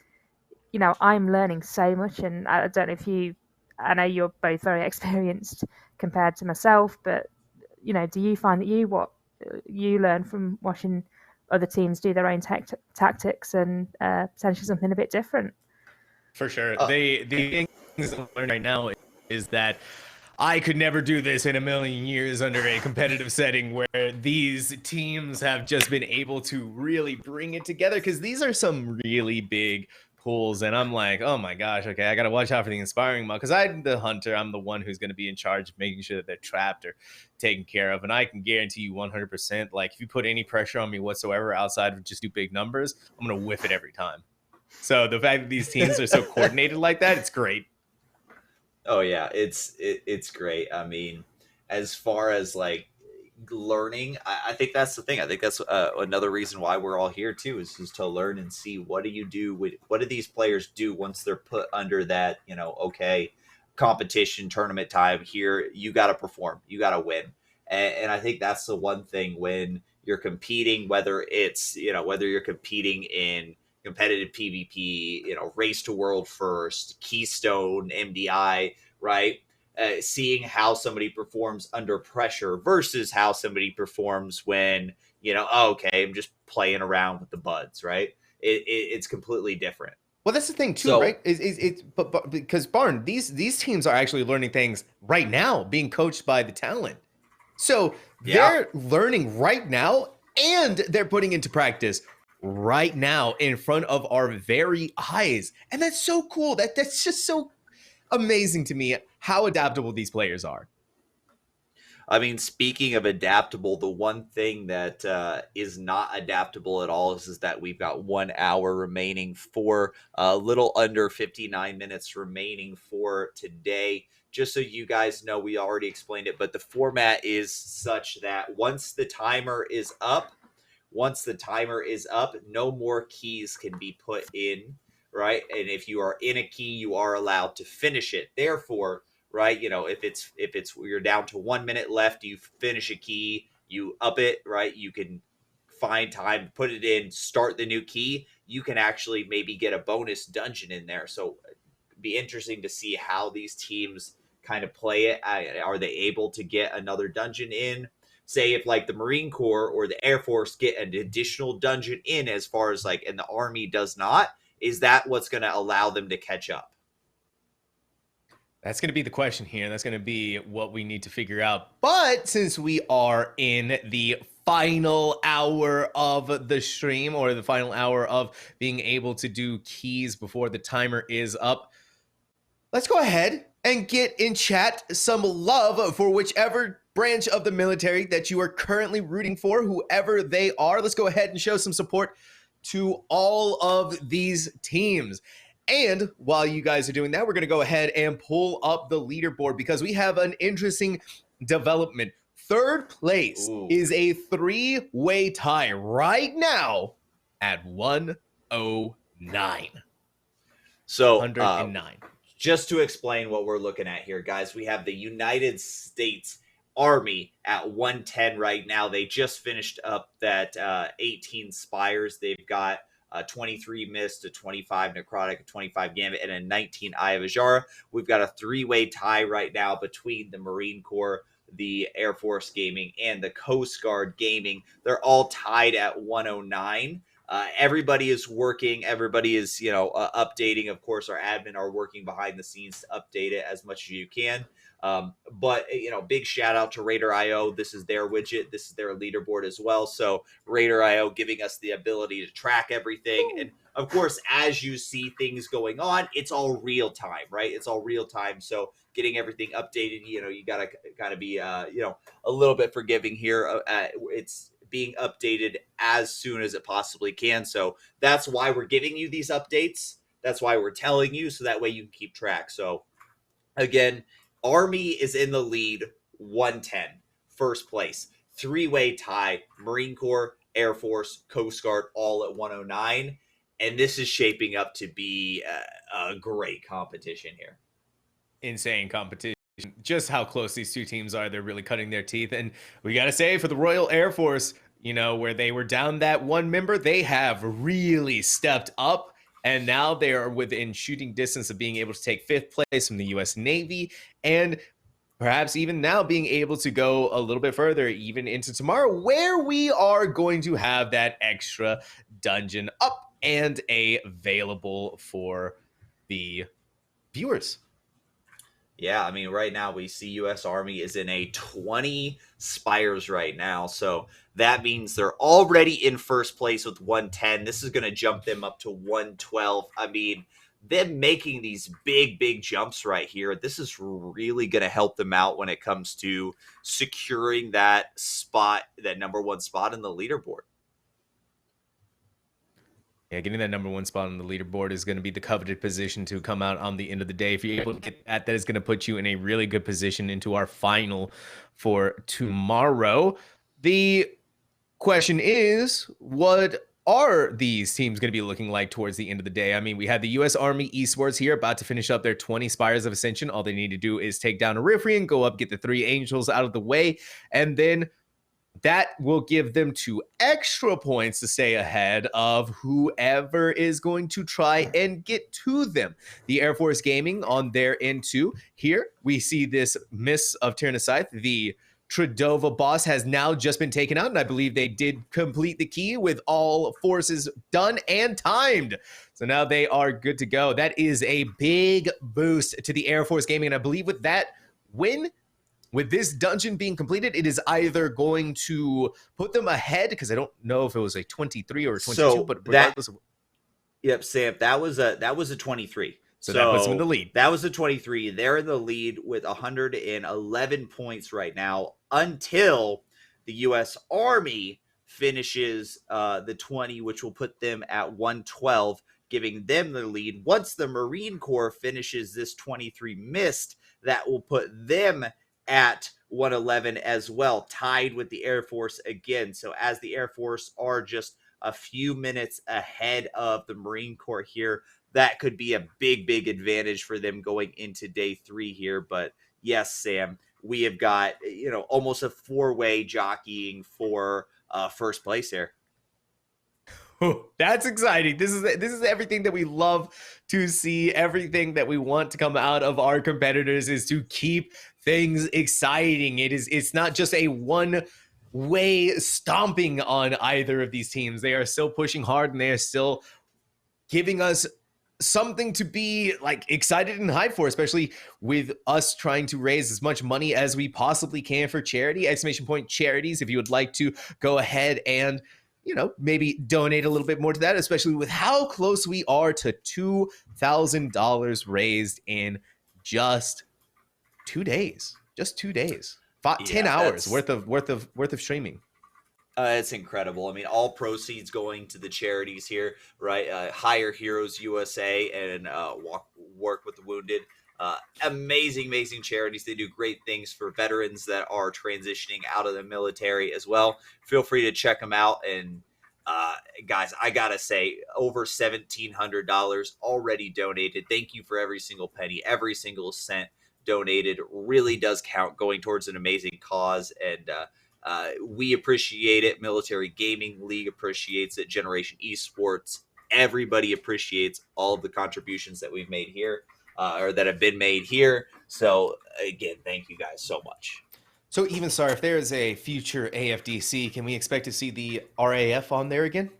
I'm learning so much. And I don't know I know you're both very experienced compared to myself, but do you find that what you learn from watching other teams do their own tactics and potentially something a bit different? For sure. The things I'm learning right now is that I could never do this in a million years under a competitive setting where these teams have just been able to really bring it together, because these are some really big pools, and I'm like, oh my gosh, okay, I gotta watch out for the inspiring mod, because I'm the hunter. I'm the one who's going to be in charge of making sure that they're trapped or taken care of, and I can guarantee you 100%, like, if you put any pressure on me whatsoever outside of just do big numbers, I'm gonna whiff it every time. So the fact that these teams are so coordinated like that, it's great. Oh yeah, it's great. I mean, as far as like learning, I think that's the thing. I think that's another reason why we're all here too, is just to learn and see what do these players do once they're put under that, okay, competition tournament time. Here, you got to perform, you got to win, and I think that's the one thing when you're competing, whether you're competing in competitive PvP, race to world first, Keystone, MDI, right? Seeing how somebody performs under pressure versus how somebody performs when, okay, I'm just playing around with the buds, right? It's completely different. Well, that's the thing too, right? But because Barn, these teams are actually learning things right now, being coached by the talent. So they're learning right now, and they're putting into practice right now in front of our very eyes. And that's so cool. That's just so amazing to me how adaptable these players are. I mean, speaking of adaptable, the one thing that is not adaptable at all is that we've got 1 hour remaining for a little under 59 minutes remaining for today. Just so you guys know, we already explained it, but the format is such that once the timer is up, no more keys can be put in, right? And if you are in a key, you are allowed to finish it. Therefore, right, if you're down to 1 minute left, you finish a key, you up it, right? You can find time, put it in, start the new key. You can actually maybe get a bonus dungeon in there. So it'd be interesting to see how these teams kind of play it. Are they able to get another dungeon in? Say if like the Marine Corps or the Air Force get an additional dungeon in, as far as like, and the Army does not, is that what's going to allow them to catch up? That's going to be the question here. That's going to be what we need to figure out. But since we are in the final hour of the stream, or the final hour of being able to do keys before the timer is up. Let's go ahead and get in chat some love for whichever branch of the military that you are currently rooting for, whoever they are. Let's go ahead and show some support to all of these teams. And while you guys are doing that, we're going to go ahead and pull up the leaderboard because we have an interesting development. Third place is a three-way tie right now at 109. So 109. Just to explain what we're looking at here, guys, we have the United States Army at 110 right now. They just finished up that 18 Spires. They've got 23 Mist, a 25 Necrotic, a 25 Gambit, and a 19 Eye of Azara. We've got a three-way tie right now between the Marine Corps, the Air Force Gaming, and the Coast Guard Gaming. They're all tied at 109. Everybody is working. Everybody is, updating. Of course, our admin are working behind the scenes to update it as much as you can. But big shout out to RaiderIO. This is their widget. This is their leaderboard as well. So RaiderIO giving us the ability to track everything. And of course, as you see things going on, it's all real time, right? It's all real time. So getting everything updated, you gotta be, a little bit forgiving here. It's being updated as soon as it possibly can. So that's why we're giving you these updates. That's why we're telling you, so that way you can keep track. So again, Army is in the lead, 110, first place. Three-way tie, Marine Corps, Air Force, Coast Guard, all at 109. And this is shaping up to be a great competition here. Insane competition. Just how close these two teams are, they're really cutting their teeth. And we got to say, for the Royal Air Force, where they were down that one member, they have really stepped up. And now they are within shooting distance of being able to take fifth place from the U.S. Navy, and perhaps even now being able to go a little bit further, even into tomorrow, where we are going to have that extra dungeon up and available for the viewers. Yeah, I mean, right now we see U.S. Army is in a 20 Spires right now. So that means they're already in first place with 110. This is going to jump them up to 112. I mean, them making these big jumps right here, this is really going to help them out when it comes to securing that spot, that number one spot in the leaderboard. Yeah, getting that number one spot on the leaderboard is going to be the coveted position to come out on the end of the day. If you're able to get that, that is going to put you in a really good position into our final for tomorrow. The question is, what are these teams going to be looking like towards the end of the day? I mean, we have the U.S. Army Esports here about to finish up their 20 Spires of Ascension. All they need to do is take down a Rifrian, go up, get the 3 Angels out of the way, and then that will give them 2 extra points to stay ahead of whoever is going to try and get to them. The Air Force Gaming on their end too. Here we see this miss of Tyrannocythe. The Tredova boss has now just been taken out, and I believe they did complete the key with all forces done and timed. So now they are good to go. That is a big boost to the Air Force Gaming, and I believe with that win, with this dungeon being completed, it is either going to put them ahead, because I don't know if it was a 23 or a 22, but regardless of... Yep, Sam, that was a 23. So that puts them in the lead. That was a 23. They're in the lead with 111 points right now until the U.S. Army finishes the 20, which will put them at 112, giving them the lead. Once the Marine Corps finishes this 23 mist, that will put them at 111 as well, tied with the Air Force again. So as the Air Force are just a few minutes ahead of the Marine Corps here, that could be a big advantage for them going into day 3 here. But yes, Sam, we have got, almost a 4-way jockeying for first place here. That's exciting. This is everything that we love to see. Everything that we want to come out of our competitors is to keep things exciting. It's not just a one-way stomping on either of these teams. They are still pushing hard, and they are still giving us something to be like excited and hyped for, especially with us trying to raise as much money as we possibly can for charity. !charities. If you would like to go ahead and, maybe donate a little bit more to that, especially with how close we are to $2,000 raised in just 2 days. Just 2 days. 10 hours worth of streaming. It's incredible. I mean, all proceeds going to the charities here, right? Hire Heroes USA and Work with the Wounded. Amazing charities. They do great things for veterans that are transitioning out of the military as well. Feel free to check them out. And guys, I gotta say, over $1,700 already donated. Thank you for every single penny, every single cent donated. Really does count, going towards an amazing cause. And we appreciate it. Military Gaming League appreciates it. Generation Esports. Everybody appreciates all of the contributions that we've made here, or that have been made here. So again, thank you guys so much. So even sorry, if there is a future AFDC, can we expect to see the RAF on there again?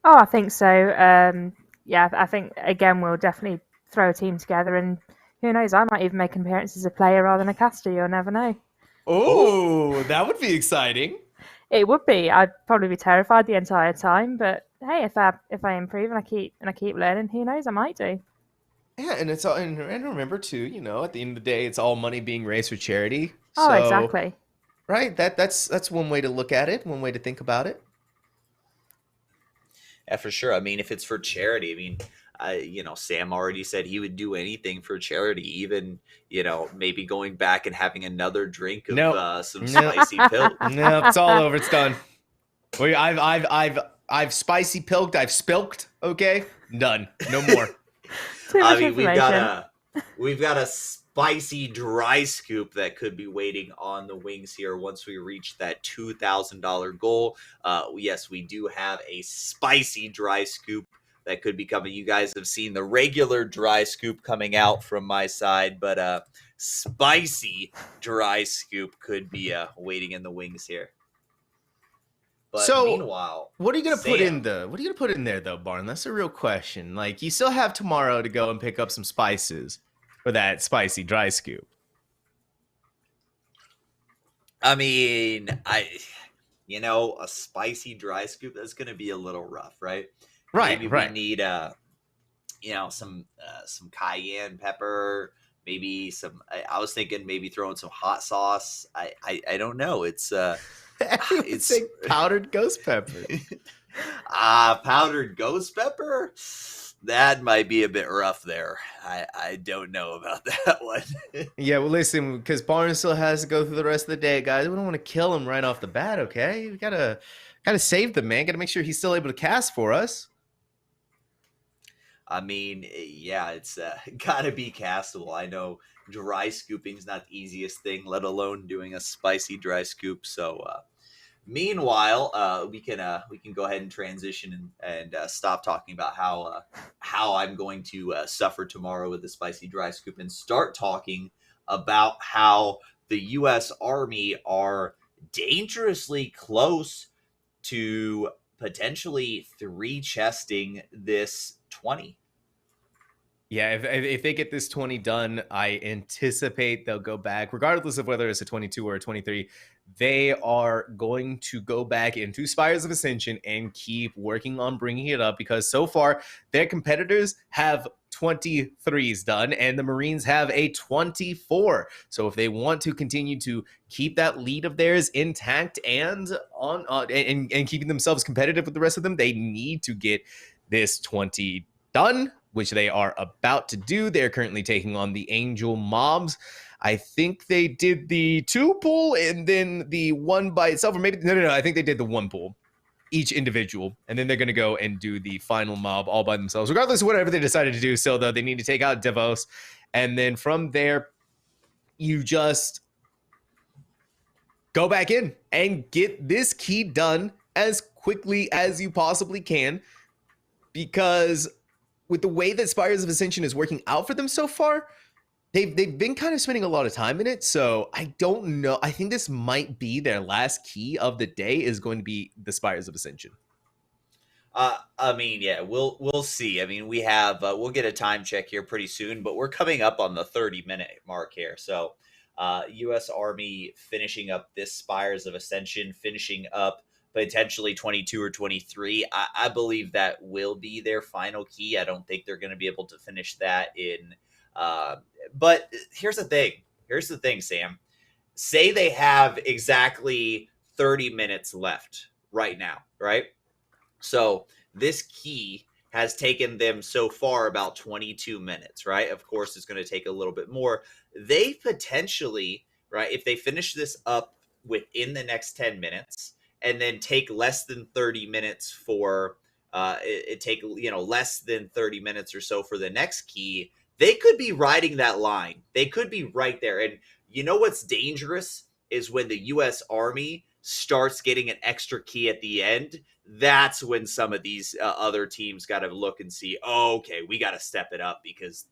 Oh, I think so. Yeah, I think again we'll definitely throw a team together, and who knows, I might even make an appearance as a player rather than a caster. You'll never know. Oh, that would be exciting. It would be. I'd probably be terrified the entire time, but hey, if I improve and I keep learning, who knows, I might do. Yeah, and it's all, and remember too, at the end of the day, it's all money being raised for charity. Oh, exactly. Right. That's one way to look at it. One way to think about it. Yeah, for sure. I mean, if it's for charity, I mean, Sam already said he would do anything for charity, even, maybe going back and having another drink of some spicy pilk. No, it's all over. It's done. I've spicy pilked. I've spilked. Okay, done. No more. I mean, we've got a spicy dry scoop that could be waiting on the wings here once we reach that $2,000 goal. Yes, we do have a spicy dry scoop that could be coming. You guys have seen the regular dry scoop coming out from my side, but spicy dry scoop could be waiting in the wings here. But so, meanwhile, what are you gonna put in there though, Barn? That's a real question. Like, you still have tomorrow to go and pick up some spices for that spicy dry scoop. I mean, a spicy dry scoop, that's gonna be a little rough, right? Maybe we need some cayenne pepper, maybe some. I was thinking maybe throwing some hot sauce. I don't know. It's powdered ghost pepper. Powdered ghost pepper. That might be a bit rough there. I don't know about that one. Yeah, well, listen, because Barnes still has to go through the rest of the day, guys. We don't want to kill him right off the bat. Okay, we gotta save the man. Gotta make sure he's still able to cast for us. I mean, yeah, it's gotta be castable. I know dry scooping is not the easiest thing, let alone doing a spicy dry scoop. So, meanwhile, we can go ahead and transition and stop talking about how I'm going to suffer tomorrow with the spicy dry scoop and start talking about how the U.S. Army are dangerously close to potentially 3-chesting this 20. Yeah, if they get this 20 done, I anticipate they'll go back, regardless of whether it's a 22 or a 23. They are going to go back into Spires of Ascension and keep working on bringing it up, because so far their competitors have 23s done and the Marines have a 24. So if they want to continue to keep that lead of theirs intact and and keeping themselves competitive with the rest of them, they need to get this 20 done, which they are about to do. They're currently taking on the Angel Mobs. I think they did the 2 pool and then the 1 by itself, or maybe no. I think they did the 1 pool, each individual, and then they're going to go and do the final mob all by themselves. Regardless of whatever they decided to do, still though, they need to take out Devos, and then from there, you just go back in and get this key done as quickly as you possibly can, because with the way that Spires of Ascension is working out for them so far, they've been kind of spending a lot of time in it. So I don't know. I think this might be their last key of the day, is going to be the Spires of Ascension. I mean, yeah, we'll see. I mean, we have we'll get a time check here pretty soon, but we're coming up on the 30-minute mark here. So, U.S. Army finishing up this Spires of Ascension, finishing up potentially 22 or 23. I believe that will be their final key. I don't think they're going to be able to finish that in. But here's the thing. Here's the thing, Sam. Say they have exactly 30 minutes left right now, right? So this key has taken them so far about 22 minutes, right? Of course, it's going to take a little bit more. They potentially, right, if they finish this up within the next 10 minutes and then take less than 30 minutes for it take, less than 30 minutes or so for the next key, they could be riding that line. They could be right there. And you know what's dangerous is when the U.S. Army starts getting an extra key at the end. That's when some of these other teams got to look and see, oh, okay, we got to step it up because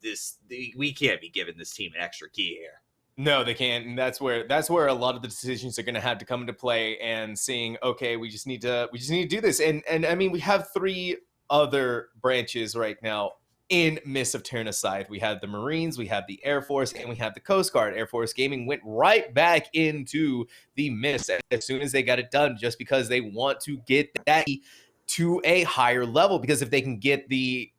we can't be giving this team an extra key here. No, they can't, and that's where a lot of the decisions are going to have to come into play. And seeing, okay, we just need to do this. And I mean, we have 3 other branches right now in Mists of Turnaside. We have the Marines, we have the Air Force, and we have the Coast Guard. Air Force Gaming went right back into the Mist as soon as they got it done, just because they want to get that to a higher level. Because if they can get the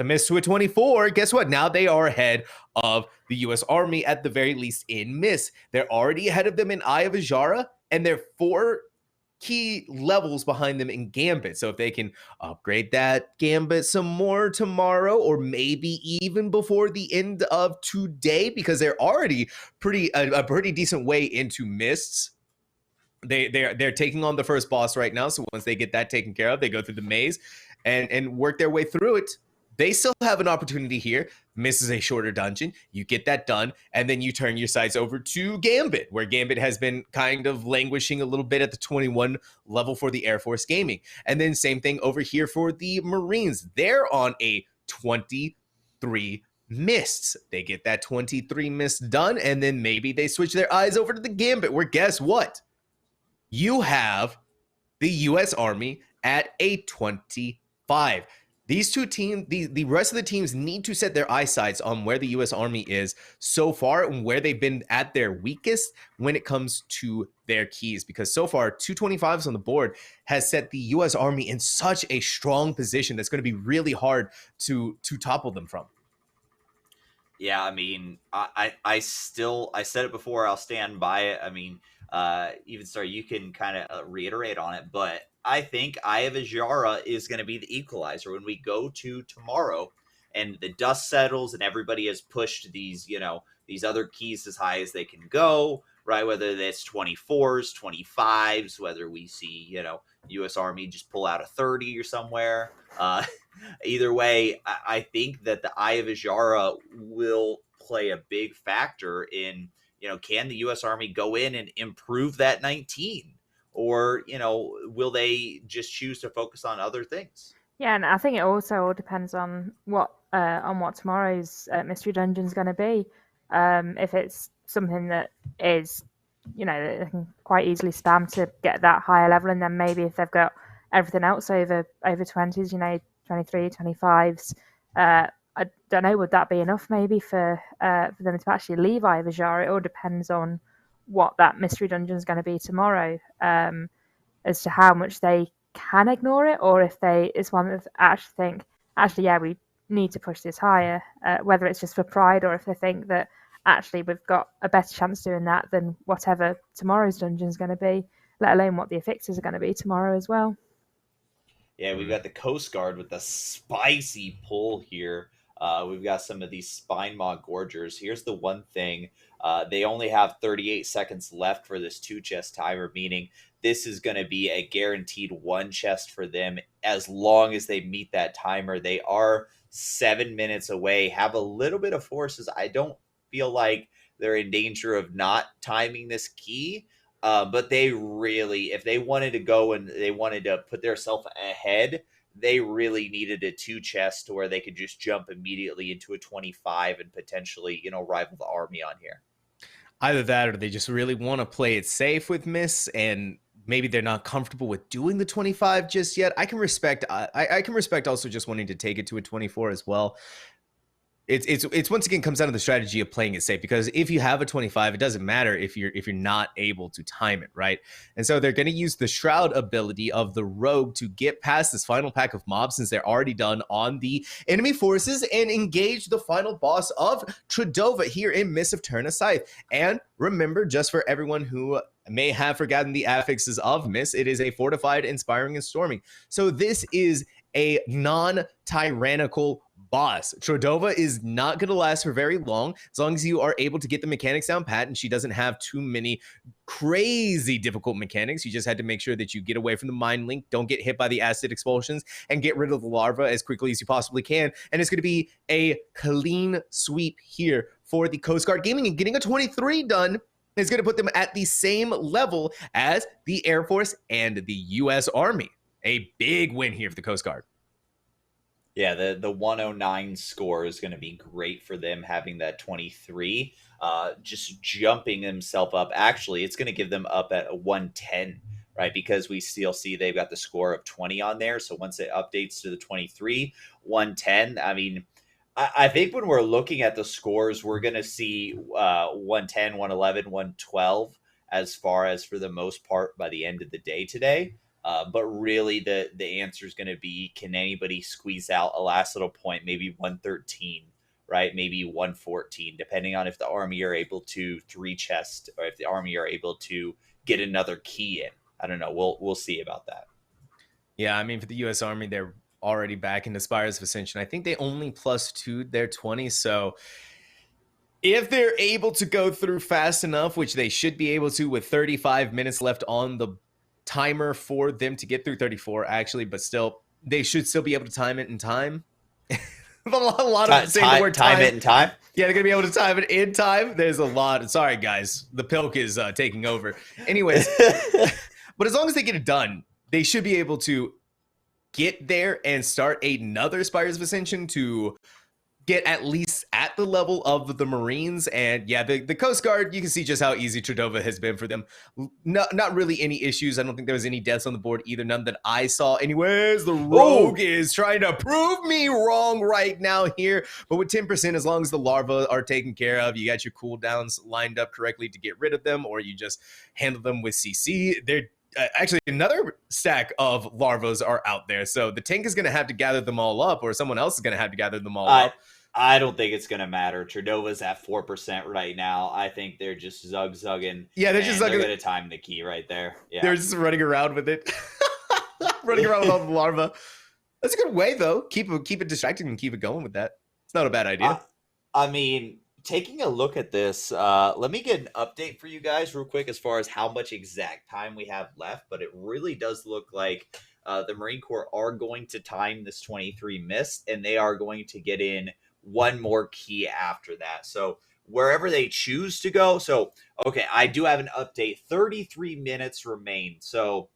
Mist to a 24, guess what? Now they are ahead of the U.S. Army at the very least in Mist. They're already ahead of them in Eye of Azara, and they're 4 key levels behind them in Gambit. So if they can upgrade that Gambit some more tomorrow, or maybe even before the end of today, because they're already a pretty decent way into Mists. They're taking on the first boss right now. So once they get that taken care of, they go through the maze and work their way through it. They still have an opportunity here. Mist is a shorter dungeon. You get that done, and then you turn your sights over to Gambit, where Gambit has been kind of languishing a little bit at the 21 level for the Air Force Gaming. And then same thing over here for the Marines. They're on a 23 Mists. They get that 23 Mists done, and then maybe they switch their eyes over to the Gambit, where guess what? You have the U.S. Army at a 25. These 2 teams, the rest of the teams need to set their eyesights on where the U.S. Army is so far and where they've been at their weakest when it comes to their keys. Because so far, 225s on the board has set the U.S. Army in such a strong position that's going to be really hard to topple them from. Yeah, I mean, I said it before, I'll stand by it. I mean, even sorry, you can kind of reiterate on it, but I think Eye of Azara is going to be the equalizer when we go to tomorrow and the dust settles and everybody has pushed these other keys as high as they can go, right? Whether that's 24s, 25s, whether we see, U.S. Army just pull out a 30 or somewhere. Either way, I think that the Eye of Azara will play a big factor in, can the U.S. Army go in and improve that 19? Or, will they just choose to focus on other things? Yeah, and I think it also all depends on what tomorrow's mystery dungeon is going to be. If it's something that is, they can quite easily spam to get that higher level, and then maybe if they've got everything else over 20s, 23, 25s, I don't know, would that be enough maybe for them to actually leave Eye of Azara? It all depends on what that mystery dungeon is going to be tomorrow, as to how much they can ignore it, or if it's one that actually think, yeah, we need to push this higher, whether it's just for pride or if they think that actually we've got a better chance doing that than whatever tomorrow's dungeon is going to be, let alone what the affixes are going to be tomorrow as well. Yeah, we've got the Coast Guard with the spicy pull here. We've got some of these Spine Maw Gorgers. Here's the one thing. They only have 38 seconds left for this 2-chest timer, meaning this is going to be a guaranteed 1 chest for them as long as they meet that timer. They are 7 minutes away, have a little bit of forces. I don't feel like they're in danger of not timing this key. But they really, if they wanted to go and they wanted to put themselves ahead, they really needed a 2-chest to where they could just jump immediately into a 25 and potentially, rival the Army on here. Either that, or they just really want to play it safe with Miss and maybe they're not comfortable with doing the 25 just yet. I can respect I can respect also just wanting to take it to a 24 as well. It's once again comes down to the strategy of playing it safe, because if you have a 25, it doesn't matter if you're not able to time it, right? And so they're going to use the Shroud ability of the Rogue to get past this final pack of mobs, since they're already done on the enemy forces, and engage the final boss of Tradova here in Mists of Terna Scythe. And remember, just for everyone who may have forgotten the affixes of Mist, it is a fortified, inspiring, and storming. So this is a non-tyrannical boss. Tradova is not going to last for very long, as long as you are able to get the mechanics down pat, and she doesn't have too many crazy difficult mechanics. You just had to make sure that you get away from the Mind Link, don't get hit by the acid expulsions, and get rid of the larva as quickly as you possibly can. And it's going to be a clean sweep here for the Coast Guard Gaming, and getting a 23 done is going to put them at the same level as the Air Force and the U.S. Army. A big win here for the Coast Guard. Yeah, the 109 score is going to be great for them, having that 23. Just jumping himself up. Actually, it's going to give them up at a 110, right? Because we still see they've got the score of 20 on there. So once it updates to the 23, 110, I mean, I think when we're looking at the scores, we're going to see 110, 111, 112 as far as for the most part by the end of the day today. But really, the answer is going to be, can anybody squeeze out a last little point, maybe 113, right? Maybe 114, depending on if the Army are able to 3-chest, or if the Army are able to get another key in. I don't know. We'll see about that. Yeah, I mean, for the U.S. Army, they're already back into Spires of Ascension. I think they only +2 their 20, so if they're able to go through fast enough, which they should be able to with 35 minutes left on the timer for them to get through 34 actually, but still they should still be able to time it in time. a lot of saying the word time it in time. Yeah, they're gonna be able to time it in time. There's a lot. Sorry guys, the pilk is taking over. Anyways, but as long as they get it done, they should be able to get there and start another Spires of Ascension to get at least at the level of the Marines. And yeah, the Coast Guard, you can see just how easy Tradova has been for them. Not really any issues. I don't think there was any deaths on the board either, none that I saw. Anyways, the Rogue is trying to prove me wrong right now here. But with 10%, as long as the larvae are taken care of, you got your cooldowns lined up correctly to get rid of them, or you just handle them with CC. They're actually, another stack of larvas are out there. So the tank is going to have to gather them all up, or someone else is going to have to gather them all up. I don't think it's going to matter. Tradova's at 4% right now. I think they're just zugging. Yeah, they're just zugging. They're going to time the key right there. Yeah, they're just running around with it. Running around with all the larvae. That's a good way, though. Keep it distracting and keep it going with that. It's not a bad idea. I mean, taking a look at this, let me get an update for you guys real quick as far as how much exact time we have left. But it really does look like the Marine Corps are going to time this 23 Mist, and they are going to get in one more key after that. So wherever they choose to go. So, okay, I do have an update. 33 minutes remain. So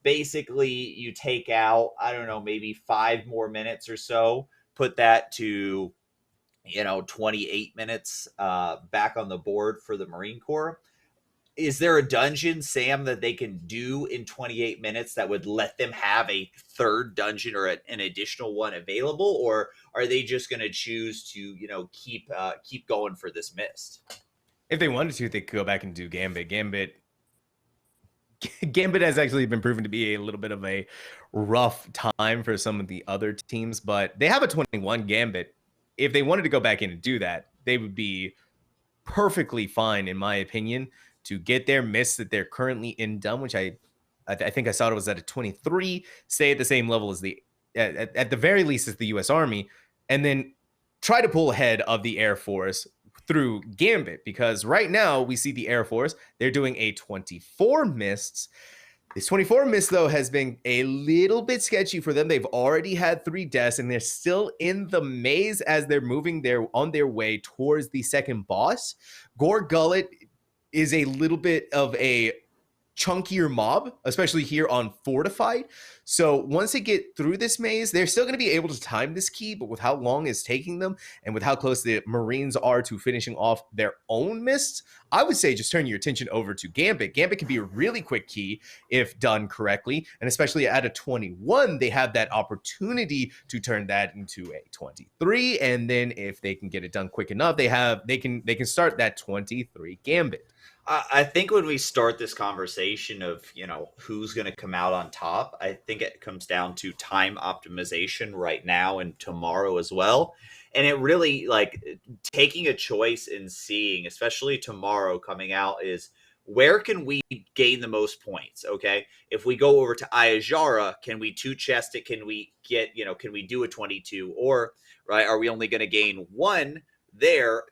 basically you take out, I don't know, maybe 5 more minutes or so, put that to, 28 minutes back on the board for the Marine Corps. Is there a dungeon, Sam, that they can do in 28 minutes that would let them have a third dungeon or an additional one available? Or are they just going to choose to, keep going for this Mist? If they wanted to, they could go back and do Gambit. Gambit has actually been proven to be a little bit of a rough time for some of the other teams, but they have a 21 Gambit. If they wanted to go back in and do that, they would be perfectly fine, in my opinion, to get their Mist that they're currently in done, which I think I saw it was at a 23, stay at the same level as at the very least as the U.S. Army, and then try to pull ahead of the Air Force through Gambit, because right now we see the Air Force, they're doing a 24 Mists. This 24 Mist, though, has been a little bit sketchy for them. They've already had 3 deaths, and they're still in the maze as they're moving on their way towards the second boss. Gore Gullet is a little bit of a chunkier mob, especially here on Fortified. So once they get through this maze, they're still going to be able to time this key, but with how long it's taking them and with how close the Marines are to finishing off their own mists, I would say just turn your attention over to Gambit. Gambit can be a really quick key if done correctly, and especially at a 21, they have that opportunity to turn that into a 23, and then if they can get it done quick enough, they can start that 23 Gambit. I think when we start this conversation of, who's going to come out on top, I think it comes down to time optimization right now and tomorrow as well. And it really, taking a choice and seeing, especially tomorrow coming out, is where can we gain the most points, okay? If we go over to Ayajara, can we two-chest it? Can we get, can we do a 22? Or, right, are we only going to gain one there?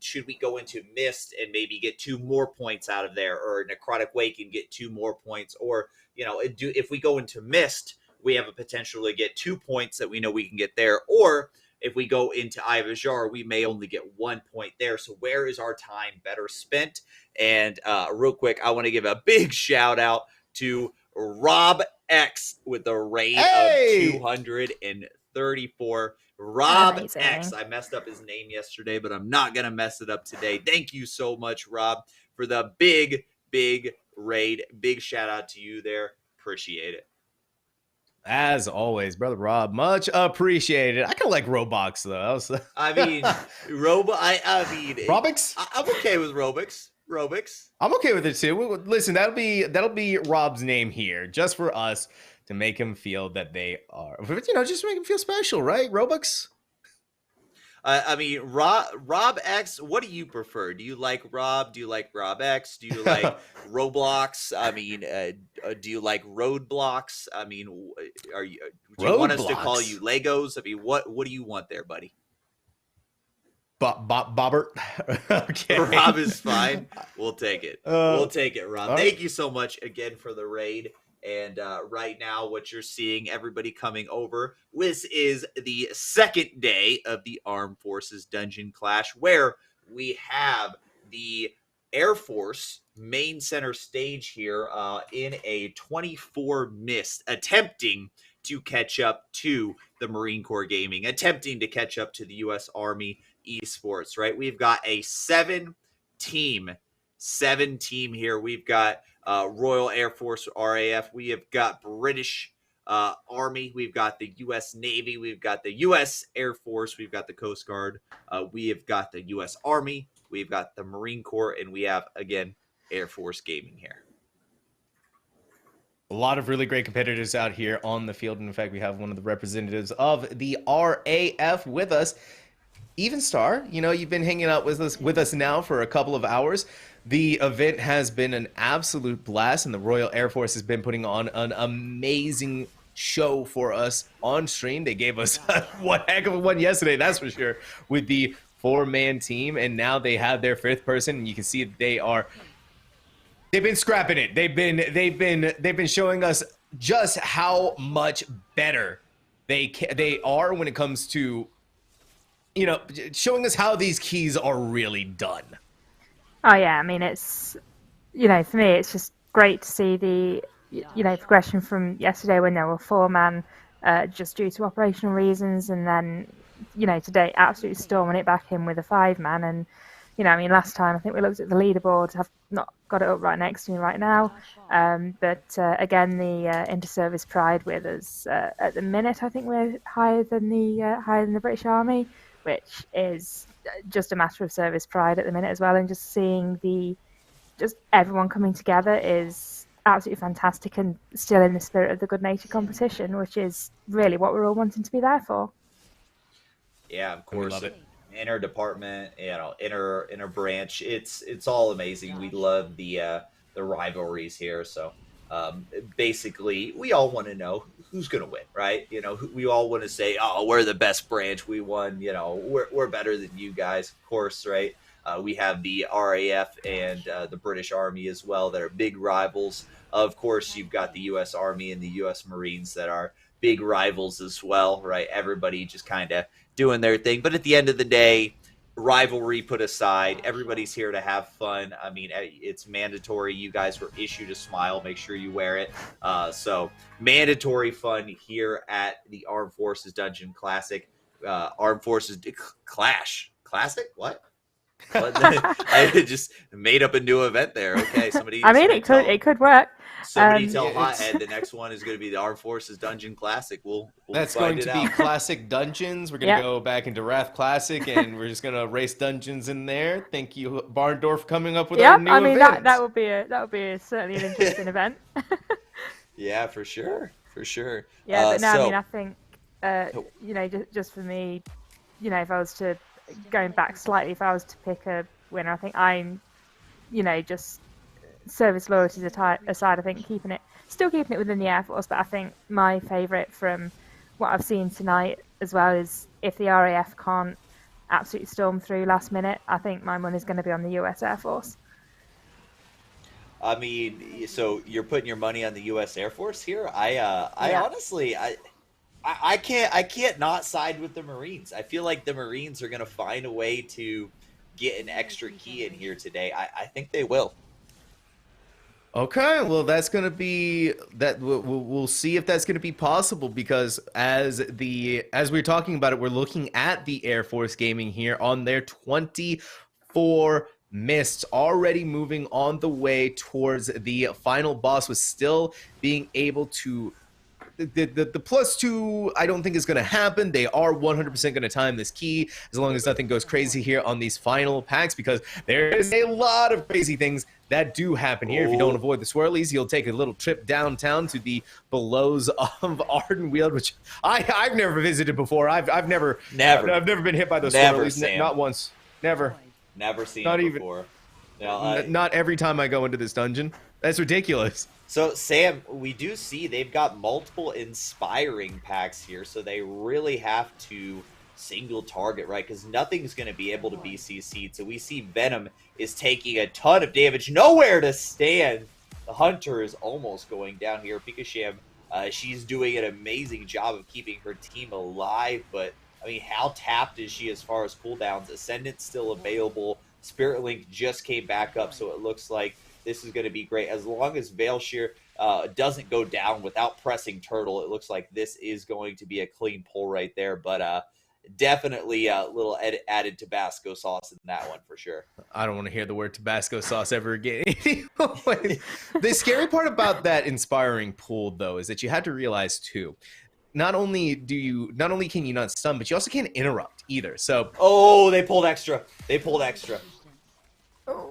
Should we go into Mist and maybe get 2 more points out of there, or Necrotic Wake and get 2 more points? Or, if we go into Mist, we have a potential to get 2 points that we know we can get there. Or if we go into Ayajara, we may only get 1 point there. So where is our time better spent? And real quick, I want to give a big shout out to Rob X with the raid of 234. Rob Amazing. X. I messed up his name yesterday, but I'm not going to mess it up today. Thank you so much, Rob, for the big, big raid. Big shout out to you there. Appreciate it. As always, brother Rob, much appreciated. I kind of like Roblox though. I mean, Robix? I'm okay with Robix. I'm okay with it too. Listen, that'll be Rob's name here, just for us to make him feel that they are, just make him feel special, right? Robux. Rob X, what do you prefer? Do you like Rob? Do you like Rob X? Do you like Roblox? Do you like Roadblocks? Do you want us to call you Legos? What do you want there, buddy? Bobbert. Okay. Rob is fine. We'll take it. We'll take it, Rob. Right. Thank you so much again for the raid. And right now, what you're seeing, everybody coming over, this is the second day of the Armed Forces Dungeon Clash, where we have the Air Force main center stage here in a 24 Mist, attempting to catch up to the Marine Corps Gaming, attempting to catch up to the U.S. Army Esports, right? We've got a seven team here. We've got Royal Air Force, RAF. We have got British Army. We've got the U.S. Navy. We've got the U.S. Air Force. We've got the Coast Guard. We have got the U.S. Army. We've got the Marine Corps. And we have, again, Air Force Gaming here. A lot of really great competitors out here on the field. And in fact, we have one of the representatives of the RAF with us. Even Star, you've been hanging out with us now for a couple of hours. The event has been an absolute blast, and the Royal Air Force has been putting on an amazing show for us on stream. They gave us one heck of a one yesterday, that's for sure, with the 4-man team, and now they have their 5th person, and you can see that they've been scrapping it. They've been showing us just how much better they are when it comes to showing us how these keys are really done. Oh yeah, it's for me it's just great to see the progression from yesterday when there were 4-man just due to operational reasons, and then today absolutely storming it back in with a 5-man. And last time I think we looked at the leaderboard. I've not got it up right next to me right now, but again the inter-service pride with us at the minute. I think we're higher than the British Army, which is just a matter of service pride at the minute as well. And just seeing everyone coming together is absolutely fantastic, and still in the spirit of the good nature competition, which is really what we're all wanting to be there for. Yeah, of course. Love it. Inner department, inner branch. It's all amazing. We love the rivalries here. So basically, we all want to know who's going to win, right? We all want to say, oh, we're the best branch. We won. We're better than you guys, of course, right? We have the RAF and the British Army as well that are big rivals. Of course, you've got the U.S. Army and the U.S. Marines that are big rivals as well, right? Everybody just kind of doing their thing. But at the end of the day, rivalry put aside, everybody's here to have fun. I mean, it's mandatory. You guys were issued a smile. Make sure you wear it. So mandatory fun here at the Armed Forces Dungeon Classic. Armed Forces Clash Classic. What? I just made up a new event there. Okay, somebody. I mean, it could work. Somebody tell Hothead the next one is going to be the Armed Forces Dungeon Classic. We'll That's find going to be Classic Dungeons. We're going to go back into Wrath Classic, and we're just going to race dungeons in there. Thank you, Barndorf, for coming up with our new event. that would be certainly an interesting event. Yeah, for sure. Yeah, but no, I mean, I think you know, just for me, you know, if I was to going back slightly, if I was to pick a winner, I think I'm, you know, just service loyalties aside, I think still keeping it within the Air Force, but I think my favourite from what I've seen tonight as well is if the RAF can't absolutely storm through last minute, I think my money's going to be on the US Air Force. I mean, so you're putting your money on the U.S. Air Force here? I honestly, I can't not side with the Marines. I feel like the Marines are going to find a way to get an extra key in here today. I think they will. Okay, well, that's going to be that. We'll see if that's going to be possible, because as we're talking about it, we're looking at the Air Force Gaming here on their 24 mists, already moving on the way towards the final boss, with still being able to. The +2, I don't think is going to happen. They are 100% going to time this key as long as nothing goes crazy here on these final packs, because there is a lot of crazy things that do happen here. If you don't avoid the swirlies, you'll take a little trip downtown to the belows of Ardenweald, which I've never visited before. I've never been hit by those swirlies. Sam. Not once. Never Seen it before. Not every time I go into this dungeon. That's ridiculous. So, Sam, we do see they've got multiple inspiring packs here, so they really have to single target, right? Because nothing's going to be able to be CC'd. So we see Venom is taking a ton of damage. Nowhere to stand. The Hunter is almost going down here. Pikasham, she's doing an amazing job of keeping her team alive, but, I mean, how tapped is she as far as cooldowns? Ascendant's still available. Spirit Link just came back up, so it looks like this is going to be great. As long as Veilshear doesn't go down without pressing Turtle, it looks like this is going to be a clean pull right there. But definitely a little added Tabasco sauce in that one for sure. I don't want to hear the word Tabasco sauce ever again. The scary part about that inspiring pull, though, is that you had to realize, too, not only can you not stun, but you also can't interrupt either. So they pulled extra.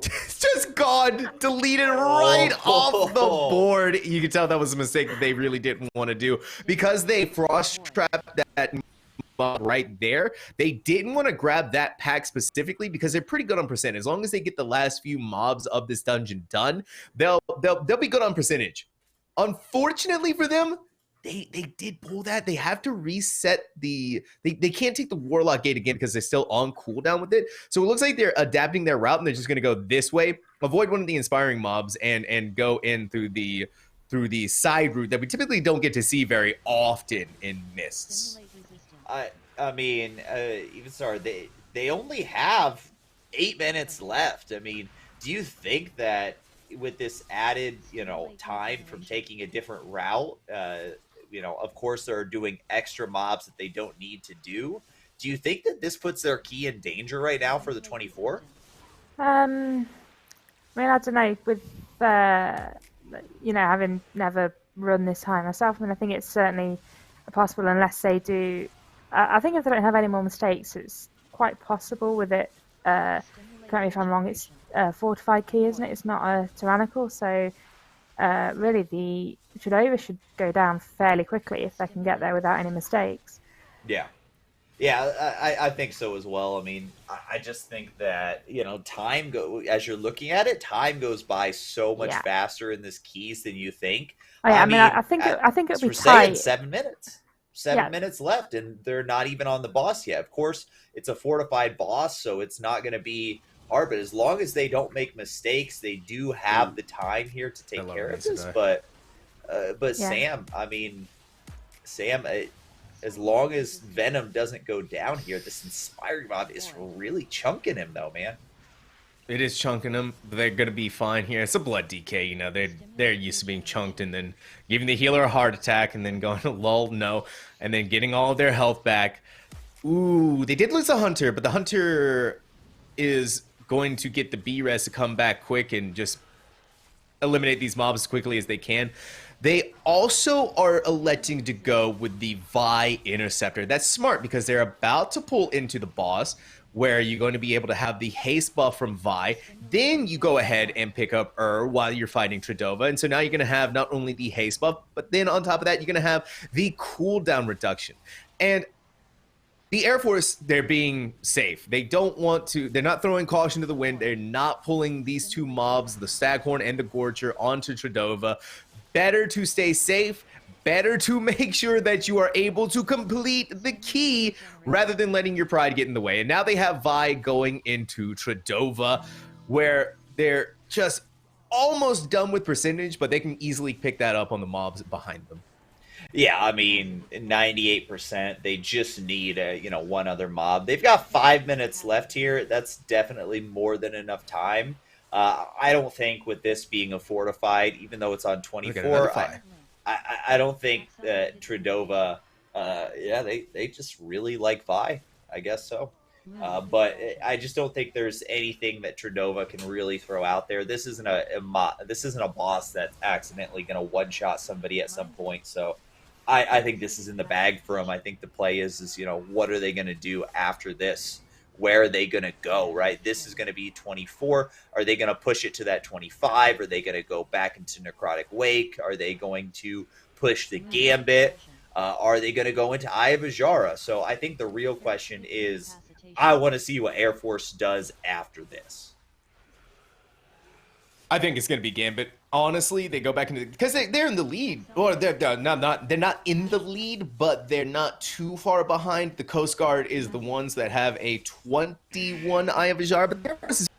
It's just gone, deleted right off the board. You can tell that was a mistake that they really didn't want to do, because they frost trapped that mob right there. They didn't want to grab that pack specifically because they're pretty good on percent. As long as they get the last few mobs of this dungeon done, they'll be good on percentage. Unfortunately for them, they did pull that. They have to reset they can't take the Warlock Gate again because they're still on cooldown with it. So it looks like they're adapting their route, and they're just going to go this way, avoid one of the inspiring mobs, and go in through the side route that we typically don't get to see very often in mists. I mean, even sorry, they only have 8 minutes left. I mean, do you think that with this added, time from taking a different route, of course they're doing extra mobs that they don't need to do. Do you think that this puts their key in danger right now for the 24? I mean, I don't know. With, having never run this high myself, I mean, I think it's certainly possible unless they do. I think if they don't have any more mistakes, it's quite possible with it. Correct me if I'm wrong, it's a fortified key, isn't it? It's not a tyrannical, so really the JULY should go down fairly quickly if they can get there without any mistakes. Yeah, I think so as well. I mean, I just think that, as you're looking at it, time goes by so much faster in this keys than you think. Oh, yeah, I think it'll be tight. 7 minutes. 7 minutes left, and they're not even on the boss yet. Of course, it's a fortified boss, so it's not going to be hard, but as long as they don't make mistakes, they do have the time here to take care of this. But Sam, I mean, as long as Venom doesn't go down here, this Inspiring Mob is really chunking him, though, man. It is chunking them. They're gonna be fine here. It's a blood DK, you know. They're used to being chunked and then giving the healer a heart attack and then going to lull no, and then getting all of their health back. Ooh, they did lose a hunter, but the hunter is going to get the B-res to come back quick and just eliminate these mobs as quickly as they can. They also are electing to go with the Vi Interceptor. That's smart because they're about to pull into the boss, where you're going to be able to have the haste buff from Vi. Then you go ahead and pick up while you're fighting Tradova. And so now you're going to have not only the haste buff, but then on top of that, you're going to have the cooldown reduction. And the Air Force, they're being safe. They don't want to, they're not throwing caution to the wind. They're not pulling these two mobs, the Staghorn and the Gorger, onto Tradova. Better to stay safe. Better to make sure that you are able to complete the key rather than letting your pride get in the way. And now they have Vi going into Tradova, where they're just almost done with percentage, but they can easily pick that up on the mobs behind them. Yeah, I mean, 98%. They just need one other mob. They've got 5 minutes left here. That's definitely more than enough time. I don't think with this being a fortified, even though it's on 24, I don't think that Tradova, they just really like Vi. I guess so. But I just don't think there's anything that Tradova can really throw out there. This isn't a boss that's accidentally going to one-shot somebody at some point. So I think this is in the bag for him. I think the play is what are they going to do after this? Where are they going to go, right? This is going to be 24. Are they going to push it to that 25? Are they going to go back into Necrotic Wake? Are they going to push the Gambit? Are they going to go into Eye of Azshara? So I think the real question is, I want to see what Air Force does after this. I think it's going to be Gambit. Honestly, they go back into because they're in the lead. Or they're not in the lead, but they're not too far behind. The Coast Guard is the ones that have a 21 Eye of Azshara, but Air Force is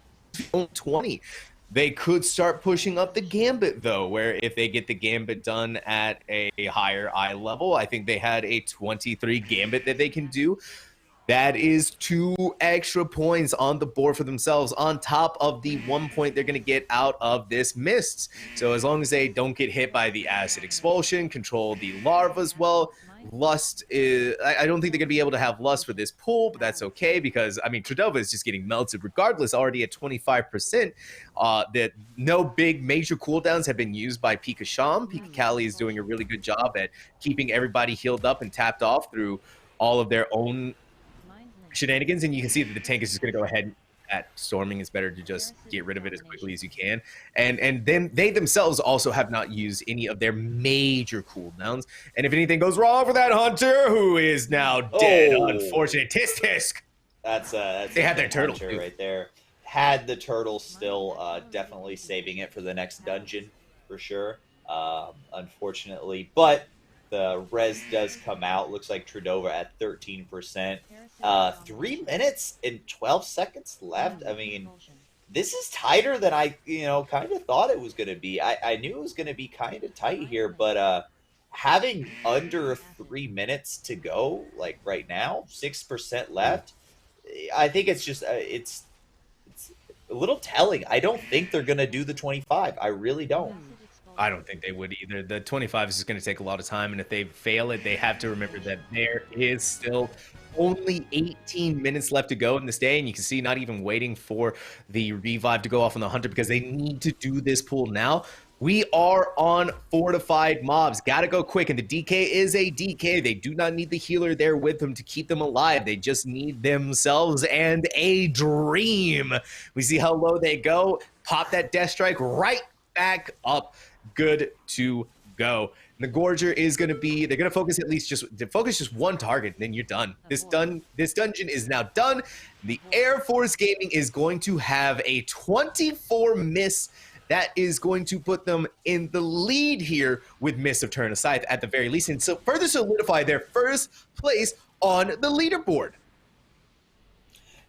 only 20. They could start pushing up the Gambit, though, where if they get the Gambit done at a higher eye level, I think they had a 23 Gambit that they can do. That is 2 extra points on the board for themselves on top of the 1 point they're going to get out of this Mists. So as long as they don't get hit by the Acid Expulsion, control the Larva as well, Lust is... I don't think they're going to be able to have Lust for this pull, but that's okay because, I mean, Tradova is just getting melted regardless, already at 25%. That no big major cooldowns have been used by Pika Sham. Pika Kali is doing a really good job at keeping everybody healed up and tapped off through all of their own shenanigans, and you can see that the tank is just going to go ahead at storming. It's better to just get rid of it as quickly as you can. And then they themselves also have not used any of their major cooldowns. And if anything goes wrong for that hunter, who is now dead, unfortunate. Tisk. That's they had their turtle right there. Had the turtle still, definitely saving it for the next dungeon for sure. Unfortunately, but the res does come out. Looks like Tradova at 13%. 3 minutes and 12 seconds left. I mean, this is tighter than I, kind of thought it was going to be. I knew it was going to be kind of tight here, but having under 3 minutes to go, like right now, 6% left, I think it's just, it's a little telling. I don't think they're going to do the 25. I really don't. I don't think they would either. The 25 is just going to take a lot of time, and if they fail it, they have to remember that there is still only 18 minutes left to go in this day, and you can see not even waiting for the revive to go off on the hunter because they need to do this pull now. We are on fortified mobs. Got to go quick, and the DK is a DK. They do not need the healer there with them to keep them alive. They just need themselves and a dream. We see how low they go. Pop that death strike right back up. Good to go. And the Gorger is going to be, they're going to focus just one target, and then you're done. This dungeon is now done. The Air Force Gaming is going to have a 24 miss. That is going to put them in the lead here with Miss of Turn Aside at the very least, and so further solidify their first place on the leaderboard.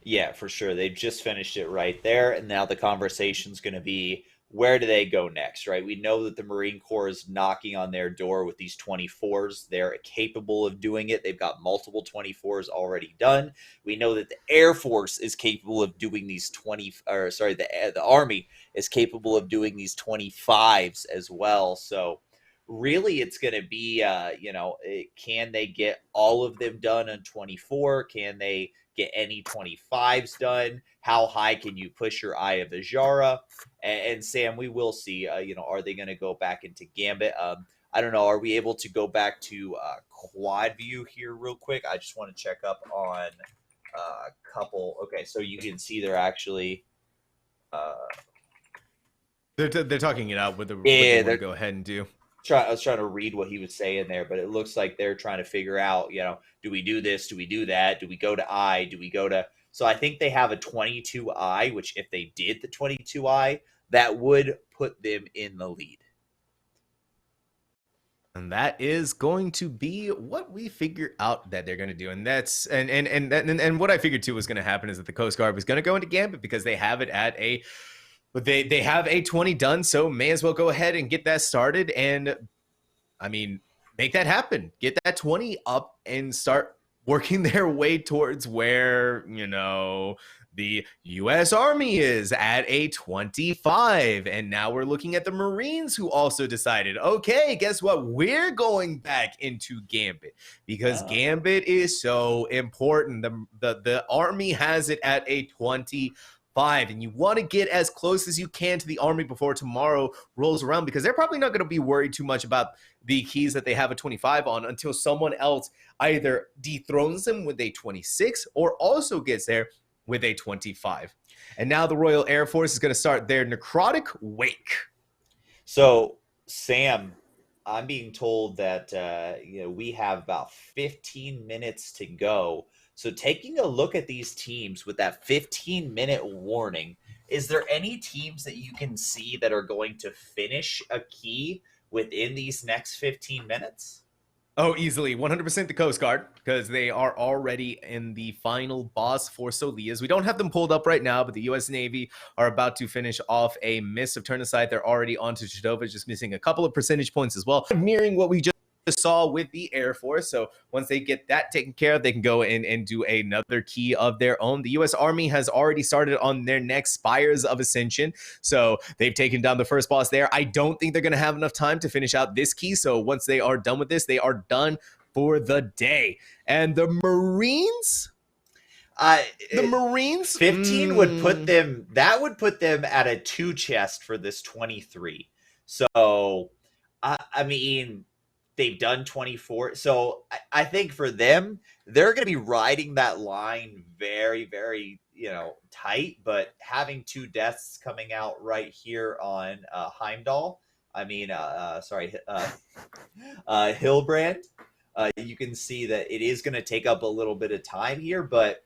Yeah, for sure. They just finished it right there, and now the conversation's going to be, where do they go next, right? We know that the Marine Corps is knocking on their door with these 24s. They're capable of doing it. They've got multiple 24s already done. We know that the Air Force is capable of doing these the Army is capable of doing these 25s as well. So really it's going to be, can they get all of them done on 24? Can they get any 25s done? How high can you push your Eye of Azara? And Sam, we will see, are they going to go back into Gambit? I don't know. Are we able to go back to quad view here real quick? I just want to check up on a couple. Okay, so you can see they're actually... They're talking it out with what they want to go ahead and do. I was trying to read what he was saying there, but it looks like they're trying to figure out, do we do this? Do we do that? Do we go to I? Do we go to... So I think they have a 22I, which if they did the 22I, that would put them in the lead. And that is going to be what we figure out that they're going to do. And that's and what I figured too was going to happen is that the Coast Guard was going to go into Gambit because they have it at a... But they have a 20 done, so may as well go ahead and get that started. And, I mean, make that happen. Get that 20 up and start working their way towards where, the U.S. Army is at a 25. And now we're looking at the Marines who also decided, okay, guess what? We're going back into Gambit because Gambit is so important. The Army has it at a 25. And you want to get as close as you can to the Army before tomorrow rolls around because they're probably not going to be worried too much about the keys that they have a 25 on until someone else either dethrones them with a 26 or also gets there with a 25. And now the Royal Air Force is going to start their necrotic wake. So, Sam, I'm being told that we have about 15 minutes to go. So taking a look at these teams with that 15-minute warning, is there any teams that you can see that are going to finish a key within these next 15 minutes? Oh, easily. 100% the Coast Guard, because they are already in the final boss for Solias. We don't have them pulled up right now, but the U.S. Navy are about to finish off a miss of turn aside. They're already onto Chidova, just missing a couple of percentage points as well, mirroring what we just saw with the Air Force. So once they get that taken care of, they can go in and do another key of their own. The U.S. Army has already started on their next Spires of Ascension. So they've taken down the first boss there. I don't think they're going to have enough time to finish out this key. So once they are done with this, they are done for the day. And the Marines... the Marines... 15 would put them... That would put them at a 2 chest for this 23. So, I mean... They've done 24. So I think for them, they're going to be riding that line very, very, tight. But having 2 deaths coming out right here on Heimdall, Hillbrand, you can see that it is going to take up a little bit of time here. But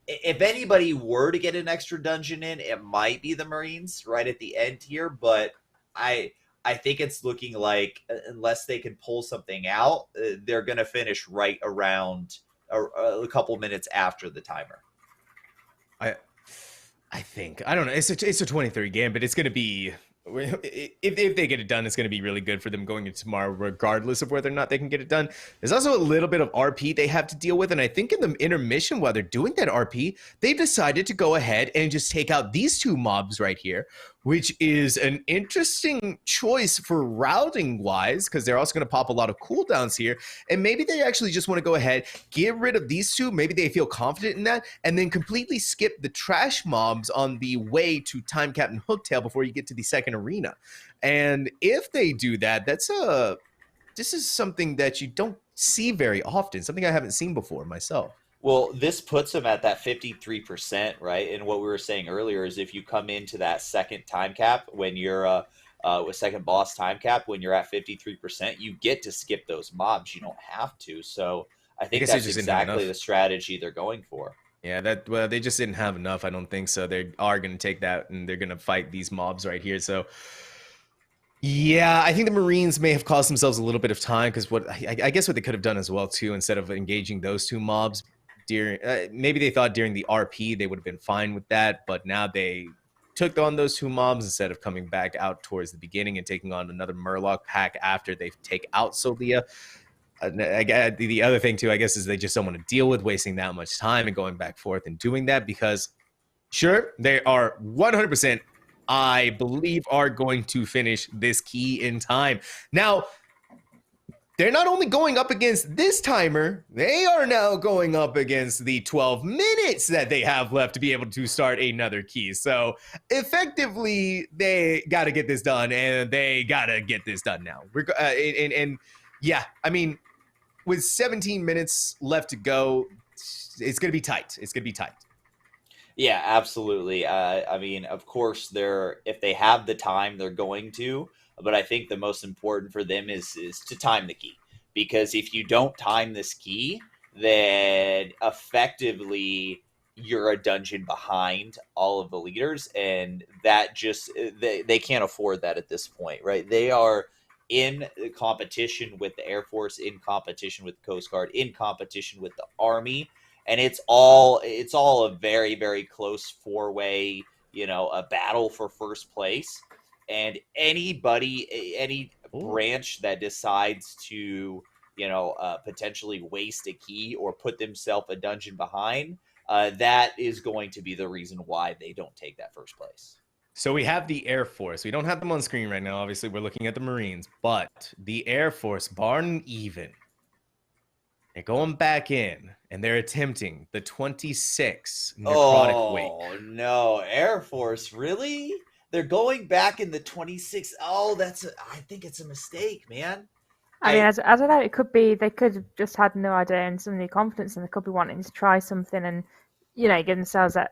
if anybody were to get an extra dungeon in, it might be the Marines right at the end here. But I think it's looking like unless they can pull something out, they're going to finish right around a couple minutes after the timer. I think. I don't know. It's a 23 game, but it's going to be... If they get it done, it's going to be really good for them going into tomorrow, regardless of whether or not they can get it done. There's also a little bit of RP they have to deal with, and I think in the intermission, while they're doing that RP, they decided to go ahead and just take out these 2 mobs right here, which is an interesting choice for routing-wise, because they're also going to pop a lot of cooldowns here, and maybe they actually just want to go ahead, get rid of these 2, maybe they feel confident in that, and then completely skip the trash mobs on the way to Time Captain Hooktail before you get to the second arena. And if they do that, this is something that you don't see very often, something I haven't seen before myself. Well, this puts them at that 53%, right? And what we were saying earlier is if you come into that second time cap when you're with second boss time cap, when you're at 53%, you get to skip those mobs. You don't have to. So I think that's exactly the strategy they're going for. Yeah, they just didn't have enough. I don't think so. They are going to take that and they're going to fight these mobs right here. So yeah, I think the Marines may have caused themselves a little bit of time because I guess what they could have done as well too, instead of engaging those 2 mobs during maybe they thought during the RP they would have been fine with that, but now they took on those 2 mobs instead of coming back out towards the beginning and taking on another Murloc pack after they take out Solia. The other thing, too, I guess, is they just don't want to deal with wasting that much time and going back and forth and doing that because, sure, they are 100%, I believe, are going to finish this key in time. Now, they're not only going up against this timer, they are now going up against the 12 minutes that they have left to be able to start another key. So, effectively, they got to get this done, and they got to get this done now. Yeah, I mean, with 17 minutes left to go, it's going to be tight. It's going to be tight. Yeah, absolutely. I mean, of course, if they have the time, they're going to. But I think the most important for them is to time the key. Because if you don't time this key, then effectively you're a dungeon behind all of the leaders. And that just, they can't afford that at this point, right? They are in competition with the Air Force, in competition with the Coast Guard, in competition with the Army, and it's all a very, very close 4-way, a battle for first place. And any branch that decides to, potentially waste a key or put themselves a dungeon behind, that is going to be the reason why they don't take that first place. So we have the Air Force. We don't have them on screen right now. Obviously, we're looking at the Marines. But the Air Force, bar none even, they're going back in, and they're attempting the 26 necrotic wake. Oh, no. Air Force, really? They're going back in the 26. Oh, I think it's a mistake, man. I mean, I don't know. It could be they could have just had no idea and some new confidence, and they could be wanting to try something and give themselves that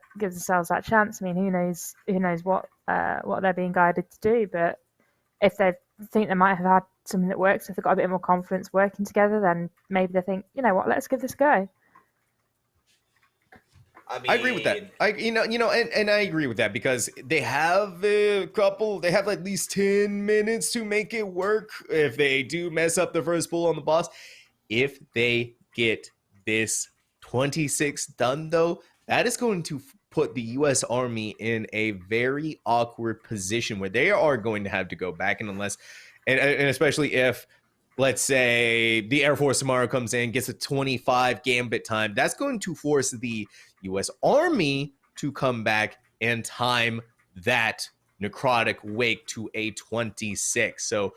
chance. I mean, who knows what they're being guided to do? But if they think they might have had something that works, if they've got a bit more confidence working together, then maybe they think, let's give this a go. I mean, I agree with that. And I agree with that because they have at least 10 minutes to make it work if they do mess up the first pull on the boss. If they get this 26 done, though, that is going to put the U.S. Army in a very awkward position where they are going to have to go back, and especially if, let's say, the Air Force tomorrow comes in, gets a 25 gambit time, that's going to force the U.S. Army to come back and time that necrotic wake to a 26. So,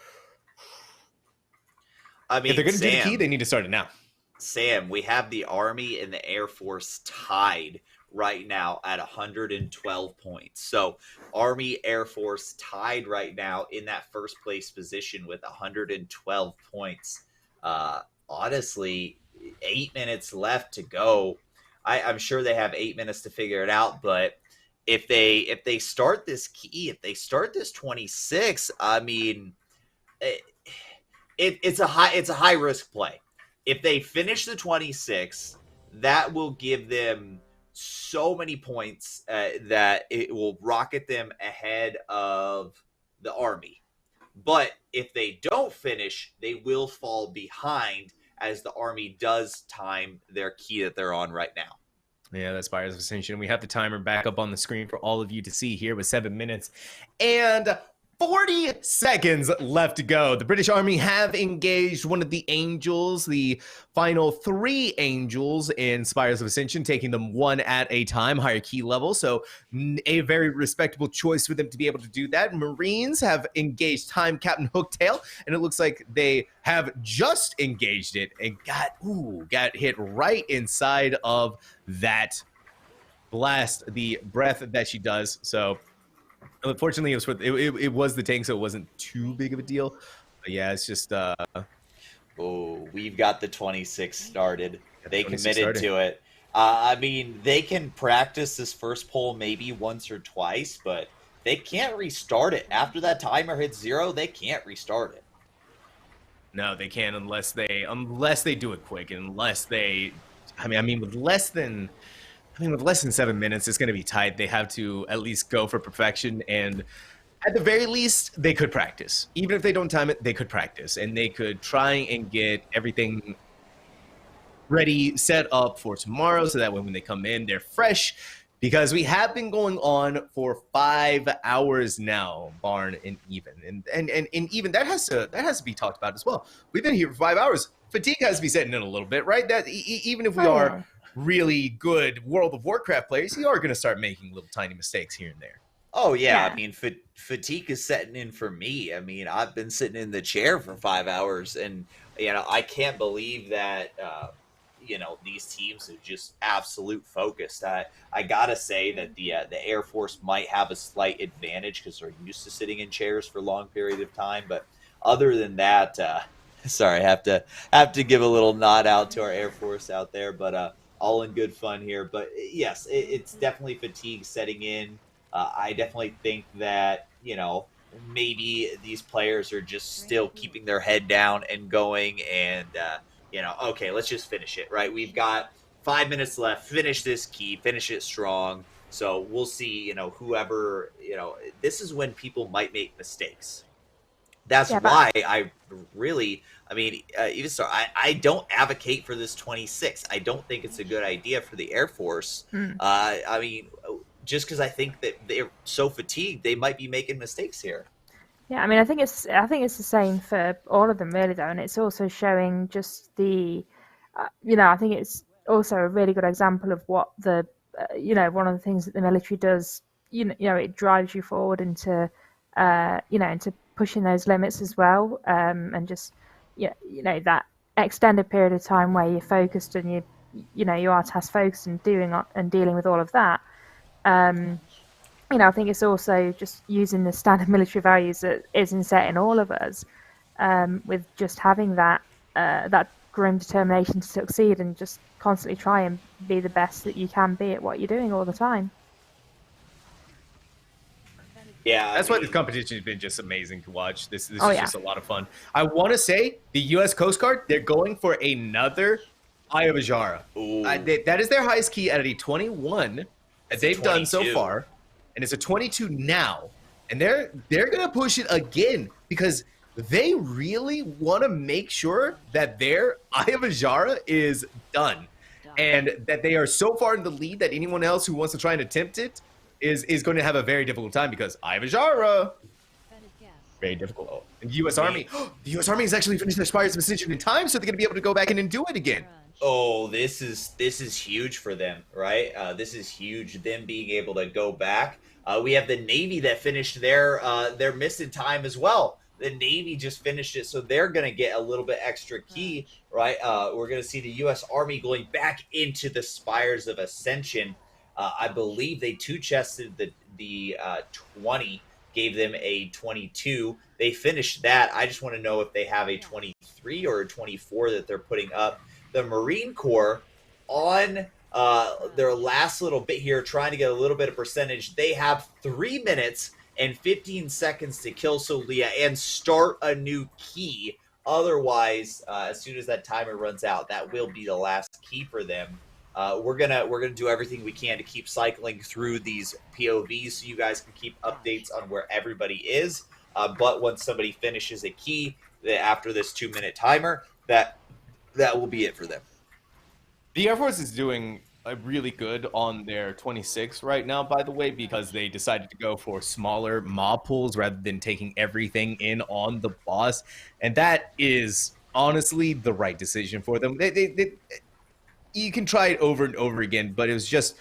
I mean, if they're going to do the key, they need to start it now. Sam, we have the Army and the Air Force tied right now at 112 points. So Army, Air Force tied right now in that first place position with 112 points. Honestly, 8 minutes left to go. I'm sure they have 8 minutes to figure it out, but if they start this key, if they start this 26, I mean, it's a high risk play. If they finish the 26, that will give them so many points that it will rocket them ahead of the Army. But if they don't finish, they will fall behind as the Army does time their key that they're on right now. Yeah, that's Spires of Ascension. We have the timer back up on the screen for all of you to see here with 7 minutes and 40 seconds left to go. The British Army have engaged one of the Angels, the final 3 Angels in Spires of Ascension, taking them one at a time, higher key level. So a very respectable choice for them to be able to do that. Marines have engaged Time Captain Hooktail, and it looks like they have just engaged it and got hit right inside of that blast, the breath that she does. So unfortunately, it was the tank, so it wasn't too big of a deal. But yeah, it's just we've got the 26 started. They committed to it. I mean, they can practice this first pull maybe once or twice, but they can't restart it. After that timer hits 0, they can't restart it. No, they can't unless they do it quick, and unless they with less than 7 minutes, it's going to be tight. They have to at least go for perfection, and at the very least, they could practice. Even if they don't time it, they could practice, and they could try and get everything ready, set up for tomorrow, so that when they come in, they're fresh, because we have been going on for 5 hours now, barn and even, and even that has to be talked about as well. We've been here for 5 hours. Fatigue has to be setting in a little bit, right? That even if we are really good World of Warcraft players, you are going to start making little tiny mistakes here and there. Oh yeah, I mean, fatigue is setting in for me. I mean, I've been sitting in the chair for 5 hours, and I can't believe that these teams are just absolute focused. I gotta say that the Air Force might have a slight advantage because they're used to sitting in chairs for a long period of time. But other than that, sorry, I have to give a little nod out to our Air Force out there. But all in good fun here. But yes, it's definitely fatigue setting in. I definitely think that maybe these players are just still keeping their head down and going and. Okay, let's just finish it, right? We've got 5 minutes left. Finish this key, finish it strong. So we'll see, whoever, this is when people might make mistakes. That's why I don't advocate for this 26. I don't think it's a good idea for the Air Force. Just because I think that they're so fatigued, they might be making mistakes here. Yeah, I mean, I think it's the same for all of them, really, though, and it's also showing just the, I think it's also a really good example of what the, one of the things that the military does. It drives you forward into, into pushing those limits as well, and just, that extended period of time where you're focused and you are task focused and dealing with all of that. I think it's also just using the standard military values that is inset in all of us, with just having that grim determination to succeed and just constantly try and be the best that you can be at what you're doing all the time. Yeah, that's why this competition has been just amazing to watch. This is just a lot of fun. I want to say the U.S. Coast Guard, they're going for another Eye of Azara. That is their highest key out of the 21 that they've done so far. And it's a 22 now, and they're gonna push it again because they really want to make sure that their Eye of Azara is done, and that they are so far in the lead that anyone else who wants to try and attempt it is going to have a very difficult time because Eye of Azara, very difficult. And the U.S. Army has actually finished their Spires of Ascension in time, so they're gonna be able to go back in and do it again. Oh, this is huge for them, right? This is huge, them being able to go back. We have the Navy that finished their miss in time as well. The Navy just finished it, so they're going to get a little bit extra key, right? We're going to see the U.S. Army going back into the Spires of Ascension. I believe they two-chested the 20, gave them a 22. They finished that. I just want to know if they have a 23 or a 24 that they're putting up. The Marine Corps on their last little bit here, trying to get a little bit of percentage. They have 3 minutes and 15 seconds to kill Solia and start a new key. Otherwise, as soon as that timer runs out, that will be the last key for them. We're gonna do everything we can to keep cycling through these POVs so you guys can keep updates on where everybody is. But once somebody finishes a key after this 2-minute timer, that will be it for them. The Air Force is doing really good on their 26 right now, by the way, because they decided to go for smaller mob pools rather than taking everything in on the boss. And that is honestly the right decision for them. You can try it over and over again, but it was just,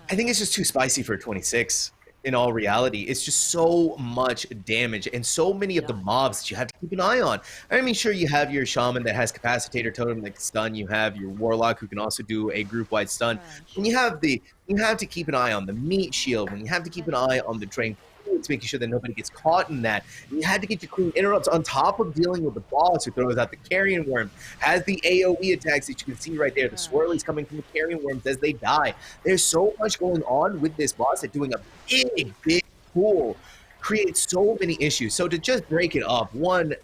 I think it's just too spicy for 26. In all reality, it's just so much damage and so many of the mobs that you have to keep an eye on. I mean, sure, you have your shaman that has capacitator totem like stun. You have your warlock who can also do a group-wide stun. And you have to keep an eye on the meat shield, and you have to keep an eye on the drain to making sure that nobody gets caught in that. And you had to get your clean interrupts on top of dealing with the boss who throws out the carrion worm, has the AoE attacks that you can see right there, the swirlies coming from the carrion worms as they die. There's so much going on with this boss that doing a big pool creates so many issues. So to just break it up one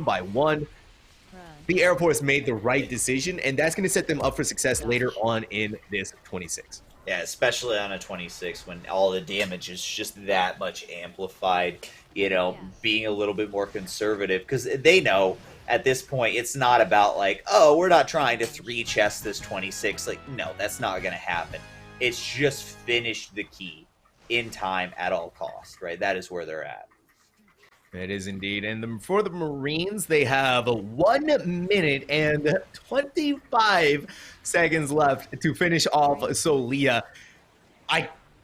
by one, the Air Force made the right decision, and that's going to set them up for success later on in this 26. Yeah, especially on a 26 when all the damage is just that much amplified, being a little bit more conservative because they know at this point it's not about like, oh, we're not trying to 3-chest this 26. Like, no, that's not going to happen. It's just finish the key in time at all costs, right? That is where they're at. It is indeed. And for the Marines, they have 1 minute and 25 seconds left to finish off Solia.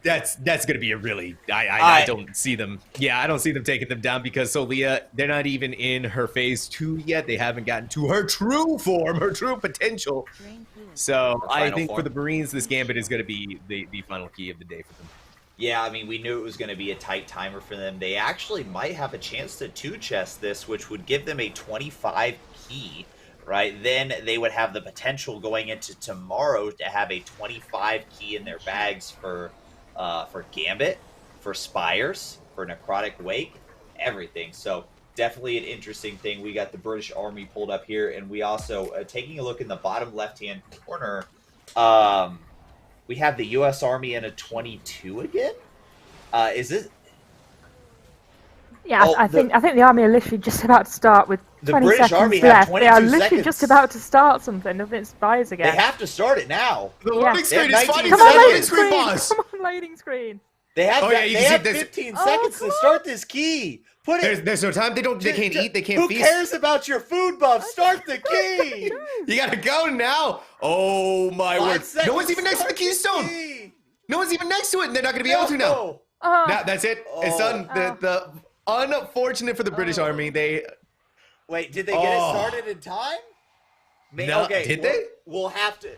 That's going to be a really I don't see them. Yeah, I don't see them taking them down because Solia, they're not even in her phase 2 yet. They haven't gotten to her true form, her true potential. So I think for the Marines, this Gambit is going to be the final key of the day for them. Yeah, I mean, we knew it was going to be a tight timer for them. They actually might have a chance to 2-chest this, which would give them a 25 key, right? Then they would have the potential going into tomorrow to have a 25 key in their bags for Gambit, for Spires, for Necrotic Wake, everything. So definitely an interesting thing. We got the British Army pulled up here, and we also, taking a look in the bottom left-hand corner, we have the U.S. Army in a 22 again. Is it? Yeah, I think the Army are literally just about to start with 20 British seconds Army left. have They are 22 literally seconds. just about to start something. Nothing Spires again. They have to start it now. The loading screen They is have funny. 19 Come on, seconds. loading screen! boss. Come on, loading screen! They have, Oh, yeah, you they can have see this- 15 Oh, seconds come to start this key. Put it. There's no time. They can't eat. They can't Who feast. cares about your food buff? Start the key. You gotta go now. Oh my 5 word! No seconds, one's even next to the start keystone. key. No one's even next to it, and they're not gonna be able to now. No. Oh, That's it. It's done. The unfortunate for the British Army, they Wait, did they get it started in time? No, did they? We'll have to.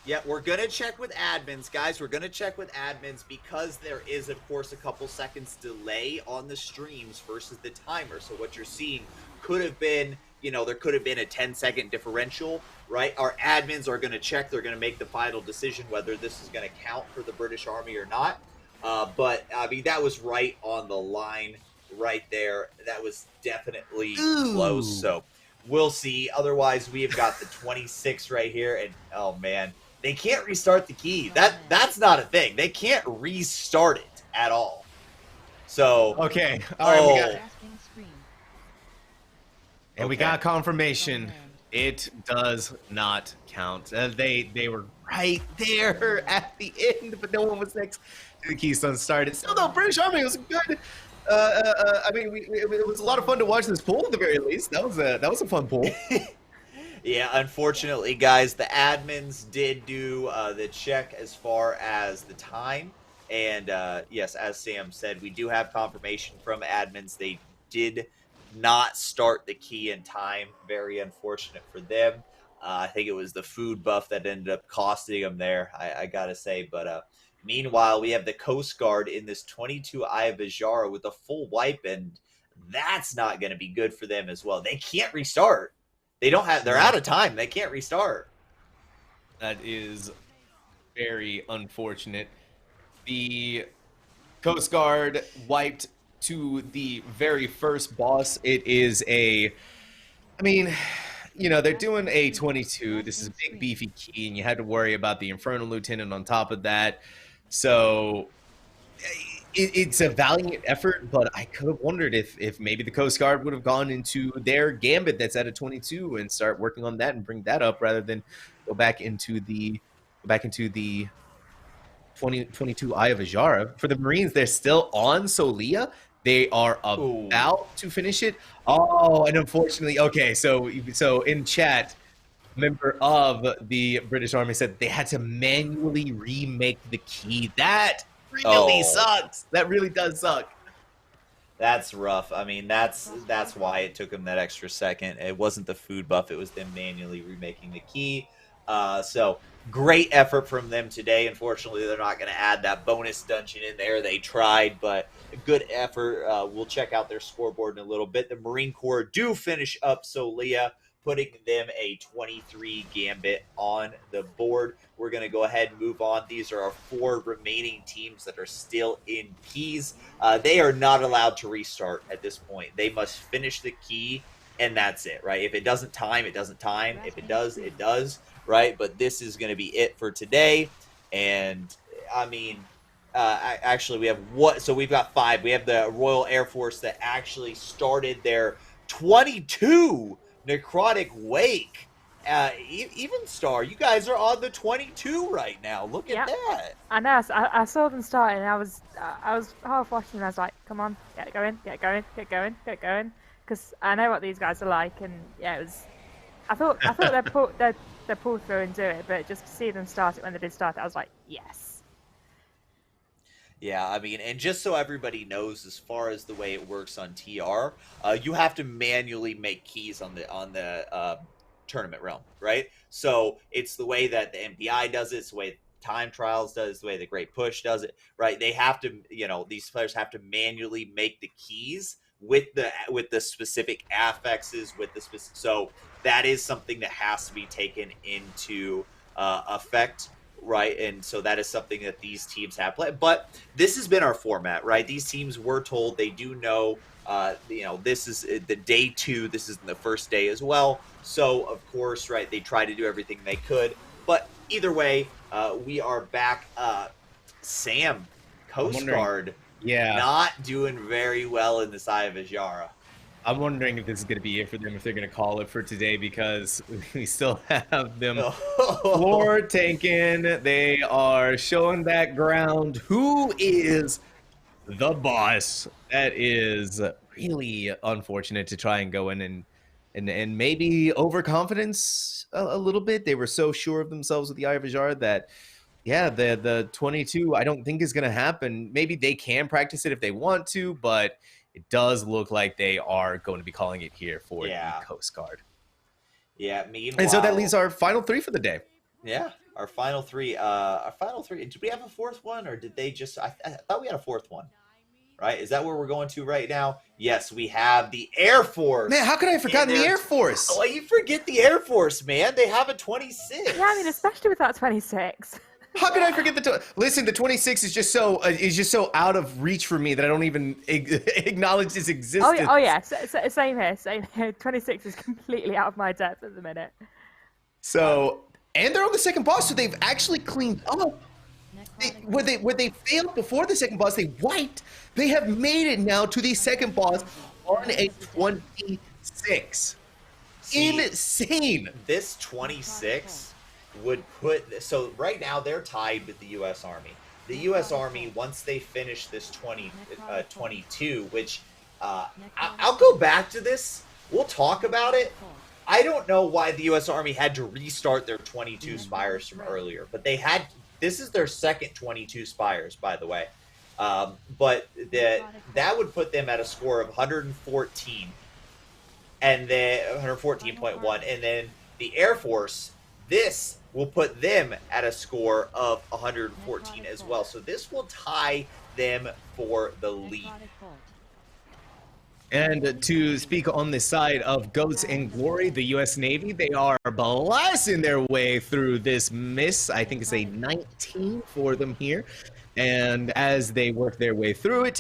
Yeah, we're going to check with admins, guys. We're going to check with admins because there is, of course, a couple seconds delay on the streams versus the timer. So what you're seeing could have been, there could have been a 10-second differential, right? Our admins are going to check. They're going to make the final decision whether this is going to count for the British Army or not. But, I mean, that was right on the line right there. That was definitely close. So we'll see. Otherwise, we have got the 26 right here. And, oh, man. They can't restart the key. That's not a thing. They can't restart it at all. So okay. All right, we got confirmation. It does not count. They were right there at the end, but no one was next to the keystone started. Still, though, British Army was good. I mean, it was a lot of fun to watch this pool at the very least. That was a fun pool. Yeah, unfortunately, guys, the admins did do the check as far as the time. And, yes, as Sam said, we do have confirmation from admins. They did not start the key in time. Very unfortunate for them. I think it was the food buff that ended up costing them there, I got to say. But meanwhile, we have the Coast Guard in this 22 Eye of Ajara with a full wipe, and that's not going to be good for them as well. They can't restart. They're out of time. They can't restart. That is very unfortunate. The Coast Guard wiped to the very first boss. It is they're doing a 22. This is a big beefy key, and you had to worry about the Infernal Lieutenant on top of that. So it's a valiant effort, but I could have wondered if maybe the Coast Guard would have gone into their Gambit that's at a 22 and start working on that and bring that up rather than go back into the 22 Eye of Ajara. For the Marines, they're still on Solia. They are about to finish it. Oh, and unfortunately, okay, so in chat, a member of the British Army said they had to manually remake the key. That really sucks. That really does suck. That's rough. I mean, that's why it took them that extra second. It wasn't the food buff. It was them manually remaking the key. So great effort from them today. Unfortunately, they're not going to add that bonus dungeon in there. They tried, but a good effort. We'll check out their scoreboard in a little bit. The Marine Corps do finish up Solia, putting them a 23 Gambit on the board. We're going to go ahead and move on. These are our 4 remaining teams that are still in keys. They are not allowed to restart at this point. They must finish the key, and that's it, right? If it doesn't time, it doesn't time. If it does, it does, right? But this is going to be it for today. And, I mean, actually, we have so we've got 5. We have the Royal Air Force that actually started their 22 Necrotic Wake Even Star, you guys are on the 22 right now. Look at that. I know. I saw them starting, and I was half watching, and I was like, "Come on, get going, get going, get going, get going," because I know what these guys are like, and yeah, it was. I thought they'd pull through and do it, but just to see them start it when they did start it, I was like, yes. Yeah, I mean, and just so everybody knows, as far as the way it works on TR, you have to manually make keys on the tournament realm, right? So it's the way that the MPI does it, it's the way Time Trials does, the way the Great Push does it, right? They have to, these players have to manually make the keys with the specific affixes, with the specific. So that is something that has to be taken into effect. Right, and so that is something that these teams have played. But this has been our format, right? These teams were told, they do know, this is the day 2. This is the first day as well. So, of course, right, they try to do everything they could. But either way, we are back. Sam, Coast Guard, not doing very well in this Eye of Azshara. I'm wondering if this is going to be it for them, if they're going to call it for today, because we still have them floor tanking. They are showing that ground. Who is the boss? That is really unfortunate to try and go in and maybe overconfidence a little bit. They were so sure of themselves with the Eye of Azshara that, yeah, the 22 I don't think is going to happen. Maybe they can practice it if they want to, but it does look like they are going to be calling it here for the Coast Guard. Yeah, meanwhile... And so that leaves our final 3 for the day. Yeah, our final 3. Did we have a 4th one, or did they just... I thought we had a 4th one, right? Is that where we're going to right now? Yes, we have the Air Force. Man, how could I have forgotten the Air Force? Oh, you forget the Air Force, man. They have a 26. Yeah, I mean, especially with that 26. How could I forget listen, the 26 is just so out of reach for me that I don't even acknowledge its existence. Oh yeah, same here. 26 is completely out of my depth at the minute. So, and they're on the second boss, so they've actually cleaned up. Where they failed before the second boss, they wiped. They have made it now to the second boss on a 26. Insane. This 26 would put, so right now they're tied with the U.S. Army. The U.S. Army, once they finish this 22, which I'll go back to this. We'll talk about it. I don't know why the U.S. Army had to restart their 22 Spires from earlier, but they had. This is their second 22 Spires, by the way. But that would put them at a score of 114, and then 114.1, and then the Air Force. This will put them at a score of 114 as well. So this will tie them for the lead. And to speak on the side of Ghosts and Glory, the U.S. Navy, they are blasting their way through this miss. I think it's a 19 for them here. And as they work their way through it,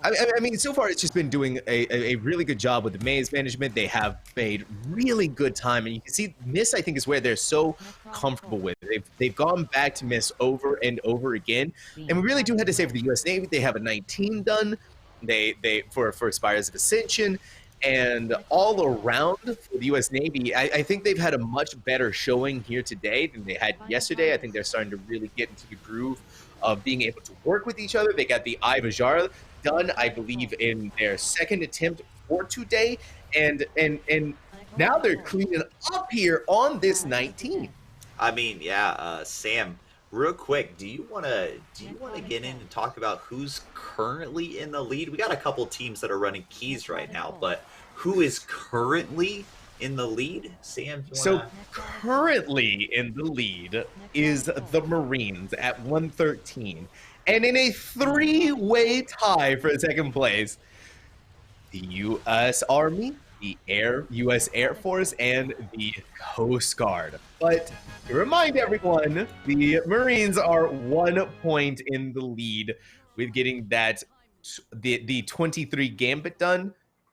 I mean, so far it's just been doing a really good job with the maze management. They have made really good time. And you can see miss, I think, is where they're so comfortable with it. They've gone back to miss over and over again. And we really do have to say for the U.S. Navy, they have a 19 done. For Spires of Ascension, and all around for the U.S. Navy, I think they've had a much better showing here today than they had yesterday. I think they're starting to really get into the groove of being able to work with each other. They got the Eye of Azshara done, I believe, in their second attempt for today, and now they're cleaning up here on this 19. I mean, yeah, Sam. Real quick, do you want to get in and talk about who's currently in the lead? We got a couple teams that are running keys right now, but who is currently in the lead? Sam, So currently in the lead is the Marines at 113. And in a 3-way tie for second place, the U.S. Army, the U.S. Air Force, and the Coast Guard. But to remind everyone, the Marines are 1 point in the lead with getting the 23 Gambit done.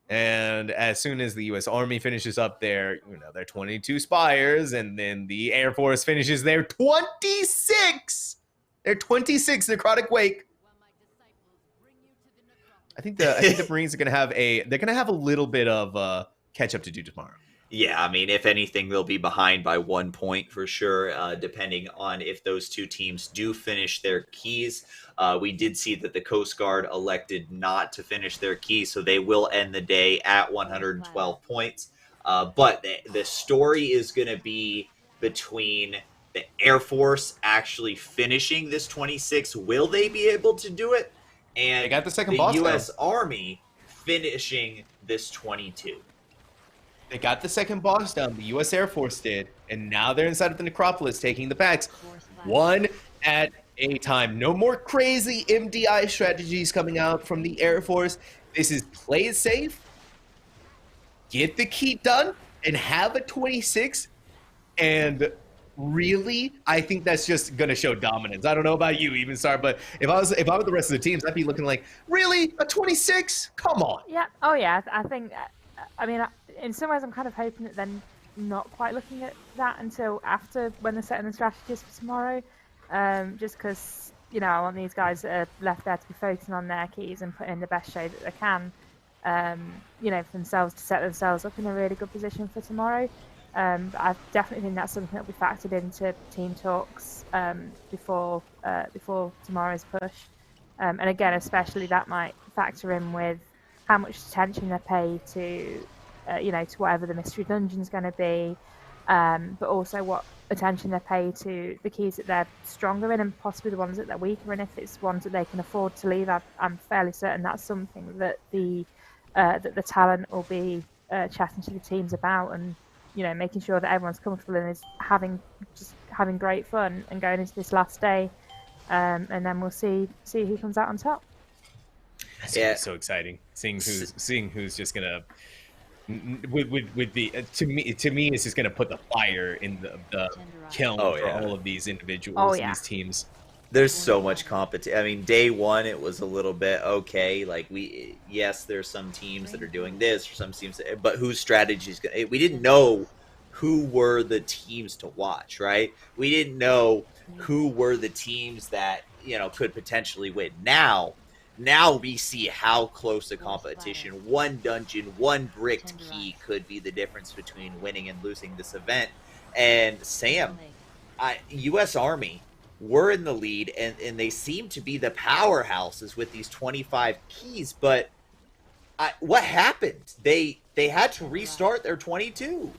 And as soon as the U.S. Army finishes up their 22 Spires, and then the Air Force finishes their 26, Necrotic Wake. I think the Marines are gonna have a little bit of catch up to do tomorrow. Yeah, I mean, if anything, they'll be behind by 1 point for sure, depending on if those two teams do finish their keys. We did see that the Coast Guard elected not to finish their keys, so they will end the day at 112 points. But the story is going to be between the Air Force actually finishing this 26. Will they be able to do it? And they got the second boss U.S. down. Army finishing this 22. They got the second boss down, the U.S. Air Force did, and now they're inside of the Necropolis taking the packs one at a time. No more crazy MDI strategies coming out from the Air Force. This is play it safe, get the key done, and have a 26. And really, I think that's just going to show dominance. I don't know about you, even sorry, but if I were the rest of the teams, I'd be looking like, really, a 26? Come on. Yeah. Oh yeah. I think. I mean, in some ways, I'm kind of hoping that they're not quite looking at that until after when they're setting the strategies for tomorrow. Just because, you know, I want these guys that are left there to be focusing on their keys and put in the best show that they can, you know, for themselves to set themselves up in a really good position for tomorrow. But I definitely think that's something that will be factored into team talks before tomorrow's push. And again, especially that might factor in with how much attention they pay to, you know, to whatever the mystery dungeon is going to be, but also what attention they pay to the keys that they're stronger in and possibly the ones that they're weaker in. If it's ones that they can afford to leave, I'm fairly certain that's something that the talent will be chatting to the teams about, and, you know, making sure that everyone's comfortable and is having great fun and going into this last day, and then we'll see who comes out on top. Yeah, so exciting seeing who's just gonna with the to me it's just gonna put the fire in the kiln for all of these individuals, these teams. There's so much competition. I mean, day one it was a little bit okay. Like yes, there's some teams that are doing this, or some teams, but whose strategies? We didn't know who were the teams to watch, right? We didn't know who were the teams that, you know, could potentially win. Now we see how close the competition, one dungeon, one bricked key could be the difference between winning and losing this event. And Sam, U.S. Army, were in the lead, and they seem to be the powerhouses with these 25 keys. But what happened? They had to restart their 22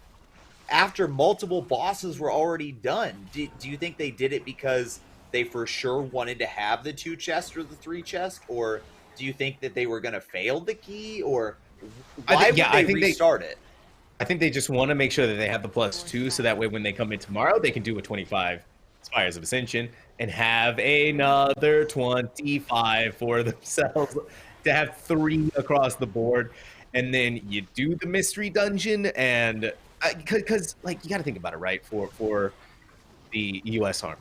after multiple bosses were already done. Do you think they did it because they for sure wanted to have the 2 chests or the 3 chests, or do you think that they were going to fail the key, or why would they restart it? I think they just want to make sure that they have the +2, so that way when they come in tomorrow, they can do a 25 Spires of Ascension and have another 25 for themselves, to have 3 across the board. And then you do the mystery dungeon, and because like, you got to think about it, right? For the U.S. Army,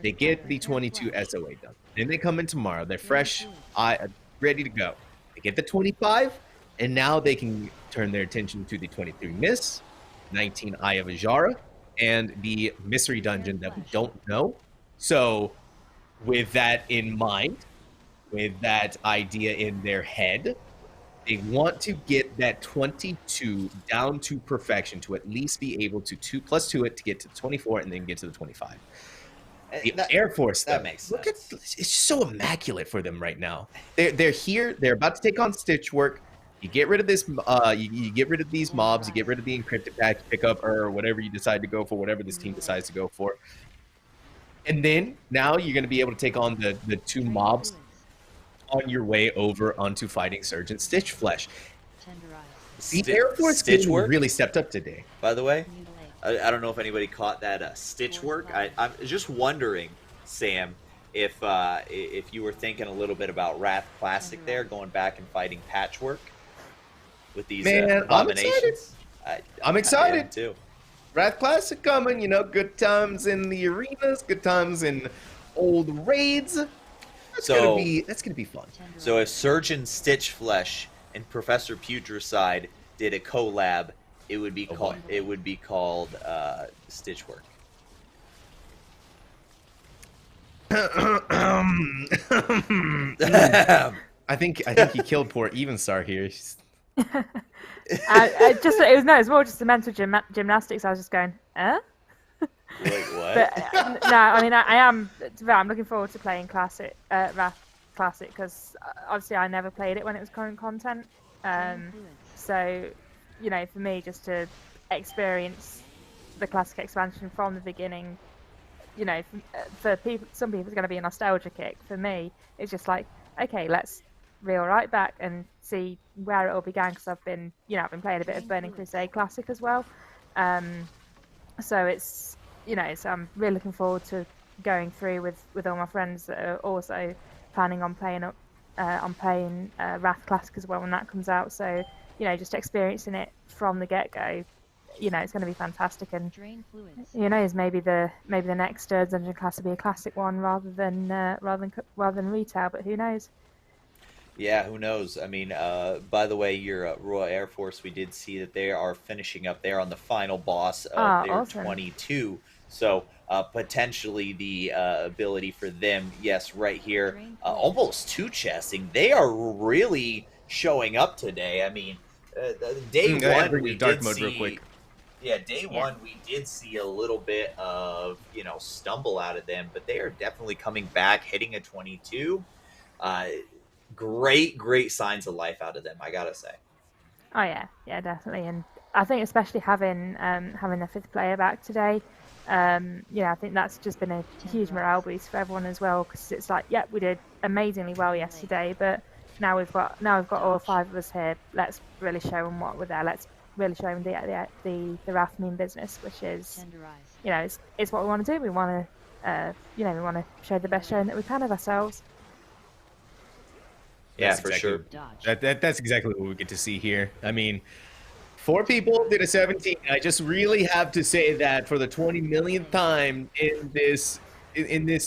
they get the 22 SOA done. Then they come in tomorrow. They're fresh, ready to go. They get the 25, and now they can turn their attention to the 23 Miss, 19 Eye of Ajara, and the mystery dungeon that we don't know. So with that in mind, with that idea in their head, they want to get that 22 down to perfection, to at least be able to +2 it to get to the 24 and then get to the 25. The Air Force, that makes sense. Look at, it's so immaculate for them right now. They're here. They're about to take on Stitch Work. You get rid of this. You get rid of these mobs. You get rid of the encrypted pack pickup, or whatever you decide to go for, whatever this team decides to go for. And then now you're going to be able to take on the 2 mobs on your way over onto fighting Sergeant Stitchflesh. The Air Force Stitch Work really stepped up today. By the way, I don't know if anybody caught that Stitch Work. I'm just wondering, Sam, if you were thinking a little bit about Wrath Classic there, going back and fighting Patchwork with these abominations. I'm excited. I am too. Wrath Classic coming, you know, good times in the arenas, good times in old raids. That's gonna be fun. So if Surgeon Stitchflesh and Professor Putricide did a collab, it would be called Stitchwork. I think he killed poor Evenstar here. It was more just the mental gymnastics. I was just going, Like what? But no, I mean, I'm looking forward to playing Classic, Wrath Classic, because obviously I never played it when it was current content. So, you know, for me, just to experience the Classic expansion from the beginning, you know, for people, some people it's going to be a nostalgia kick. For me, it's just like, okay, let's reel right back and see where it all began, because I've been playing a bit of Burning Crusade Classic as well. So it's, you know, so I'm really looking forward to going through with all my friends that are also planning on playing Wrath Classic as well when that comes out. So, you know, just experiencing it from the get-go, you know, it's going to be fantastic. And who knows, maybe the next Dungeon Class will be a classic one rather than retail. But who knows? Yeah, who knows? I mean, by the way, your Royal Air Force, we did see that they are finishing up there on the final boss of their awesome. 22. So potentially the ability for them, yes, right here, almost two chesting. They are really showing up today. I mean, day one we dark did mode see. real quick. Yeah, day one we did see a little bit of, you know, stumble out of them, but they are definitely coming back, hitting a 22. Great signs of life out of them, I gotta say. Oh yeah, definitely. And I think especially having the fifth player back today, I think that's just been a huge morale boost for everyone as well, because it's like, yeah, we did amazingly well yesterday, but now we've got all five of us here. Let's really show them what we're there. Let's really show them the Wrath mean business, which is, you know, it's what we want to do. We want to we want to show the best showing that we can of ourselves. Yeah, for sure. That's exactly what we get to see here. I mean, 4 people did a 17. I just really have to say that for the 20 millionth time in this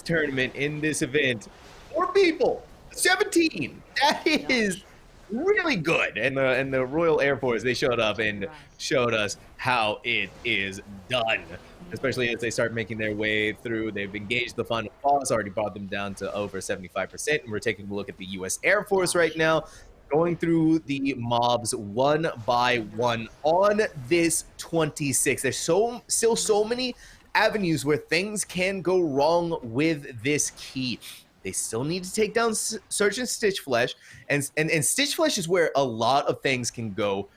tournament, in this event, 4 people, 17. That is really good. And the Royal Air Force, they showed up and showed us how it is done. Especially as they start making their way through. They've engaged the final boss, already brought them down to over 75%. And we're taking a look at the U.S. Air Force right now, going through the mobs one by one on this 26. There's still so many avenues where things can go wrong with this key. They still need to take down Sergeant Stitchflesh, and Stitchflesh is where a lot of things can go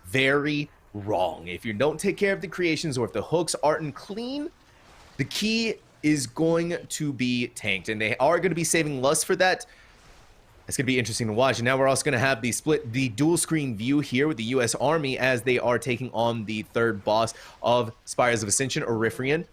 very wrong. If you don't take care of the creations, or if the hooks aren't clean, the key is going to be tanked, and they are going to be saving Lust for that. It's going to be interesting to watch. And now we're also going to have the dual screen view here with the U.S. Army as they are taking on the third boss of Spires of Ascension, Orifrion.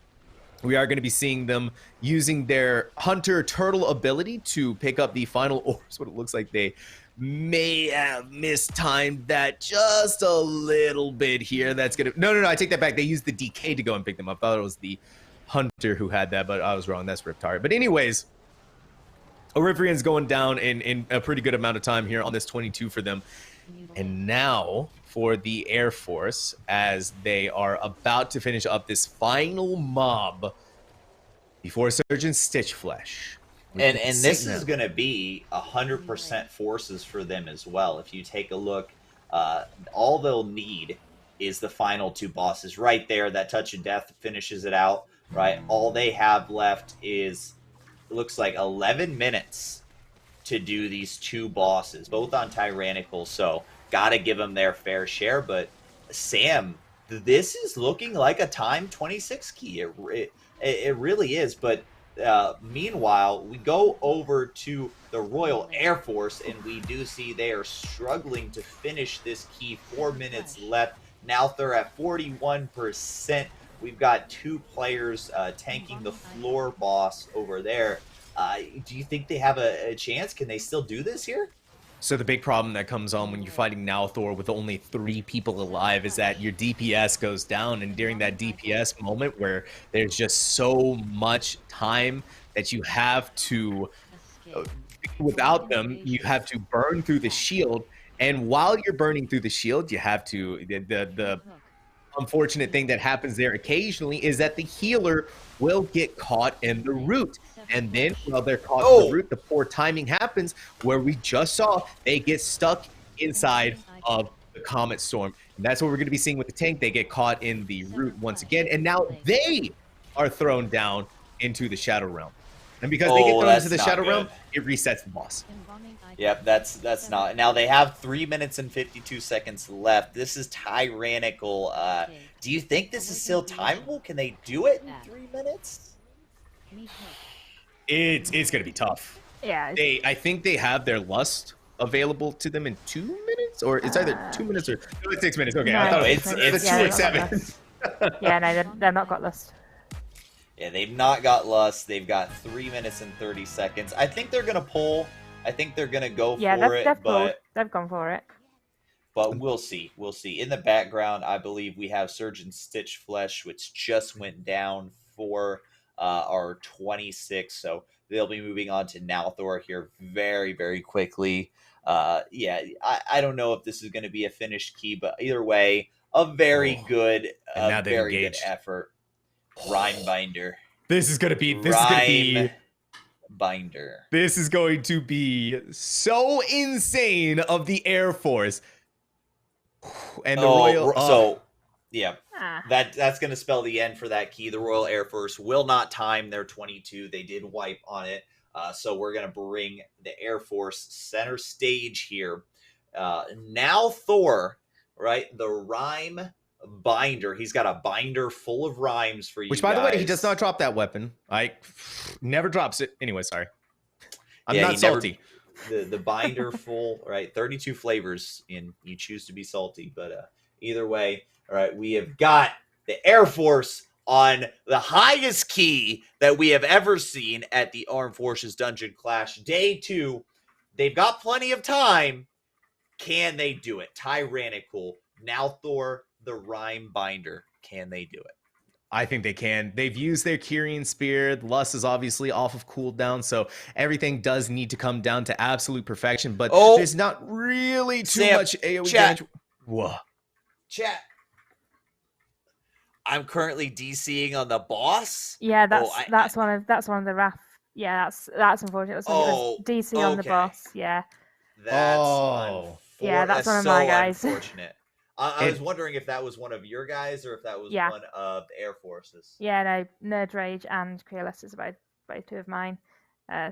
We are going to be seeing them using their Hunter Turtle ability to pick up the final orbs. What it looks like they may have mistimed that just a little bit here. That's gonna no, I take that back. They used the DK to go and pick them up. I thought it was the Hunter who had that, but I was wrong. That's Riptide. But anyways, Orifrion's going down in a pretty good amount of time here on this 22 for them. And now for the Air Force, as they are about to finish up this final mob before Sergeant Stitchflesh. And this is going to be 100% forces for them as well. If you take a look, all they'll need is the final 2 bosses right there. That Touch of Death finishes it out, right? All they have left is, it looks like 11 minutes to do these 2 bosses, both on Tyrannical. So got to give them their fair share. But Sam, this is looking like a time 26 key. It really is. But meanwhile, we go over to the Royal Air Force, and we do see they are struggling to finish this key. 4 minutes left. Now they're at 41%. We've got 2 players tanking the floor boss over there. Do you think they have a chance? Can they still do this here? So the big problem that comes on when you're fighting Nalthor with only 3 people alive is that your DPS goes down, and during that DPS moment where there's just so much time that you have to, without them, you have to burn through the shield, and while you're burning through the shield, you have to, the unfortunate thing that happens there occasionally is that the healer will get caught in the root. And then while they're caught in the root, the poor timing happens where we just saw they get stuck inside of the Comet Storm. And that's what we're going to be seeing with the tank. They get caught in the root once again, and now they are thrown down into the Shadow Realm. And because they get thrown into the Shadow Realm, it resets the boss. Yep, that's not. Now they have 3 minutes and 52 seconds left. This is tyrannical. Do you think this is still timeable? Can they do it in 3 minutes? It's going to be tough. Yeah. I think they have their lust available to them in 2 minutes, or it's either 2 minutes or 6 minutes. Okay, no, I thought it's 2 or 7. Yeah, no, they're not got lust. Yeah, they've not got lust. They've got 3 minutes and 30 seconds. I think they're gonna pull. I think they're gonna go for it. They've gone for it. But we'll see. We'll see. In the background, I believe we have Surgeon Stitch Flesh, which just went down for our 26. So they'll be moving on to Nalthor here very, very quickly. Yeah, I don't know if this is going to be a finished key, but either way, a very good effort. Rhyme Binder. This is going to be Binder. This is going to be so insane of the Air Force. And the Royal yeah. That's going to spell the end for that key. The Royal Air Force will not time their 22. They did wipe on it. So we're going to bring the Air Force center stage here. Now Thor, right? The Rhyme Binder. He's got a binder full of rhymes for you. Which, by the way, he does not drop that weapon. Never drops it. Anyway, sorry. I'm not salty. The binder full, right? 32 flavors, and you choose to be salty. But either way, all right, we have got the Air Force on the highest key that we have ever seen at the Armed Forces Dungeon Clash. Day 2. They've got plenty of time. Can they do it? Tyrannical. Now Thor, the Rhyme Binder. Can they do it? I think they can. They've used their Kyrian Spear. Lust is obviously off of cooldown, so everything does need to come down to absolute perfection, but there's not really too much AoE damage. Whoa. Chat. I'm currently DCing on the boss. Yeah, that's one of the Wrath. Yeah, that's unfortunate. It was DC on the boss. Yeah. That's one of my guys. Unfortunate. I was wondering if that was one of your guys or if that was one of the Air Forces. Yeah, no, Nerd Rage and Creolus is both two of mine.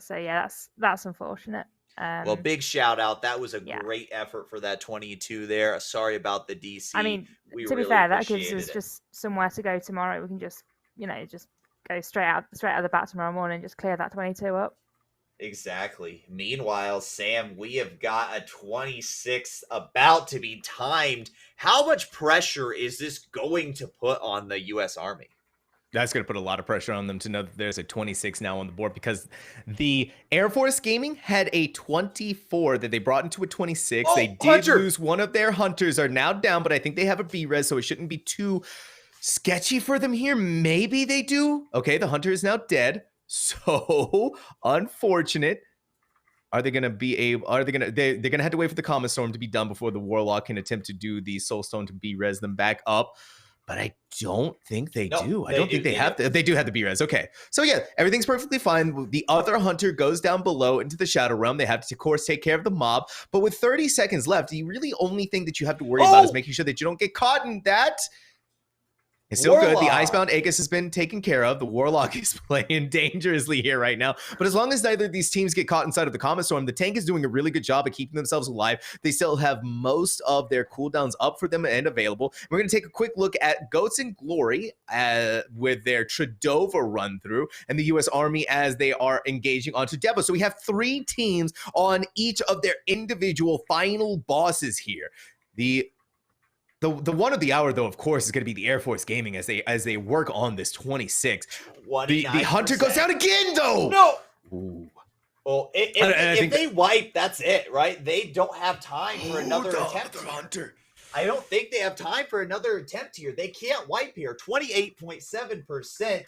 So yeah, that's unfortunate. Well, big shout out. That was a great effort for that 22 there. Sorry about the DC. I mean, to be fair, that gives us just somewhere to go tomorrow. We can just go straight out of the bat tomorrow morning and just clear that 22 up. Exactly. Meanwhile, Sam, we have got a 26 about to be timed. How much pressure is this going to put on the U.S. Army? That's going to put a lot of pressure on them to know that there's a 26 now on the board, because the Air Force Gaming had a 24 that they brought into a 26. They did lose one of their hunters, are now down, but I think they have a B-res, so it shouldn't be too sketchy for them here. Maybe they do. Okay, the hunter is now dead. So unfortunate. Are they going to be able? They're going to have to wait for the Comet Storm to be done before the Warlock can attempt to do the Soul Stone to B-res them back up. But I don't think they do. I don't think they have. They do have the B-res. Okay. So yeah, everything's perfectly fine. The other hunter goes down below into the Shadow Realm. They have to, of course, take care of the mob. But with 30 seconds left, the really only thing that you have to worry about is making sure that you don't get caught in that. It's still good. The Icebound Aegis has been taken care of. The Warlock is playing dangerously here right now. But as long as neither of these teams get caught inside of the Comet Storm, the tank is doing a really good job of keeping themselves alive. They still have most of their cooldowns up for them and available. We're going to take a quick look at Goats in Glory with their Tredova run-through and the U.S. Army as they are engaging onto Devo. So we have 3 teams on each of their individual final bosses here. The one of the hour, though, of course, is going to be the Air Force Gaming as they work on this 26. The hunter goes down again, though. No. Ooh. Well, if they wipe, that's it, right? They don't have time for another attempt. Hunter. I don't think they have time for another attempt here. They can't wipe here. 28.7%.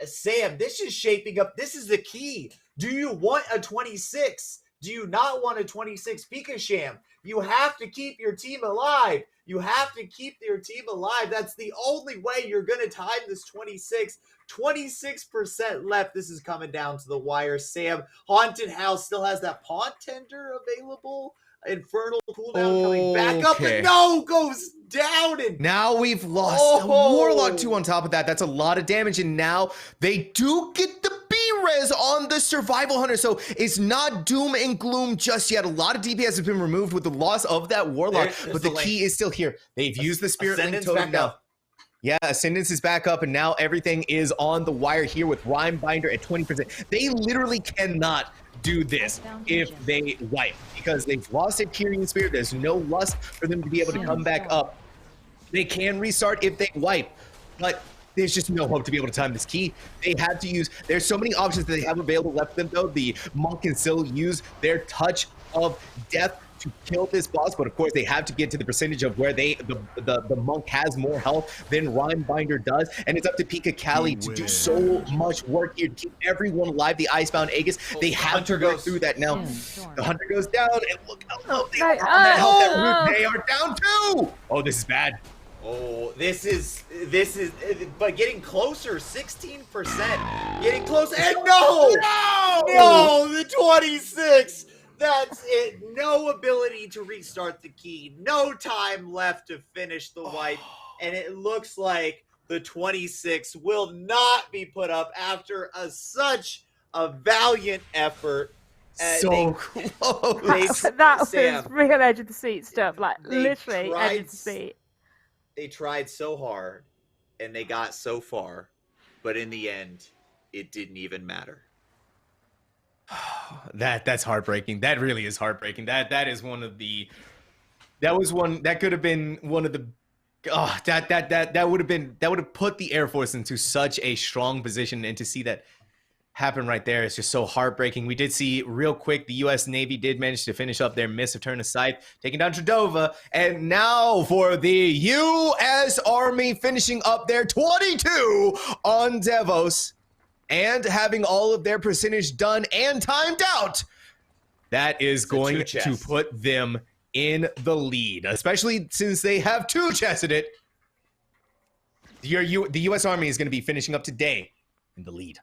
Sam, this is shaping up. This is the key. Do you want a 26? Do you not want a 26 Pika Sham? You have to keep your team alive. You have to keep your team alive. That's the only way you're going to time this 26. 26% left. This is coming down to the wire. Sam, Haunted House still has that Pawn Tender available. Infernal cooldown coming back up, and no, goes down. And now we've lost a Warlock too on top of that. That's a lot of damage, and now they do get the B-res on the Survival Hunter, so it's not doom and gloom just yet. A lot of DPS has been removed with the loss of that Warlock, but the key is still here. They've used the Spirit Link totem now. Yeah, Ascendance is back up, and now everything is on the wire here with Rhyme Binder at 20%. They literally cannot do this if they wipe, because they've lost their Kyrian Spirit. There's no lust for them to be able to come back up. They can restart if they wipe, but there's just no hope to be able to time this key. They have to use, there's so many options that they have available left to them though. The Monk can still use their Touch of Death to kill this boss, but of course they have to get to the percentage of where the Monk has more health than Rhyme Binder does, and it's up to Pika Kali to do so much work here to keep everyone alive. The Icebound Aegis, they have to go through that now. The Hunter goes down, and look how low they are on that health. They are down too. Oh, this is bad. Oh, this is, but getting closer, 16%, getting closer, and no, the 26. That's it. No ability to restart the key. No time left to finish the wipe. And it looks like the 26 will not be put up after such a valiant effort. Close. That was real edge of the seat stuff. Like, literally edge of the seat. They tried so hard, and they got so far. But in the end, it didn't even matter. That's heartbreaking. That really is heartbreaking. That is one of the, that could have been one of the, that would have put the Air Force into such a strong position, and to see that happen right there is just so heartbreaking. We did see real quick, the U.S. Navy did manage to finish up their Miss of Turn of Sight, taking down Tredova, and now for the U.S. Army finishing up their 22 on Devos. And having all of their percentage done and timed out, that is going to put them in the lead, especially since they have two chests in it. The U.S. Army is going to be finishing up today in the lead.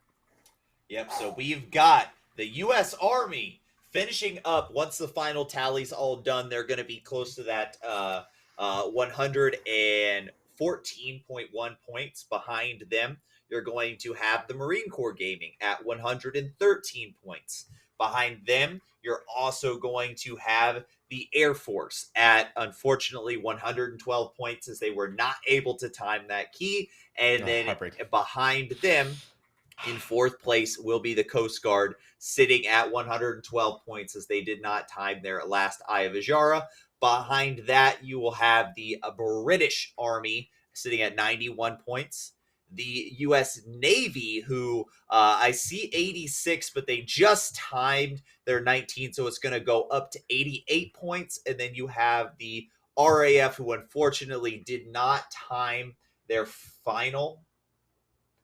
Yep, so we've got the U.S. Army finishing up. Once the final tally's all done, they're going to be close to that 114.1 points. Behind them, you're going to have the Marine Corps Gaming at 113 points. Behind them, you're also going to have the Air Force at, unfortunately, 112 points, as they were not able to time that key. And then behind them, in fourth place, will be the Coast Guard, sitting at 112 points, as they did not time their last Eye of Azara. Behind that, you will have the British Army sitting at 91 points. The U.S. Navy, who I see 86, but they just timed their 19, so it's going to go up to 88 points. And then you have the RAF, who unfortunately did not time their final.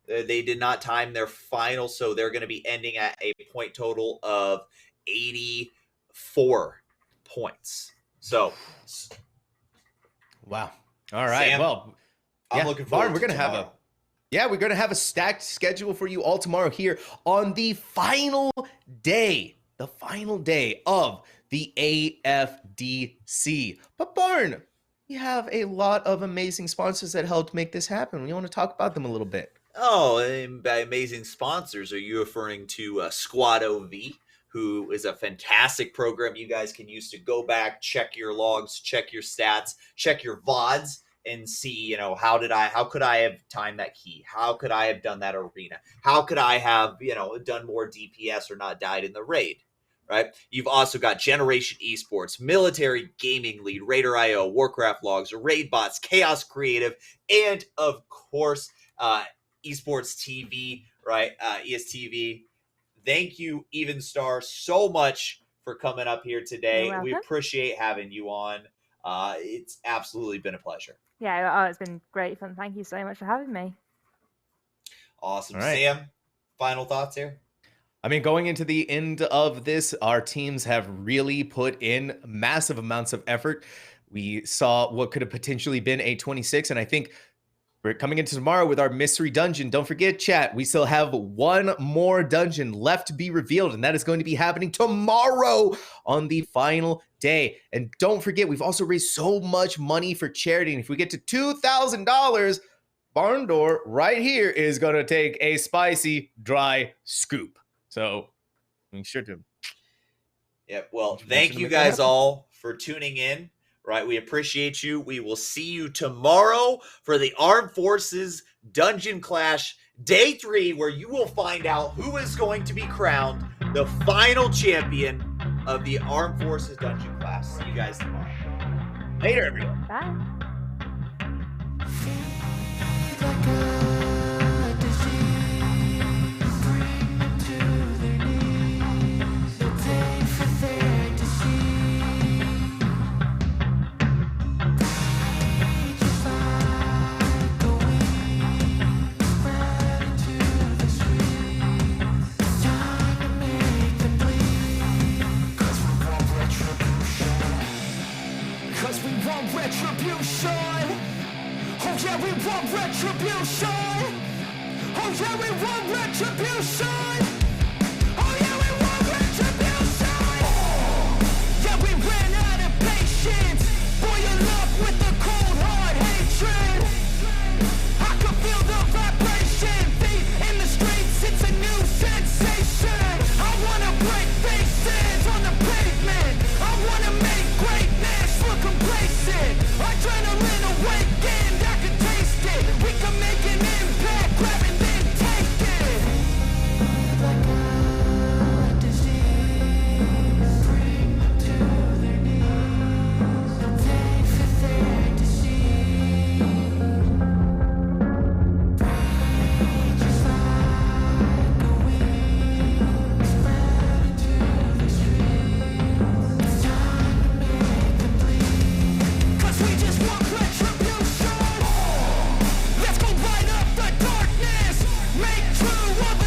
They did not time their final, so they're going to be ending at a point total of 84 points. So, wow. All right. Sam, well, I'm looking forward we're going to have we're going to have a stacked schedule for you all tomorrow here on the final day of the AFDC. But Barn, we have a lot of amazing sponsors that helped make this happen. We want to talk about them a little bit. Oh, and by amazing sponsors, are you referring to SquadOV, who is a fantastic program you guys can use to go back, check your logs, check your stats, check your VODs, and see, how could I have timed that key? How could I have done that arena? How could I have, done more DPS or not died in the raid, right? You've also got Generation Esports, Military Gaming Lead, RaiderIO, Warcraft Logs, Raid Bots, Chaos Creative, and of course, Esports TV, right? ESTV. Thank you, Evenstar, so much for coming up here today. We appreciate having you on. It's absolutely been a pleasure. Yeah, it's been great fun. Thank you so much for having me. Awesome. Right. Sam, final thoughts here? I mean, going into the end of this, our teams have really put in massive amounts of effort. We saw what could have potentially been a 26, and I think We're coming into tomorrow with our mystery dungeon. Don't forget, chat, we still have one more dungeon left to be revealed, and that is going to be happening tomorrow on the final day. And don't forget, we've also raised so much money for charity, and if we get to $2,000, Barn Door right here is going to take a spicy dry scoop. So make sure to... Yep. Well, thank you guys all for tuning in. Right, we appreciate you. We will see you tomorrow for the Armed Forces Dungeon Clash Day 3, where you will find out who is going to be crowned the final champion of the Armed Forces Dungeon Class. See you guys tomorrow. Later, everyone. Bye. Retribution. Oh yeah, we want retribution. Oh yeah, we want retribution. Oh yeah, we want retribution. Yeah, we ran out of patience. Boil up with the cold hard hatred. I can feel the vibration. Feet in the streets, it's a new sensation. I wanna break faces on the pavement. I wanna make greatness look complacent. Adrenaline awakened, I can taste it. We can make an impact, grab and then take it. Like a disease, bring them to their knees. They'll pay for their disease. Rage is like a wind, spread into the streets. It's time to make them bleed. 'Cause we just want retribution. Let's go light up the darkness. Make true of